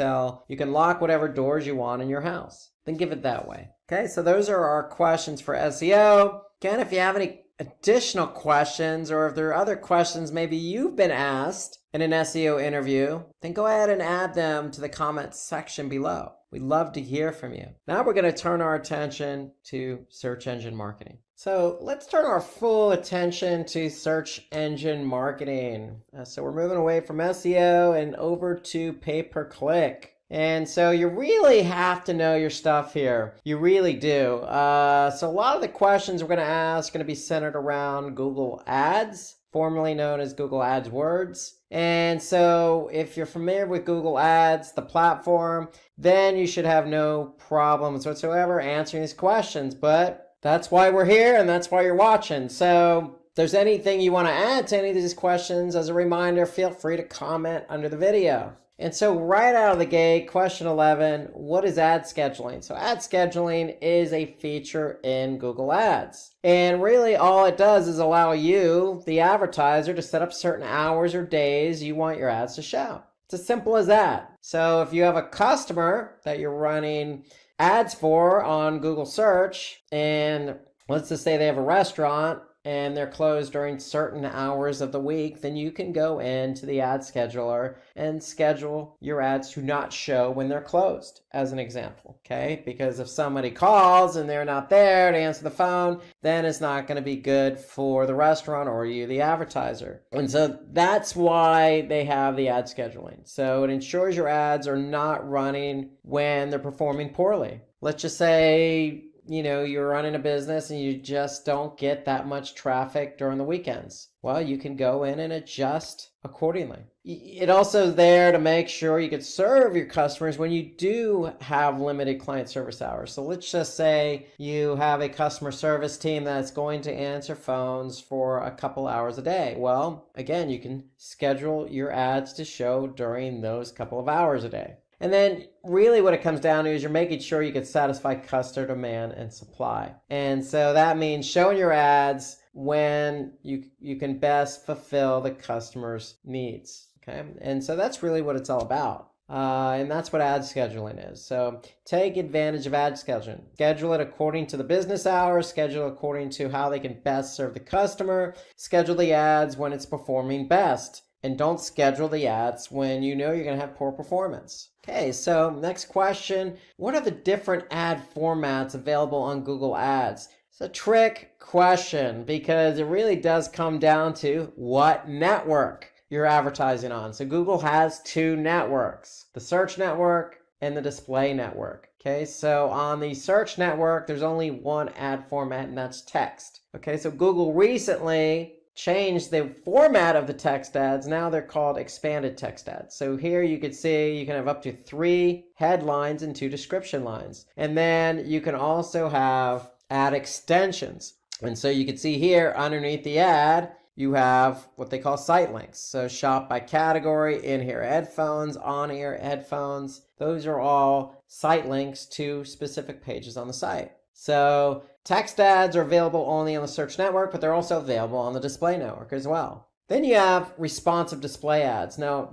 lock whatever doors you want in your house. Think of it that way. Okay, so those are our questions for SEO. Again, if you have any additional questions, or if there are other questions maybe you've been asked in an SEO interview, then go ahead and add them to the comments section below. We'd love to hear from you. Now we're going to turn our attention to search engine marketing. So let's turn our full attention to search engine marketing. So we're moving away from SEO and over to pay-per-click. And so you really have to know your stuff here. You really do. So a lot of the questions we're going to ask are going to be centered around Google Ads, formerly known as Google AdWords. And so if you're familiar with Google Ads, the platform, then you should have no problems whatsoever answering these questions. But that's why we're here and that's why you're watching. So if there's anything you want to add to any of these questions, as a reminder, feel free to comment under the video. And so right out of the gate, question 11, what is ad scheduling? So ad scheduling is a feature in Google Ads. And really all it does is allow you, the advertiser, to set up certain hours or days you want your ads to show. It's as simple as that. So if you have a customer that you're running ads for on Google search, and let's just say they have a restaurant and they're closed during certain hours of the week, then you can go into the ad scheduler and schedule your ads to not show when they're closed, as an example, okay? Because if somebody calls and they're not there to answer the phone, then it's not going to be good for the restaurant or you, the advertiser. And so that's why they have the ad scheduling. So it ensures your ads are not running when they're performing poorly. Let's just say you're running a business and you just don't get that much traffic during the weekends. Well, you can go in and adjust accordingly. It also is there to make sure you can serve your customers when you do have limited client service hours. So let's just say you have a customer service team that's going to answer phones for a couple hours a day. Well, again, you can schedule your ads to show during those couple of hours a day. And then really what it comes down to is you're making sure you can satisfy customer demand and supply. And so that means showing your ads when you can best fulfill the customer's needs. Okay, and so that's really what it's all about. And that's what ad scheduling is. So take advantage of ad scheduling. Schedule it according to the business hours, schedule according to how they can best serve the customer, schedule the ads when it's performing best. and don't schedule the ads when you know you're going to have poor performance. Okay, so next question. What are the different ad formats available on Google Ads? It's a trick question because it really does come down to what network you're advertising on. So Google has two networks, the search network and the display network. Okay, so on the search network, there's only one ad format, and that's text. Okay, so Google recently changed the format of the text ads. Now they're called expanded text ads. So here you can see you can have up to 3 headlines and 2 description lines. And then you can also have ad extensions. And so you can see here underneath the ad, you have what they call site links. So shop by category, in-ear headphones, on-ear headphones. Those are all site links to specific pages on the site. So text ads are available only on the search network, but they're also available on the display network as well. Then you have responsive display ads. Now,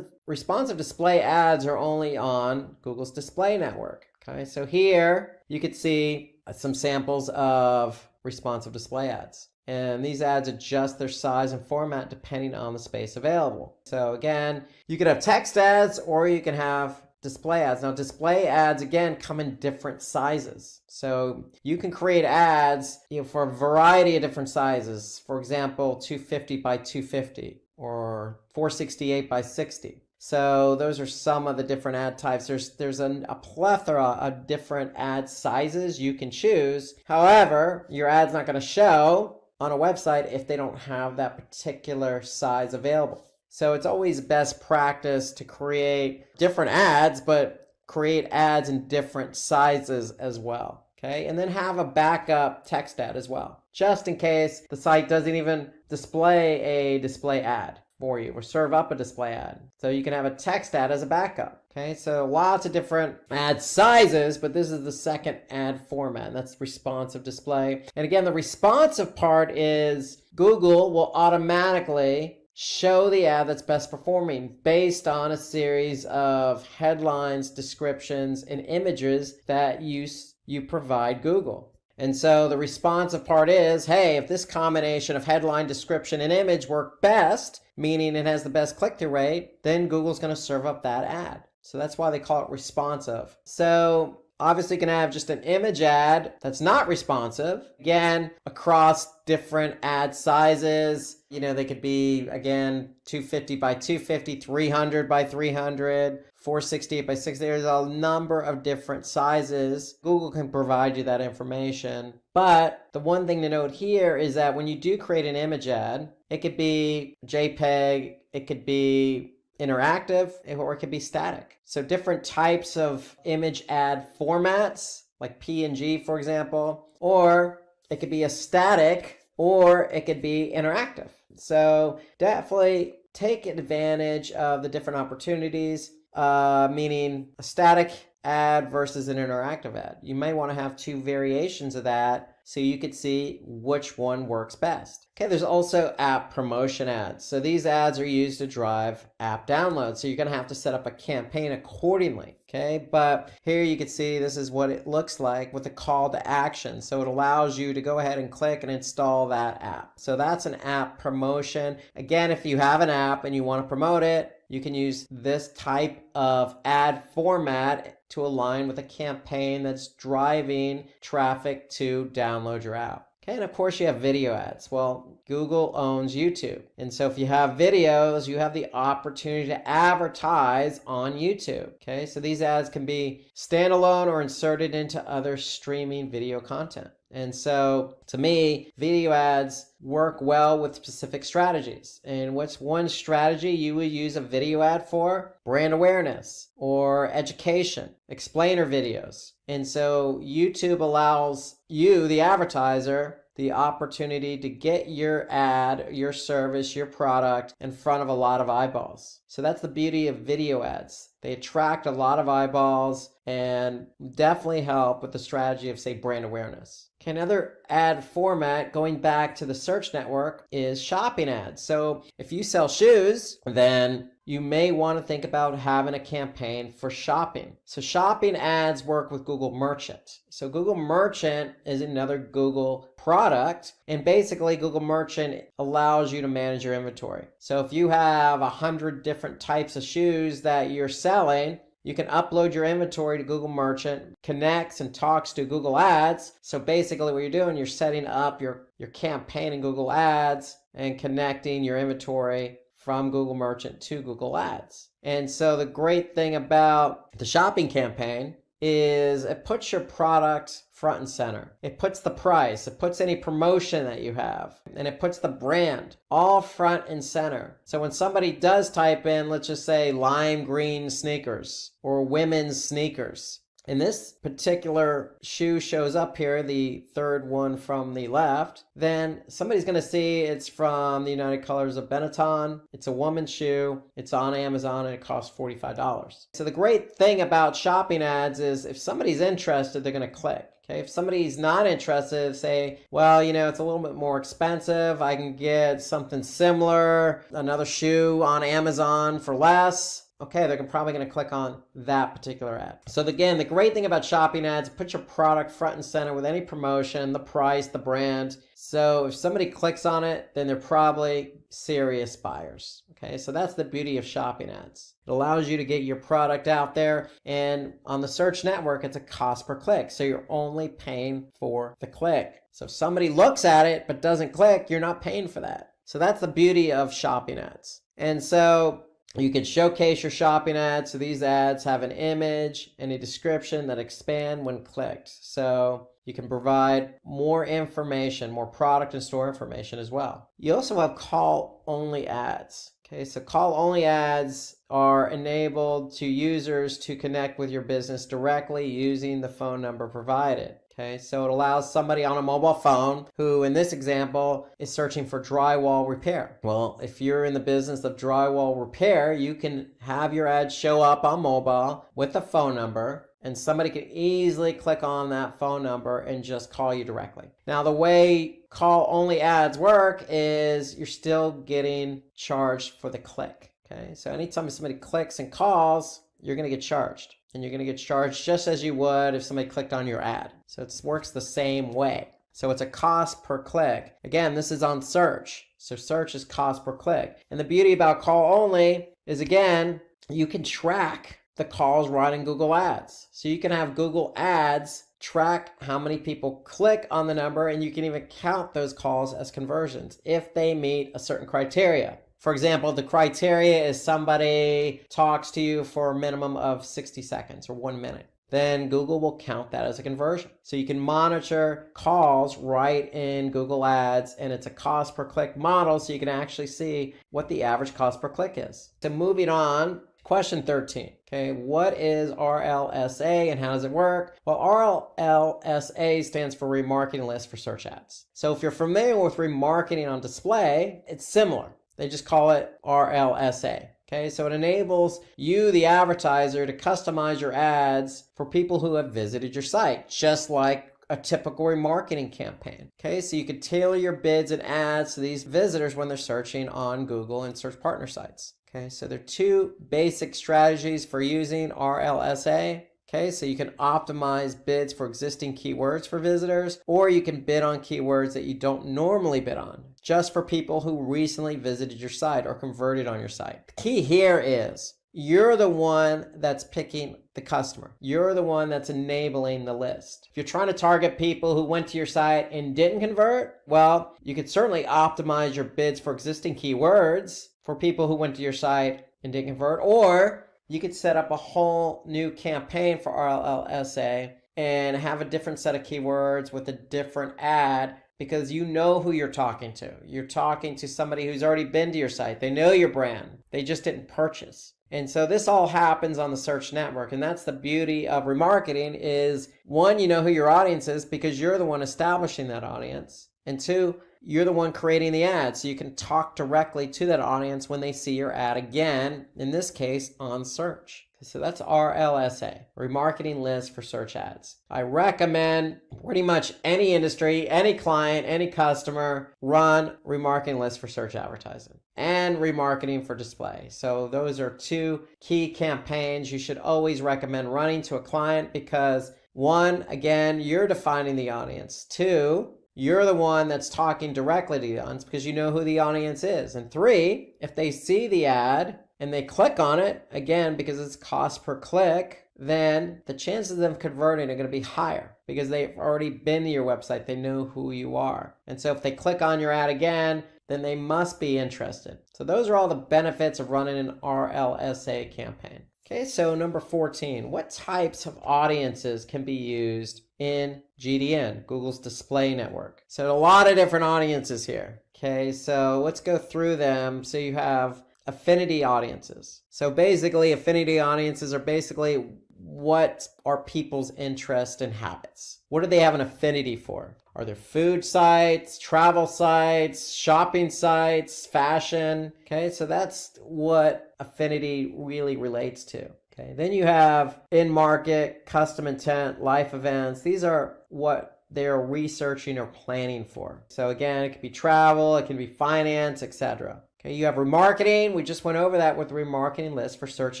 responsive display ads are only on Google's display network. Okay, so here you could see some samples of responsive display ads. And these ads adjust their size and format depending on the space available. So again, you could have text ads or you can have display ads. Now, display ads, again, come in different sizes. So you can create ads for a variety of different sizes. For example, 250 by 250 or 468 by 60. So those are some of the different ad types. There's a plethora of different ad sizes you can choose. However, your ad's not going to show on a website if they don't have that particular size available. So it's always best practice to create different ads, but create ads in different sizes as well. Okay, and then have a backup text ad as well, just in case the site doesn't even display a display ad for you or serve up a display ad. So you can have a text ad as a backup. Okay, so lots of different ad sizes, but this is the second ad format, and that's responsive display. And again, the responsive part is Google will automatically show the ad that's best performing based on a series of headlines, descriptions, and images that you provide Google. And so the responsive part is, hey, if this combination of headline, description, and image work best, meaning it has the best click-through rate, then Google's going to serve up that ad. So that's why they call it responsive. So obviously you can have just an image ad that's not responsive. Again, across different ad sizes. They could be, again, 250 by 250, 300 by 300, 468 by 60. There's a number of different sizes. Google can provide you that information. But the one thing to note here is that when you do create an image ad, it could be JPEG, it could be interactive, or it could be static. So different types of image ad formats, like PNG, for example, or it could be a static, or it could be interactive. So definitely take advantage of the different opportunities, meaning a static ad versus an interactive ad. You may want to have 2 variations of that so you could see which one works best. Okay, there's also app promotion ads. So these ads are used to drive app downloads. So you're going to have to set up a campaign accordingly. Okay, but here you can see this is what it looks like with a call to action. So it allows you to go ahead and click and install that app. So that's an app promotion. Again, if you have an app and you want to promote it, you can use this type of ad format to align with a campaign that's driving traffic to download your app. Okay, and of course you have video ads. Well, Google owns YouTube. And so if you have videos, you have the opportunity to advertise on YouTube. Okay, so these ads can be standalone or inserted into other streaming video content. And so to me, video ads work well with specific strategies. And what's one strategy you would use a video ad for? Brand awareness or education, explainer videos. And so YouTube allows you, the advertiser, the opportunity to get your ad, your service, your product in front of a lot of eyeballs. So that's the beauty of video ads. They attract a lot of eyeballs and definitely help with the strategy of, say, brand awareness. Okay, another ad format, going back to the search network, is shopping ads. So if you sell shoes, then you may want to think about having a campaign for shopping. So shopping ads work with Google Merchant. So Google Merchant is another Google product, and basically Google Merchant allows you to manage your inventory. So if you have 100 different types of shoes that you're selling, you can upload your inventory to Google Merchant, connects and talks to Google Ads. So basically what you're doing, you're setting up your campaign in Google Ads and connecting your inventory from Google Merchant to Google Ads. And so the great thing about the shopping campaign is it puts your product front and center. It puts the price, it puts any promotion that you have, and it puts the brand all front and center. So when somebody does type in, let's just say lime green sneakers or women's sneakers, and this particular shoe shows up here, the third one from the left, then somebody's going to see it's from the United Colors of Benetton. It's a woman's shoe. It's on Amazon and it costs $45. So the great thing about shopping ads is if somebody's interested, they're going to click. Okay, if somebody's not interested, say, well, it's a little bit more expensive. I can get something similar, another shoe on Amazon for less. Okay, they're probably going to click on that particular ad. So again, the great thing about shopping ads, put your product front and center with any promotion, the price, the brand. So if somebody clicks on it, then they're probably serious buyers. Okay, so that's the beauty of shopping ads. It allows you to get your product out there, and on the search network, it's a cost per click. So you're only paying for the click. So if somebody looks at it but doesn't click, you're not paying for that. So that's the beauty of shopping ads. And so you can showcase your shopping ads. So these ads have an image and a description that expand when clicked. So you can provide more information, more product and store information as well. You also have call-only ads. Okay, so call-only ads are enabled to users to connect with your business directly using the phone number provided. Okay, so it allows somebody on a mobile phone who, in this example, is searching for drywall repair. Well, if you're in the business of drywall repair, you can have your ad show up on mobile with a phone number, and somebody can easily click on that phone number and just call you directly. Now, the way call-only ads work is you're still getting charged for the click. Okay, so anytime somebody clicks and calls, you're going to get charged. And you're going to get charged just as you would if somebody clicked on your ad. So it works the same way. So it's a cost per click. Again, this is on search. So search is cost per click. And the beauty about call only is, again, you can track the calls right in Google Ads. So you can have Google Ads track how many people click on the number, and you can even count those calls as conversions if they meet a certain criteria. For example, the criteria is somebody talks to you for a minimum of 60 seconds or 1 minute. Then Google will count that as a conversion. So you can monitor calls right in Google Ads, and it's a cost per click model, so you can actually see what the average cost per click is. So moving on, question 13. Okay, what is RLSA and how does it work? Well, RLSA stands for remarketing list for search ads. So if you're familiar with remarketing on display, it's similar. They just call it RLSA. Okay, so it enables you, the advertiser, to customize your ads for people who have visited your site, just like a typical remarketing campaign. Okay, so you could tailor your bids and ads to these visitors when they're searching on Google and search partner sites. Okay, so there are two basic strategies for using RLSA. Okay, so you can optimize bids for existing keywords for visitors, or you can bid on keywords that you don't normally bid on, just for people who recently visited your site or converted on your site. The key here is you're the one that's picking the customer. You're the one that's enabling the list. If you're trying to target people who went to your site and didn't convert, well, you could certainly optimize your bids for existing keywords for people who went to your site and didn't convert, or you could set up a whole new campaign for RLSA and have a different set of keywords with a different ad, because you know who you're talking to. You're talking to somebody who's already been to your site. They know your brand. They just didn't purchase. And so this all happens on the search network. And that's the beauty of remarketing is, one, you know who your audience is because you're the one establishing that audience. And two, you're the one creating the ad, so you can talk directly to that audience when they see your ad again, in this case, on search. So that's RLSA, remarketing list for search ads. I recommend pretty much any industry, any client, any customer run remarketing lists for search advertising and remarketing for display. So those are two key campaigns you should always recommend running to a client because one, again, you're defining the audience. Two, you're the one that's talking directly to the audience because you know who the audience is. And three, if they see the ad and they click on it, again, because it's cost per click, then the chances of them converting are going to be higher because they've already been to your website. They know who you are. And so if they click on your ad again, then they must be interested. So those are all the benefits of running an RLSA campaign. Okay, so number 14, what types of audiences can be used in GDN, Google's display network? So a lot of different audiences here. Okay, so let's go through them. So you have affinity audiences. So basically, affinity audiences are basically what are people's interests and habits. What do they have an affinity for? Are there food sites, travel sites, shopping sites, fashion? Okay, so that's what affinity really relates to. Okay, then you have in-market, custom intent, life events. These are what they're researching or planning for. So again, it could be travel, it can be finance, etc. Okay, you have remarketing. We just went over that with the remarketing list for search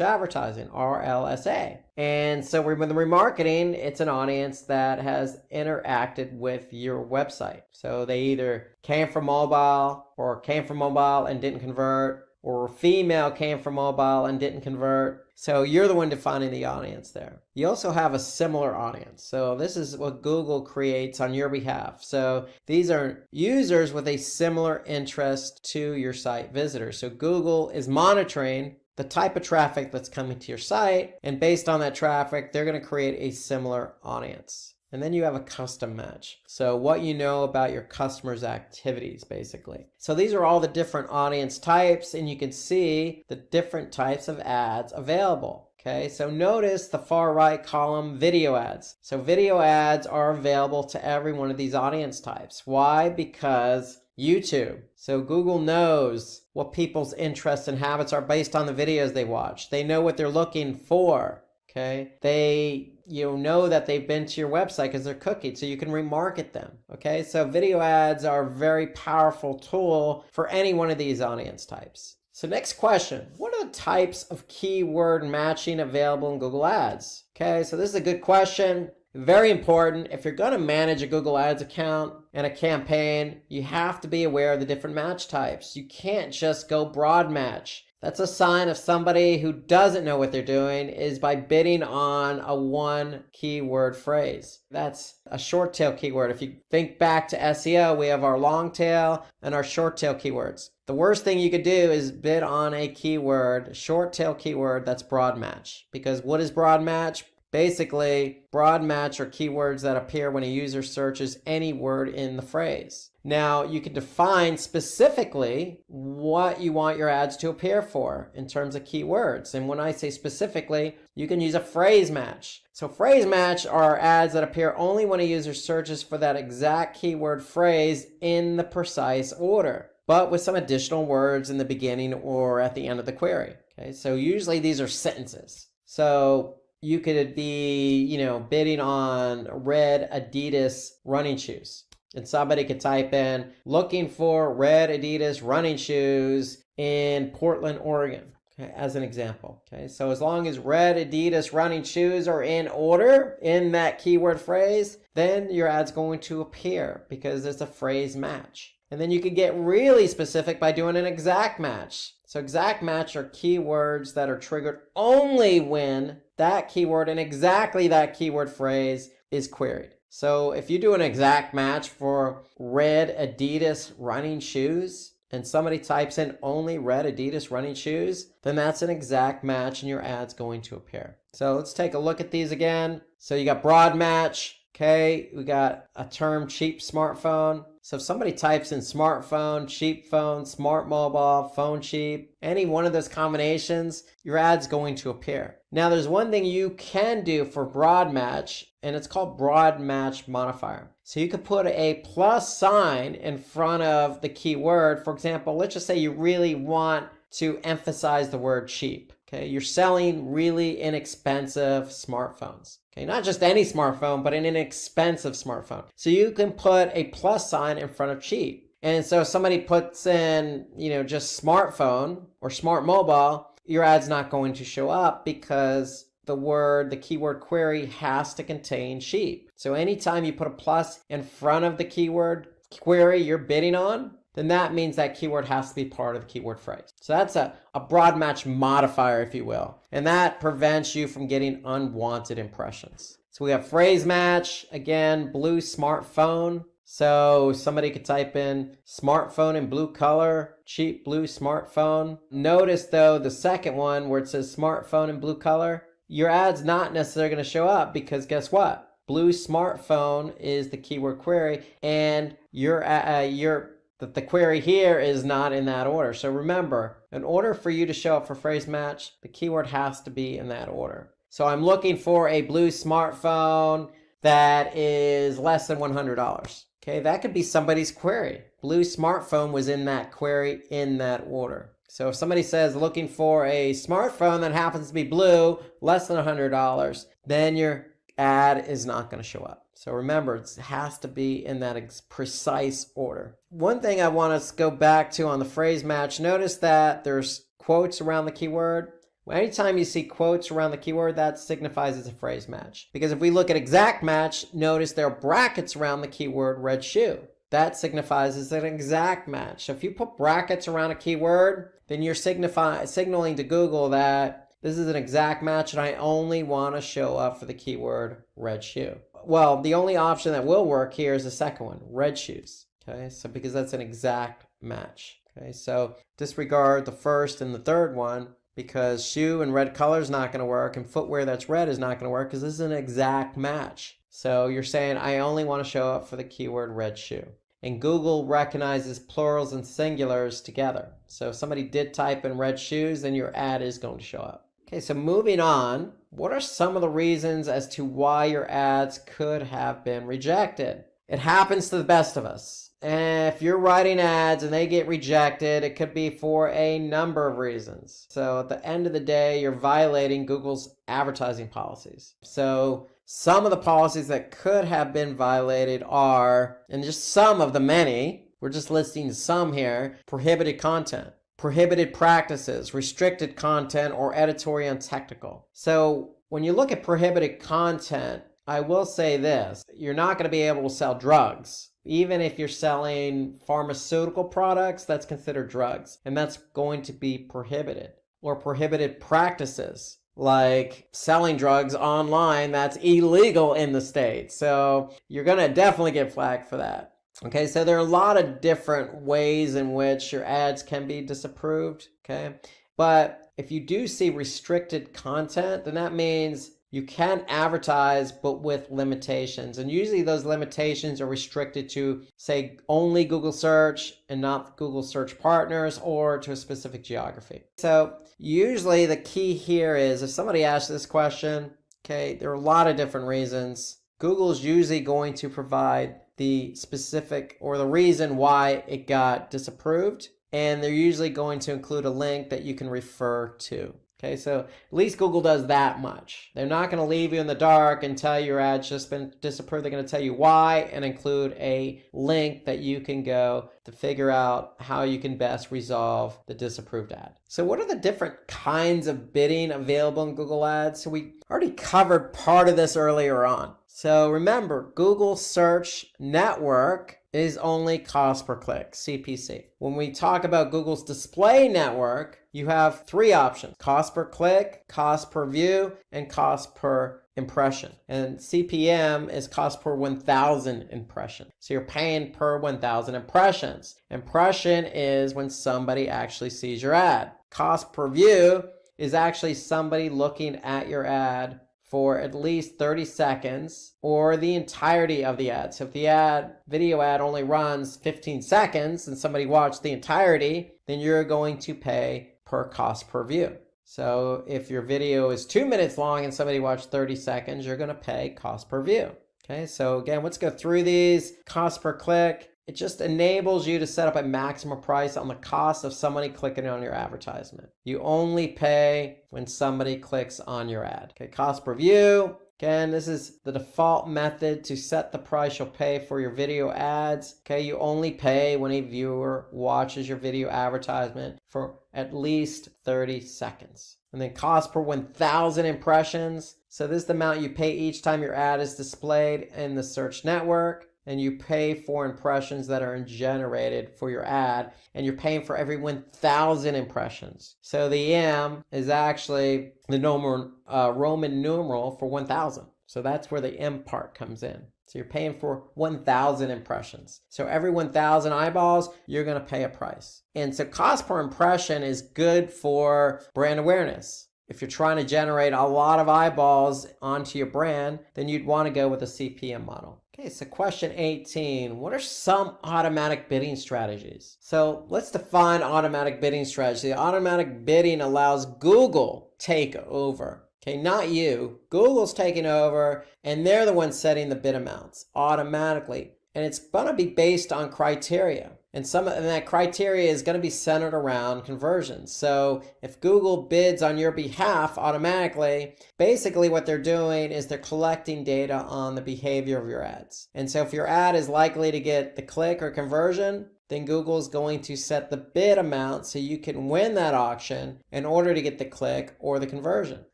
advertising, RLSA. And so with the remarketing, it's an audience that has interacted with your website. So they either came from mobile and didn't convert, or a female came from mobile and didn't convert. So you're the one defining the audience there. You also have a similar audience. So this is what Google creates on your behalf. So these are users with a similar interest to your site visitors. So Google is monitoring the type of traffic that's coming to your site, and based on that traffic, they're going to create a similar audience. And then you have a custom match. So what you know about your customers' activities, basically. So these are all the different audience types, and you can see the different types of ads available. Okay, so notice the far right column, video ads. So video ads are available to every one of these audience types. Why? Because YouTube. So Google knows what people's interests and habits are based on the videos they watch. They know what they're looking for. Okay, they know that they've been to your website because they're cookied, so you can remarket them. Okay, so video ads are a very powerful tool for any one of these audience types. So next question, what are the types of keyword matching available in Google Ads? Okay, so this is a good question. Very important. If you're going to manage a Google Ads account and a campaign, you have to be aware of the different match types. You can't just go broad match. That's a sign of somebody who doesn't know what they're doing is by bidding on a one keyword phrase. That's a short tail keyword. If you think back to SEO, we have our long tail and our short tail keywords. The worst thing you could do is bid on a keyword, short tail keyword that's broad match. Because what is broad match? Basically, broad match are keywords that appear when a user searches any word in the phrase. Now, you can define specifically what you want your ads to appear for in terms of keywords. And when I say specifically, you can use a phrase match. So phrase match are ads that appear only when a user searches for that exact keyword phrase in the precise order, but with some additional words in the beginning or at the end of the query. Okay, so usually these are sentences. So you could be, bidding on red Adidas running shoes. And somebody could type in, looking for red Adidas running shoes in Portland, Oregon, okay, as an example. Okay, so as long as red Adidas running shoes are in order in that keyword phrase, then your ad's going to appear because it's a phrase match. And then you can get really specific by doing an exact match. So exact match are keywords that are triggered only when that keyword and exactly that keyword phrase is queried. So if you do an exact match for red Adidas running shoes and somebody types in only red Adidas running shoes, then that's an exact match and your ad's going to appear. So let's take a look at these again. So you got broad match. Okay, we got a term cheap smartphone. So if somebody types in smartphone, cheap phone, smart mobile, phone cheap, any one of those combinations, your ad's going to appear. Now, there's one thing you can do for broad match, and it's called broad match modifier. So you could put a plus sign in front of the keyword. For example, let's just say you really want to emphasize the word cheap. Okay, you're selling really inexpensive smartphones. Okay, not just any smartphone, but an inexpensive smartphone. So you can put a plus sign in front of cheap. And so if somebody puts in, just smartphone or smart mobile, your ad's not going to show up because the keyword query has to contain cheap. So anytime you put a plus in front of the keyword query you're bidding on, then that means that keyword has to be part of the keyword phrase. So that's a broad match modifier, if you will. And that prevents you from getting unwanted impressions. So we have phrase match, again, blue smartphone. So somebody could type in smartphone in blue color, cheap blue smartphone. Notice though, the second one where it says smartphone in blue color, your ad's not necessarily going to show up because guess what? Blue smartphone is the keyword query and the query here is not in that order. So remember, in order for you to show up for phrase match, the keyword has to be in that order. So I'm looking for a blue smartphone that is less than $100. Okay, that could be somebody's query. Blue smartphone was in that query in that order. So if somebody says looking for a smartphone that happens to be blue, less than $100, then your ad is not going to show up. So remember, it has to be in that precise order. One thing I want us to go back to on the phrase match, notice that there's quotes around the keyword. Anytime you see quotes around the keyword, that signifies it's a phrase match. Because if we look at exact match, notice there are brackets around the keyword red shoe. That signifies it's an exact match. So if you put brackets around a keyword, then you're signaling to Google that this is an exact match and I only want to show up for the keyword red shoe. Well, the only option that will work here is the second one, red shoes. Okay, so because that's an exact match. Okay, so disregard the first and the third one, because shoe and red color is not going to work and footwear that's red is not going to work because this is an exact match. So you're saying I only want to show up for the keyword red shoe. And Google recognizes plurals and singulars together. So if somebody did type in red shoes, then your ad is going to show up. Okay, so moving on, what are some of the reasons as to why your ads could have been rejected? It happens to the best of us. And if you're writing ads and they get rejected, it could be for a number of reasons. So at the end of the day, you're violating Google's advertising policies. So some of the policies that could have been violated are, and just some of the many, we're just listing some here, prohibited content, prohibited practices, restricted content, or editorial and technical. So when you look at prohibited content, I will say this, you're not going to be able to sell drugs. Even if you're selling pharmaceutical products, that's considered drugs, and that's going to be prohibited. Or prohibited practices, like selling drugs online, that's illegal in the state. So you're going to definitely get flagged for that. Okay, so there are a lot of different ways in which your ads can be disapproved, okay? But if you do see restricted content, then that means you can advertise, but with limitations. And usually those limitations are restricted to, say, only Google search and not Google search partners, or to a specific geography. So usually the key here is if somebody asks this question, okay, there are a lot of different reasons. Google is usually going to provide the specific or the reason why it got disapproved. And they're usually going to include a link that you can refer to. Okay, so at least Google does that much. They're not going to leave you in the dark and tell you your ad's just been disapproved. They're going to tell you why and include a link that you can go to figure out how you can best resolve the disapproved ad. So what are the different kinds of bidding available in Google Ads? So we already covered part of this earlier on. So remember, Google Search Network is only cost per click, CPC. When we talk about Google's display network, you have three options: cost per click, cost per view, and cost per impression. And CPM is cost per 1,000 impressions. So you're paying per 1,000 impressions. Impression is when somebody actually sees your ad. Cost per view is actually somebody looking at your ad for at least 30 seconds or the entirety of the ad. So if the video ad only runs 15 seconds and somebody watched the entirety, then you're going to pay per cost per view. So if your video is 2 minutes long and somebody watched 30 seconds, you're going to pay cost per view. Okay, so again, let's go through these. Cost per click. It just enables you to set up a maximum price on the cost of somebody clicking on your advertisement. You only pay when somebody clicks on your ad. Okay, cost per view. Again, this is the default method to set the price you'll pay for your video ads. Okay, you only pay when a viewer watches your video advertisement for at least 30 seconds. And then cost per 1,000 impressions. So this is the amount you pay each time your ad is displayed in the search network. And you pay for impressions that are generated for your ad, and you're paying for every 1,000 impressions. So the M is actually the Roman numeral for 1,000. So that's where the M part comes in. So you're paying for 1,000 impressions. So every 1,000 eyeballs, you're going to pay a price. And so cost per impression is good for brand awareness. If you're trying to generate a lot of eyeballs onto your brand, then you'd want to go with a CPM model. Okay, so question 18, what are some automatic bidding strategies? So let's define automatic bidding strategy. Automatic bidding allows Google take over. Okay, not you. Google's taking over, and they're the ones setting the bid amounts automatically. And it's going to be based on criteria. And that criteria is going to be centered around conversions. So if Google bids on your behalf automatically, basically what they're doing is they're collecting data on the behavior of your ads. And so if your ad is likely to get the click or conversion, then Google is going to set the bid amount so you can win that auction in order to get the click or the conversion.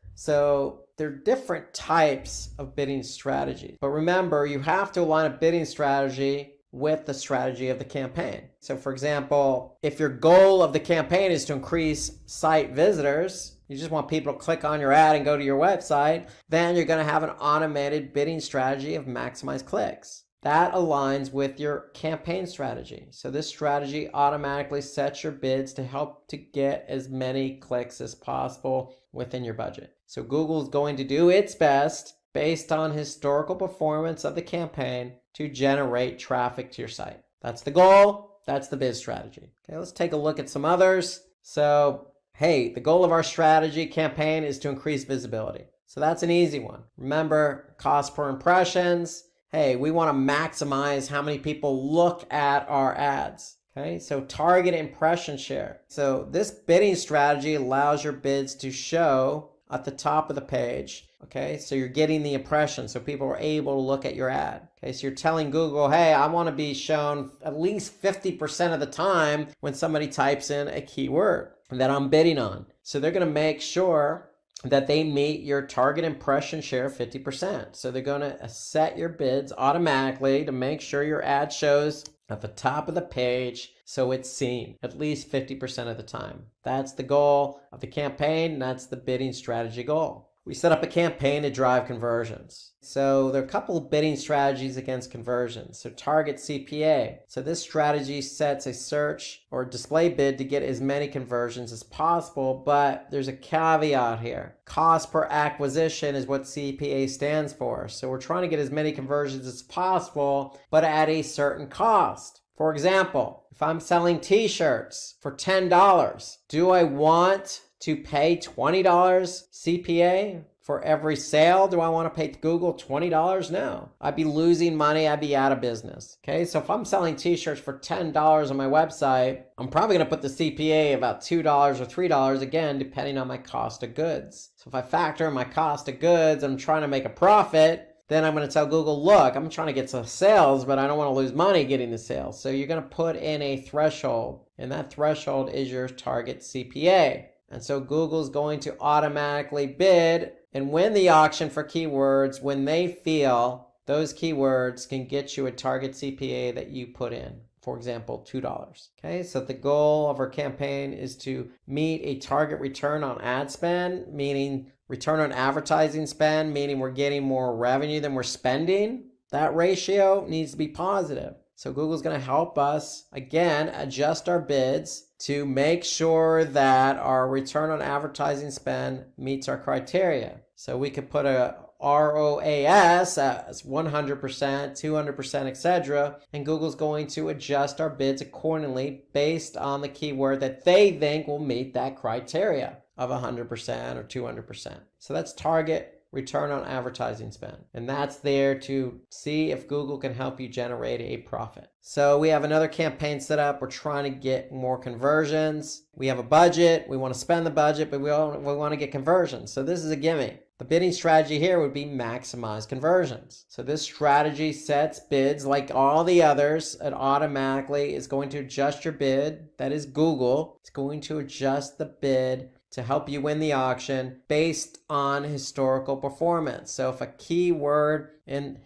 So there are different types of bidding strategies. But remember, you have to align a bidding strategy with the strategy of the campaign. So for example, if your goal of the campaign is to increase site visitors, you just want people to click on your ad and go to your website, then you're going to have an automated bidding strategy of maximize clicks. That aligns with your campaign strategy. So this strategy automatically sets your bids to help to get as many clicks as possible within your budget. So Google is going to do its best based on historical performance of the campaign to generate traffic to your site. That's the goal. That's the bid strategy. Okay, let's take a look at some others. So, hey, the goal of our strategy campaign is to increase visibility. So that's an easy one. Remember, cost per impressions. Hey, we want to maximize how many people look at our ads. Okay, so target impression share. So this bidding strategy allows your bids to show at the top of the page. Okay, so you're getting the impression so people are able to look at your ad. Okay, so you're telling Google, hey, I want to be shown at least 50% of the time when somebody types in a keyword that I'm bidding on. So they're going to make sure that they meet your target impression share 50%. So they're going to set your bids automatically to make sure your ad shows at the top of the page so it's seen at least 50% of the time. That's the goal of the campaign. That's the bidding strategy goal. We set up a campaign to drive conversions. So there are a couple of bidding strategies against conversions. So target CPA. So this strategy sets a search or display bid to get as many conversions as possible, but there's a caveat here. Cost per acquisition is what CPA stands for. So we're trying to get as many conversions as possible, but at a certain cost. For example, if I'm selling t-shirts for $10, do I want to pay $20 CPA for every sale? Do I want to pay Google $20? No. I'd be losing money. I'd be out of business. Okay, so if I'm selling t-shirts for $10 on my website, I'm probably going to put the CPA about $2 or $3, again, depending on my cost of goods. So if I factor in my cost of goods, I'm trying to make a profit, then I'm going to tell Google, look, I'm trying to get some sales, but I don't want to lose money getting the sales. So you're going to put in a threshold, and that threshold is your target CPA. And so Google's going to automatically bid and win the auction for keywords when they feel those keywords can get you a target CPA that you put in. For example, $2. Okay, so the goal of our campaign is to meet a target return on ad spend, meaning return on advertising spend, meaning we're getting more revenue than we're spending. That ratio needs to be positive. So Google's going to help us, again, adjust our bids to make sure that our return on advertising spend meets our criteria. So we could put a ROAS as 100%, 200%, etc. And Google's going to adjust our bids accordingly based on the keyword that they think will meet that criteria. of 100% or 200%. So that's target return on advertising spend. And that's there to see if Google can help you generate a profit. So we have another campaign set up. We're trying to get more conversions. We have a budget. We want to spend the budget, but we want to get conversions. So this is a gimme. The bidding strategy here would be maximize conversions. So this strategy sets bids like all the others. It automatically is going to adjust your bid. That is Google. It's going to adjust the bid to help you win the auction based on historical performance. So if a keyword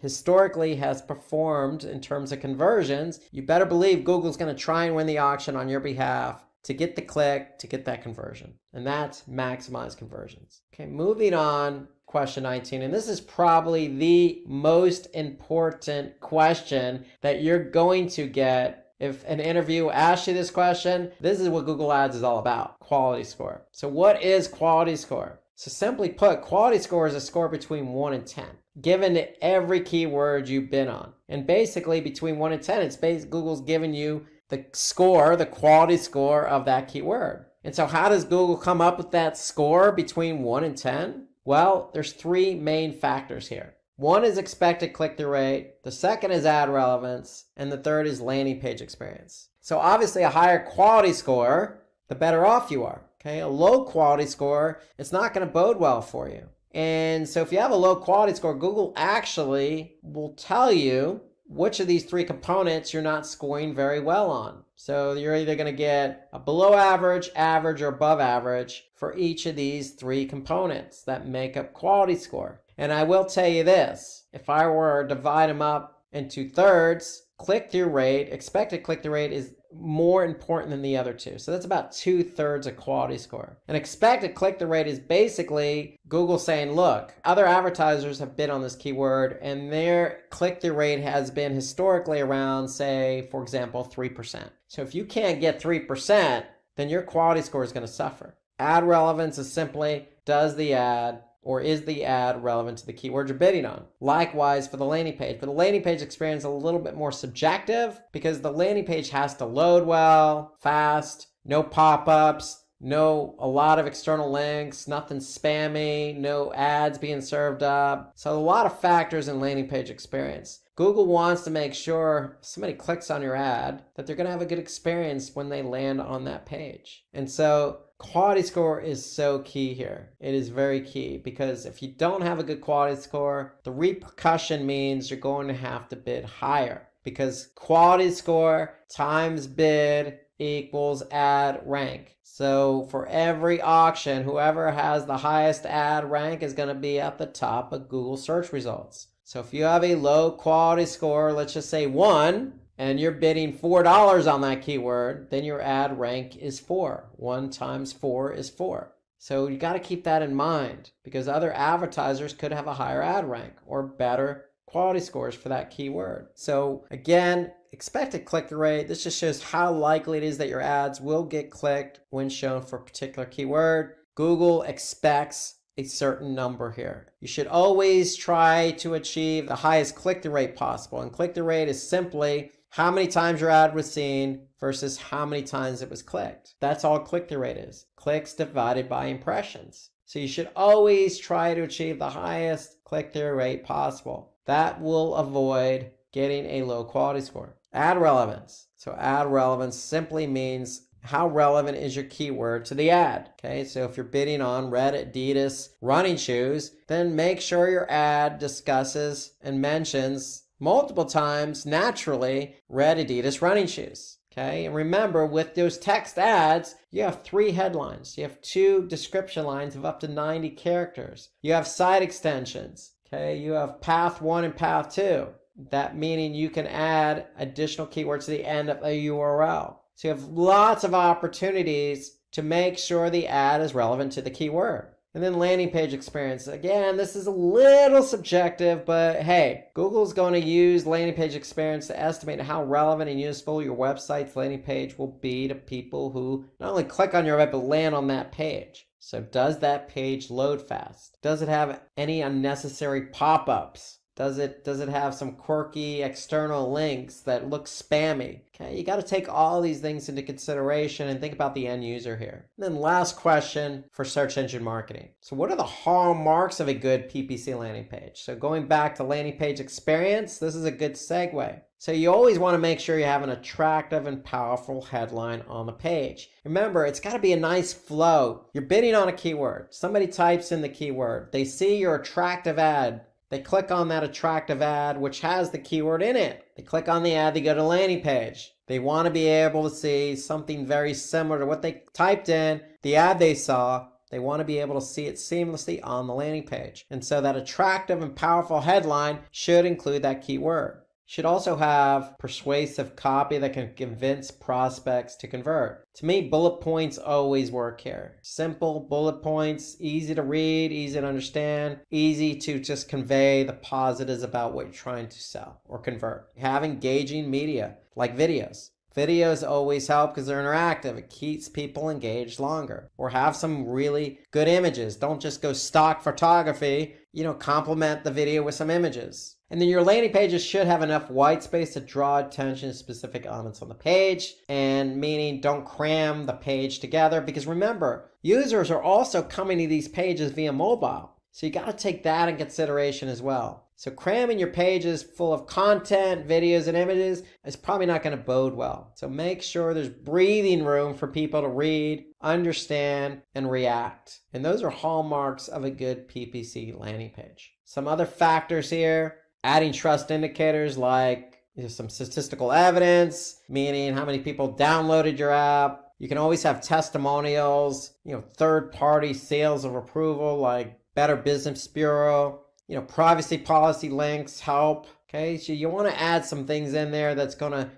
historically has performed in terms of conversions, you better believe Google's going to try and win the auction on your behalf to get the click, to get that conversion. And that's maximize conversions. Okay, moving on, question 19. And this is probably the most important question that you're going to get. If an interview asks you this question, this is what Google Ads is all about, quality score. So what is quality score? So simply put, quality score is a score between 1 and 10, given to every keyword you've been on. And basically between 1 and 10, it's Google's giving you the score, the quality score of that keyword. And so how does Google come up with that score between 1 and 10? Well, there's 3 main factors here. One is expected click-through rate, the second is ad relevance, and the third is landing page experience. So obviously a higher quality score, the better off you are. Okay, a low quality score, it's not going to bode well for you. And so if you have a low quality score, Google actually will tell you which of these 3 components you're not scoring very well on. So you're either going to get a below average, average, or above average for each of these 3 components that make up quality score. And I will tell you this, if I were to divide them up into thirds, click-through rate, expected click-through rate is more important than the other 2. So that's about 2/3 of quality score. An expected click-through rate is basically Google saying, look, other advertisers have bid on this keyword and their click-through rate has been historically around, say, for example, 3%. So if you can't get 3%, then your quality score is going to suffer. Ad relevance is simply, does the ad or is the ad relevant to the keyword you're bidding on? Likewise for the landing page. But the landing page experience is a little bit more subjective because the landing page has to load well, fast, no pop-ups, a lot of external links, nothing spammy, no ads being served up. So a lot of factors in landing page experience. Google wants to make sure if somebody clicks on your ad that they're going to have a good experience when they land on that page. And so quality score is so key here. It is very key because if you don't have a good quality score, the repercussion means you're going to have to bid higher because quality score times bid equals ad rank. So for every auction, whoever has the highest ad rank is going to be at the top of Google search results. So if you have a low quality score, let's just say 1, and you're bidding $4 on that keyword, then your ad rank is 4. 1 times 4 is 4. So you got to keep that in mind because other advertisers could have a higher ad rank or better quality scores for that keyword. So again, expected click-through rate, this just shows how likely it is that your ads will get clicked when shown for a particular keyword. Google expects a certain number here. You should always try to achieve the highest click-through rate possible. And click-through rate is simply how many times your ad was seen versus how many times it was clicked. That's all click-through rate is. Clicks divided by impressions. So you should always try to achieve the highest click-through rate possible. That will avoid getting a low quality score. Ad relevance. So ad relevance simply means how relevant is your keyword to the ad. Okay, so if you're bidding on red Adidas running shoes, then make sure your ad discusses and mentions multiple times, naturally, red Adidas running shoes. Okay, and remember with those text ads, you have 3 headlines. You have 2 description lines of up to 90 characters. You have site extensions. Okay, you have path 1 and path 2. That meaning you can add additional keywords to the end of a URL. So you have lots of opportunities to make sure the ad is relevant to the keyword. And then landing page experience. Again, this is a little subjective, but hey, Google's going to use landing page experience to estimate how relevant and useful your website's landing page will be to people who not only click on your web, but land on that page. So does that page load fast? Does it have any unnecessary pop-ups? Does it have some quirky external links that look spammy? Okay, you got to take all these things into consideration and think about the end user here. And then last question for search engine marketing. So what are the hallmarks of a good PPC landing page? So going back to landing page experience, this is a good segue. So you always want to make sure you have an attractive and powerful headline on the page. Remember, it's got to be a nice flow. You're bidding on a keyword. Somebody types in the keyword. They see your attractive ad. They click on that attractive ad, which has the keyword in it. They click on the ad, they go to the landing page. They want to be able to see something very similar to what they typed in, the ad they saw. They want to be able to see it seamlessly on the landing page. And so that attractive and powerful headline should include that keyword. Should also have persuasive copy that can convince prospects to convert. To me, bullet points always work here. Simple bullet points, easy to read, easy to understand, easy to just convey the positives about what you're trying to sell or convert. Have engaging media like videos. Videos always help because they're interactive. It keeps people engaged longer. Or have some really good images. Don't just go stock photography. Complement the video with some images. And then your landing pages should have enough white space to draw attention to specific elements on the page, and meaning don't cram the page together, because remember, users are also coming to these pages via mobile. So you got to take that in consideration as well. So cramming your pages full of content, videos, and images is probably not going to bode well. So make sure there's breathing room for people to read, understand, and react. And those are hallmarks of a good PPC landing page. Some other factors here. Adding trust indicators like some statistical evidence, meaning how many people downloaded your app. You can always have testimonials, third-party seals of approval like Better Business Bureau, privacy policy links help. Okay, so you want to add some things in there that's going to,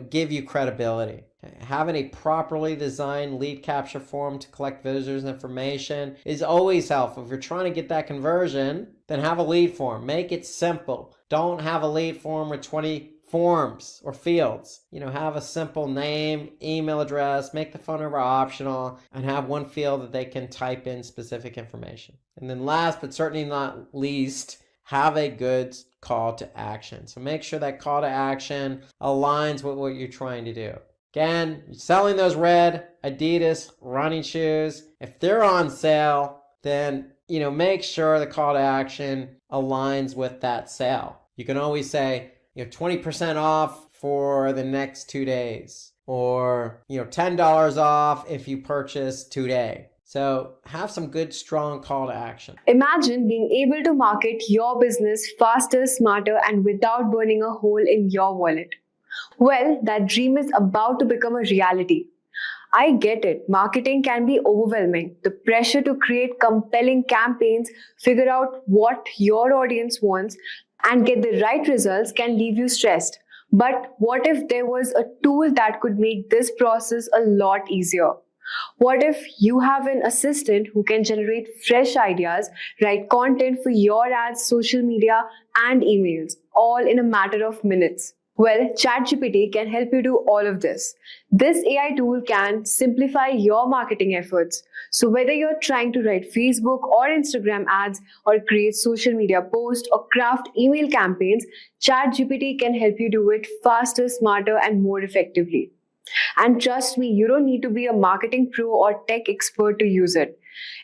give you credibility. Okay? Having a properly designed lead capture form to collect visitors' information is always helpful. If you're trying to get that conversion, then have a lead form. Make it simple. Don't have a lead form with 20 forms or fields. Have a simple name, email address, make the phone number optional, and have one field that they can type in specific information. And then last but certainly not least, have a good call to action. So make sure that call to action aligns with what you're trying to do. Again, you're selling those red Adidas running shoes. If they're on sale, then make sure the call to action aligns with that sale. You can always say, 20% off for the next 2 days, or, $10 off if you purchase today. So have some good, strong call to action. Imagine being able to market your business faster, smarter, and without burning a hole in your wallet. Well, that dream is about to become a reality. I get it. Marketing can be overwhelming. The pressure to create compelling campaigns, figure out what your audience wants, and get the right results can leave you stressed. But what if there was a tool that could make this process a lot easier? What if you have an assistant who can generate fresh ideas, write content for your ads, social media, and emails, all in a matter of minutes? Well, ChatGPT can help you do all of this. This AI tool can simplify your marketing efforts. So whether you're trying to write Facebook or Instagram ads, or create social media posts, or craft email campaigns, ChatGPT can help you do it faster, smarter, and more effectively. And trust me, you don't need to be a marketing pro or tech expert to use it.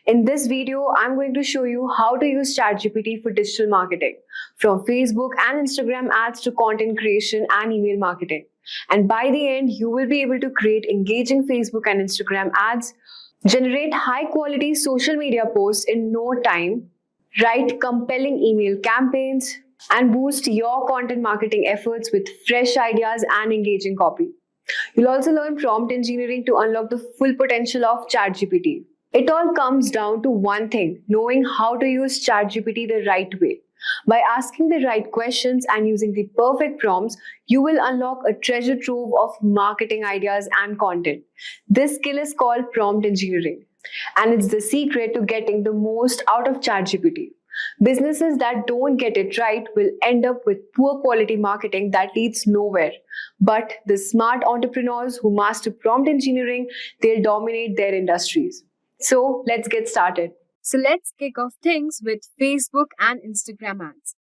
In this video, I'm going to show you how to use ChatGPT for digital marketing, from Facebook and Instagram ads to content creation and email marketing. And by the end, you will be able to create engaging Facebook and Instagram ads, generate high-quality social media posts in no time, write compelling email campaigns, and boost your content marketing efforts with fresh ideas and engaging copy. You'll also learn prompt engineering to unlock the full potential of ChatGPT. It all comes down to one thing: knowing how to use ChatGPT the right way. By asking the right questions and using the perfect prompts, you will unlock a treasure trove of marketing ideas and content. This skill is called prompt engineering, and it's the secret to getting the most out of ChatGPT. Businesses that don't get it right will end up with poor quality marketing that leads nowhere. But the smart entrepreneurs who master prompt engineering, they'll dominate their industries. So let's get started. So let's kick off things with Facebook and Instagram ads.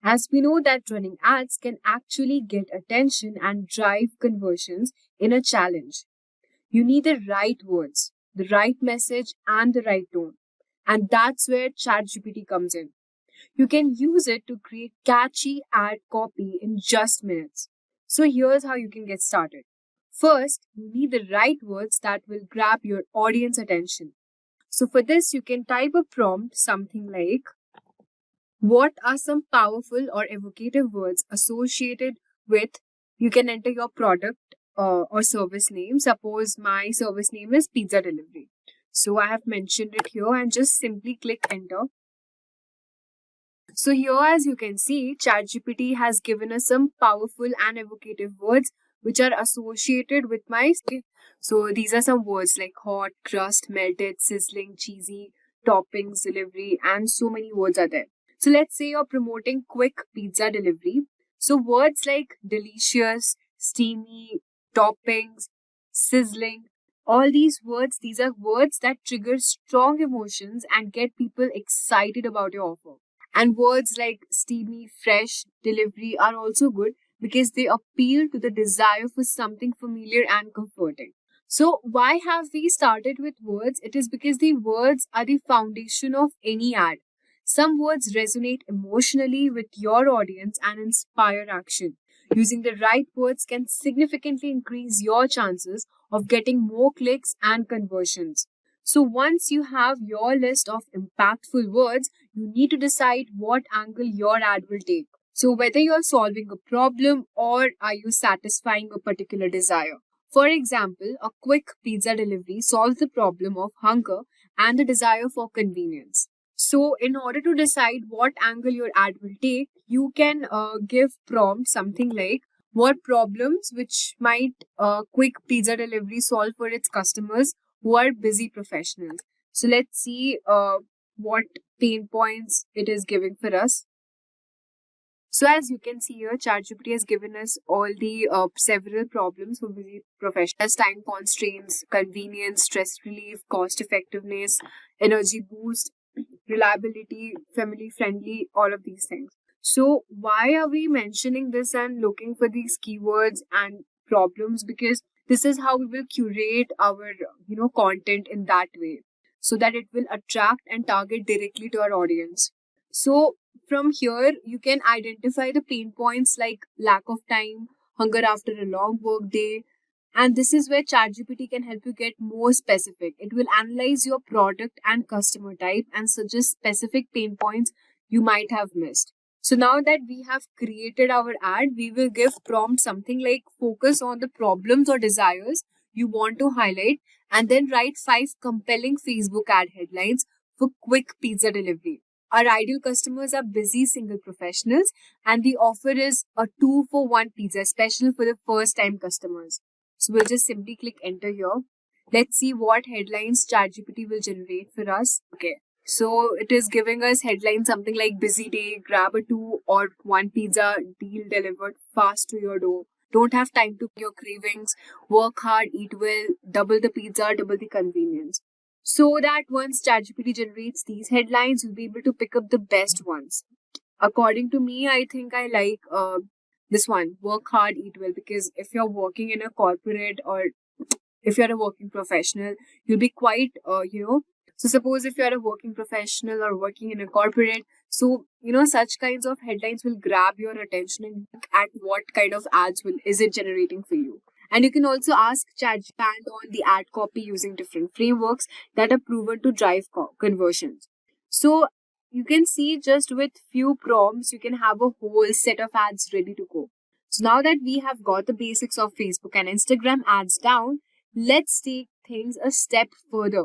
As we know that running ads can actually get attention and drive conversions in a challenge. You need the right words, the right message, and the right tone. And that's where ChatGPT comes in. You can use it to create catchy ad copy in just minutes. So here's how you can get started. First, you need the right words that will grab your audience attention. So for this, you can type a prompt something like, what are some powerful or evocative words associated with, you can enter your product or service name. Suppose my service name is pizza delivery. So I have mentioned it here and just simply click enter. So here, as you can see, ChatGPT has given us some powerful and evocative words which are associated with my skin. So these are some words like hot, crust, melted, sizzling, cheesy, toppings, delivery, and so many words are there. So let's say you're promoting quick pizza delivery. So words like delicious, steamy, toppings, sizzling, all these are words that trigger strong emotions and get people excited about your offer. And words like steamy, fresh, delivery are also good because they appeal to the desire for something familiar and comforting. So, why have we started with words? It is because the words are the foundation of any ad. Some words resonate emotionally with your audience and inspire action. Using the right words can significantly increase your chances of getting more clicks and conversions. So once you have your list of impactful words, you need to decide what angle your ad will take. So whether you're solving a problem or are you satisfying a particular desire. For example, a quick pizza delivery solves the problem of hunger and the desire for convenience. So in order to decide what angle your ad will take, you can give prompt something like, what problems which might quick pizza delivery solve for its customers who are busy professionals. So let's see what pain points it is giving for us. So as you can see here, ChatGPT has given us all the several problems for busy professionals: time constraints, convenience, stress relief, cost effectiveness, energy boost, reliability, family friendly, all of these things. So why are we mentioning this and looking for these keywords and problems? Because this is how we will curate our content in that way so that it will attract and target directly to our audience. So from here you can identify the pain points like lack of time, hunger after a long work day, and this is where ChatGPT can help you get more specific. It will analyze your product and customer type and suggest specific pain points you might have missed. So now that we have created our ad, we will give prompt something like, focus on the problems or desires you want to highlight and then write 5 compelling Facebook ad headlines for quick pizza delivery. Our ideal customers are busy single professionals and the offer is a 2-for-1 pizza special for the first time customers. So we'll just simply click enter here. Let's see what headlines ChatGPT will generate for us. Okay. So it is giving us headlines something like, busy day, grab a 2 or 1 pizza, deal delivered fast to your door. Don't have time to your cravings, work hard, eat well, double the pizza, double the convenience. So that once ChatGPT generates these headlines, you'll be able to pick up the best ones. According to me, I think I like this one, work hard, eat well, because if you're working in a corporate or if you're a working professional, you'll be quite, so suppose if you're a working professional or working in a corporate, so, such kinds of headlines will grab your attention and look at what kind of ads is it generating for you. And you can also ask ChatGPT on the ad copy using different frameworks that are proven to drive conversions. So you can see just with few prompts, you can have a whole set of ads ready to go. So now that we have got the basics of Facebook and Instagram ads down, let's take things a step further,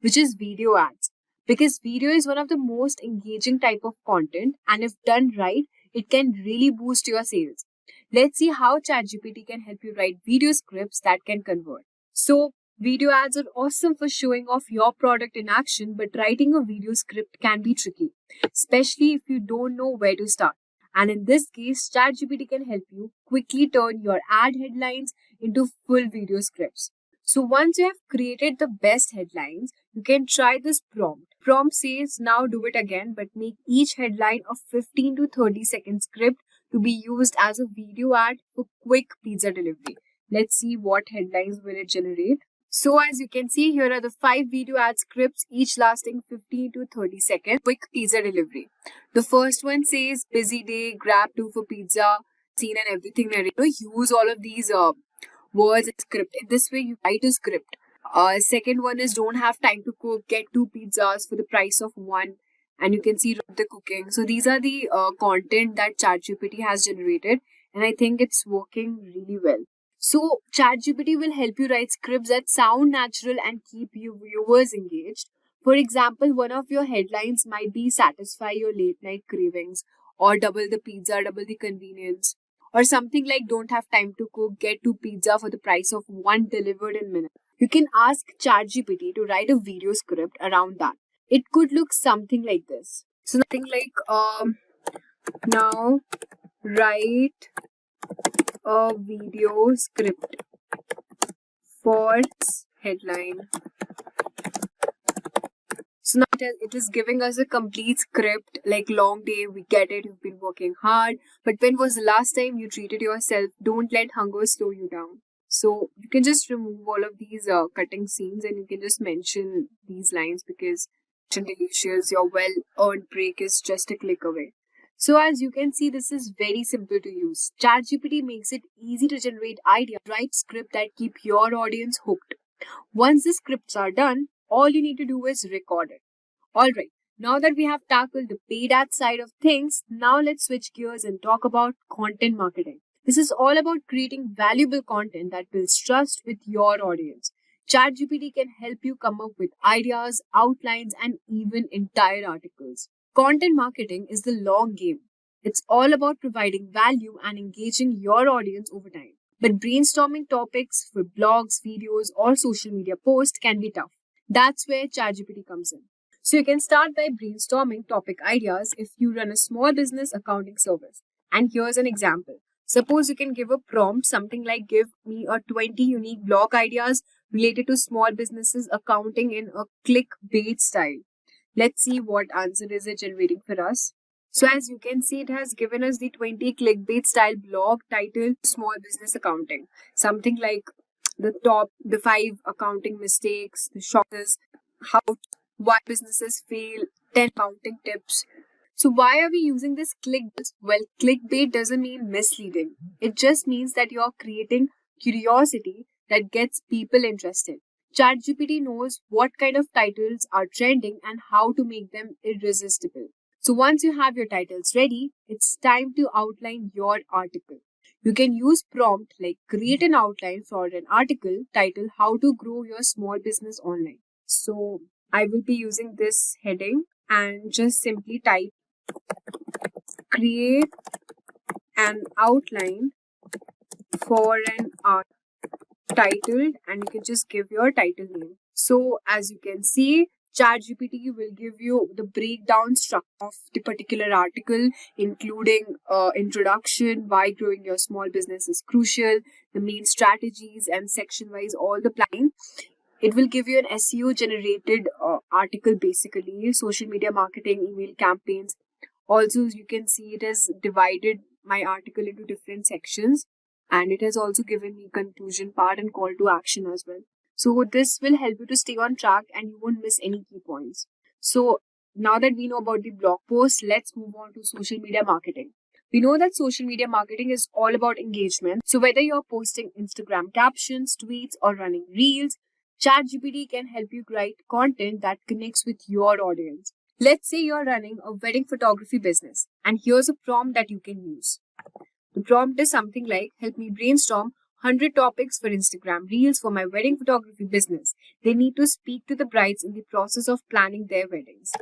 which is video ads. Because video is one of the most engaging type of content, and if done right, it can really boost your sales. Let's see how ChatGPT can help you write video scripts that can convert. So video ads are awesome for showing off your product in action, but writing a video script can be tricky, especially if you don't know where to start. And in this case, ChatGPT can help you quickly turn your ad headlines into full video scripts. So once you have created the best headlines, you can try this prompt. prompt says, now do it again, but make each headline a 15 to 30 second script to be used as a video ad for quick pizza delivery. Let's see what headlines will it generate. So as you can see, here are the 5 video ad scripts, each lasting 15 to 30 seconds. Quick pizza delivery. The first one says, busy day, grab 2 for pizza, scene and everything. Use all of these words in script. In this way, you write a script. Second one is, don't have time to cook, get 2 pizzas for the price of 1. And you can see the cooking. So these are the content that ChatGPT has generated. And I think it's working really well. So ChatGPT will help you write scripts that sound natural and keep your viewers engaged. For example, one of your headlines might be satisfy your late night cravings, or double the pizza, double the convenience, or something like don't have time to cook, get 2 pizza for the price of 1 delivered in minutes. You can ask ChatGPT to write a video script around that. It could look something like this. So nothing like now write a video script for this headline. So now it is giving us a complete script, like long day, we get it, you've been working hard, but when was the last time you treated yourself? Don't let hunger slow you down. So you can just remove all of these cutting scenes and you can just mention these lines because delicious, your well-earned break is just a click away. So as you can see, this is very simple to use. ChatGPT makes it easy to generate ideas, write scripts that keep your audience hooked. Once the scripts are done, all you need to do is record it. Alright, now that we have tackled the paid ad side of things, now let's switch gears and talk about content marketing. This is all about creating valuable content that builds trust with your audience. ChatGPT can help you come up with ideas, outlines, and even entire articles. Content marketing is the long game. It's all about providing value and engaging your audience over time. But brainstorming topics for blogs, videos, or social media posts can be tough. That's where ChatGPT comes in. So you can start by brainstorming topic ideas if you run a small business accounting service. And here's an example. Suppose you can give a prompt, something like give me a 20 unique blog ideas related to small businesses accounting in a clickbait style. Let's see what answer is it generating for us. So as you can see, it has given us the 20 clickbait style blog titled Small Business Accounting. Something like the 5 accounting mistakes, the shocks, why businesses fail, 10 accounting tips. So why are we using this clickbait? Well, clickbait doesn't mean misleading. It just means that you're creating curiosity that gets people interested. ChatGPT knows what kind of titles are trending and how to make them irresistible. So once you have your titles ready, it's time to outline your article. You can use prompt like create an outline for an article titled How to Grow Your Small Business Online. So I will be using this heading and just simply type create an outline for an article titled, and you can just give your title name. So as you can see, ChatGPT will give you the breakdown structure of the particular article, including introduction, why growing your small business is crucial, the main strategies, and section-wise all the planning. It will give you an SEO generated article, basically social media marketing, email campaigns. Also, you can see it has divided my article into different sections, and it has also given me conclusion part and call to action as well. So this will help you to stay on track and you won't miss any key points. So now that we know about the blog post, let's move on to social media marketing. We know that social media marketing is all about engagement. So whether you're posting Instagram captions, tweets, or running reels, ChatGPT can help you write content that connects with your audience. Let's say you're running a wedding photography business, and here's a prompt that you can use. The prompt is something like, help me brainstorm 100 topics for Instagram Reels for my wedding photography business. They need to speak to the brides in the process of planning their weddings.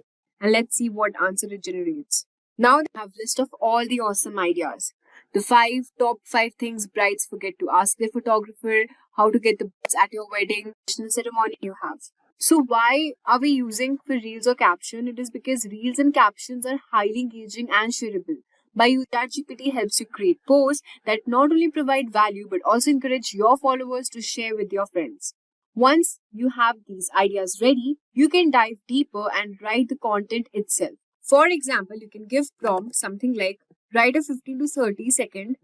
And let's see what answer it generates. Now they have a list of all the awesome ideas. The top 5 things brides forget to ask their photographer, how to get the brides at your wedding, ceremony you have. So why are we using for Reels or caption? It is because Reels and captions are highly engaging and shareable. By using ChatGPT helps you create posts that not only provide value but also encourage your followers to share with your friends. Once you have these ideas ready, you can dive deeper and write the content itself. For example, you can give prompt something like write a 15 to 30 second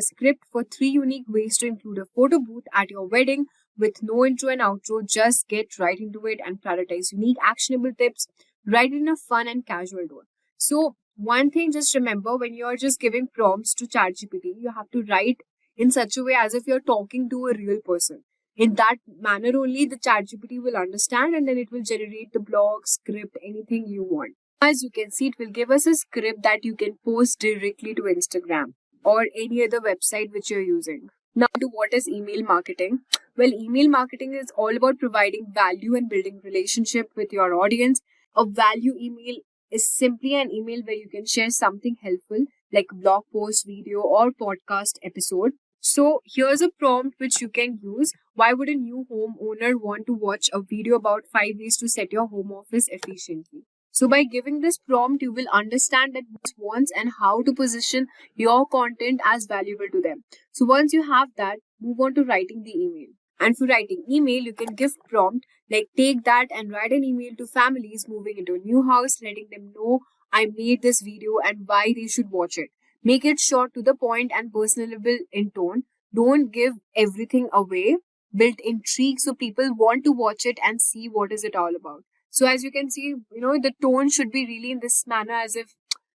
script for 3 unique ways to include a photo booth at your wedding with no intro and outro. Just get right into it and prioritize unique actionable tips. Write it in a fun and casual tone. So one thing, just remember, when you're just giving prompts to ChatGPT, you have to write in such a way as if you're talking to a real person. In that manner only the ChatGPT will understand, and then it will generate the blog, script, anything you want. As you can see, it will give us a script that you can post directly to Instagram or any other website which you're using. Now, to what is email marketing? Well, email marketing is all about providing value and building relationship with your audience. A value email is simply an email where you can share something helpful like a blog post, video, or podcast episode. So here's a prompt which you can use. Why would a new homeowner want to watch a video about 5 ways to set your home office efficiently? So by giving this prompt, you will understand that what wants and how to position your content as valuable to them. So once you have that, move on to writing the email. And for writing email, you can give prompt like take that and write an email to families moving into a new house, letting them know I made this video and why they should watch it. Make it short, to the point, and personable in tone. Don't give everything away. Build intrigue so people want to watch it and see what is it all about. So as you can see, the tone should be really in this manner as if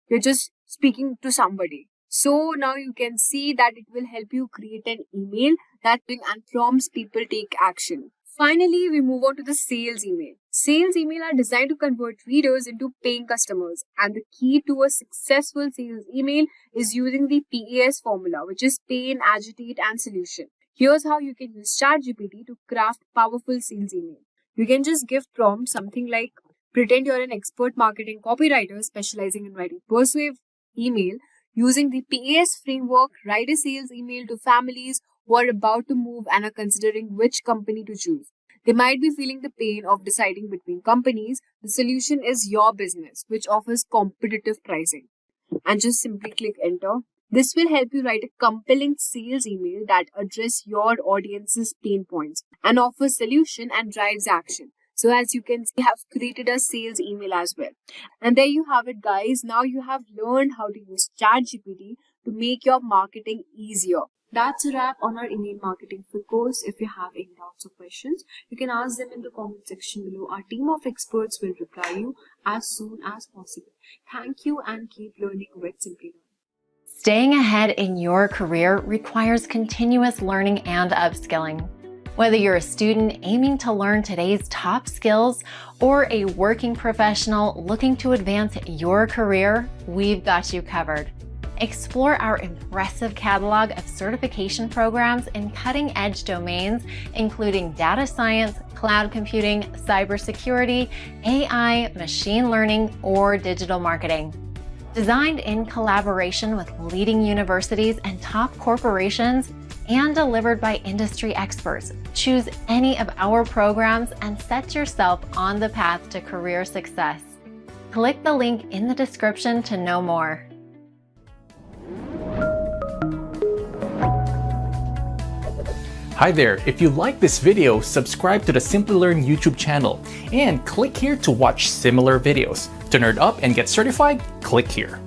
you're just speaking to somebody. So now you can see that it will help you create an email that will and prompts people take action. Finally, we move on to the sales email. Sales email are designed to convert readers into paying customers, and the key to a successful sales email is using the PAS formula, which is pain, agitate, and solution. Here's how you can use ChatGPT to craft powerful sales email. You can just give prompt something like pretend you're an expert marketing copywriter specializing in writing persuasive email. Using the PAS framework, write a sales email to families who are about to move and are considering which company to choose. They might be feeling the pain of deciding between companies. The solution is your business, which offers competitive pricing. And just simply click enter. This will help you write a compelling sales email that addresses your audience's pain points and offers solution and drives action. So as you can see, I have created a sales email as well. And there you have it, guys. Now you have learned how to use ChatGPT to make your marketing easier. That's a wrap on our email marketing full course. If you have any doubts or questions, you can ask them in the comment section below. Our team of experts will reply you as soon as possible. Thank you and keep learning with Simplilearn. Staying ahead in your career requires continuous learning and upskilling. Whether you're a student aiming to learn today's top skills or a working professional looking to advance your career, we've got you covered. Explore our impressive catalog of certification programs in cutting-edge domains, including data science, cloud computing, cybersecurity, AI, machine learning, or digital marketing. Designed in collaboration with leading universities and top corporations, and delivered by industry experts, choose any of our programs and set yourself on the path to career success. Click the link in the description to know more. Hi there, if you like this video, subscribe to the Simplilearn YouTube channel and click here to watch similar videos. To nerd up and get certified, click here.